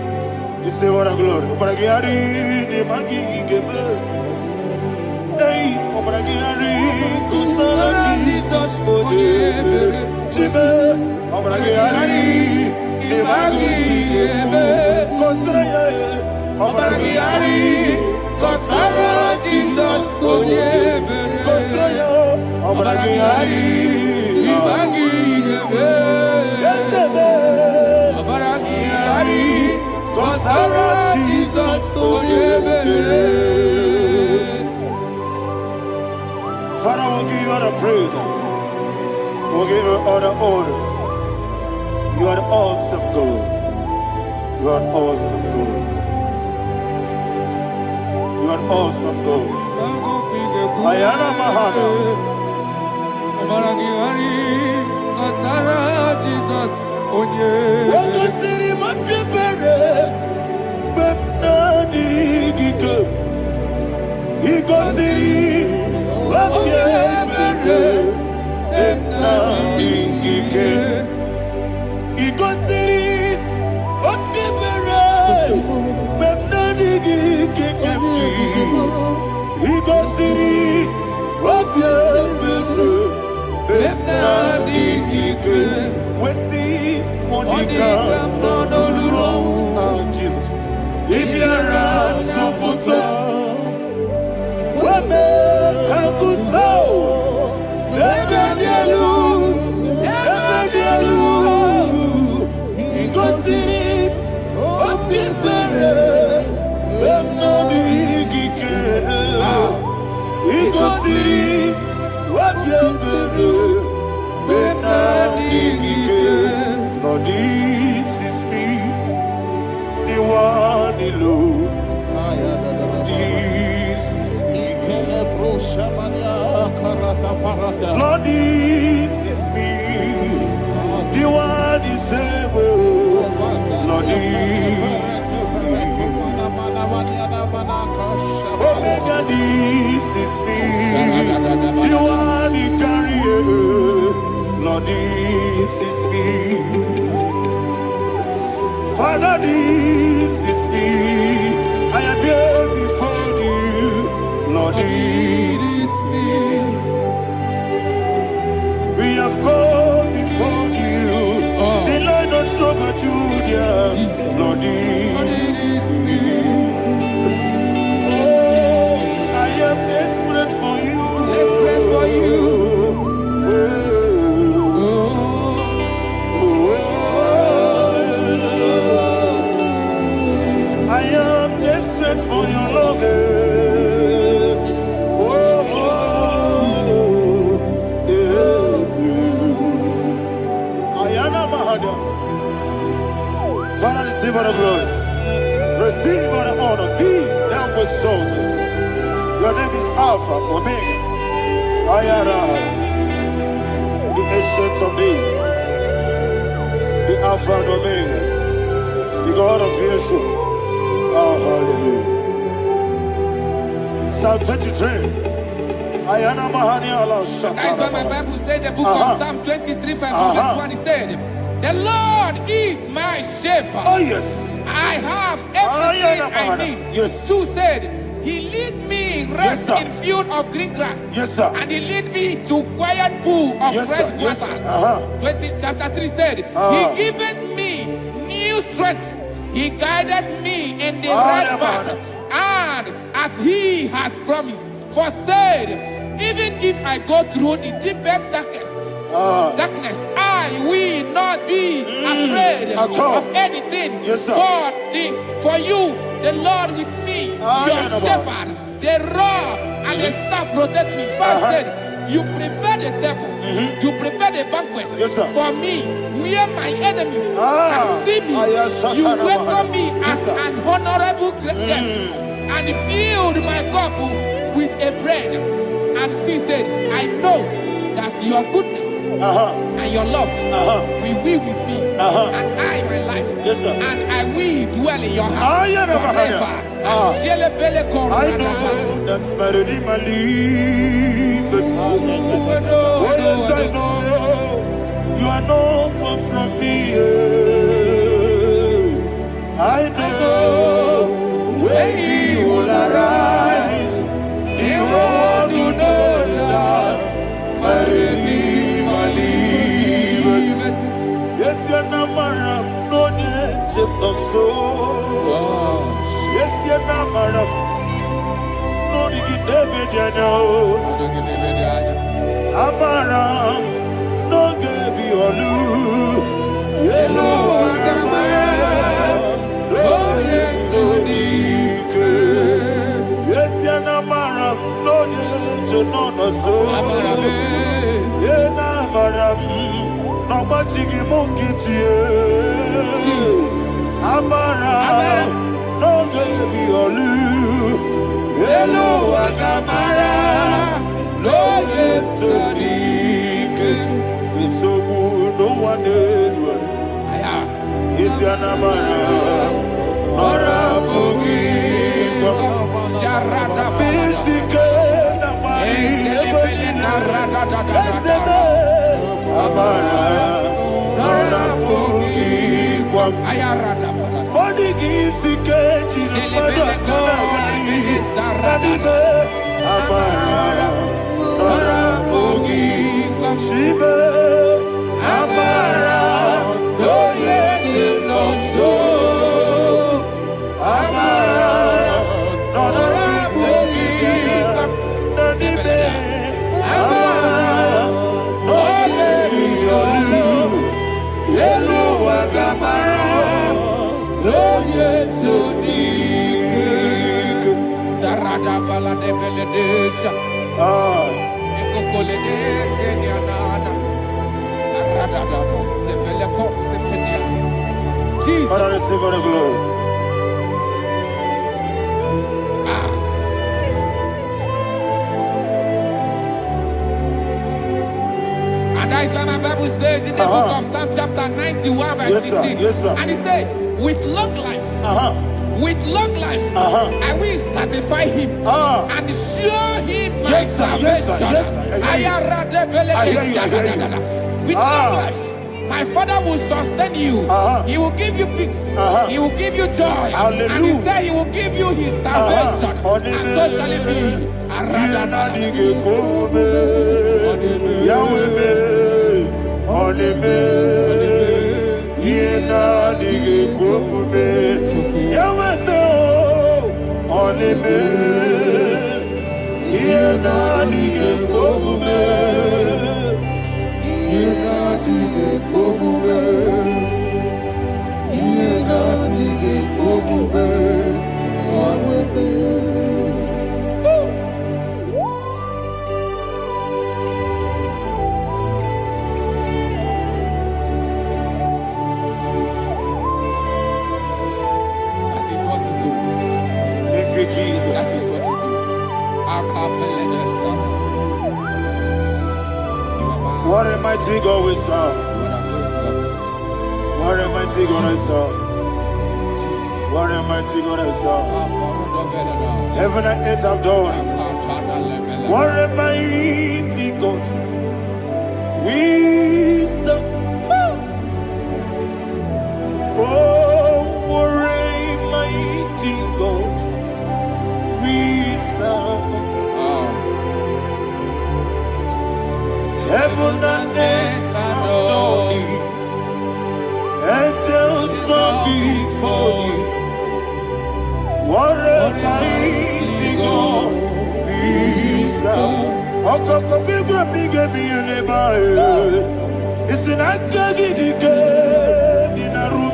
You say what a glory. Obragiari, the Magi, Gebe. Hey, Obragiari, Kusara, Jesus, for you. Jibe, Obragiari, the Magi, Gebe. Kusara, Obragiari, Kusara, Jesus, for you. Kusara, Obragiari, the Magi, Gebe. Obragiari, Kusara, Jesus, for you. Father, we'll give you all the praise. We'll give you all the honor. You are the awesome God. You are an awesome God. You are an awesome God. Ayana Mahana. Jesus, on you. He goes in. Jesus. If you're Lord, this is me, the one alone. This is me. Lord, this is me, the one is able. Lord, this is me. Omega, this is me, the one in carrier. Lord, this is me. Father, this is me. I am here before you. Lord, this is me. We have come before you. The Lord not so much Judah. Lord, this is me. Oh, I am desperate for you. Desperate for you. I am desperate for your love. Father, receive all the glory. Receive all the honor. Be thou exalted. Your name is Alpha, Omega. Ayara, the ancient of days. The Alpha and Omega. The God of Yeshua. Chapter 23. Ayana Mahani Allah That's what my Bible said, the book of Psalm 23, verse 1, he said, the Lord is my shepherd. Oh yes. I have everything I need. Yes. 2 said, he lead me rest in field of green grass. Yes, sir. And he lead me to quiet pool of fresh waters. 20, chapter 3 said, he giveth me new strength. He guided me in the right path. And as he has promised, for said, even if I go through the deepest darkness, I will not be afraid of anything. Yes, sir. For you, the Lord with me, your shepherd, the rod and the staff protect me. 5 said, you prepare the table, you prepare the banquet for me, where my enemies can see me. You welcome me as an honorable guest, and filled my cup with a bread. And she said, I know that your goodness and your love will be with me, and I, my life, and I will dwell in your house forever. I know that's better than my life. Oh yes, I know you are not far from me. I know when he will arise, he will do that. My Redeemer liveth. Yes, you're not married, no need no soul. Yes, you're not married, no need David, you know. Amaram, no Gaby Olu. Yellow Agamara, oh yes, so deep. Yes, you're not married, no need to know no soul. Amaram, no machigi monkey. Amaram, no Gaby Olu. Yellow Agamara, no yes, so deep. So good, no one did. Is your number? Nora Boogie, Sharada Bisika, Nora Boogie, Ayarada, Bodigi, Sikeji, Nora Boogie, Shiba, Amara, no yes, no so, Amara, Nora Boogie, Nanibe, Amara, no Yellow Agamara, no yes, so deep. Sarada Balade Beledesha, Ecocoledesha, Nianana, Arada, Sepeleco, Sepenia. Jesus, Father, receive all the glory. And that's why my Bible says in the book of Psalm chapter 91 verse 16. And it says, with long life, with long life, I will satisfy him and show him my salvation. With long life, my Father will sustain you. He will give you peace. He will give you joy. Hallelujah. And he said he will give you his salvation. And so shall it be. Jesus. That is what you do. What a mighty God we serve. What a mighty God I serve. What a mighty God I serve. Heaven and earth have done it. What a mighty God we serve. Oh, what a mighty God we serve. Heaven and earth have done it. Angels bow before you. What a mighty God we serve. Okoko bibra bige bi eneba. Isina kagi dike dinaru.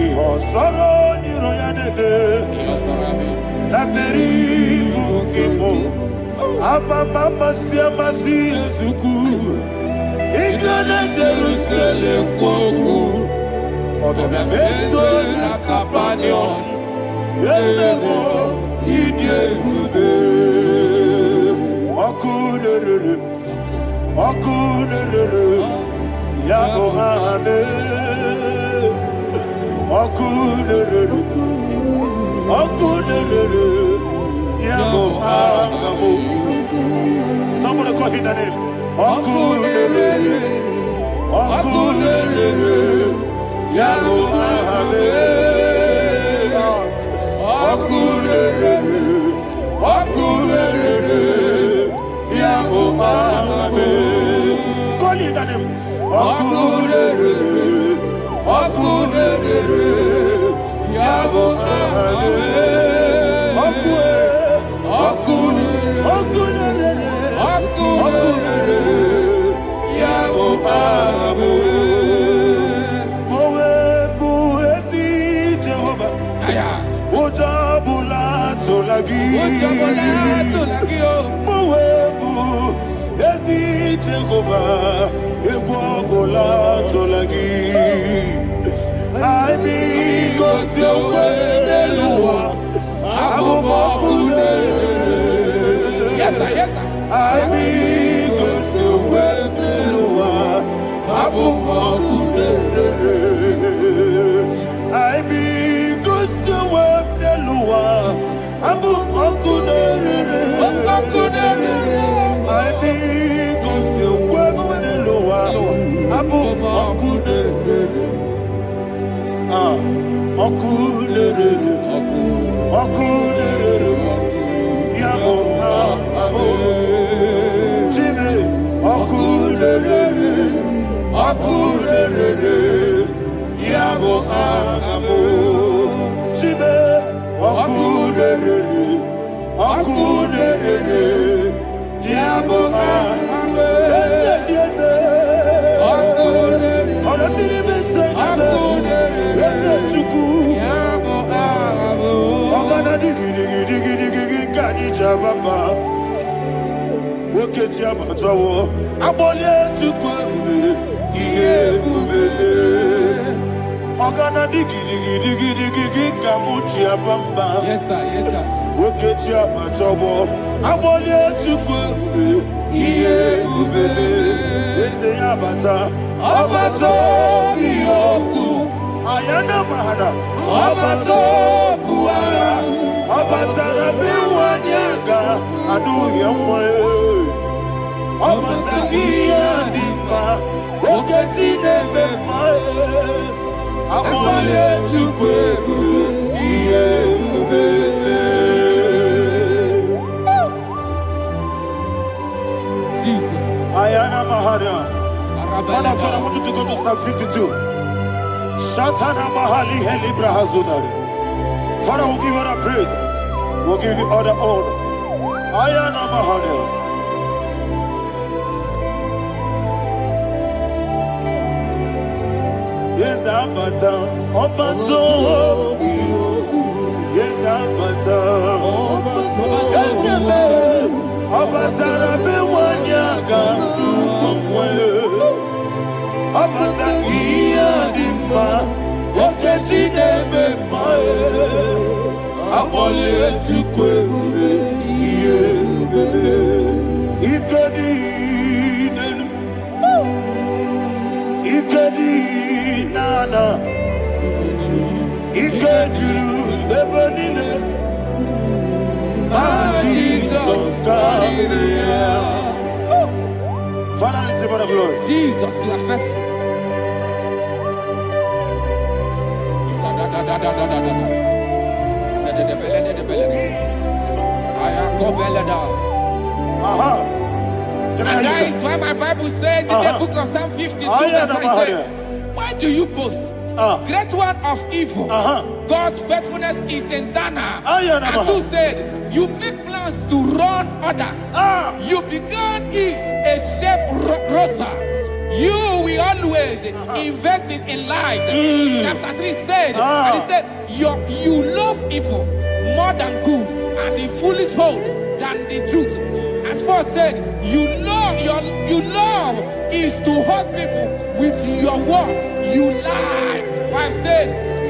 Iho soro ni royanebe. La beri bukimo. Ababa masia masia zuku. Igrana Jerusalem kwoku. Obe beso na kapanion. Yelemo idye gube. Okunere. Okunere. Yabo hame. Okunere. Okunere. Yabo hame. Somebody call him the name. Okunere. Okunere. Yabo hame. Okunere. Okunere. Yabo hame. Call him the name. Okunere. Okunere. Yabo hame. Okunere. Okunere. Yabo hame. Mowebu ezi Jehovah. Ojabula tolagi. Mowebu ezi Jehovah. Egwabula tolagi. Aibi kosyowe leluwa. Abumokunere. Yes, sir. Yes, sir. Aibi kosyowe leluwa. Abumokunere. Aibi kosyowe leluwa. Abumokunere. Aibi kosyowe leluwa. Abumokunere. Okunere. Okunere. Yabo abo. Jime. Okunere. Okunere. Yabo abo. Jime. Okunere. Okunere. Yabo abo. Yes. Okunere. Okunere. Baba, woke Jabatawo, Abole to Kwabu, Yebube, Ogana digi, Kamuchi Abamba. Yes, sir. Yes, sir. Woke Jabatawo, Abole to Kwabu, Yebube, Ese Abata, Abato, Yoku, Ayana Mahana, Abato, Puara. Abatara biwanyaga adu yamwe. Abatagia dimba oketi nebema. Abole tukwebu iyebube. Jesus. Ayana Mahana. Man of God, I want you to go to Psalm 52. Shatana Mahali Helibra Hazudare. Father, we'll give you all the praise. We'll give you all the honor. Ayana Mahana. Yes, Abata. Obato. Yes, Abata. Yes, Abata. Rabe wanyaga. Abata iya dimba. Oketi nebe mae. Abole tukwebu iyebe. Ikedi nenu. Ikedi nana. Father, receive all the glory. Jesus, you are faithful. And that is why my Bible says in the book of Psalm 52, verse 6, why do you boast? Great one of evil. God's faithfulness is eternal. And who said, you make plans to run others. You began is a shape rosa. You will always invent it in lies. Chapter 3 said, and he said, you love evil more than good, and the foolish hold than the truth. And 4 said, you love is to hurt people with your word. You lie. 5 said,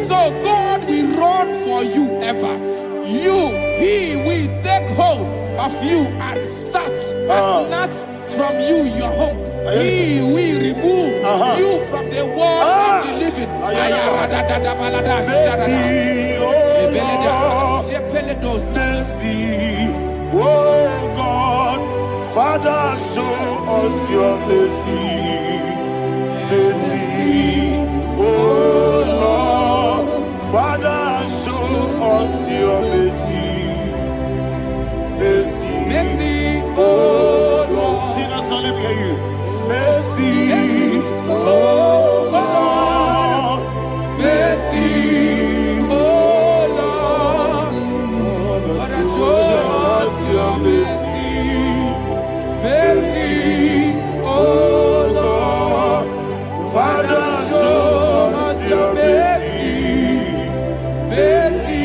so God will run for you ever. He will take hold of you and snatch from you your home. He will remove you from the world of the living. Oh God, Father, show us your mercy. Mercy, oh Lord, Father, show us your mercy. Mercy, Mercy, oh Lord, sinners only hear you. Mercy, oh Lord, mercy, oh Lord, Father, show us your mercy. Mercy, oh Lord, Father, show us your mercy. Mercy,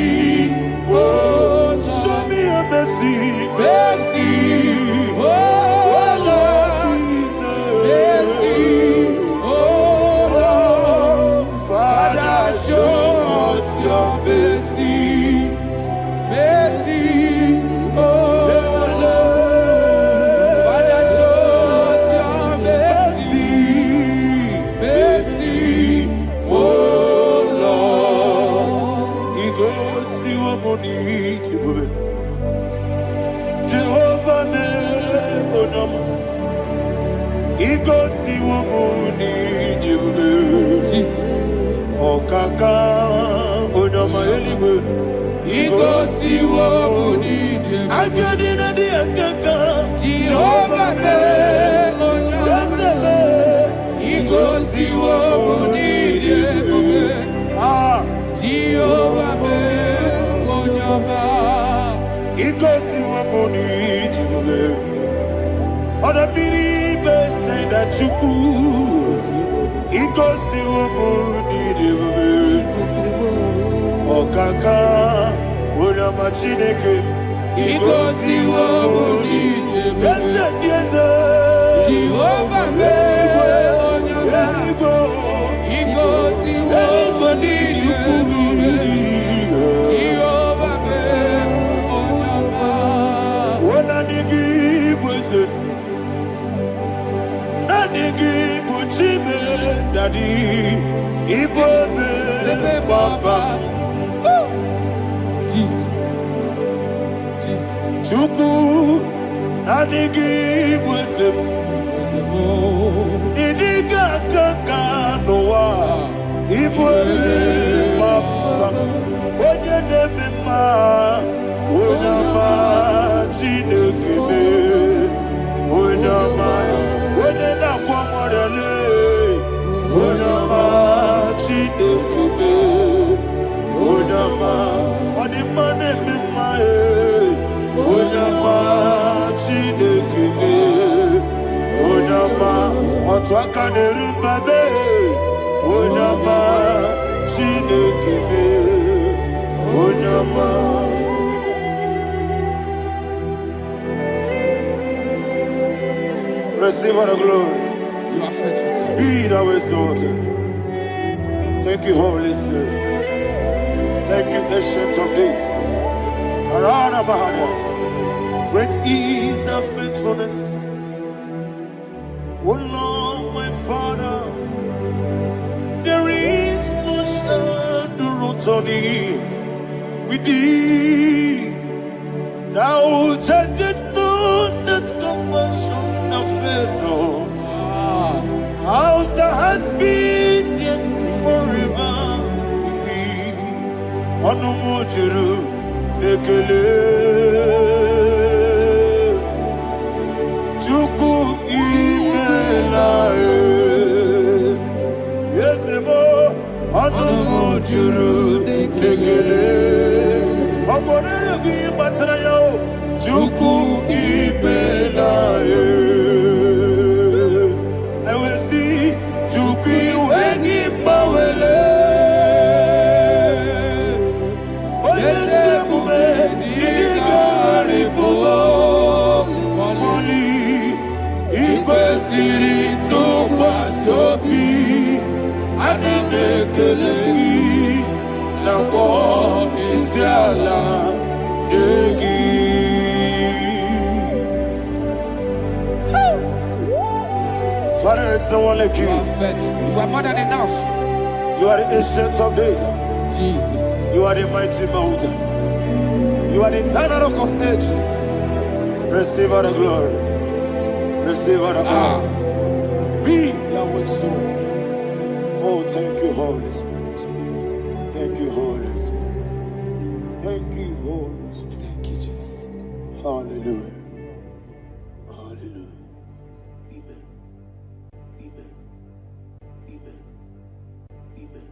oh Lord, show me your mercy. mercy, oh Lord, mercy, oh Lord, Father, show us your mercy. Mercy, oh Lord, Father, show us your mercy. Mercy, oh Lord. He goes to a money. Jehovah me onama. He goes to a money. Jesus. Okaka onama eligwe. He goes to a Agadina di akaka. Jehovah me onama. He goes to a Jehovah me onama. He goes to a money. Oda biri be say that you could. He goes to a money. Okaka onama chineke. He goes to a Jehovah me onama. He goes to a Jehovah me onama. When I give was it, Nadigi Buchime, Daddy, Ibobe, Baba, Jesus, Jesus, Chuku, Nadigi was it, Idiga Kaka Noa, Ibobe, Baba, Oyanema, Oyama, Chinekime, Oyama, Oyana Kwamorale, Oyama, Chinekime, Oyama, Odimane Mimae, Oyama, Chinekime, Oyama, Otwakane Rumbabe, Oyama, Chinekime, Oyama. Receive all the glory. you are faithful, Jesus. Be thou exalted. Thank you, Holy Spirit. Thank you, Ancient of Days. Arana Bahana. Great is our faithfulness. Oh Lord, my Father, there is much endurance on thee. With thee, thou judgest not. Such compassion I felt not. House that has been there forever with thee. Onomojuru nekele. Chuku imelae. Yesemo onomojuru nekele. Oborere bi batrayo. Chuku imelae. Father, there is no one like you. You are faithful. You are more than enough. You are the ancient of days. Jesus. You are the mighty mountain. You are the eternal rock of ages. Receive all the glory. Receive all the honor. Be thou exalted. Oh, thank you, Holy Spirit. Thank you, Holy Spirit. Thank you, Holy Spirit. Thank you, Jesus. Hallelujah. Hallelujah. Amen. Amen. Amen. Amen.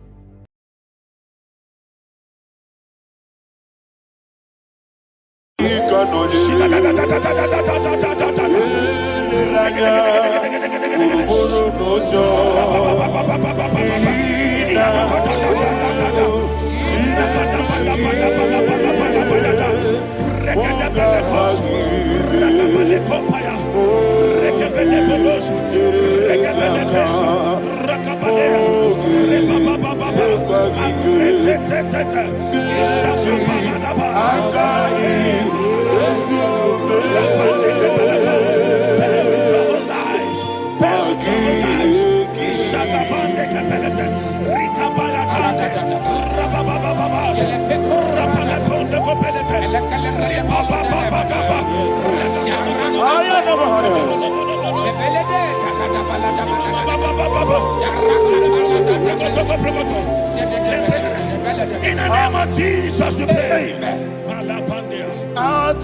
In the name of Jesus, we pray.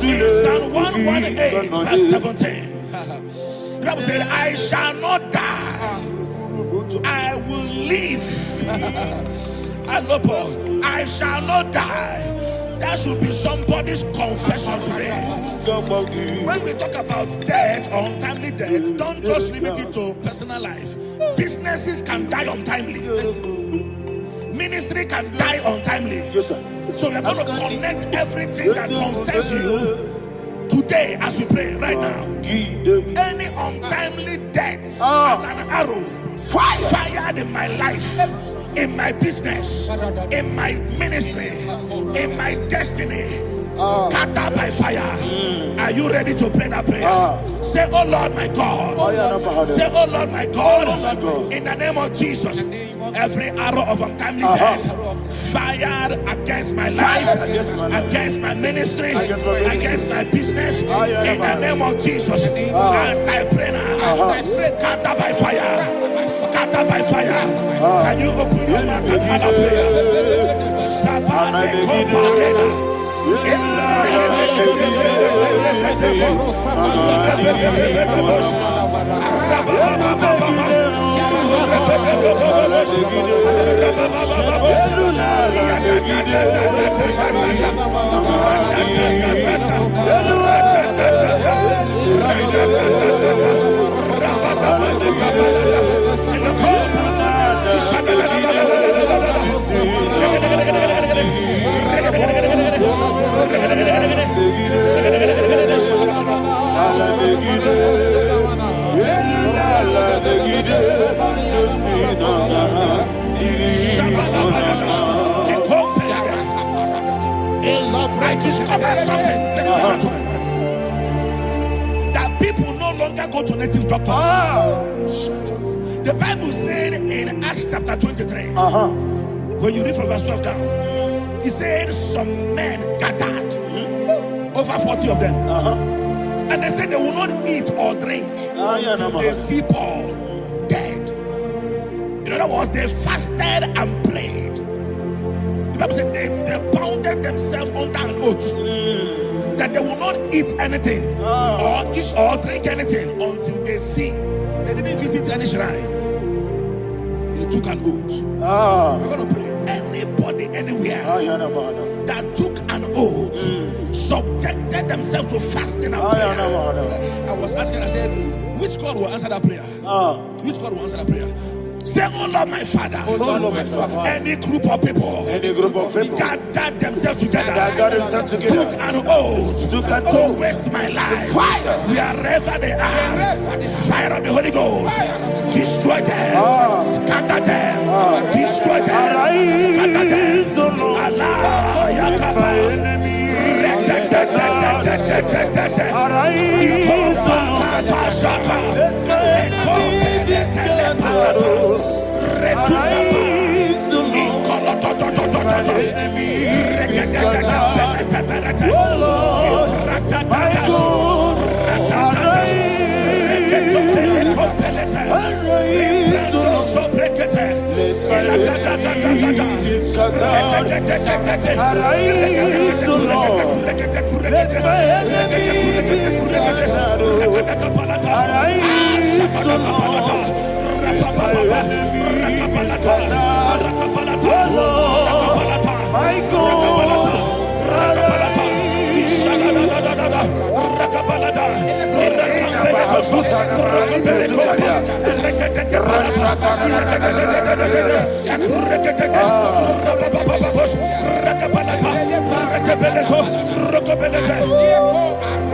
In Psalm 118, verse 17, the Bible said, I shall not die, I will live. I shall not die. That should be somebody's confession today. When we talk about death or untimely death, don't just limit it to personal life. Businesses can die untimely. Ministry can die untimely. Yes, sir. So we're going to connect everything that concerns you today as we pray right now. Any untimely death as an arrow fired in my life, in my business, in my ministry, in my destiny, scattered by fire. Are you ready to pray that prayer? Say, oh Lord my God. Say, oh Lord my God. In the name of Jesus, every arrow of untimely death fired against my life, against my ministry, against my business, in the name of Jesus, as I pray now, scattered by fire, scattered by fire. Can you open your mouth and have a prayer? I discovered something. That people no longer go to native doctors. The Bible said in Acts chapter 23, when you read from verse 12 down, it said some men gathered, over 40 of them. And they said they will not eat or drink until they see Paul dead. In other words, they fasted and prayed. The Bible said they bounded themselves under an oath that they will not eat anything or eat or drink anything until they see. They didn't visit any shrine. They took an oath. We're going to pray. Anybody, anywhere that took an oath, subjected themselves to fasting and prayer. I was asking, I said, which God will answer that prayer? Which God will answer that prayer? Say, oh Lord, my Father. Oh Lord, my Father. Any group of people gathered themselves together, took an oath to waste my life. Wherever they are, fire of the Holy Ghost, destroy them, scatter them, destroy them, scatter them. Allah, Yakaba,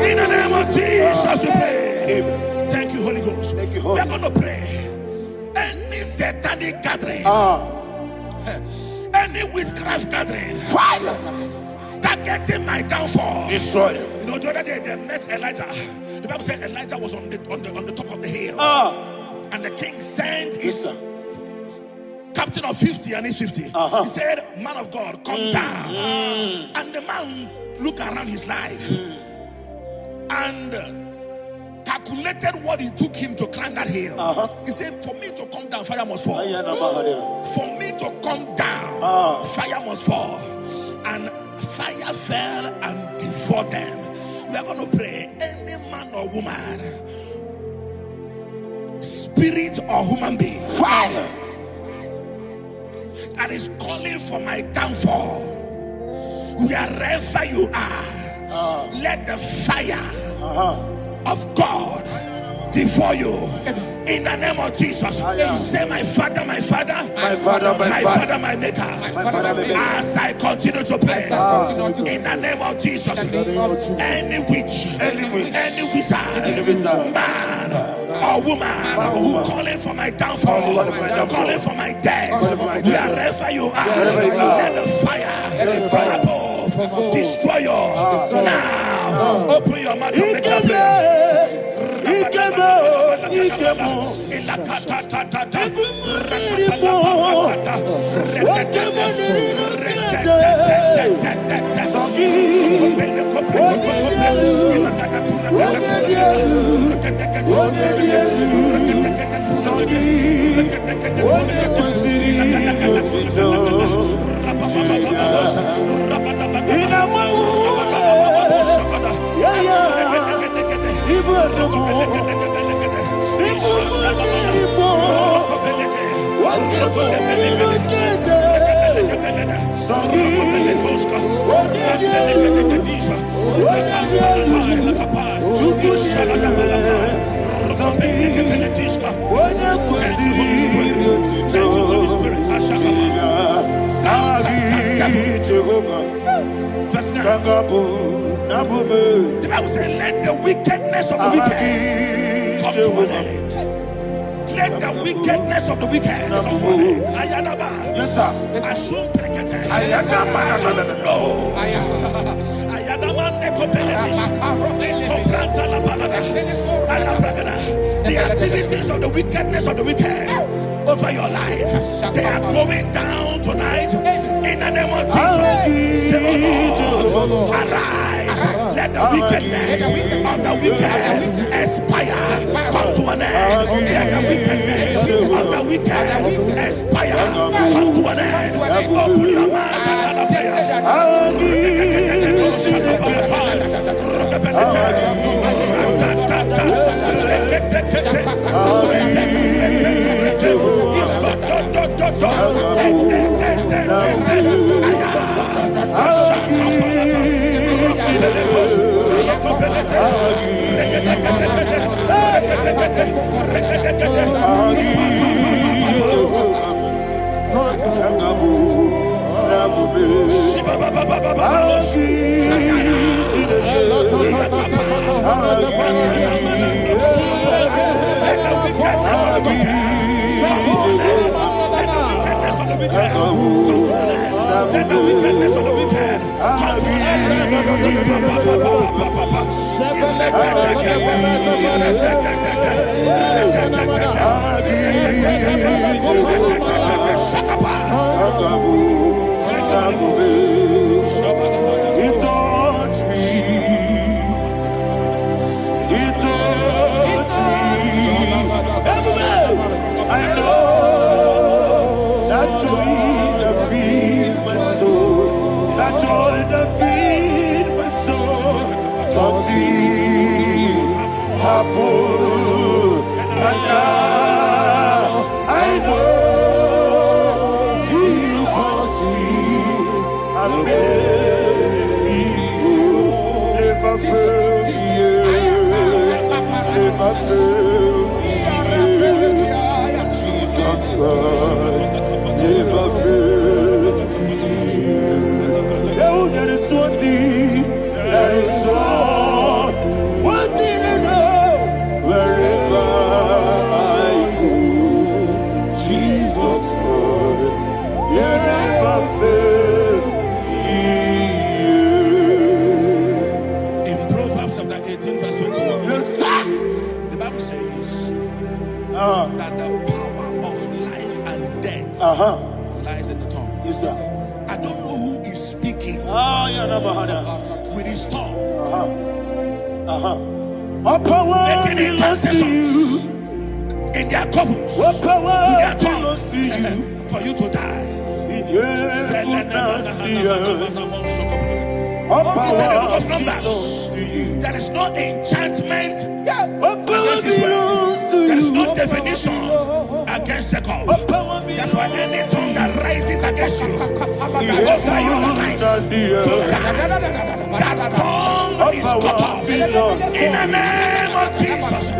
in the name of Jesus, we pray. Thank you, Holy Ghost. We are going to pray. Any satanic gathering, any witchcraft gathering, targeting my downfall, destroy them. You know, the other day they met Elijah. The Bible said Elijah was on the top of the hill, and the king sent his captain of 50 and his 50. He said, man of God, come down. And the man looked around his life and calculated what it took him to climb that hill. He said, for me to come down, fire must fall. For me to come down, fire must fall. And fire fell and devoured them. We are going to pray. Any man or woman, spirit or human being, that is calling for my downfall, wherever you are, let the fire of God devour you in the name of Jesus. Say, my Father, my Father, my Father, my Father, my Maker. As I continue to pray in the name of Jesus, any witch, any wizard, man or woman calling for my downfall, calling for my death, wherever you are, let the fire from above destroy you now. Open your mouth and make a prayer. The Bible says, let the wickedness of the wicked come to an end. Let the wickedness of the wicked come to an end. Ayadaba. Yes, sir. Assume prekete. Ayadaba. No. Ayadaba. The activities of the wickedness of the wicked over your life, they are going down tonight in the name of Jesus. Say, oh Lord, arise. Let the wickedness of the wicked expire, come to an end. Let the wickedness of the wicked expire, come to an end. Open your mouth and hallelujah. That the power of life and death lies in the tongue. Yes, sir. I don't know who is speaking with his tongue. Making incantations in their couples with their tongue for you to die. He said in the book of Numbers, there is no enchantment against Israel. There is no definition against Jacob. Therefore, any tongue that rises against you over your life to die, that tongue is cut off. In the name of Jesus.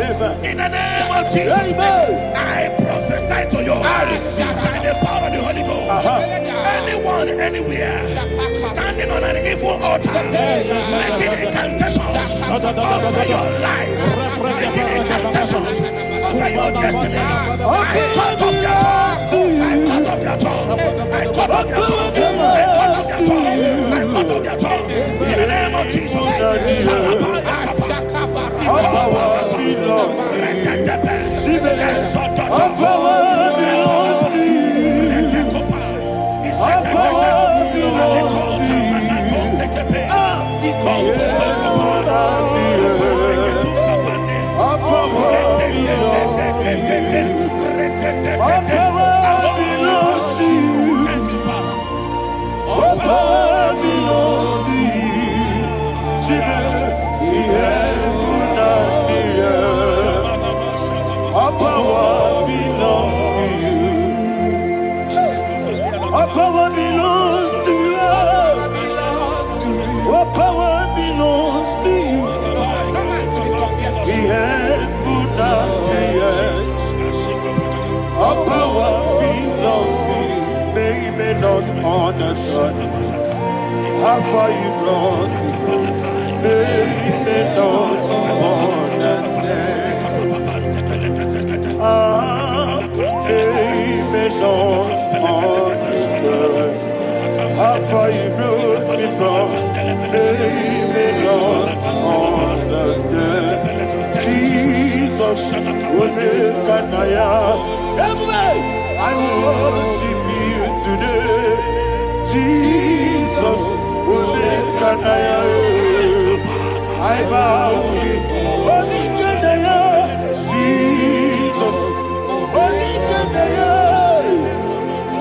In the name of Jesus. I prophesy to you by the power of the Holy Ghost. Anyone, anywhere, standing on an evil altar, making incantations over your life, making incantations over your destiny, I cut off their tongue. I cut off their tongue. I cut off their tongue. I cut off their tongue. I cut off their tongue. In the name of Jesus. Understand how far you brought me. They don't understand. They don't understand how far you brought me from. They don't understand. Jesus will make an I worship you today. Jesus will make an I I bow before Jesus.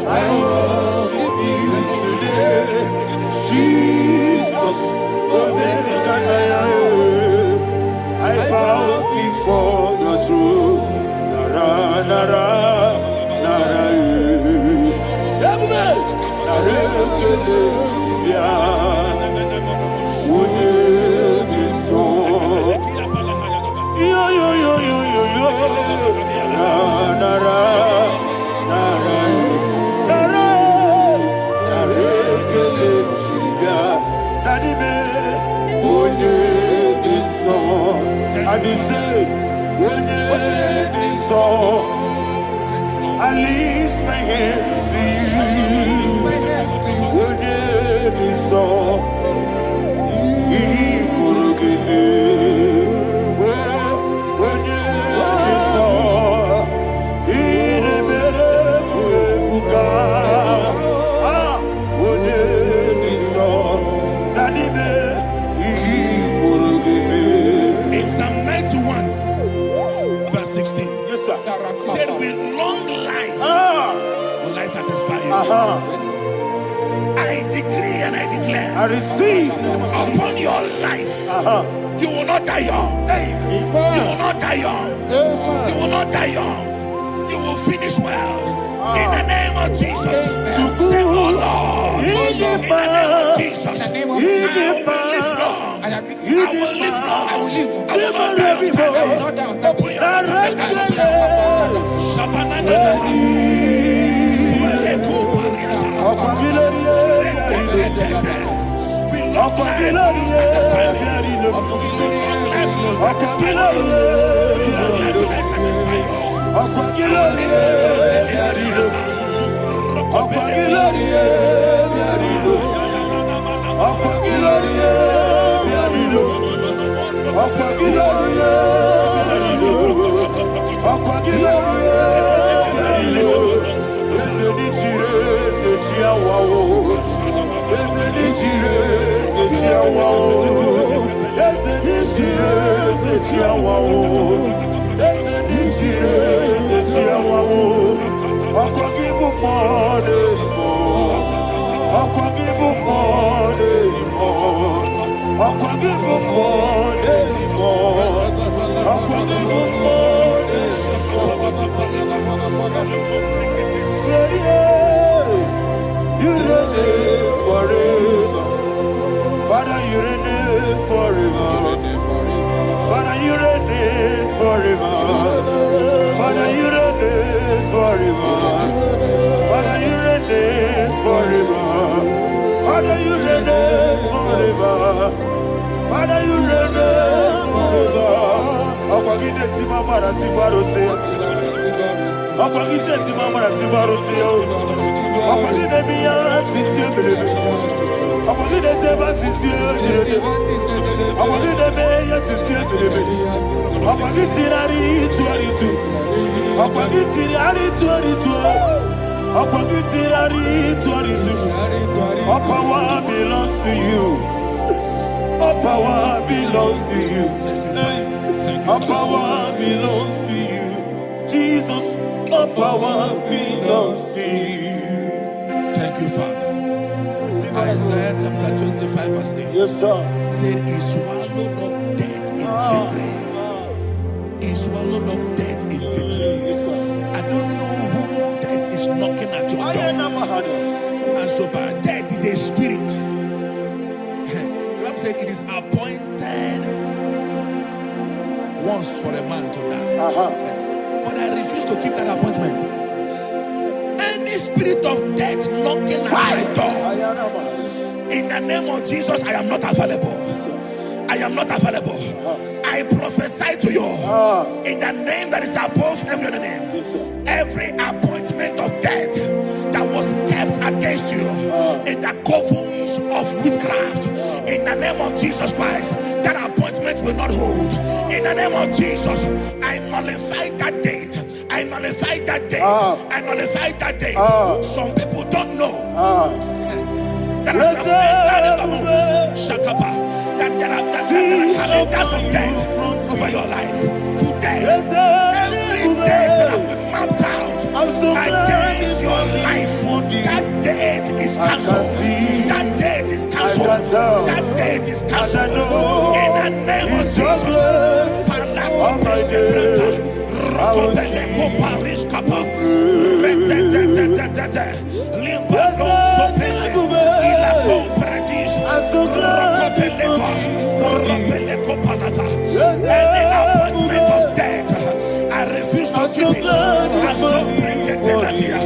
I worship you today. Jesus. I bow before your throne. Nara, nara, nara, I lift my hands to In Psalm 91, verse 16, yes, sir. said, with long life will I satisfy you. I decree and I declare, I receive upon your life, you will not die young. You will not die young. You will not die young. You will finish well. In the name of Jesus. Say, oh Lord, in the name of Jesus, I will live long. I will live long. I will not die young. Open your You reign forever. Father, you reign forever. Father, you reign forever. Father, you reign forever. Father, you reign forever. Father, you reign forever. Father, you reign forever. Akwagide timamara tibarose. Akwagide timamara tibarose. Akwagide biya sistemele. Akwagide teba sistemele. Akwagide beya sistemele. Akwagide rari tuaritu. Akwagide rari tuaritu. Akwagide rari tuaritu. All power belongs to you. All power belongs to you. All power belongs to you. Jesus, all power belongs to you. Thank you, Father. Isaiah chapter 25, verse 8. Yes, sir. Said, he swallowed up death in victory. He swallowed up death in victory. I don't know who death is knocking at your door. And so, but death is a spirit. God said it is appointed once for a man to die. But I refuse to keep that appointment. Any spirit of death knocking at my door, in the name of Jesus, I am not available. I am not available. I prophesy to you in the name that is above every other name. Every appointment of death that was kept against you in the covens of witchcraft, in the name of Jesus Christ, that appointment will not hold. In the name of Jesus, I nullify that date. I nullify that date. I nullify that date. Some people don't know that as I've entered in the mood, Shakapa, that there are calendars of death over your life. Today, every death that has been mapped out against your life, that death is cancelled. That death is cancelled. That death is cancelled. In the name of Jesus. Any appointment of death, I refuse to keep it. I so bring it in the year.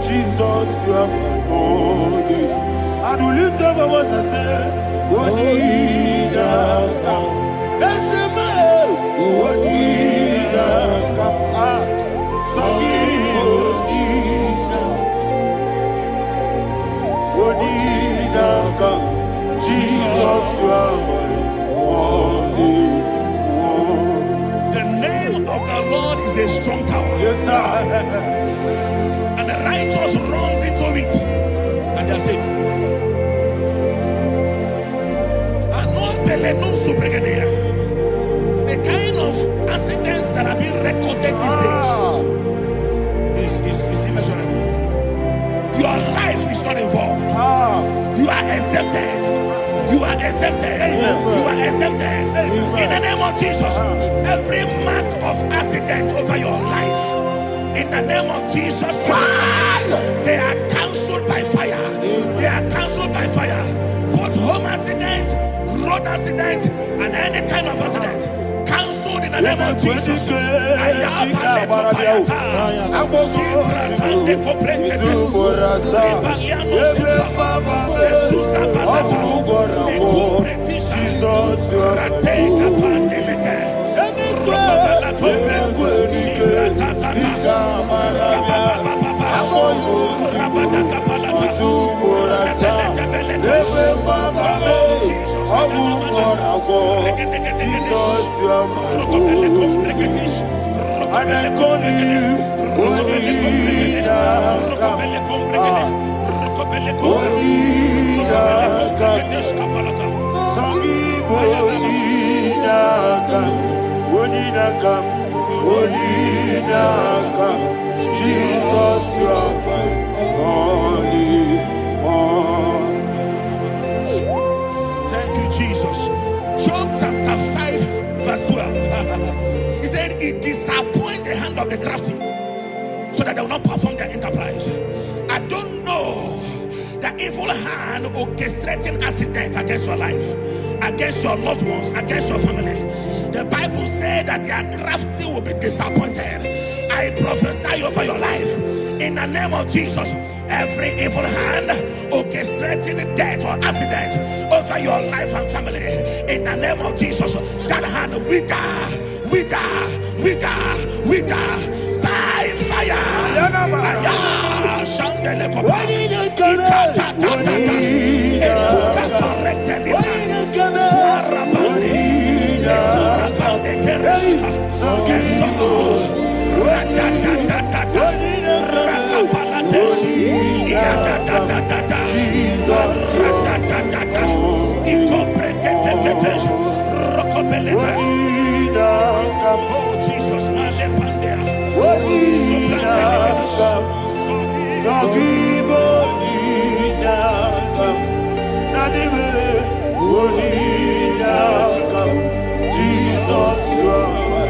Jesus, you are my holy. I do lift up my voice and say, Wodina come. That's the man. Wodina come. Wodina come. Jesus, you are my holy. The name of the Lord is a strong tower. Yes, sir. And the righteous runs into it and they are safe. The kind of accidents that are being recorded these days is immeasurable. Your life is not involved. You are exempted. You are exempted. You are exempted. In the name of Jesus, every mark of accident over your life, in the name of Jesus Christ, they are cancelled by fire. They are cancelled by fire. Both home accident, road accident, and any kind of accident, cancelled in the name of Jesus. Thank you, Jesus. Job chapter 5, verse 12. He said, it disappoints the hand of the crafty, so that they will not perform their enterprise. I don't know the evil hand orchestrating accident against your life, against your loved ones, against your family. The Bible said that their crafty will be disappointed. I prophesy over your life in the name of Jesus. Every evil hand orchestrating death or accident over your life and family, in the name of Jesus, that hand wither by fire. Oh Jesus, Jesus, you are my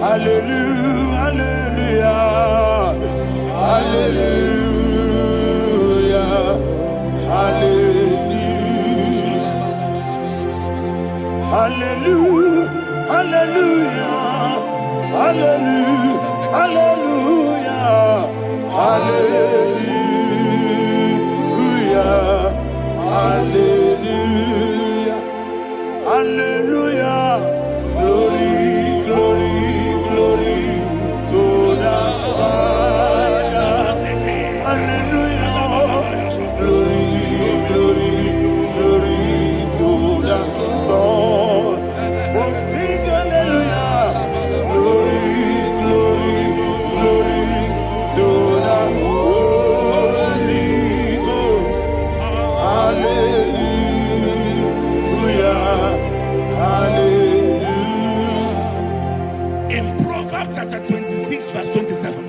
Hallelujah, hallelujah, hallelujah, hallelujah, hallelujah, hallelujah, hallelujah, hallelujah, hallelujah, glory, glory, glory to the Father. Hallelujah, glory, glory, glory to the Son. Oh, sing hallelujah, glory, glory, glory to the Holy Ghost. Hallelujah, hallelujah. In Proverbs chapter 26, verse 27,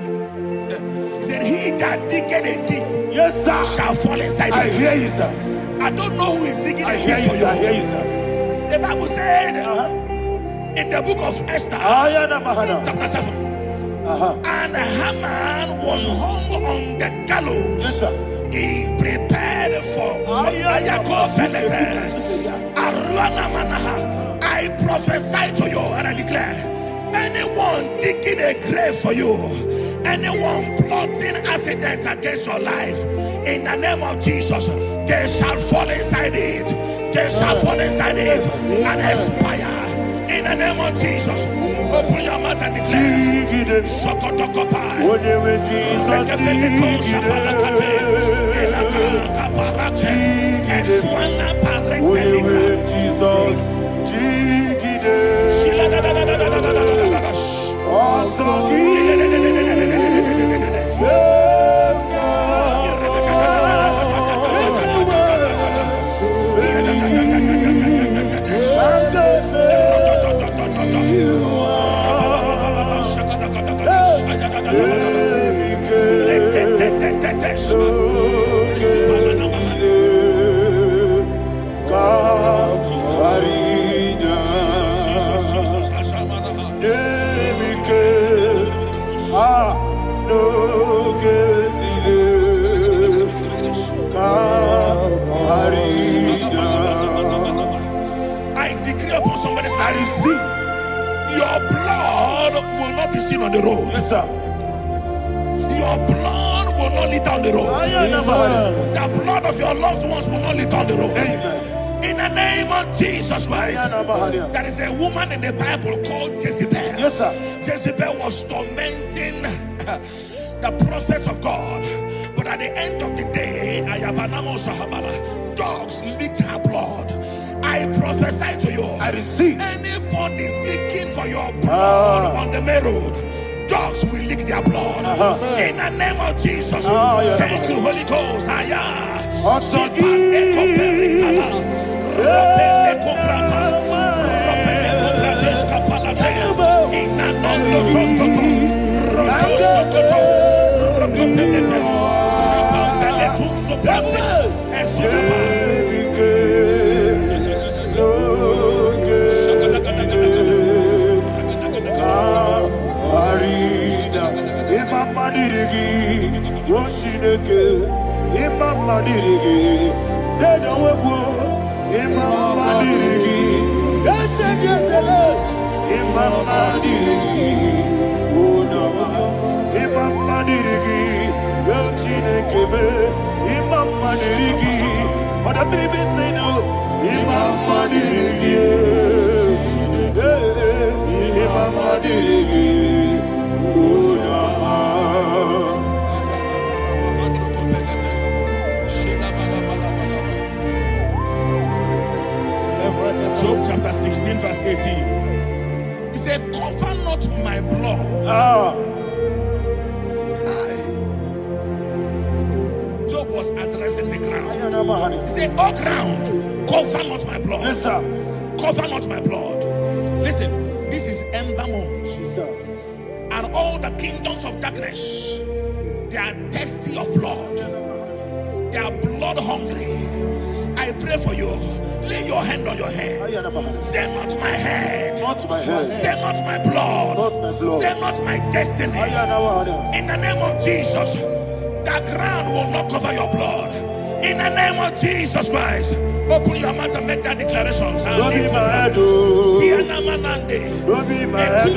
he said, he that diggeth a deep, yes, sir, shall fall inside I it. hear you, sir. I don't know who is digging I a hear deep you, for sir. I you. hear you, sir. The Bible said in the book of Esther, chapter 7, and Haman was hung on the gallows. Yes, sir. He prepared for I prophesy to you and I declare, anyone digging a grave for you, anyone plotting accidents against your life, in the name of Jesus, they shall fall inside it. They shall fall inside it and expire. In the name of Jesus, open your mouth and declare. Sokotokopai. I decree upon somebody's life, your blood will not be seen on the road. Yes, sir. Your blood will not lead down the road. The blood of your loved ones will not lead down the road. Amen. In the name of Jesus Christ. There is a woman in the Bible called Jezebel. Yes, sir. Jezebel was tormenting the prophets of God. But at the end of the day, dogs licked her blood. I prophesy to you, I receive. anybody seeking for your blood on the main road, dogs will lick their blood. In the name of Jesus. Thank you, Holy Ghost. Job chapter 16 verse 18. He said, cover not my blood. Job was addressing the ground. He said, oh ground, cover not my blood. Yes, sir. Cover not my blood. Listen, this is ember month. Yes, sir. And all the kingdoms of darkness, they are thirsty of blood. They are blood hungry. I I pray for you. Lay your hand on your head. Say, not my head. Not my head. Say, not my blood. Not my blood. Say, not my destiny. In the name of Jesus, that ground will not cover your blood. In the name of Jesus Christ, open your mouth and make that declaration. Don't be my head. Don't be my head. Don't be my head.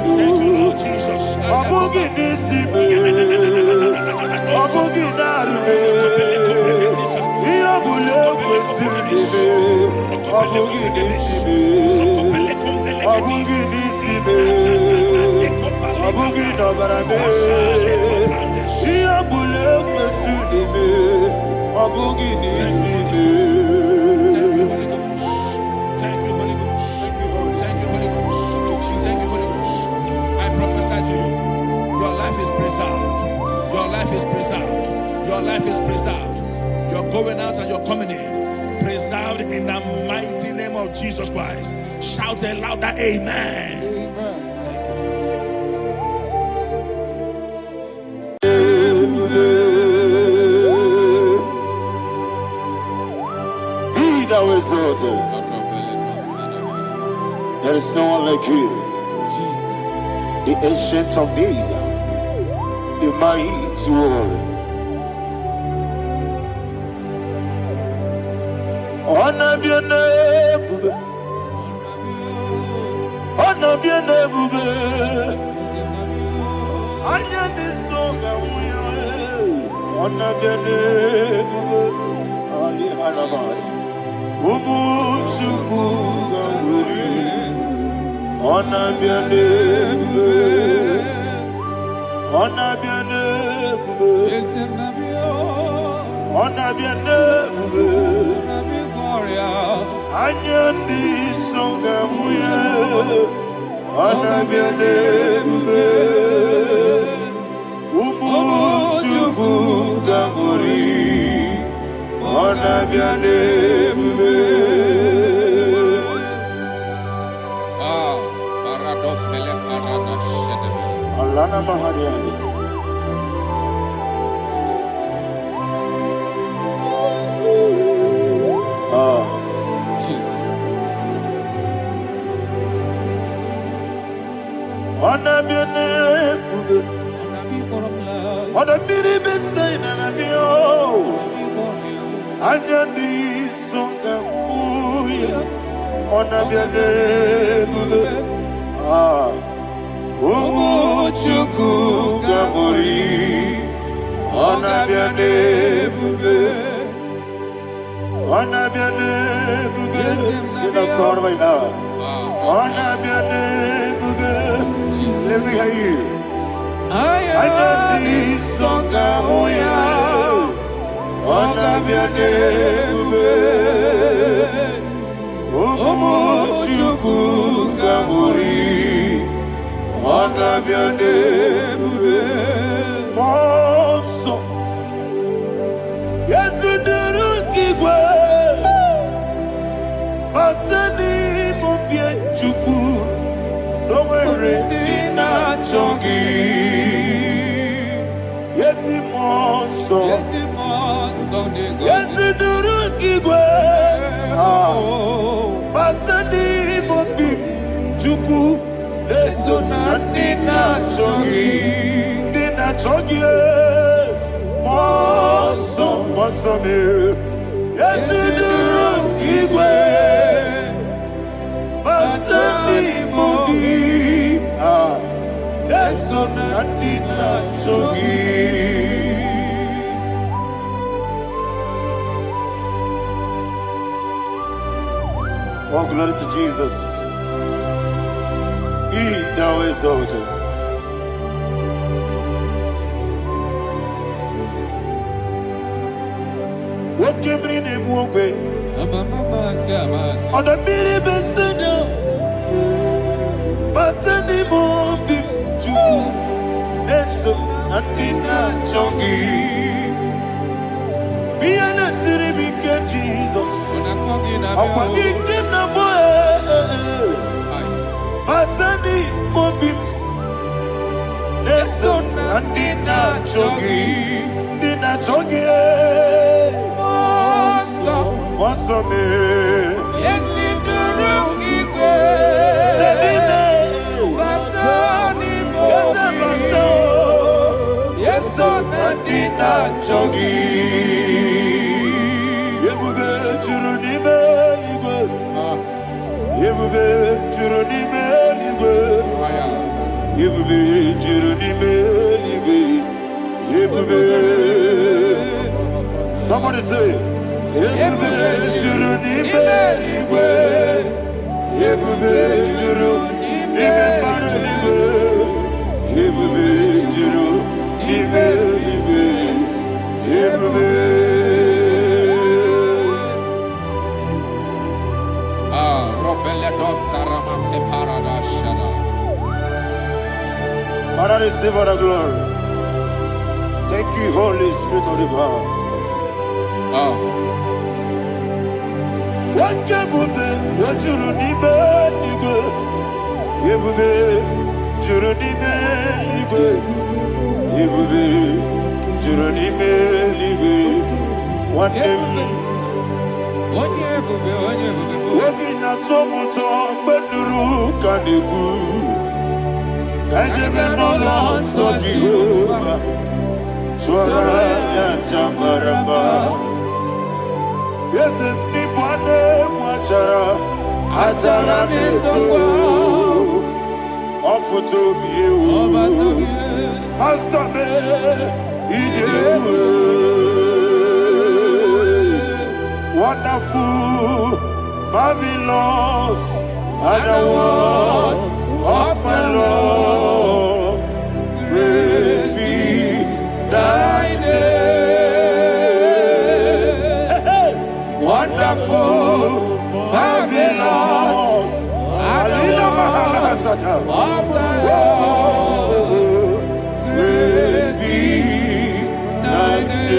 Thank you, Lord Jesus. Your life is preserved. You're going out and you're coming in. Preserved in the mighty name of Jesus Christ. Shout a louder amen. Amen. Thank you, Father. Be thou exalted. There is no one like you. Jesus. The ancient of days. The mighty warrior. Honor be your name, honor be your name, honor this song, honor be your name, Ali Hanaman, Umuchuku, honor be your name, honor be your name, honor be your name. Anyandi songa muya, anabiane bube, umuchuku gamuri, anabiane bube. Ah, paradofele karana shedebe. Alana mahariazi. Jesus. Anabiane bube, anabiri besaina nabio, anyandi songa muya, anabiane bube. Ah, umuchuku gamuri, anabiane bube. Anabiane bube, sina sorvaina. Anabiane bube, let me hear you. Ayani songa oya, anabiane bube. Umuchuku gamuri, anabiane bube. Monso, yezuduru kigwe. Batani mubye chuku, nomere nina chongi. Yesi monso, yesi duru kigwe. Batani mubye chuku, eso na nina chongi, nina chongi. Monso, monso me, yesi duru kigwe. Oh, glory to Jesus. He thou exalted. What came in him one way? On the miri beseda, but anymore be true. Eso natina chongi. Jesus. Atani mobim. Leson andina chogi. Dina chogi. Moso me. Yes, in the rookie Batani Mobi. Yes, on andina chogi. Yebube churuni beligwe. Yebube churuni beligwe. Yebube churuni beligwe. Yebube. Somebody say. Yebube churuni beligwe. Yebube churuni beligwe. Yebube churuni beligwe. Yebube. Father, receive all the glory. Thank you, Holy Spirit of the power. What can you do? What you need, baby? You will be. You don't need me. You will be. You don't need me. What day? What be not so much but the rook and the good. I never know lost so Jehovah. Swara Jamaraba. Yes, and Nipane Machara. Atara Neto. Offer to be you. Master me. Wonderful, marvelous, and the was of my Lord. Praise be thy name. Wonderful, marvelous, and the was of my Lord. Praise be thy name.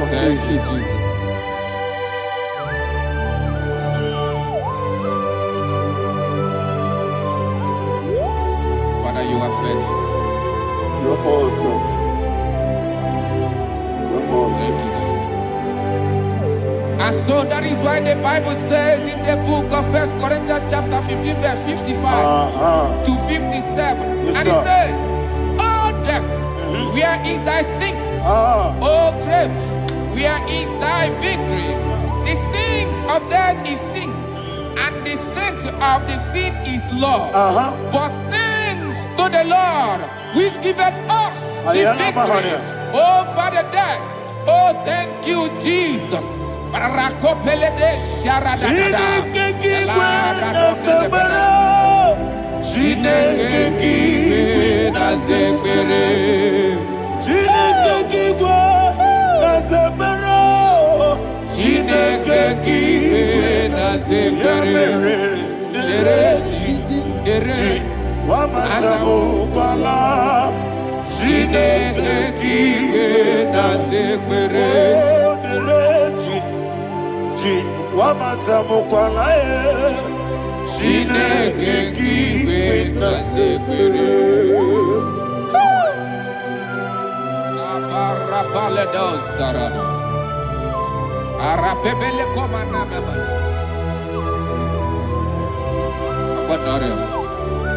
Thank you, Jesus. Father, you are faithful. You're awesome. You're awesome. Thank you, Jesus. And so that is why the Bible says in the book of 1 Corinthians chapter 15, verse 55 to 57. Yes, and it says, "Oh death, where is thy sting? Oh grave, where is thy victory? The stings of death is sin, and the strength of the sin is law. But thanks to the Lord, which giveth us the victory over the death. Oh, thank you, Jesus."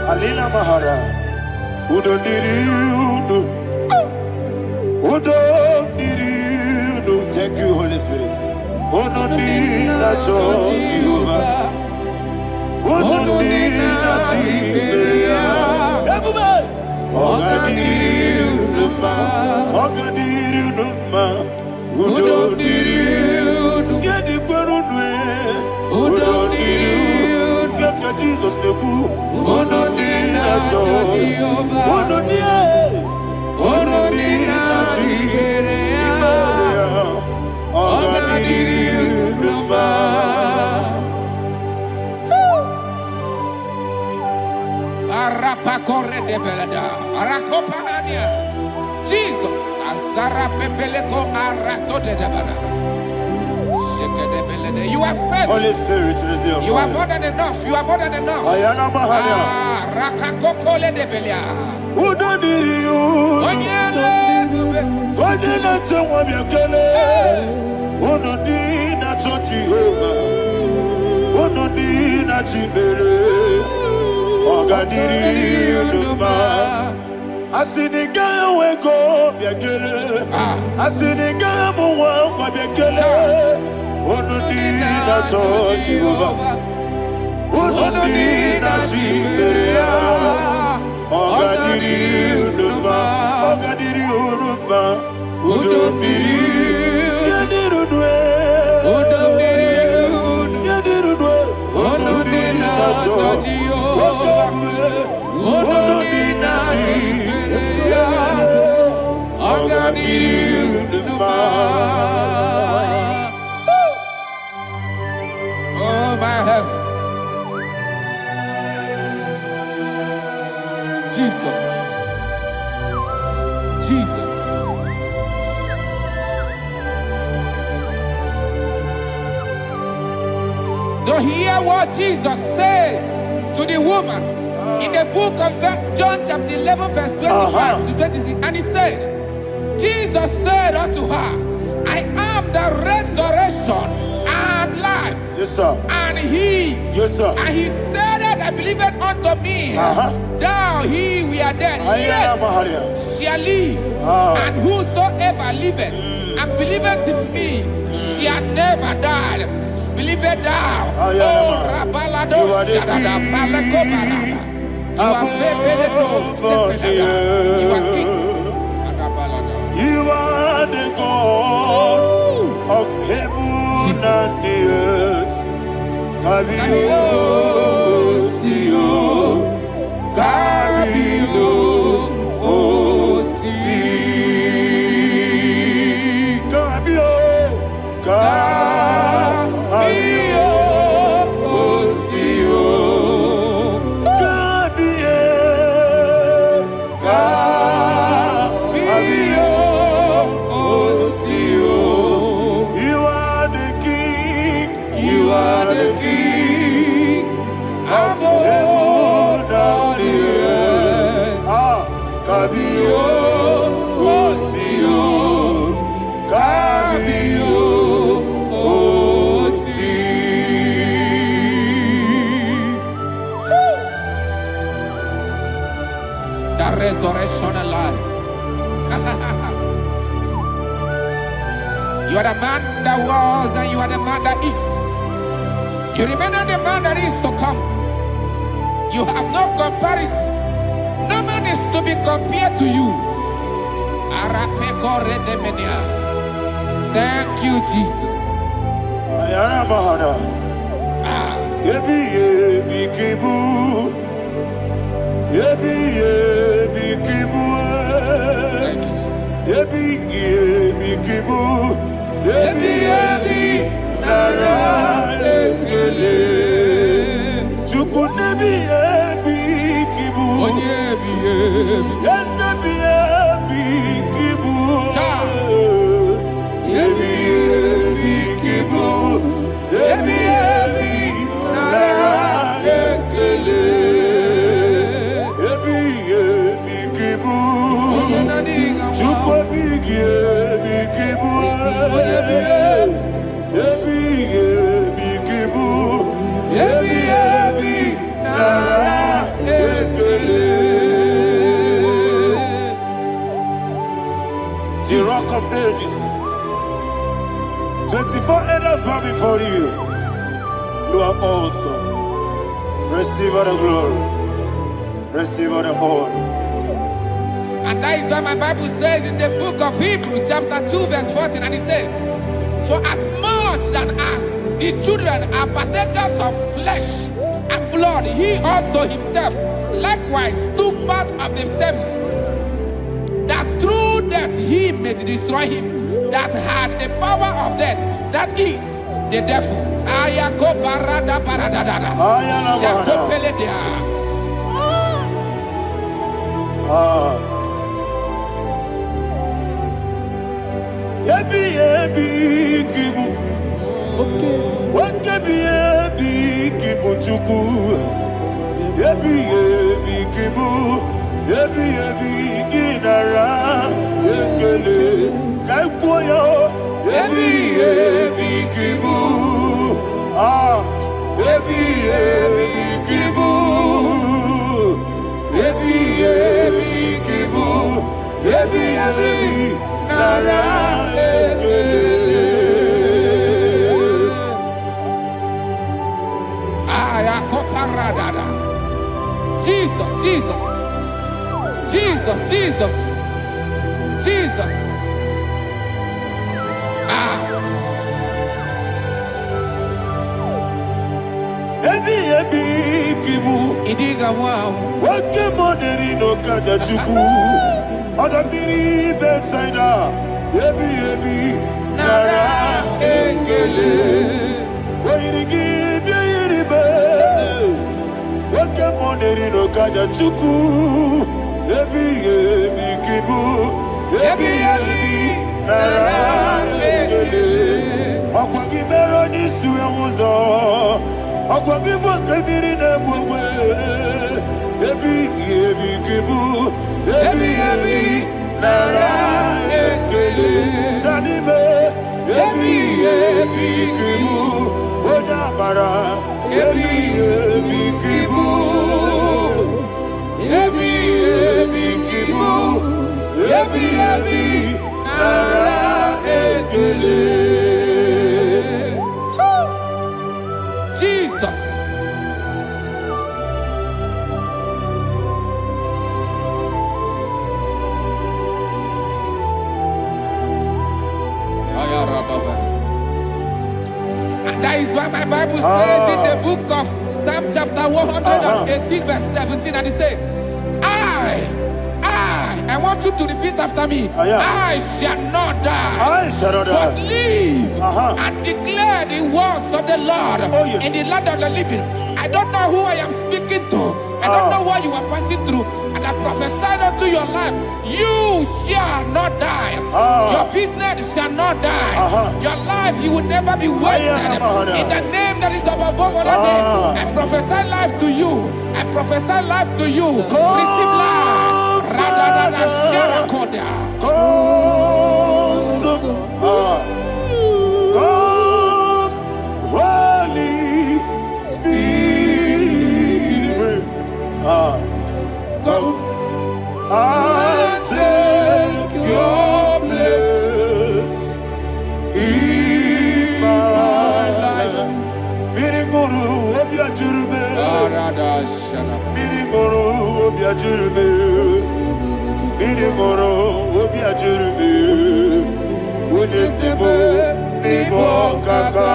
Alina Mahara, Udo Diriudo, Udo Diriudo. Thank you, Holy Spirit. Udo Diriudo, Udo Jesus the coup, Arapakore de belada. Arakopania. Jesus. Azara pepeleko arato de belada. Sheke de belada. You are faithful. Holy Spirit, receive You are more than enough. You are more than enough. Ayana Mahania. Rakakokole de belia. Who don't need you? Onyele. Who did not tell me you're killing? Who don't need that Jehovah? Who don't need that Jehovah? I see the guy who go, be a killer. I see the guy who won't be a killer. Who don't need that Jehovah? Who don't need that Jehovah? Oh, my heaven. Jesus. Jesus. So hear what Jesus said to the woman in the book of John chapter 11 verse 25 to 26. And he said, Jesus said unto her, I am the resurrection and life. Yes, sir. And he, Yes, sir. and he said that I believe it unto me. Thou he we are dead, yet shall live. And whosoever liveth and believeth in me shall never die. Believe it thou. Oh, Rabalado Shadada Palako Barada. You are You are king. You are the God of heaven and the earth. Kabio, Sio, Kabio, Si, Kabio, Kabio, Sio, Kabio, Kabio, Sio. You are the King. You are the King of heaven and the earth. Kabio, Sio, Kabio, Si. The resurrection alive. You are the man that was and you are the man that is. You remember the man that is to come. You have no comparison. No man is to be compared to you. Thank you, Jesus. Ayana Mahana. Yebi yebi kibu. Yebi yebi kibu. Thank you, Jesus. Yebi yebi kibu. Yebi yebi nara ekele. Chuku nebi yebi kibu. Onyebi, yebi. Yes, yebi yebi kibu. Yebi yebi kibu. Yebi yebi nara ekele. Yebi yebi kibu. Chuku yebi yebi kibu. Yebi yebi kibu. Yebi yebi nara ekele. The rock of ages. 24 elders bow before you. You are awesome. Receive all the glory. Receive all the honor. And that is why my Bible says in the book of Hebrews chapter 2 verse 14, and it says, for as much than us, the children are partakers of flesh and blood, he also himself likewise took part of the same, that through death he may destroy him that had the power of death, that is the devil. Ebi kibu chuku. Ebi kibu. Ebi ginara. Ekele kaikoyo. Ebi kibu. Ebi kibu. Ebi kibu. Ebi nara. Ekele. Jesus, Jesus, Jesus, Jesus, Jesus. Ebi kibu. Idiga wow. Wake moderi no kaja chuku. Odamiri besaida. Ebi nara ekele. Oirigi biiribe. Wake moderi no kaja chuku. Ebi kibu. Ebi nara ekele. Okwagi bero ni suwe muzo. Okwagi bwakabiri na bwawe. Ebi kibu. Ebi nara ekele. Nanime. Ebi kibu. Odabara. Ebi kibu. Ebi kibu. Ebi nara ekele. Jesus. And that is why my Bible says in the book of Psalm chapter 118 verse 17, and it says, I want you to repeat after me. I shall not die, but live and declare the words of the Lord in the land of the living. I don't know who I am speaking to. I don't know what you are passing through. And I prophesy unto your life, you shall not die. Your business shall not die. Your life, you will never be wasted. In the name that is above all other name, I prophesy life to you. I prophesy life to you. Receive life. Radadada Sharakoda. Come, Holy Spirit. Come and take your place in my life. Miriguru obya jurbe. Miriguru obya jurbe. Miriguru obya jurbe. Udesebo nibo kaka.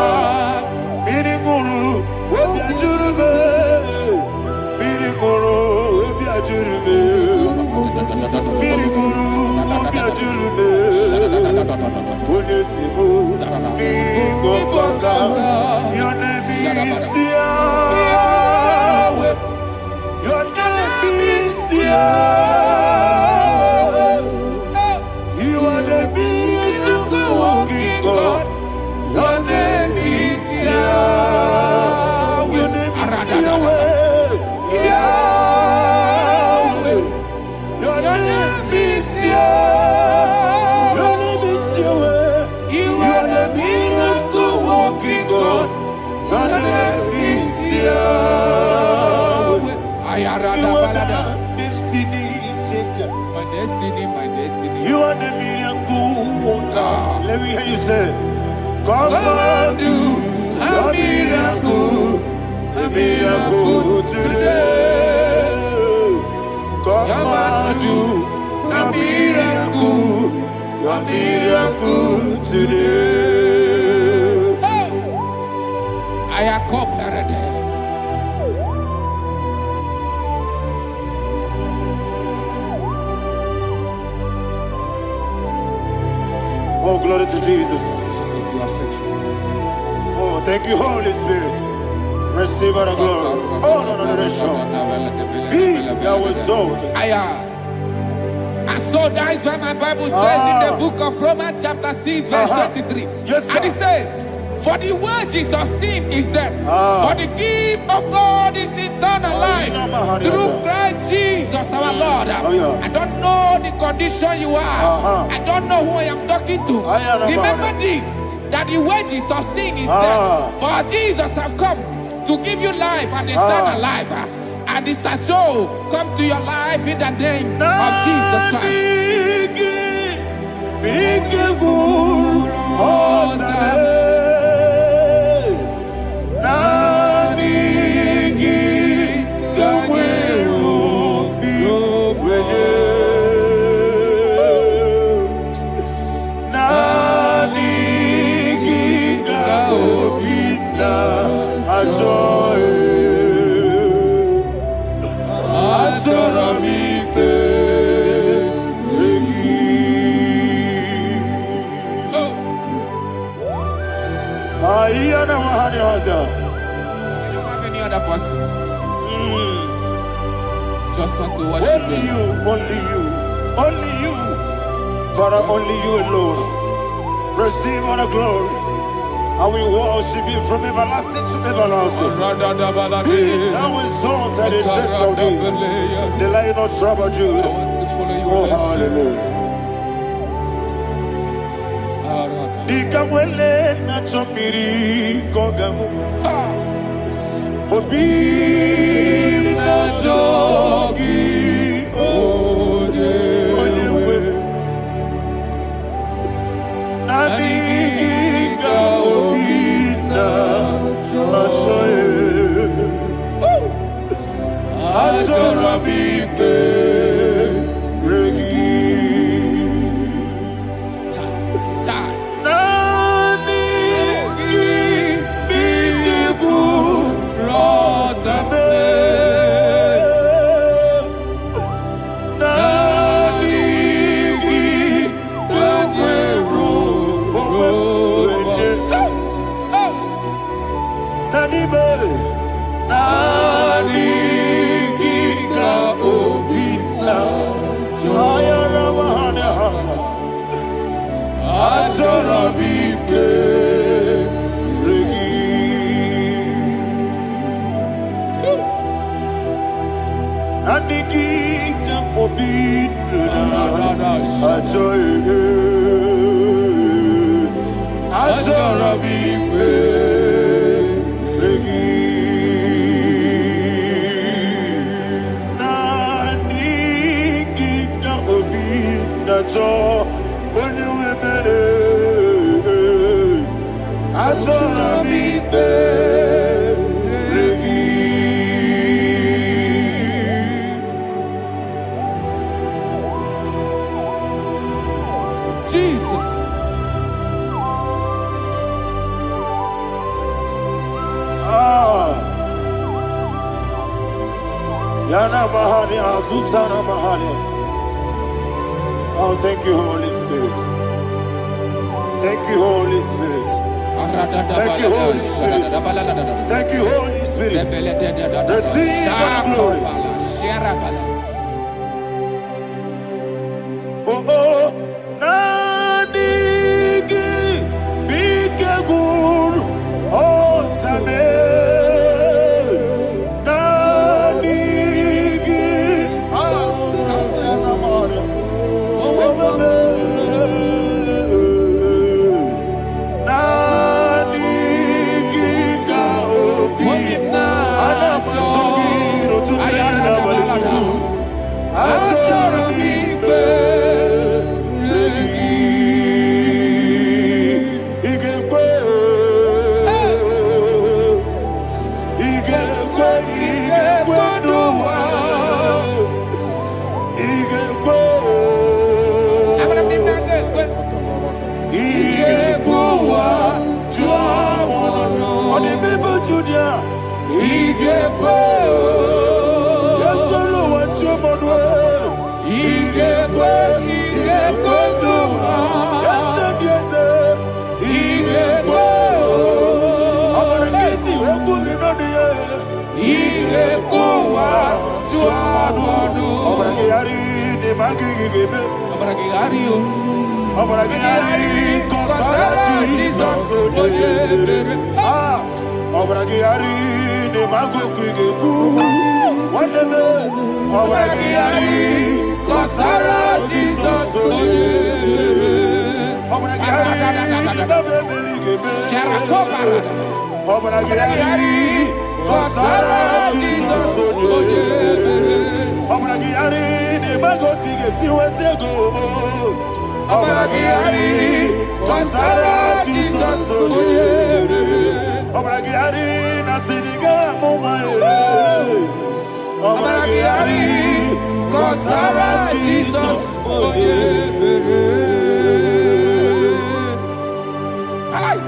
Miriguru obya jurbe. Miriguru obya jurbe. Miriguru obya jurbe. Udesebo nibo kaka. Your name is Yahweh. Your name is Yahweh. You are the miracle working God. Your name is Yahweh. Your name is Yahweh. Yahweh. Your name is Yahweh. Your name is Yahweh. You are the miracle working God. Your name is Yahweh. Destiny changer. My destiny, my destiny. You are the miracle worker. Let me hear you say, come and do a miracle today. Come and do a miracle today. I am cooperative. Oh, glory to Jesus. Jesus, you are faithful. Oh, thank you, Holy Spirit. Receive our glory. Oh, no, that's sure. That was so. And so that is why my Bible says in the book of Romans chapter 6 verse 23. Yes, sir. And it says, For the wages of sin is death, but the gift of God is eternal life through Christ Jesus our Lord. I don't know the condition you are. I don't know who I am talking to. Remember this, that the wages of sin is death, but Jesus has come to give you life and eternal life. And this shall show come to your life in the name of Jesus Christ. I don't have any other person. Just want to worship only you, only you, only you, Father, only you alone. Receive all the glory. I will worship you from everlasting to everlasting. Be thou exalted and set of thee, the Lion of Tribe of Judah. I want to follow you. Oh, hallelujah. Dikamwele na chomiri kogamu. Obi na jogi onewe. Nani ka obi na joye. Azorabike regi. Oh, thank you, Holy Spirit. Thank you, Holy Spirit. Thank you, Holy Spirit. Thank you, Holy Spirit. Receive the glory. Oh, oh, Nanigi, Bigagul, oh, Tabe.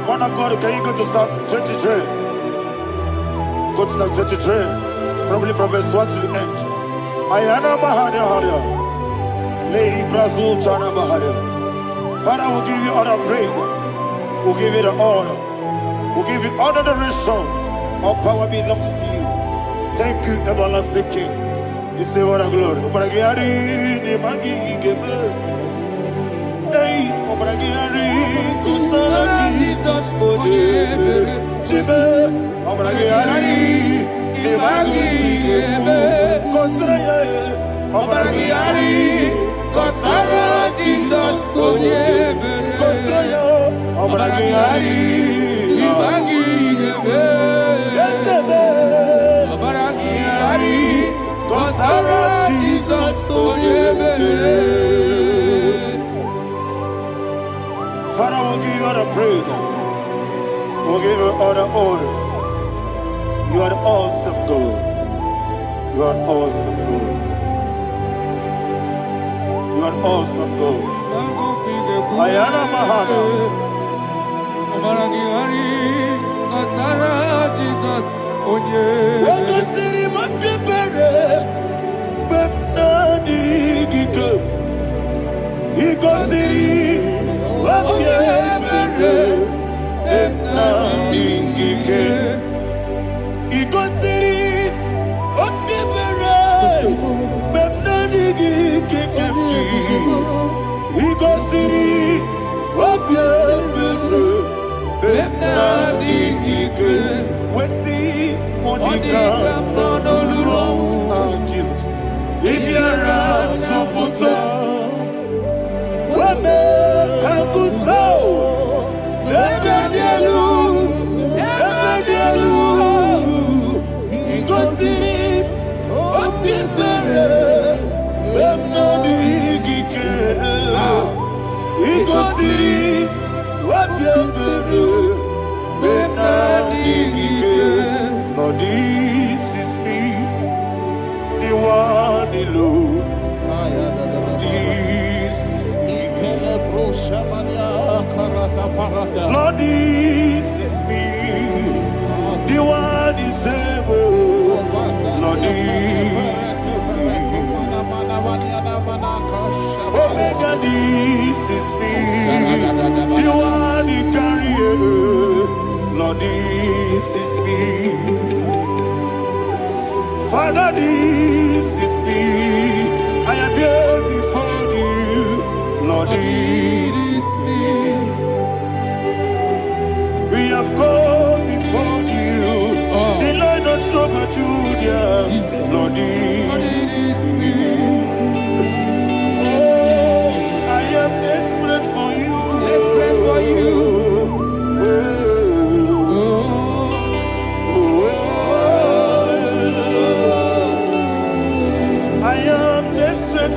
One of God, can you go to Psalm 23? Go to Psalm 23, probably from verse 1 to the end. Ayana Mahadia Hadia. Lehi Brazil Chana Mahadia. Father, we'll give you all the praise. We'll give you the honor. We'll give you all the adoration. All power belongs to you. Thank you, everlasting King. You say what a glory. Obragiari, Nemagi, Gebe. Hey, Obragiari, Kusara, Jesus, for the Jibe. Obragiari, Nemagi, Gebe. Kusara, Obragiari, Kusara, Jesus, for the Kusara, Obragiari, Nemagi, Gebe. Jesus, Father, we'll give you all the praise. We'll give you all the honor. You are the awesome God. You are an awesome God. You are an awesome God. Ayana Mahana. Jesus. Jesus. Lord, this is me, the one alone. This is me. Lord, this is me, the one is able. Lord, this is me. Omega, this is me, the one you carry. Lord, this is me. Father, this is me. I am here before you. Lord, this is me. We have come before you. The Lord not so much Judah. Lord, this is me. Oh, I am desperate for you. Desperate for you.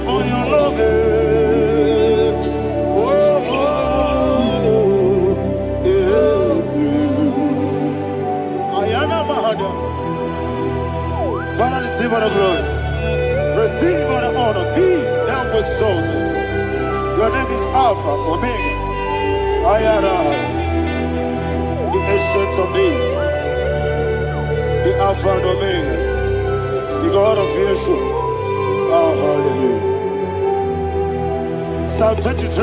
For your love, Ayana Mahada. Father, receive all the glory, receive all the honor. Be thou exalted. Your name is Alpha, Omega. Ayana, the ancient of days, the Alpha and Omega, the God of Yeshua. Oh, hallelujah. Psalm 23.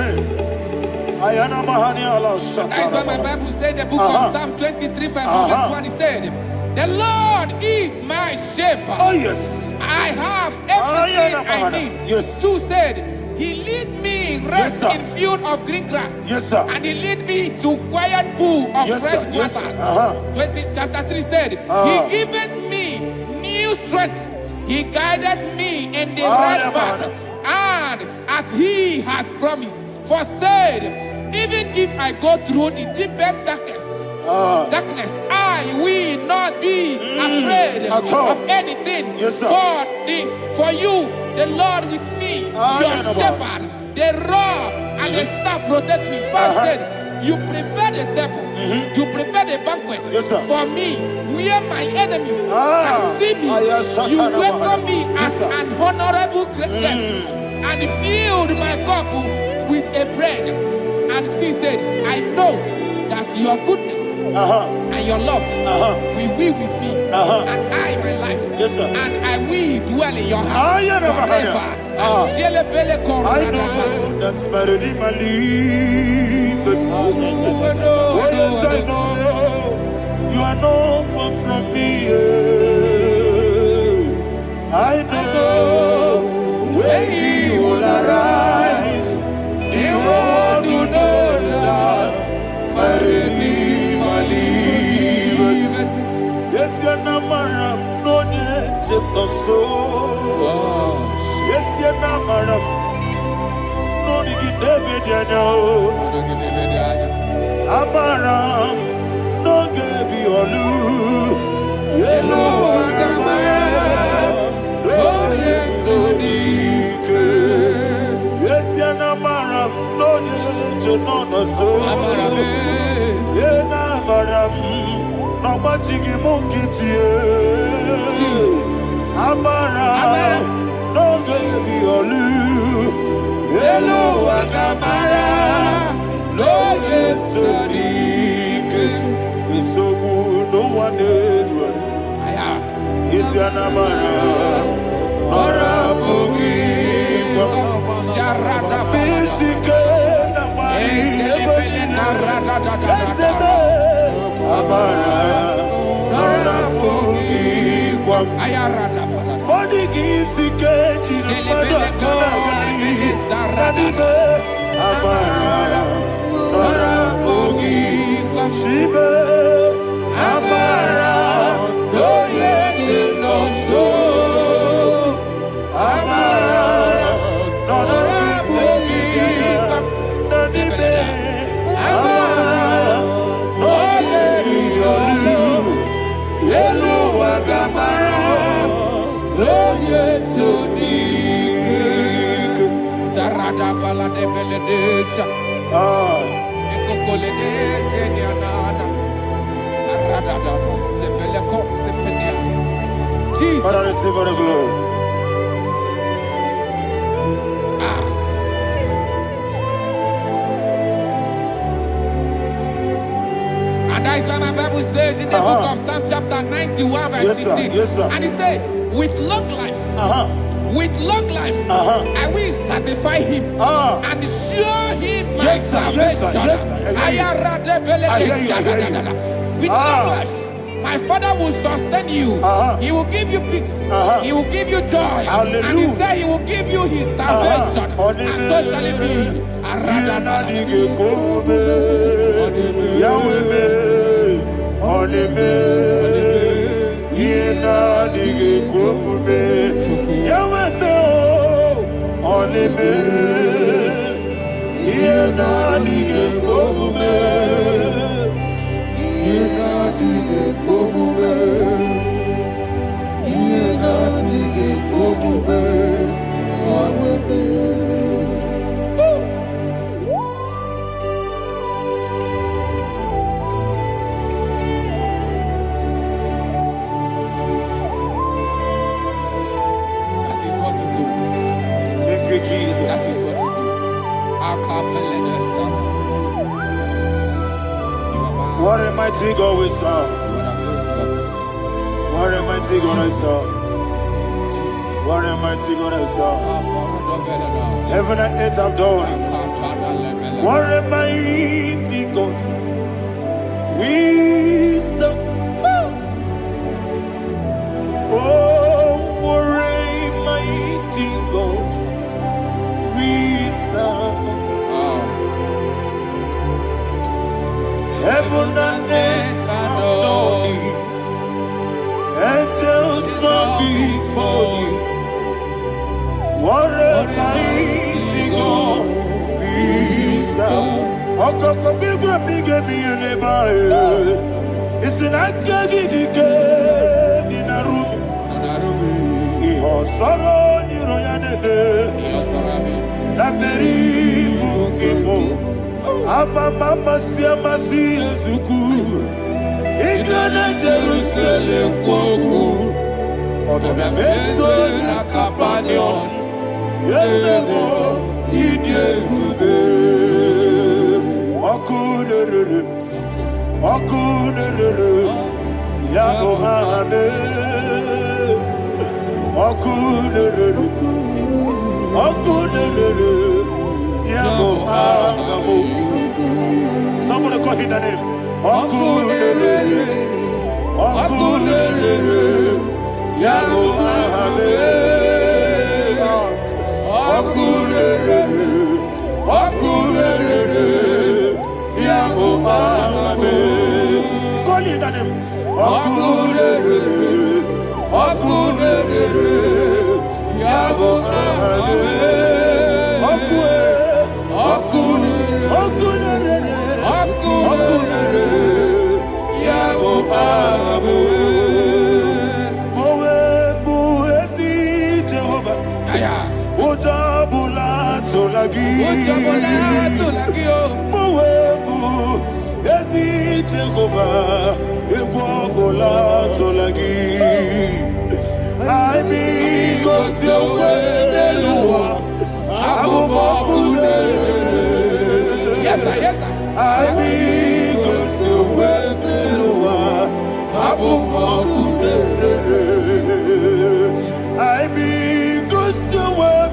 Ayana Mahani Allah Shata. That's why my Bible said the book of Psalm 23, verse 1, it said, the Lord is my shepherd. Oh, yes. I I have everything I need. Yes. 2 said, He lead me rest Yes, sir. in field of green grass. Yes, sir. And He lead me to quiet pool of Yes, fresh sir. Yes, waters. sir. 20, chapter 3 said, He giveth me new strength. He guided me in the right path. And as He has promised, for said, even if I go through the deepest darkness, I will not be afraid of anything. Yes, sir. For you, the Lord with me, your shepherd, the rod and the staff protect me. First said, you prepare the table, you prepare the banquet for me, where my enemies can see me. You welcome me as an honorable guest, and filled my cup with a bread. And she said, I know that your goodness and your love will be with me, and I, my life, and I will dwell in your house forever. I know that's better than my life. Oh, yes, I know you are not far from me. I know when He will arise, He will do that. My Redeemer liveth. Yes, you're not married, no need to so. Yes, you're not married, no need to Amaram, no give you all. Hello, Amaram, no yes, so deep. Yes, you're not married, no need to know so. Yeah, Amaram, no much you won't get you. Amaram, no give you all. Hello, Amaram. No yet sadiq is so good, no one did one. Is your number or a boogie? Sharada basic Father, receive all the glory. And that's why my Bible says in the book of Psalm chapter 91 verse 16. And He said, with long life, with long life, I will satisfy him and show him my salvation. With long life, my Father will sustain you. He will give you peace. He will give you joy. And He said He will give you His salvation. And so shall it be. What a mighty God we serve. What a mighty God I serve. What a mighty God I serve. Heaven and earth have done it. What a mighty God we serve. Oh, what a mighty God, we serve. Okoko bibra bige biene bae. Isin akagi dike dinarubi. Iho soro ni royanebe. Laberi bukimo. Ababa siamasi ezuku. Igrana Jerusalem kwoku. Odobe meso na kapanion. Yesebo idye gube. Okunere, Yabo Hame, Okunere, Yabo Hame. Somebody call him the name. Okunere, Yabo Hame, Okunere. Yabo Ahame, call it on him. Okunere, Yabo Ahame, Okunere, Yabo Ahame. Mowe buezi Jehovah, Ojabula tolagi, Mowe Ezi Jehovah, Ebola tolagi. I mean, cause you're well, yes, sir. I mean, cause you're well, I mean, cause you're well,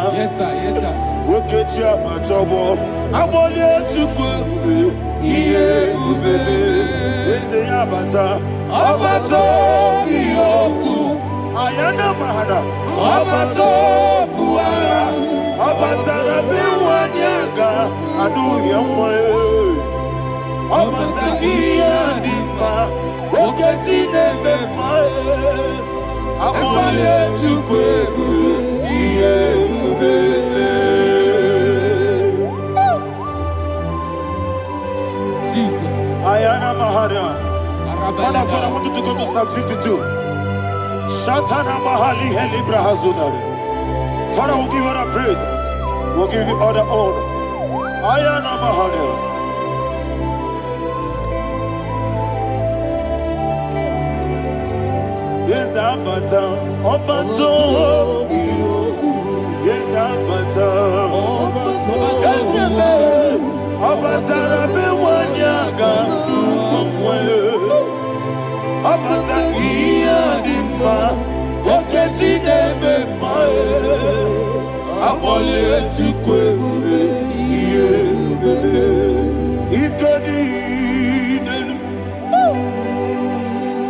Yes, sir. Ayana mahada, abato buara, abatana biwanyaga, adu yamwe, abatakia dimba, oketine bemae, amale tukwebu, iye ubebe. Jesus. Ayana mahada. Father, I want you to go to Psalm 52. Shatana Mahali Helibra Hazudare. Father, we'll give you all the praise. We'll give you all the honor. Ayana Mahali. Yes, Abata. Obato. Yes, Abata. Yes, Abata. Bewanyaga. Abata iya dimba, oketine bemae, abole tukwebure iye bebe,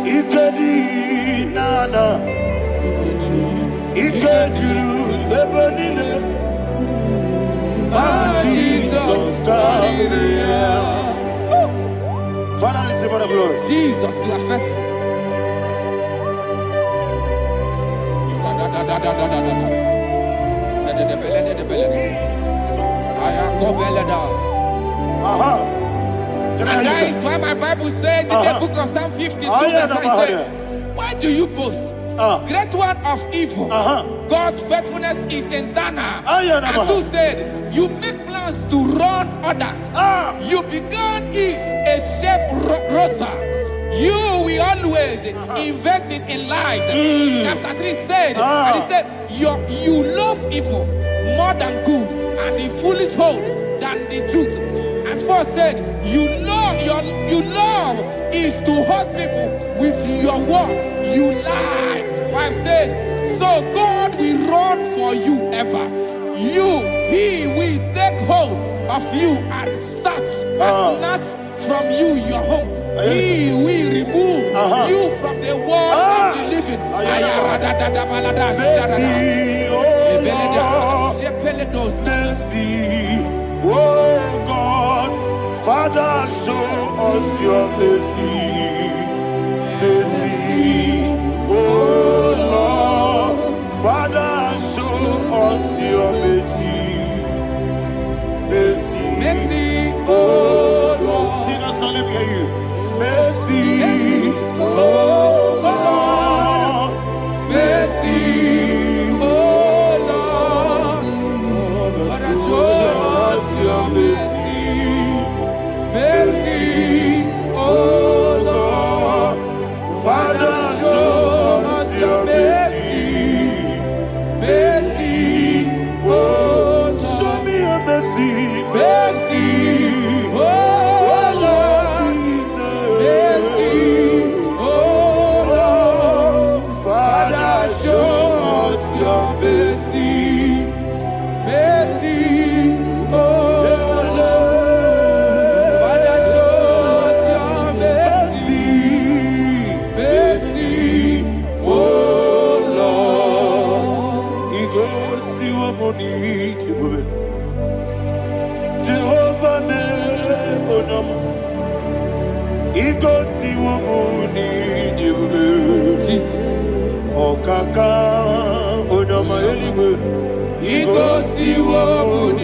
ikedi nana, ikediru lebanile, Jesus God. Father, receive all the glory. Jesus, you are faithful. And that is why my Bible says in the book of Psalm 52, why do you boast? great one of evil. God's faithfulness is eternal. And two said, you make plans to run others. You began is a shape rosa. You will always inventing in lies. Chapter 3 said, and he said, you love evil more than good, and the foolish hold than the truth. And 4 said, you love is to hurt people with your word. You lie. 5 said, so God will run for you ever. He will take hold of you and snatch from you your home. He will remove you from the world of the living. Oh God, Father, show us your mercy. Mercy, oh Lord, Father, show us your mercy. Mercy, Mercy, oh Lord. Sing a song, let me hear you. Mercy, oh Lord. mercy, oh Lord. Father, show us your mercy. Mercy, oh Lord. Father, show us your mercy. Mercy, oh Lord. Show me your mercy. Mercy, oh Lord. Mercy, oh Lord. Father, show us your mercy. Mercy, oh Lord. Father, show us your mercy. Mercy, oh Lord. He goes to a money. Jehovah me onama. He goes to a money. Jesus. Okaka onama eligwe. He goes to what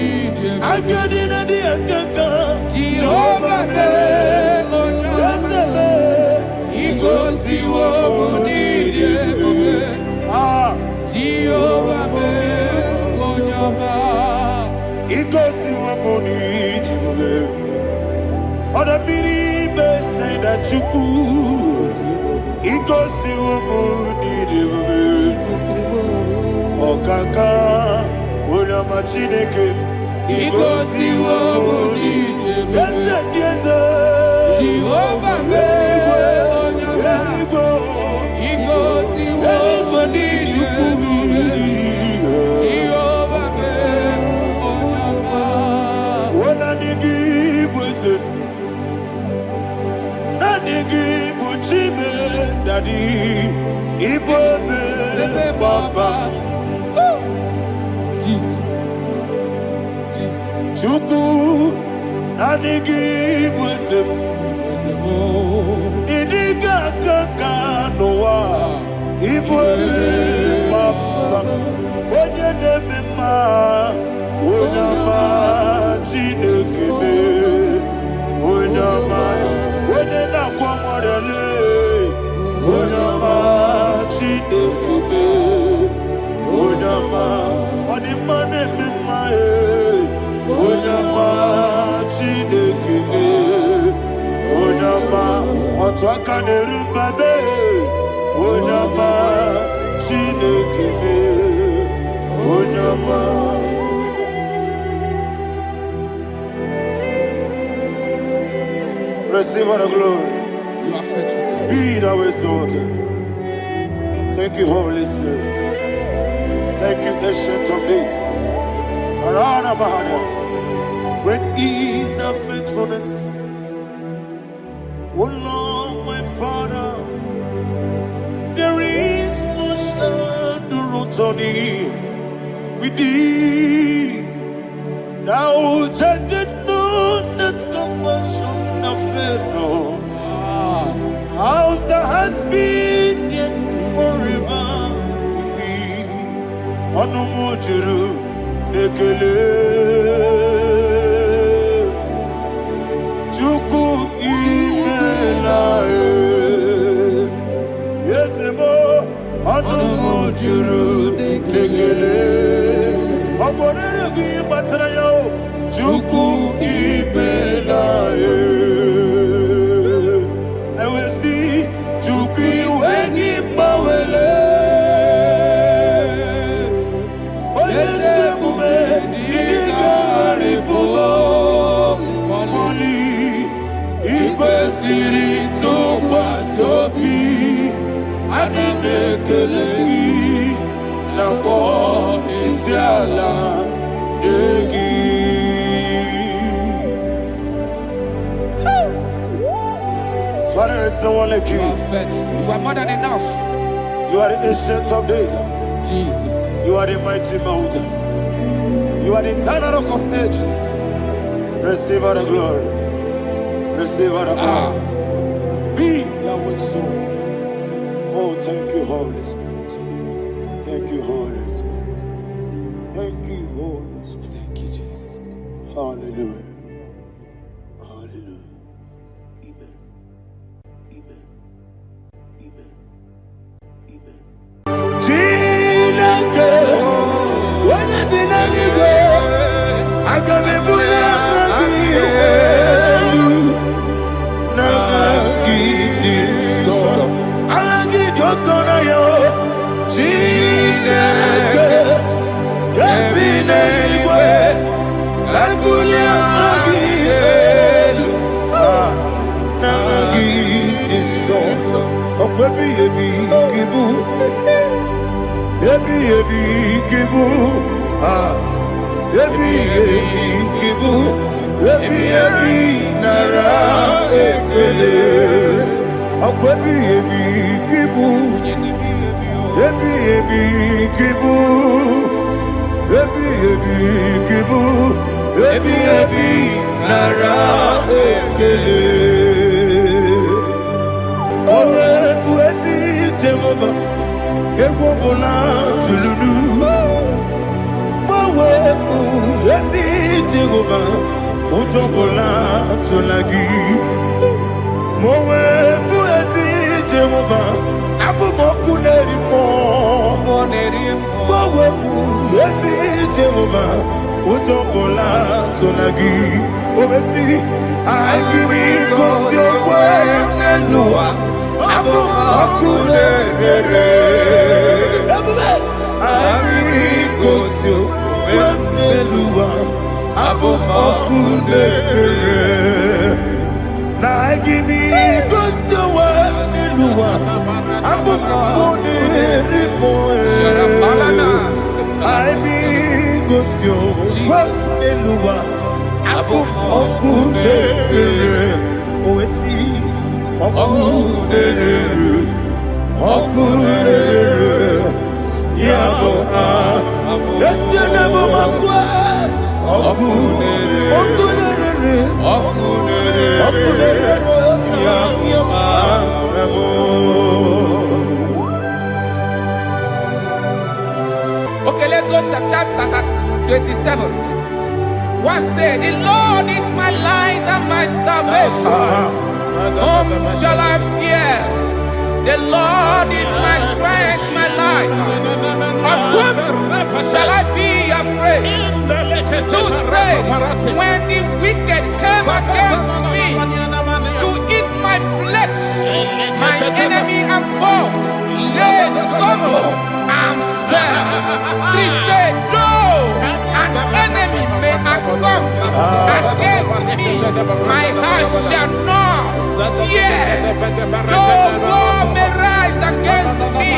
Akadina di akaka. Jehovah me onama. He goes to what Jehovah me onama. He goes to a money. Oda biri be say that you could. He goes to a money. Okaka onama chineke. He goes to what Yes, yes, Jehovah me onama. He goes to what Jehovah me onama. Daddy, Ibobe, Baba, Jesus, Jesus, Chuku, Nanigi, Wisdom, Idiga Kaka, Noa, Ibobe, Baba, Oyanema, Oyama, Chinekebe, Oyama, Oyana Kwamorele. Onama Chinekebe, Onama, Onimane Mimae, Onama Chinekebe, Onama, Otwakane Rumbabe, Onama Chinekebe, Onama. Receive all the glory. You are faithful, Jesus. Be thou exalted. Thank you, Holy Spirit. Thank you, Ancient of Days. Great is thy faithfulness. O Lord, my Father, there is no shadow on thee. With thee, thou judgest not that compassion of fair not. How's the has been yet forever with thee? Onomojuru nekele Chuku imela Yesemo juru dekele. Oborere gi batrayo juku ibelaye. Ewesi juku wengi bawele. Oyese bume digari bubo moli ikwesiri tukwa sobi adine kelegi labo isiala yegi. Father, there's no one like you. You are faithful. You are more than enough. You are the ancient of days. Jesus. You are the mighty mountain. You are the eternal rock of ages. Receive all the glory. Receive all the honor. Be thou exalted. Oh, thank you, Holy Spirit. Thank you, Holy Spirit. Thank you, Holy Spirit. Thank you, Jesus. Hallelujah. Hallelujah. Amen. Amen. Amen. Amen. Chineke, onye bi n'eluigwe, aga m ebuli aka gị elu, n'aha gị dị nsọ. Aha gị dị ụtọ n'anya, Chineke, nke bi n'eluigwe, ka ebuli aka gị elu, n'aha gị dị nsọ. Ọkwa ebighị ebi gị bụ Ebi kibu, ebi kibu, ebi nara ekele. Ọkọ ebi kibu, ebi kibu, ebi kibu, ebi nara ekele. Owe buezi Jehova. Egbobona tululu, Mowebu ezi Jehova, Ujobola tulagi. Mowebu ezi Jehova, Abumoku nerimo. Mowebu ezi Jehova, Ujobola tulagi. Obesi, IGBO Abumoku nerere. Arigosio wemelua abumoku nerere. Na igibigosio wemelua abumoku nerimo. Arigosio wemelua abumoku nerere. Owesi okunere, okunere, yabo Yesu nemo makwa, okunere, okunere, okunere, okunere, yabo. Okay, let's go to chapter 27. What said? The Lord is my light and my salvation. Whom shall I fear? The Lord is my strength, my life. Of whom shall I be afraid? To say, when the wicked came against me to eat my flesh, my enemy and foe, they stumble and fell. Three said, no, an enemy may come against me, my heart shall not fear. No war may rise against me.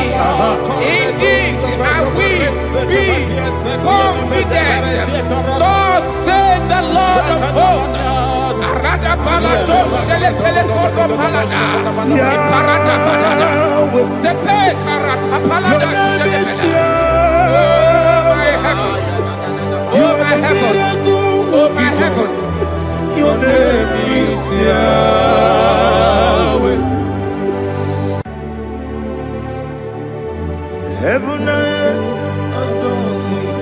In this I will be confident. Thus says the Lord of hosts. Oh my heavens, oh my heavens, your name is Yahweh. Heaven and earth adore thee,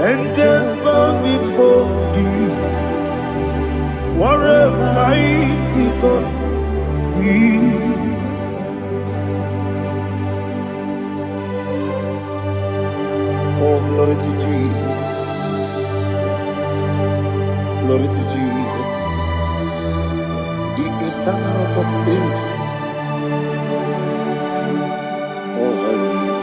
angels bow before thee. What a mighty God we serve. Oh, glory to Jesus. Glory to Jesus. The eternal rock of ages. Oh, hallelujah.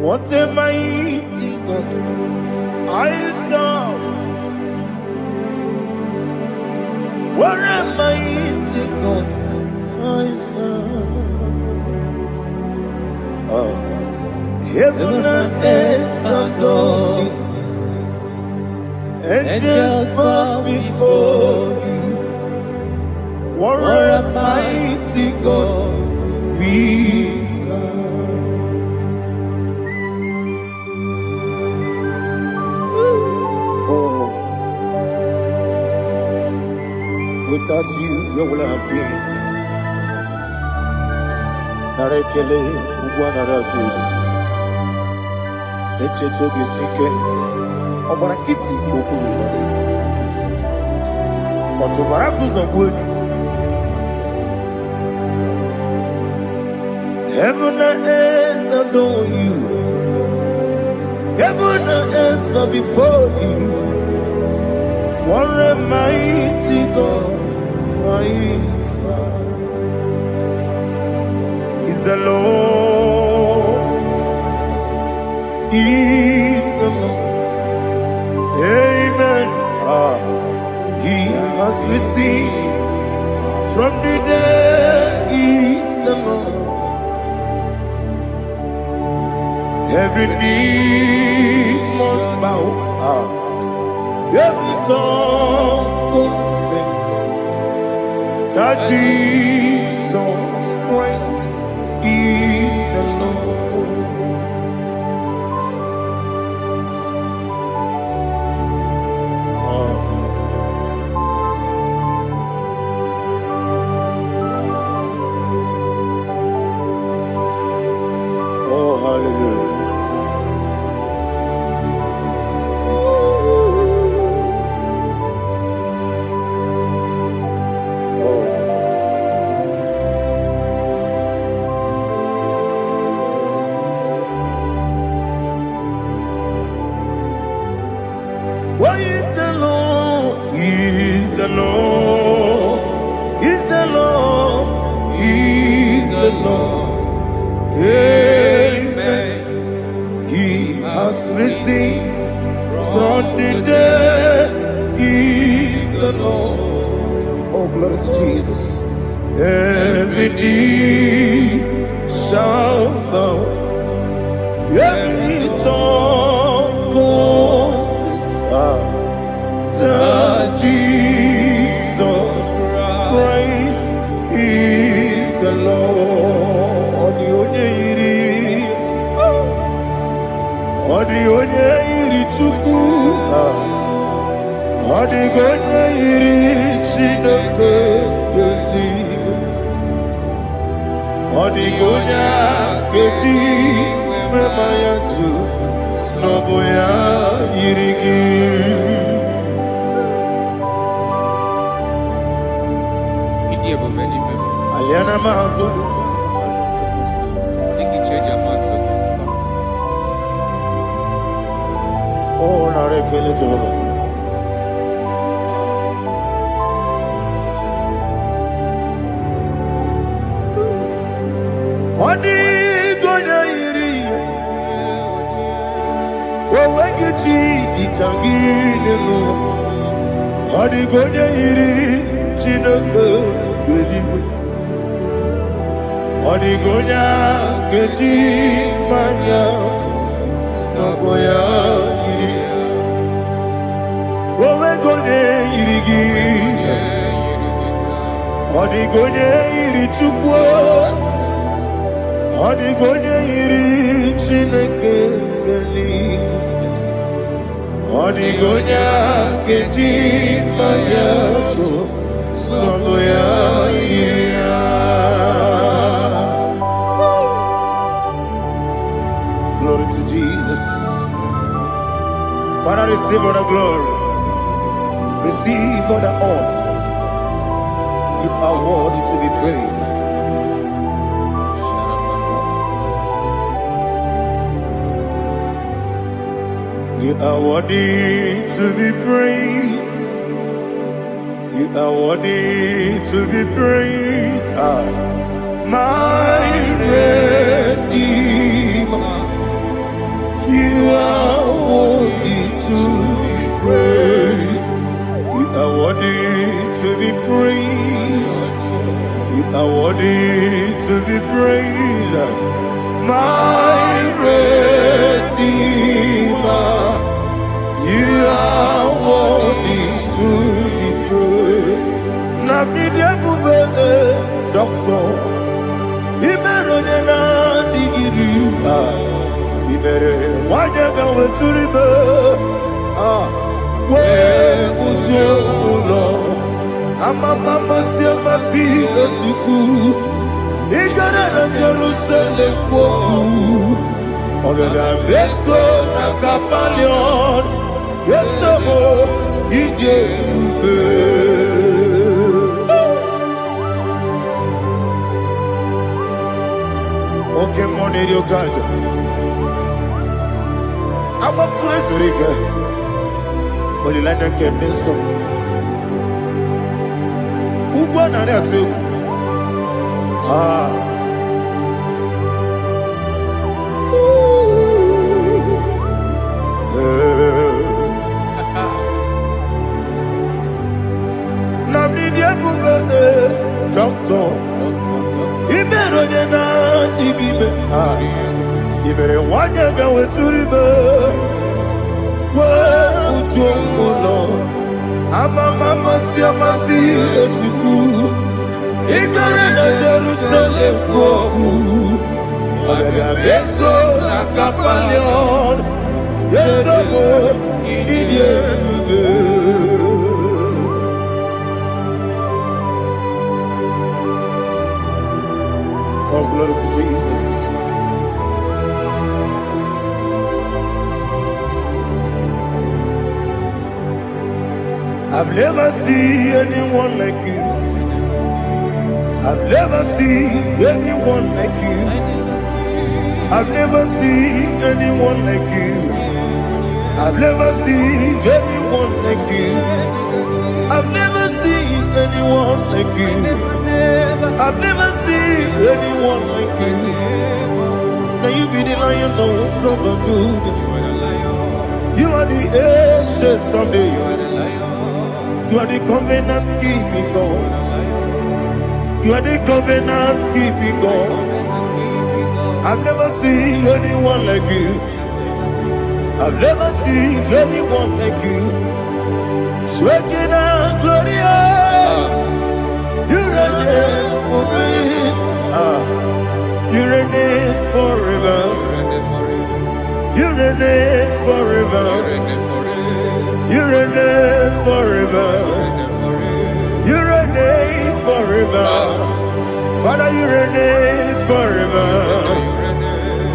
What a mighty God I serve. What a mighty God I serve. Oh. Heaven and earth adore it, angels bow before you. What a mighty God we serve. Oh, without you, where would I have been? Narekele, Ugwanaratu. Echetogizike, Obarakiti Kokurunade, Otobarakuzo. Heaven and earth adore you. Heaven and earth bow before you. What a mighty God I serve. Is the Lord. Is the Lord. Amen. He has received from the dead. Is the Lord. Every knee must bow. Every tongue confess that Jesus Christ is the Lord. Oh, hallelujah. What is the Lord? He is the Lord. He is the Lord. He is the Lord. Amen. He has risen from the dead. He is the Lord. Oh, glory to Jesus. Every knee shall bow. Every tongue confess that Jesus Christ is the Lord. Odi chuku, odi gonye iri chineke geli, odi gonya keji memaya tu snoboya irigi. Aliana mazo. Oh, narekele Jehovah. Odi gonya iri, owegichi dikagine lo. Odi gonya iri, chineke geli. Odi gonya keji manya, snagoya iri. Owegonye irigi, odi gonya iri chukwu. Odigonye iri chineke geli, odigonya keji manya to snogoya iriya. Glory to Jesus. Father, receive all the glory. Receive all the honor. You are worthy to be praised. You are worthy to be praised. You are worthy to be praised. My Redeemer. You are worthy to be praised. You are worthy to be praised. You are worthy to be praised. My Redeemer. You are worthy to be praised. Namidebube, Doctor. Imeronena digiri. Ibere wanyaga weturibe. We ujulo. Mama siamasi esuku. Igara na Jerusalem kwoku. Ogada beso na kapalion. Yesamo ije ube. Okay, money dio kajo. I'm a crazy Rika. But you like that can be so. Who won that too? Doctor, he better than I. You better want to go to river. Well, Lord, I'm a mama, see, I'm a see, as you do. He got in a Jerusalem, but I'm so like a palion. Yes, I'm idiot. Oh, glory to Jesus. I've never seen anyone like you. I've never seen anyone like you. I've never seen anyone like you. I've never seen anyone like you. I've never seen anyone like you. I've never seen anyone like you. Now you be the lion from the Judah. You are the ancient of days. You are the covenant keeping God. You are the covenant keeping God. I've never seen anyone like you. I've never seen anyone like you. Shaking and glorious. You reign for me. You reign forever. You reign forever. You reign forever. You reign forever. Father, you reign forever.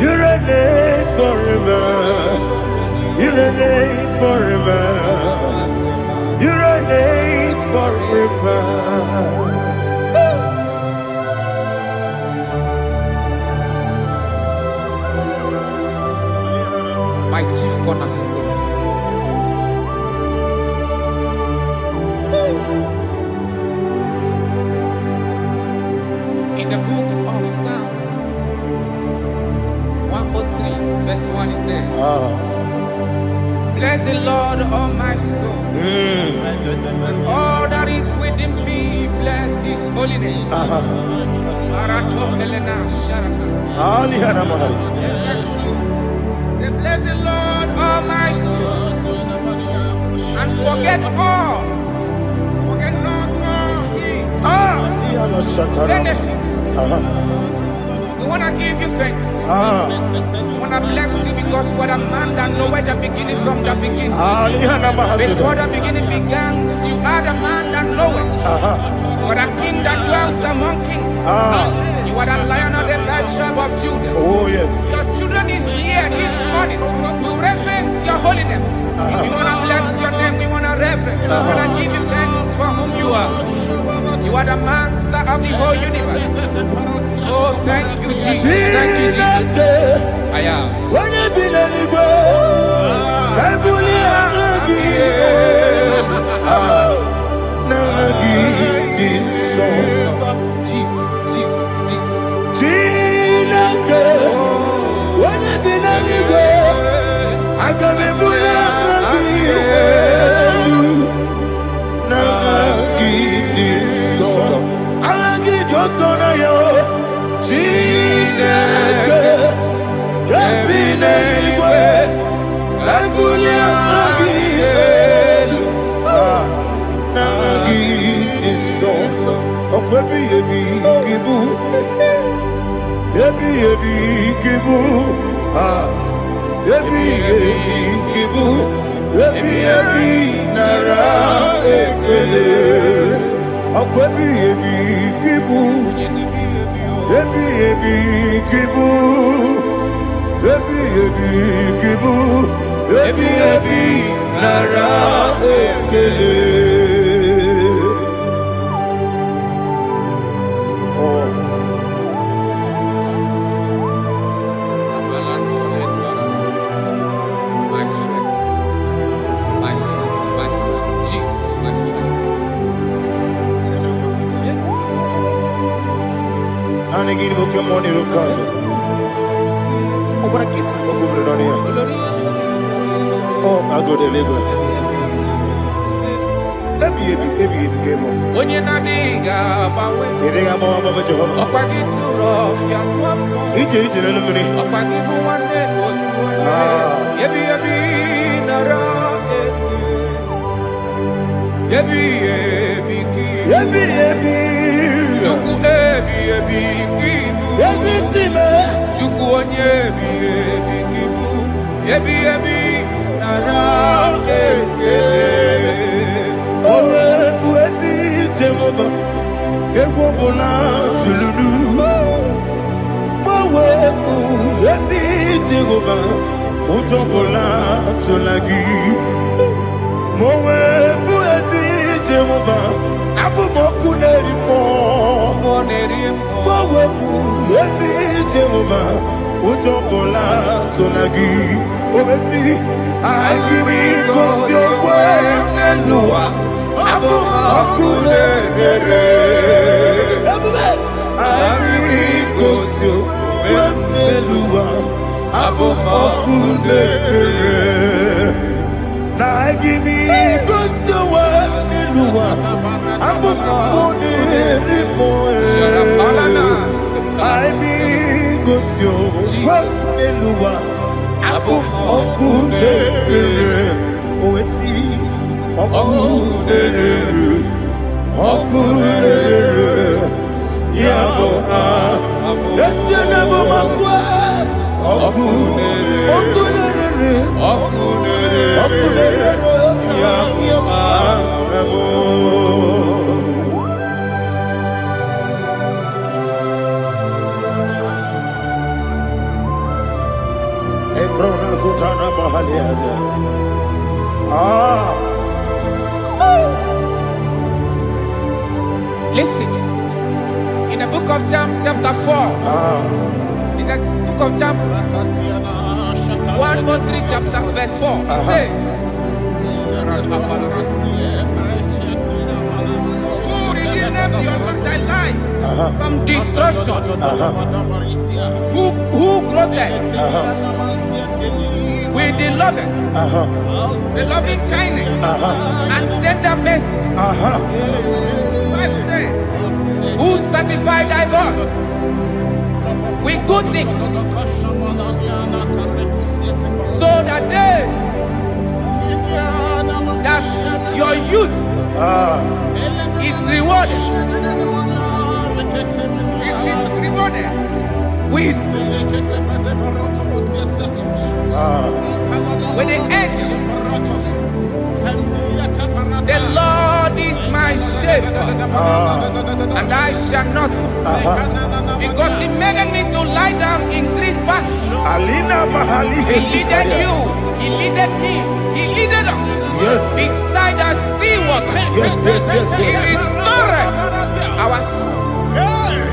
You reign forever. You reign forever. You reign forever. My chief cornerstone. In the book of Psalms 103 verse 1 it says, bless the Lord, all my soul, and all that is within me, bless his holy name. Say, bless the Lord, all my soul, and forget not all his benefits. We want to give you thanks. We want to bless you because what a man that knoweth the beginning from the beginning. Before the beginning began, you are the man that knoweth. You are the king that dwells among kings. You are the lion of the tribe of Judah. Oh yes. Your children children is here this morning to reverence your holiness. We want to bless your name. We want to reverence. We want to give you thanks for whom you are. You are the master of the whole universe. Oh, thank you, Jesus. Thank you, Jesus. I am. Jesus, Jesus, Jesus. Listen, in the book of John, chapter 4, in the book of John, 1:3, chapter verse 4, it says, who redeemed thy life from destruction, who groweth with the loving kindness and tender mercies. Who sanctify thy voice with good things, so that your youth is rewarded. Is rewarded with the angels. The Lord is my shepherd. chafe, and I shall not. Because he made me to lie down in green pastures. He leaded you, he leaded me, he leaded us beside our still waters. He restored our soul.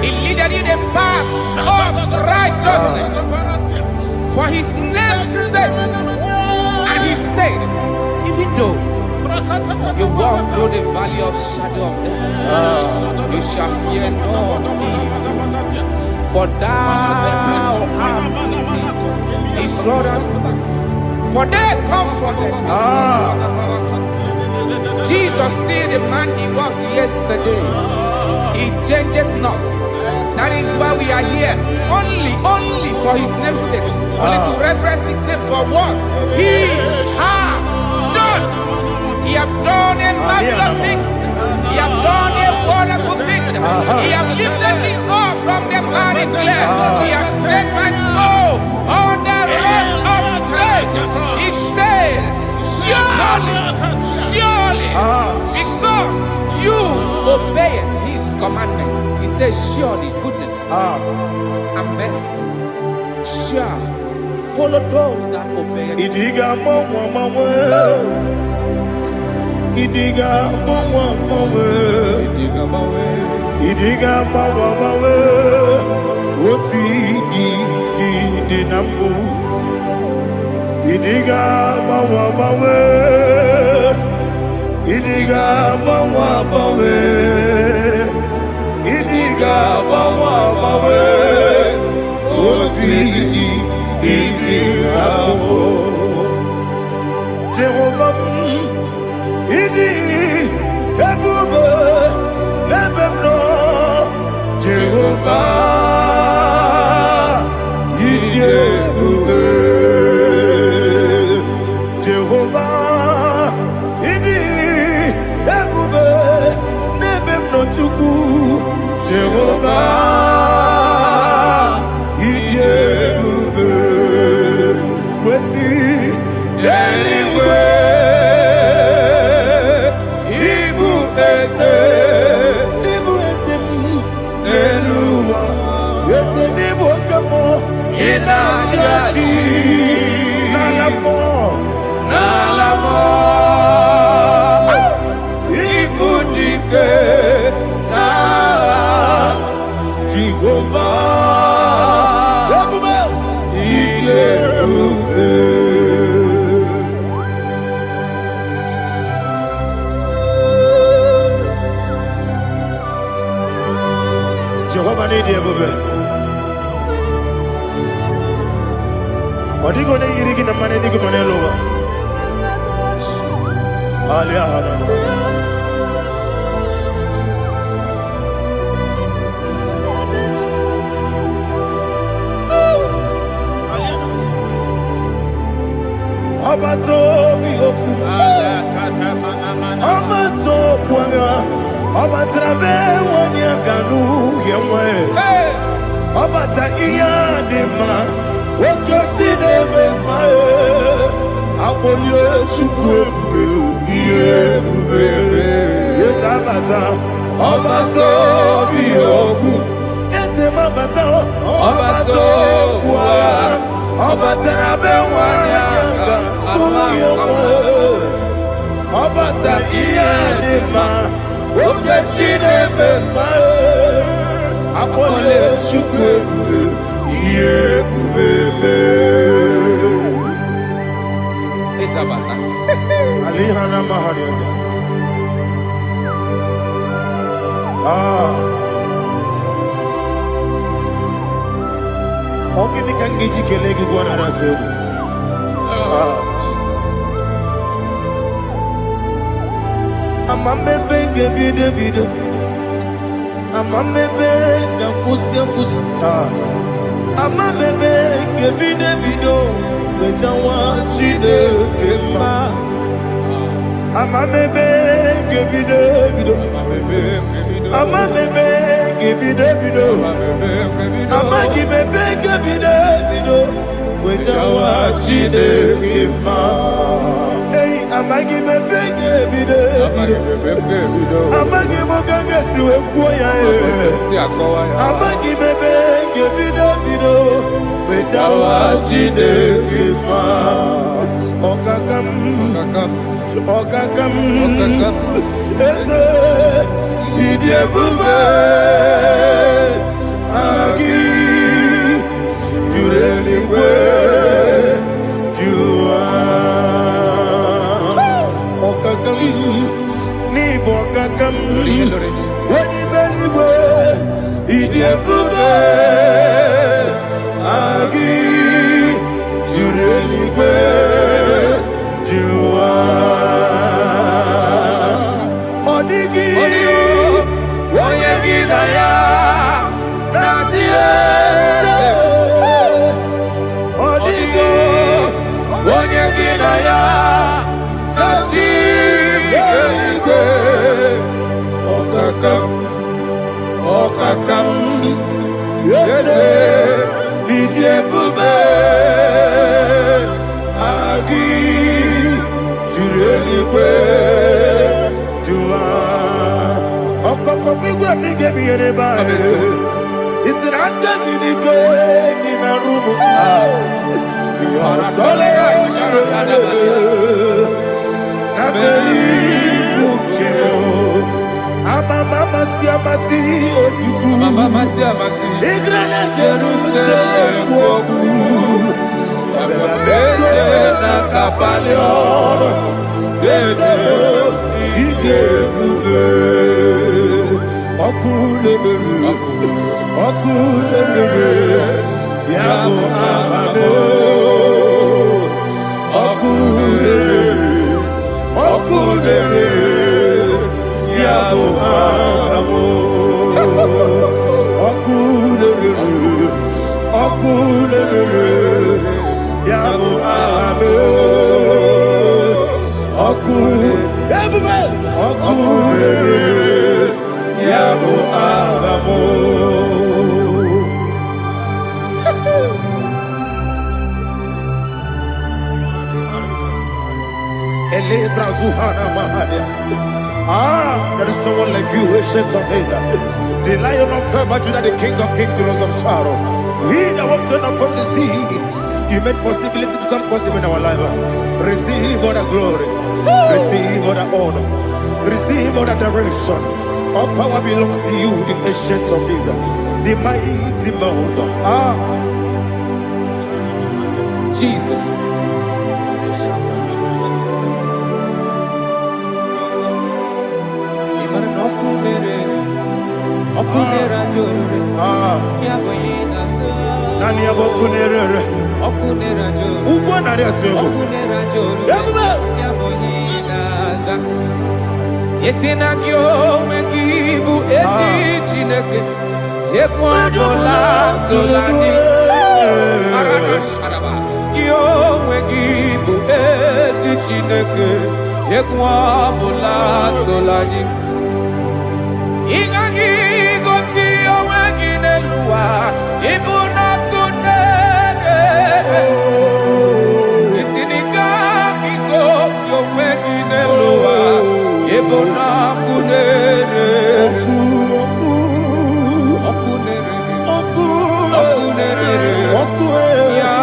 He leaded you the path of righteousness for his name's sake. And he said, even though you walk through the valley of shadow of death, you shall fear no evil, for thou art with me. His rod and staff, for they comforted. Jesus still the man he was yesterday. He changed not. That is why we are here. Only for his name's sake. Only to reference his name for what he has done. He has done a marvelous things. He has done a wonderful thing. He has lifted me up from the miry clay. He has set my soul on the rock of faith. He said, surely, because you obeyed his commandment. He says, surely goodness and mercy shall follow those that obey him. Idiga mawe Woti di nambu Idiga mawe Idiga mawe Idiga mawe Woti di nambu Jehovah Idi Ebube Lebemno Jehovah Idi Ebube Jehovah Idi Ebube Lebemno Chuku Jehovah Idi Ebube Wesi anyway Jehovah need you, baby. What are you going to get in the money? You can over. Abato bihoku, Amato puanga, Abatrabe wanyaganu yemwe, Abata iyadema, Okotine memae, Abolye chukwefu, Yebubele, Yes Abata, Abato bihoku, Ese mabata, Abato puanga, Abatrabe wanyaganu yemwe, Abata iyadema, Okotine memae, Abolye chukwefu, Yebubele. Isabata. Alihana mahariasa. Ogini kangiji kelegi gwana ratubu. Jesus. Amamebe gebide bide. Amamebe gamkusi. Amamebe gebide bido. Wejawa chide kema. Amamebe gebide bido. Amamebe gebide bido. Amagibebe gebide bido. Wejawa chide kema. Hey, Amagi me benge bido. Amagi mo kanga siwe kuya Amagi me benge bido bido. Wechawa chide kima. Okakam. Eze idie bube. Agi jureli we. Ni bokakam wani beliwe idiebube agi jureligwe juwa odigi oyegi na ya natie odigi oyegi na ya Okakam, yede, idie bube, agi, jureligwe, jua. Okokokigwe nige biyere bae. Isiranga ginike nina rumu. Yasolega sharakadaba. Nabeli bukeo. Mama siamasi ofiku. Mama siamasi. Igrana Jerusalem woku. Bele na kapaleon. Bele ije bube. Okulere. Yabo amado. Okulere. Yabo amo, okulere, yabo amo, okulere, yabo amo. Ele brazuhana mahania. There is no one like you, ancient of days. The Lion of tribe of Judah, the King of kings, the Rose of Sharon. He that walked upon the sea. You made possibility to come possible in our life. Receive all the glory. Receive all the honor. Receive all the direction. All power belongs to you, the ancient of days. The mighty mountain. Jesus. Okunera jore, yaboyina sa. Nani abokunere? Okunera jore. Ugo nari atugo. Okunera jore. Yaboyina sa. Yesina kyo wekibu esi chineke. Yekwadola tolani. Arana sharaba. Kyo wekibu esi chineke. Yekwadola tolani. Ingagi gosi owegi nelua ibuna kunere isinika gosi owegi nelua ibuna kunere okunere ya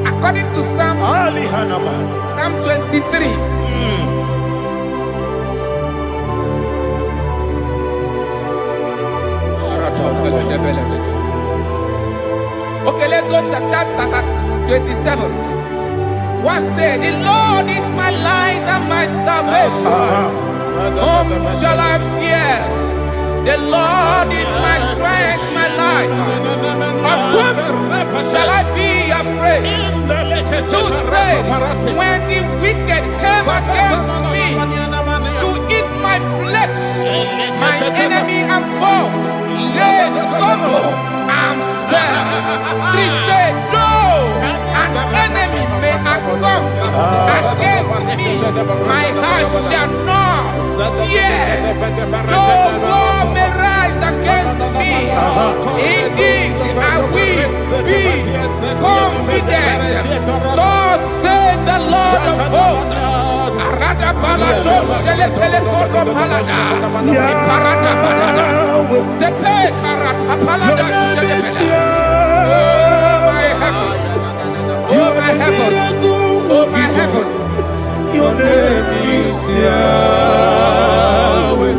according to Psalm 23. Okay, let's go to chapter 27. What said? The Lord is my light and my salvation. Whom shall I fear? The Lord is my strength, my life. Of whom shall I be afraid? To say, when the wicked came against me to eat my flesh, my enemy and foe, they stumble and fell. 3 said, though an enemy may come against me, my heart shall not fear, no war may rise against me. In this I will be confident. Thus says the Lord of hosts. Arada balado shele pele kodo palada. Iparada balada. Sepe karata palada shele pele. Oh my heavens. Oh my heavens. Your name is Yahweh.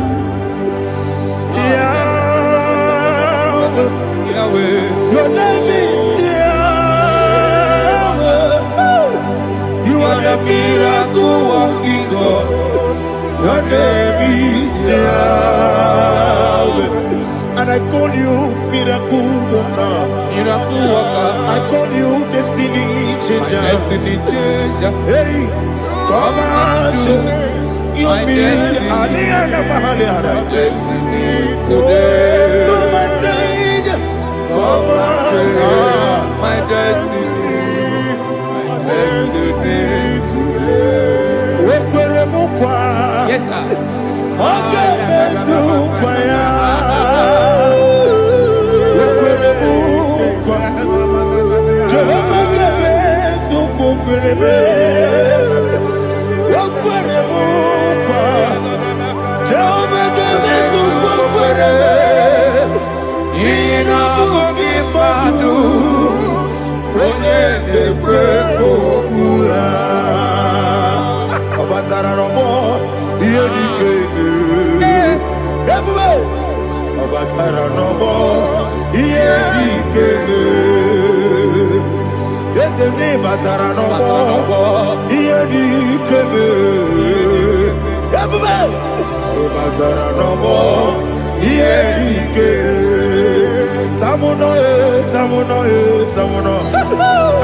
Yahweh. Yahweh. Your name is Yahweh. You are the miracle working God. Your name is Yahweh. And I call you miracle worker. Miracle worker. I call you destiny changer. Destiny changer. Hey. Come on, you mean Aliana Mahaliana. Destiny today. Come on, change. Come on, my destiny. My destiny today. Yes, sir. Okay,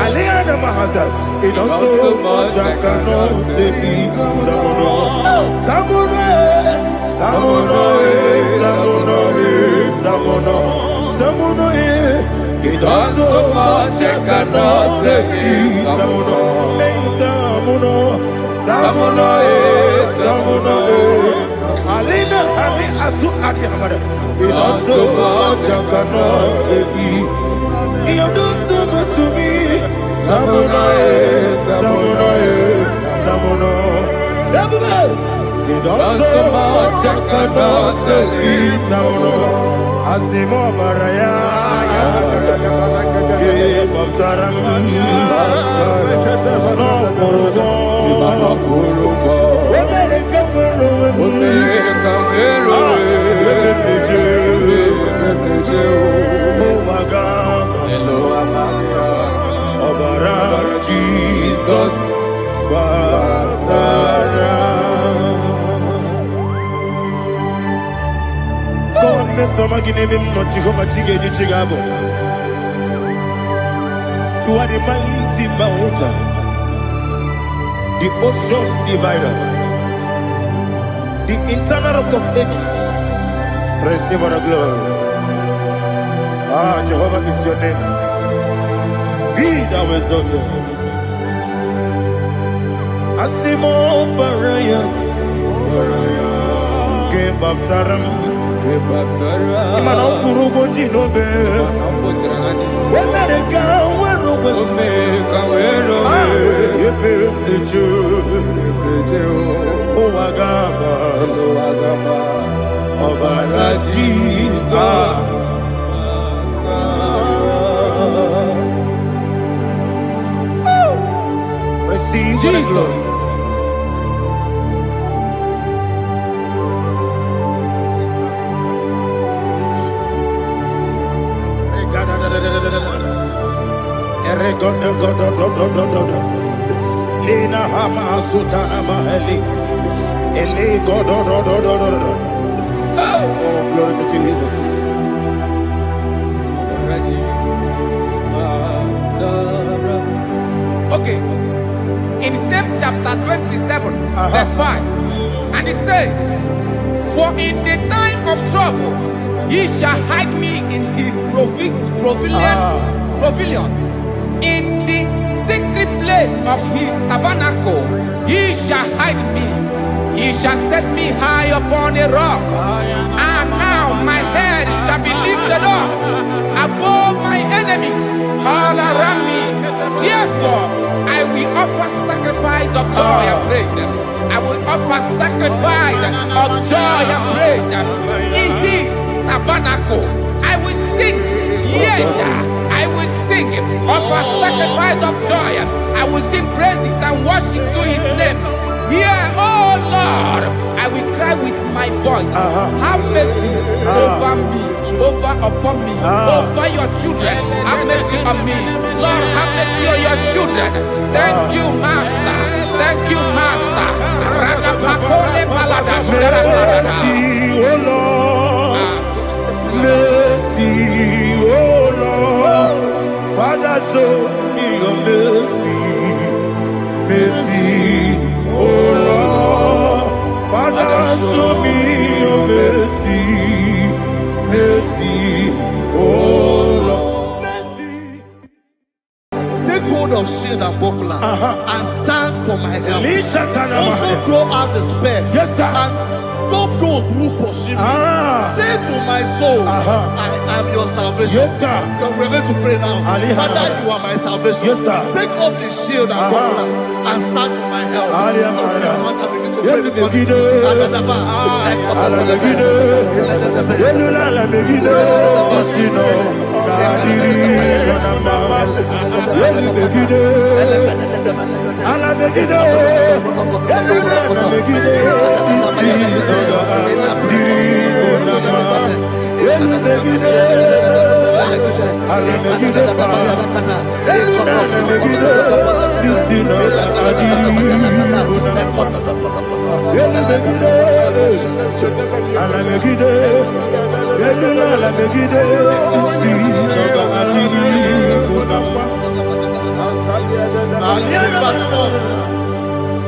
Aliana Mahasa, it also much I cannot say. Samono, it also much I cannot say. Samono, Alina, Ali Asu Adi Hamada, it also much I cannot say. You do so much to me. Samono. You do so much I cannot say. Samono. Asimo Baraya. Give up Taram. No Kurubo. Jesus, God, me some again him not Jehovah Chigedi Chigabo. You are the mighty mountain, the ocean divider, the internal rock of ages. Receive our glory. Ah, Jehovah is your name. Be thou exalted. Asimo Baraya, Game of Taram, Imano Kurubo Jinobe, America, where Jesus. Receive Jesus. Lina Hama Sutana Maheli. Ele God. Oh, glory to Jesus. Okay. In same chapter 27, verse 5, and it says, "For in the time of trouble, he shall hide me in his pavilion. In the secret place of his tabernacle, he shall hide me. He shall set me high upon a rock, and now my head shall be lifted up above my enemies all around me. Therefore, I will offer sacrifice of joy and praise. I will offer sacrifice of joy and praise. In this tabernacle, I will sing. Yes, I will sing. Offer sacrifice of joy. I will sing praises and worship to His name. Here, oh Lord, I will cry with my voice. Have mercy over me, upon me, over your children. Have mercy on me. Lord, have mercy on your children. Thank you, Master. Thank you, Master. Mercy, oh Lord. Mercy, oh Lord. Father, show me your mercy. Mercy, oh Lord. Father, show me your mercy. Mercy, oh Lord. Mercy. Take hold of shield and buckler and stand for my help. Also throw out despair. Yes, sir. And stop those who pursue me. Say to my soul, I am your salvation. Yes, sir. We're going to pray now. Father, you are my salvation. Yes, sir. Take off the shield and buckler and stand for my help.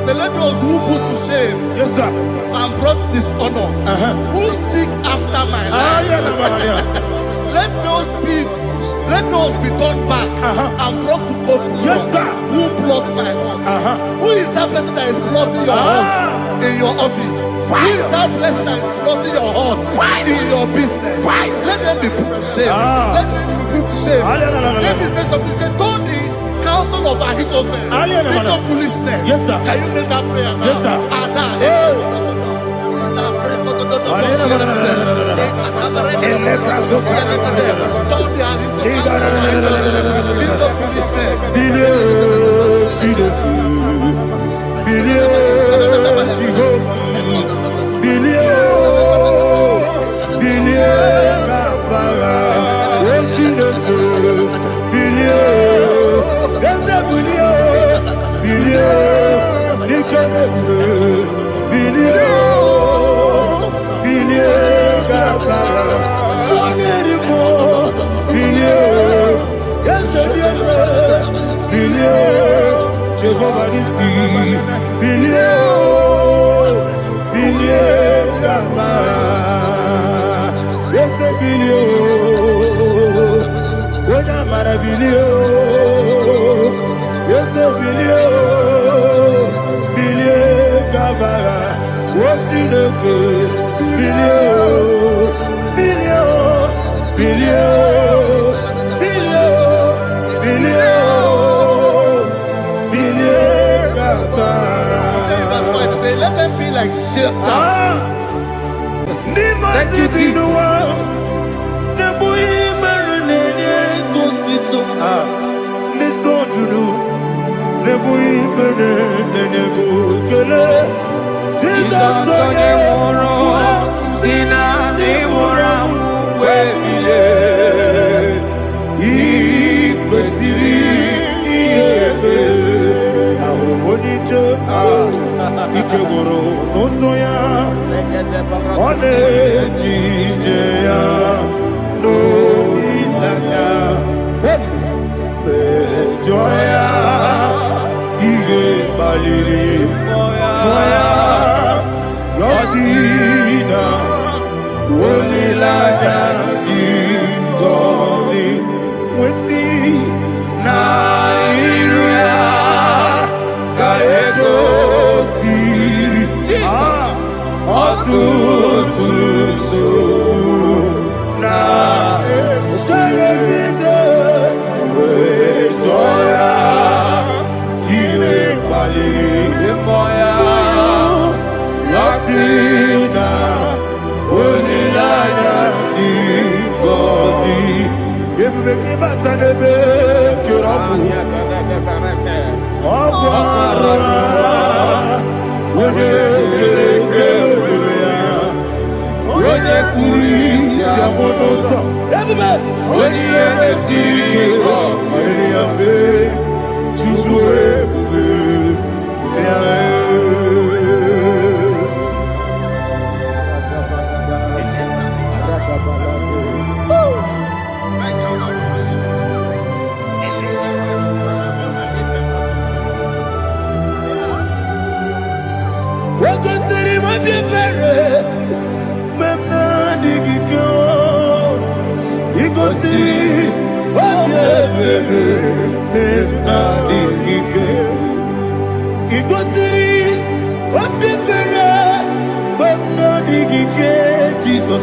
So let those who put to shame, yes, sir, and brought dishonor, who seek after my life, let those be turned back and brought to court for yes, sir, who plot my heart. Who is that person that is plotting your heart in your office? Who is that person that is plotting your heart in your business? Let them be put to shame. Let them be put to shame. Let me say something. Say, don't the counsel of Ahithophel make no foolishness. Yes, sir. Can you make that prayer now? Yes, sir. Let them be like shelter. Thank you, Ebubeki batanebe kirabu. Okwara. Wode kereke urea. Wode kuri siamonoso. Ebube. Wode esirike. Wode yabe. Chukwe bube. Jesus,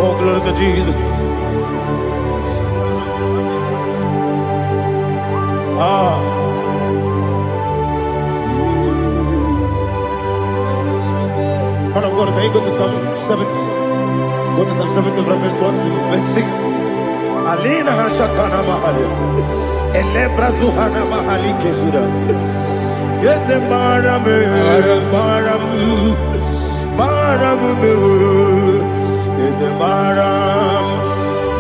oh, glory to Jesus. Man of God, can you go to Psalm 70? Go to Psalm 70 from verse 1 to verse 6. Alina Hashatana Mahalia. Elebra Zuhana Mahali Kesura. Yes, Maram, Maram, Maram, yes, Maram,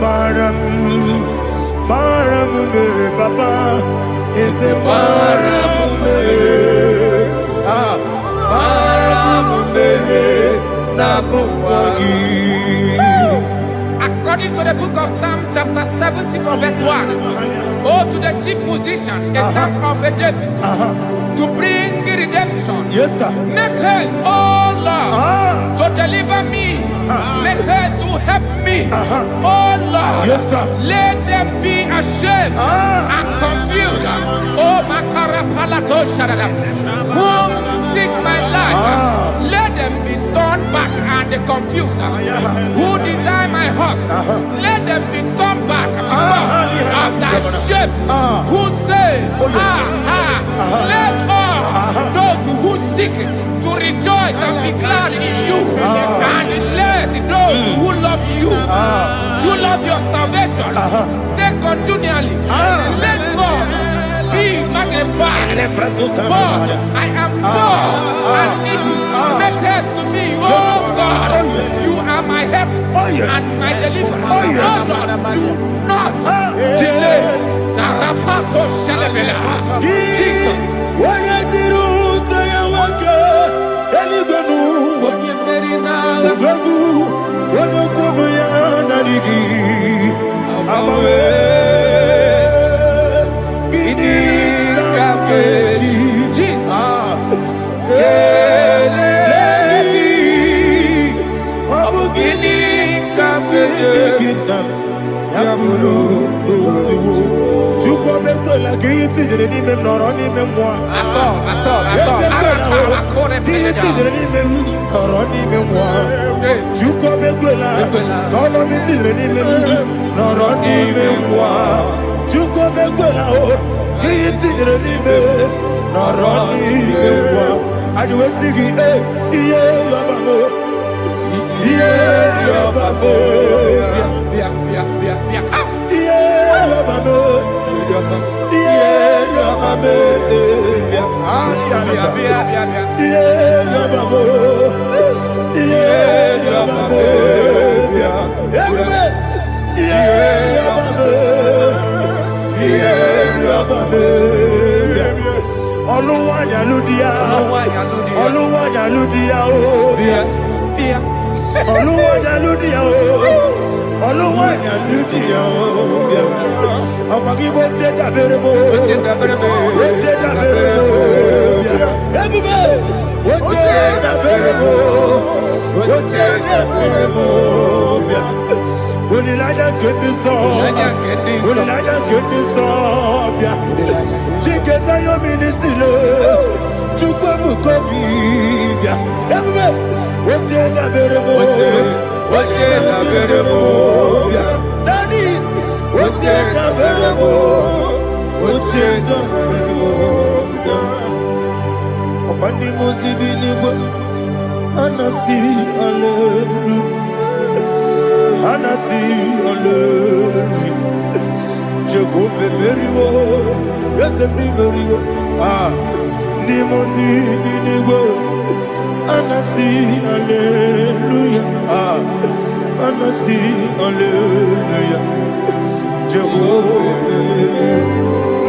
Maram, Maram, Papa, yes, Maram, According to the book of Psalm chapter 70 from verse 1, oh, to the chief musician, a son of a David, to bring redemption. yes, sir. Make haste, oh Lord, to deliver me. Make haste to help me. Oh Lord, Yes, sir. let them be ashamed and confused. Oh Makara Palato Shadada, whom seek my life, let them be turned back and confused. Who desire my heart, let them be turned back because of that shame. Who say, let all those who seek to rejoice and be glad in you, and let those who love you, who love your salvation, say continually, let God be magnified. God, I am poor and needy. Make haste to me, oh God. You are my help and my deliverer. Oh Lord, do not delay. Tarapato Shalabela. Jesus. Yeah,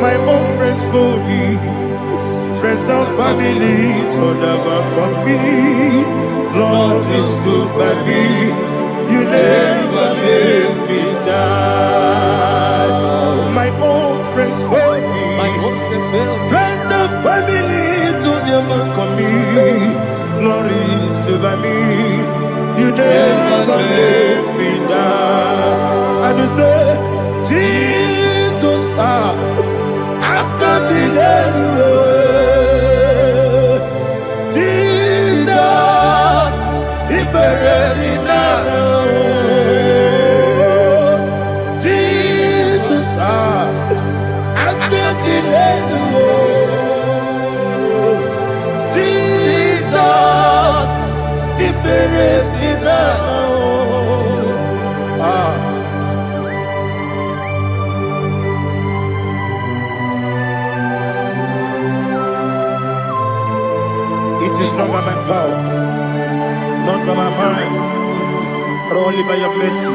My own friends for me, friends and family told about me. Lord is good by me. You never let me die. My own friends for me, friends and family told about me. Lord is good by me. You never let me die. And you say, Jesus, I can't believe you. Jesus, He buried me now. Jesus, I can't believe you. Jesus, He buried me now. It is not by my power, not by my mind, but only by your mercy.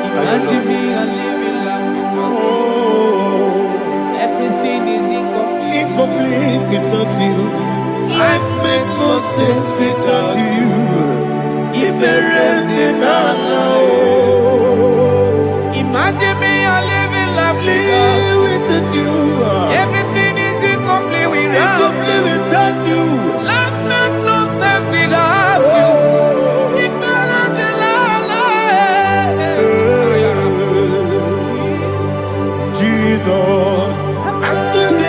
Imagine me a living life without you. Oh, Everything is incomplete. incomplete without you. Life makes no sense without you. Imagine me a living life without you. Everything is incomplete without you. Life makes no sense without you. Ignorant de la Jesus, I can't be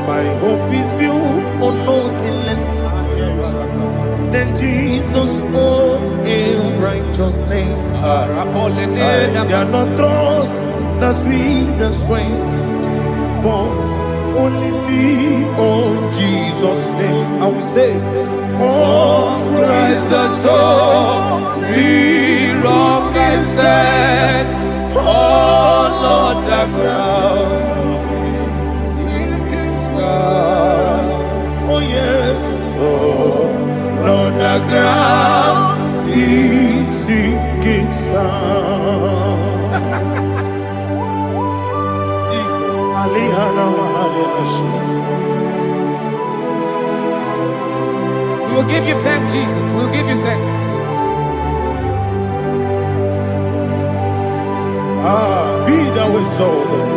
my hope is built on nothing less than Jesus' own righteousness. They are not trust, that's sweet, the strength, but only me on Jesus' name. I will say, oh, Christ the solid rock is dead. Oh, Lord, the ground is sinking sand. Oh, yes, oh, Lord, the ground is sinking sand. Jesus, We will give you thanks, Jesus. We will give you thanks. Be thou exalted.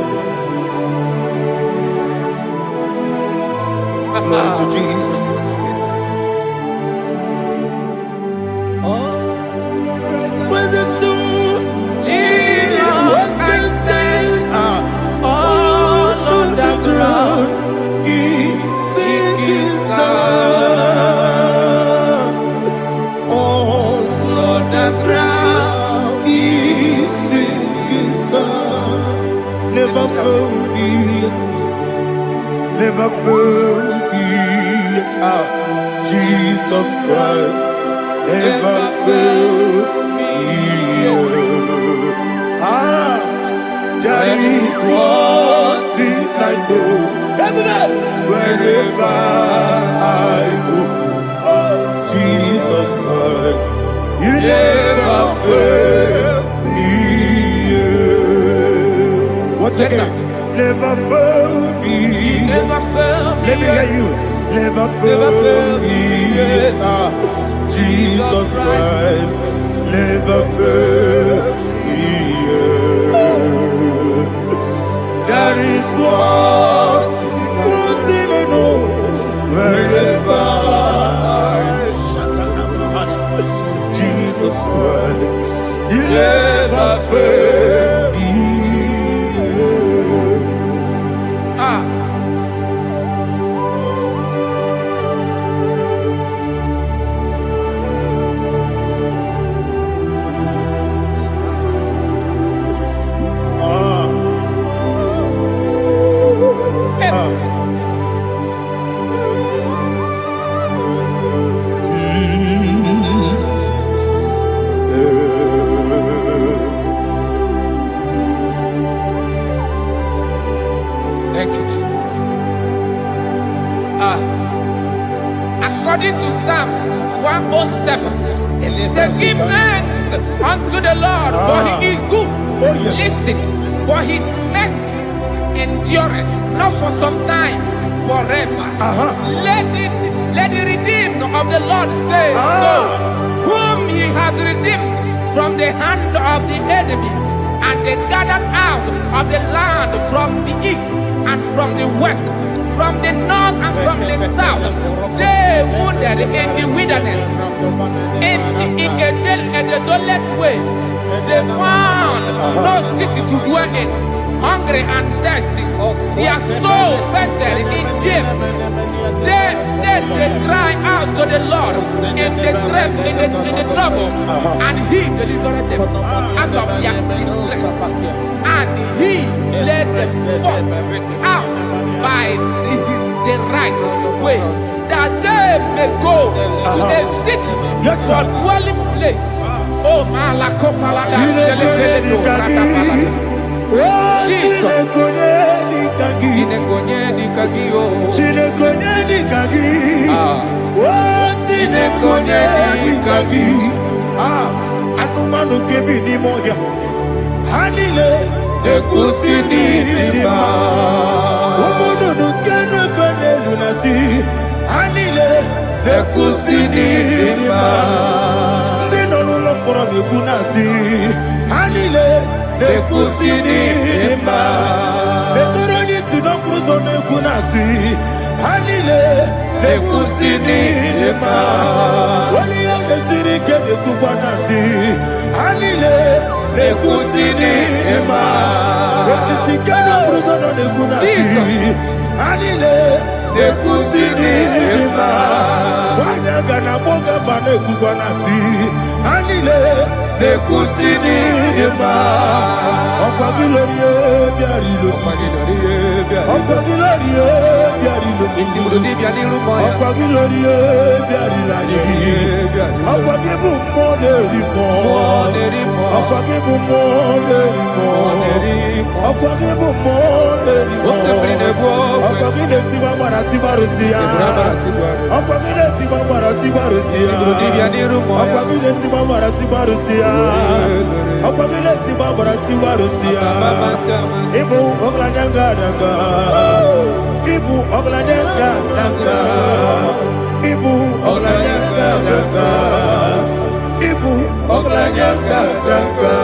Glory to Jesus. Where's the soul? What can stand? All on the ground is sinking sand. All on the ground is sinking sand. Never forget, never forget, Jesus Christ never failed me. There is one thing I know. Wherever I go, oh Jesus Christ, you never fail me. What's again? Never fail me. Never fail me. Let me hear you. Never fail me. Jesus Christ, never fail me. That is what I know. Wherever Jesus Christ, you never fail me. Thank you, Jesus. According to Psalm 107, it says, give thanks unto the Lord, for he is good. Listen, for his mercies endureth, not for some time, forever. Let the redeemed of the Lord say so, whom he has redeemed from the hand of the enemy, and they gathered out of the land from the east and from the west, from the north and from the south. They wandered in the wilderness, in a desolate way. They found no city to dwell in, hungry and thirsty. Their soul fainted in them. Then they cry out to the Lord in the trouble, and he delivered them out of their distress, and he led them forth out by the right way, that they may go to a city for dwelling place. Oh, Malakopalada, Jesus. Anumanu kebi ni moja Hanile Ekusini lima Umudu nukenu fene lunasi Hanile Ekusini lima Nino luloporo mikunasi Hanile Ekusini lima Ekoroni sinokruzo mikunasi Hanile Ekusini lima Wali yane sirike nekubanasi Hanile Ekusini lima Esisikana bruzo no nekunasi Hanile Ekusini lima Wanaga na boga vane kubanasi Hanile Ekusini lima Okwa gilorie biarilo Okwa gilorie biarilo Okwa gilorie biarilani Okwa gibu moderimo Okwa gibu moderimo Okwa gibu moderimo Okwa gine tiba marati barusia Okwa gine tiba marati barusia Okwa gine tiba marati barusia Okwa gine tiba marati barusia Ibu ogladanga danga Ibu ogladanga danga Ibu ogladanga danga Ibu ogladanga danga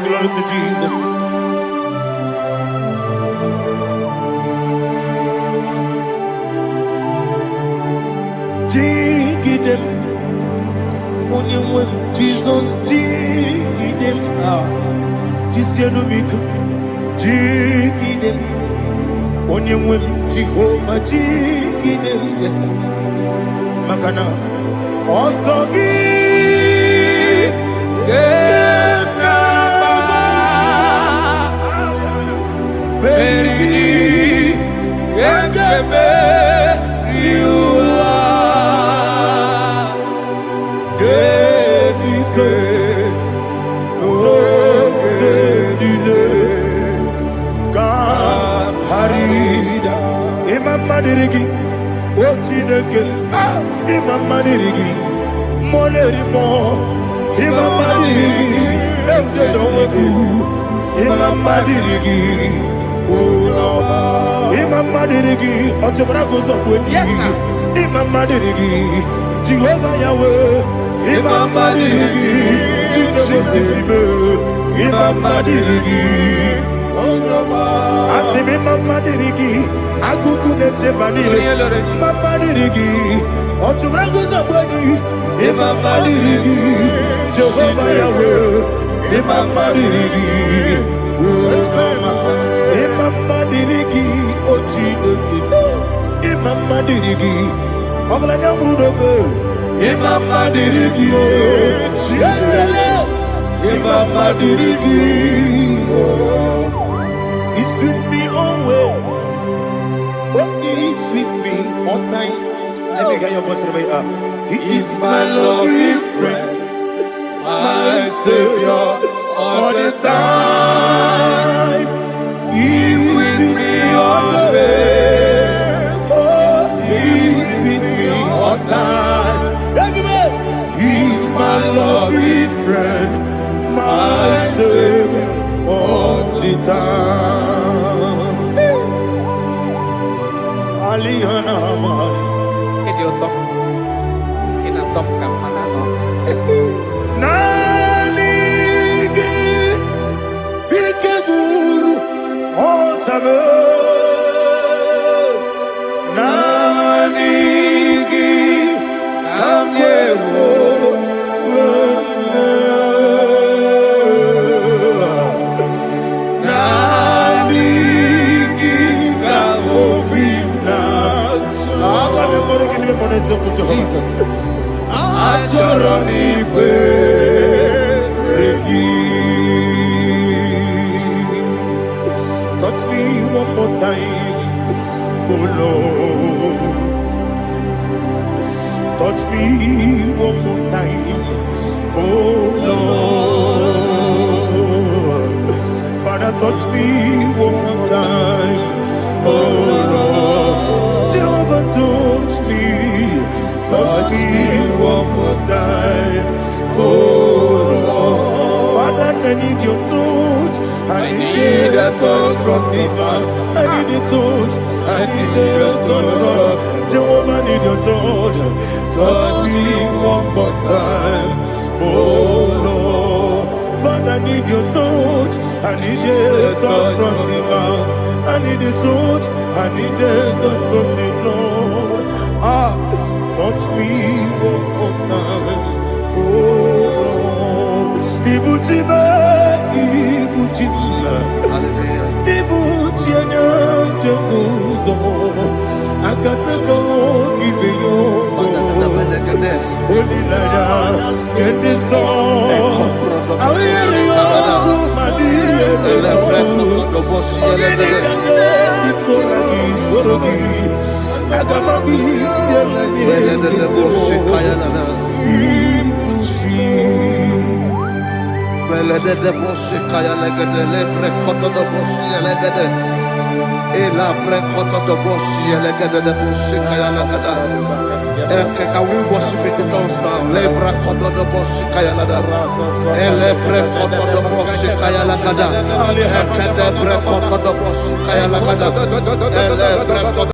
Glory to Jesus. Jigidem, Jesus, jigidem, Jisianomika, jigidem, Onyemwem, Jehovah, jigidem, yes, Makana, also Imama dirigi, molerimo. Imama dirigi, eude domebu. Imama dirigi, Imama dirigi, otobrago zobweni. Yes, sir. Imama dirigi, Jehovah Yahweh. Imama dirigi, Jehovah. Imama dirigi, Asimi Mama dirigi, Agugu nete manile. Mama dirigi, otobrago zobweni. Imama dirigi, Jehovah Yahweh. Imama dirigi, Imama dirigi, Ochidoki. Imama dirigi, Oglanya Mudobe. Imama dirigi, Imama dirigi. He sweet me always. Oh, he sweet me all time. Let me hear your voice from here. He is my lovely friend, my Savior all the time. He is with me always. Oh, he is with me all time. Everybody, he is my lovely friend, my Savior all the time. Aliyana Mari. Idiot. In a top camera. Nanigi Ikeguru Otame Nanigi Kamyewo Nanigi Kamobina Jesus Achoronipe touch me one more time, oh Lord. Touch me one more time, oh Lord. Father, touch me one more time, oh Lord. Jehovah, touch me. Touch me one more time, oh Lord. Father, I need your touch. I need a touch from the past. I need a touch. I need a touch from Jehovah. I need your touch. Touch me one more time, oh Lord. Father, I need your touch. I need a touch from the past. I need a touch. I need a touch from the Lord. Touch me one more time, oh Lord. Ibuchima, Ibuchima, Ibuchina, Jaguzo. Akatako, Kibiyo, Olilaya, get this song. I will hear you, Madi. Can we worship in the tongues now? Lebra koto do bosi kaya lada. Elebre koto do bosi kaya lada. Ekede bre koto do bosi kaya lada. Elebre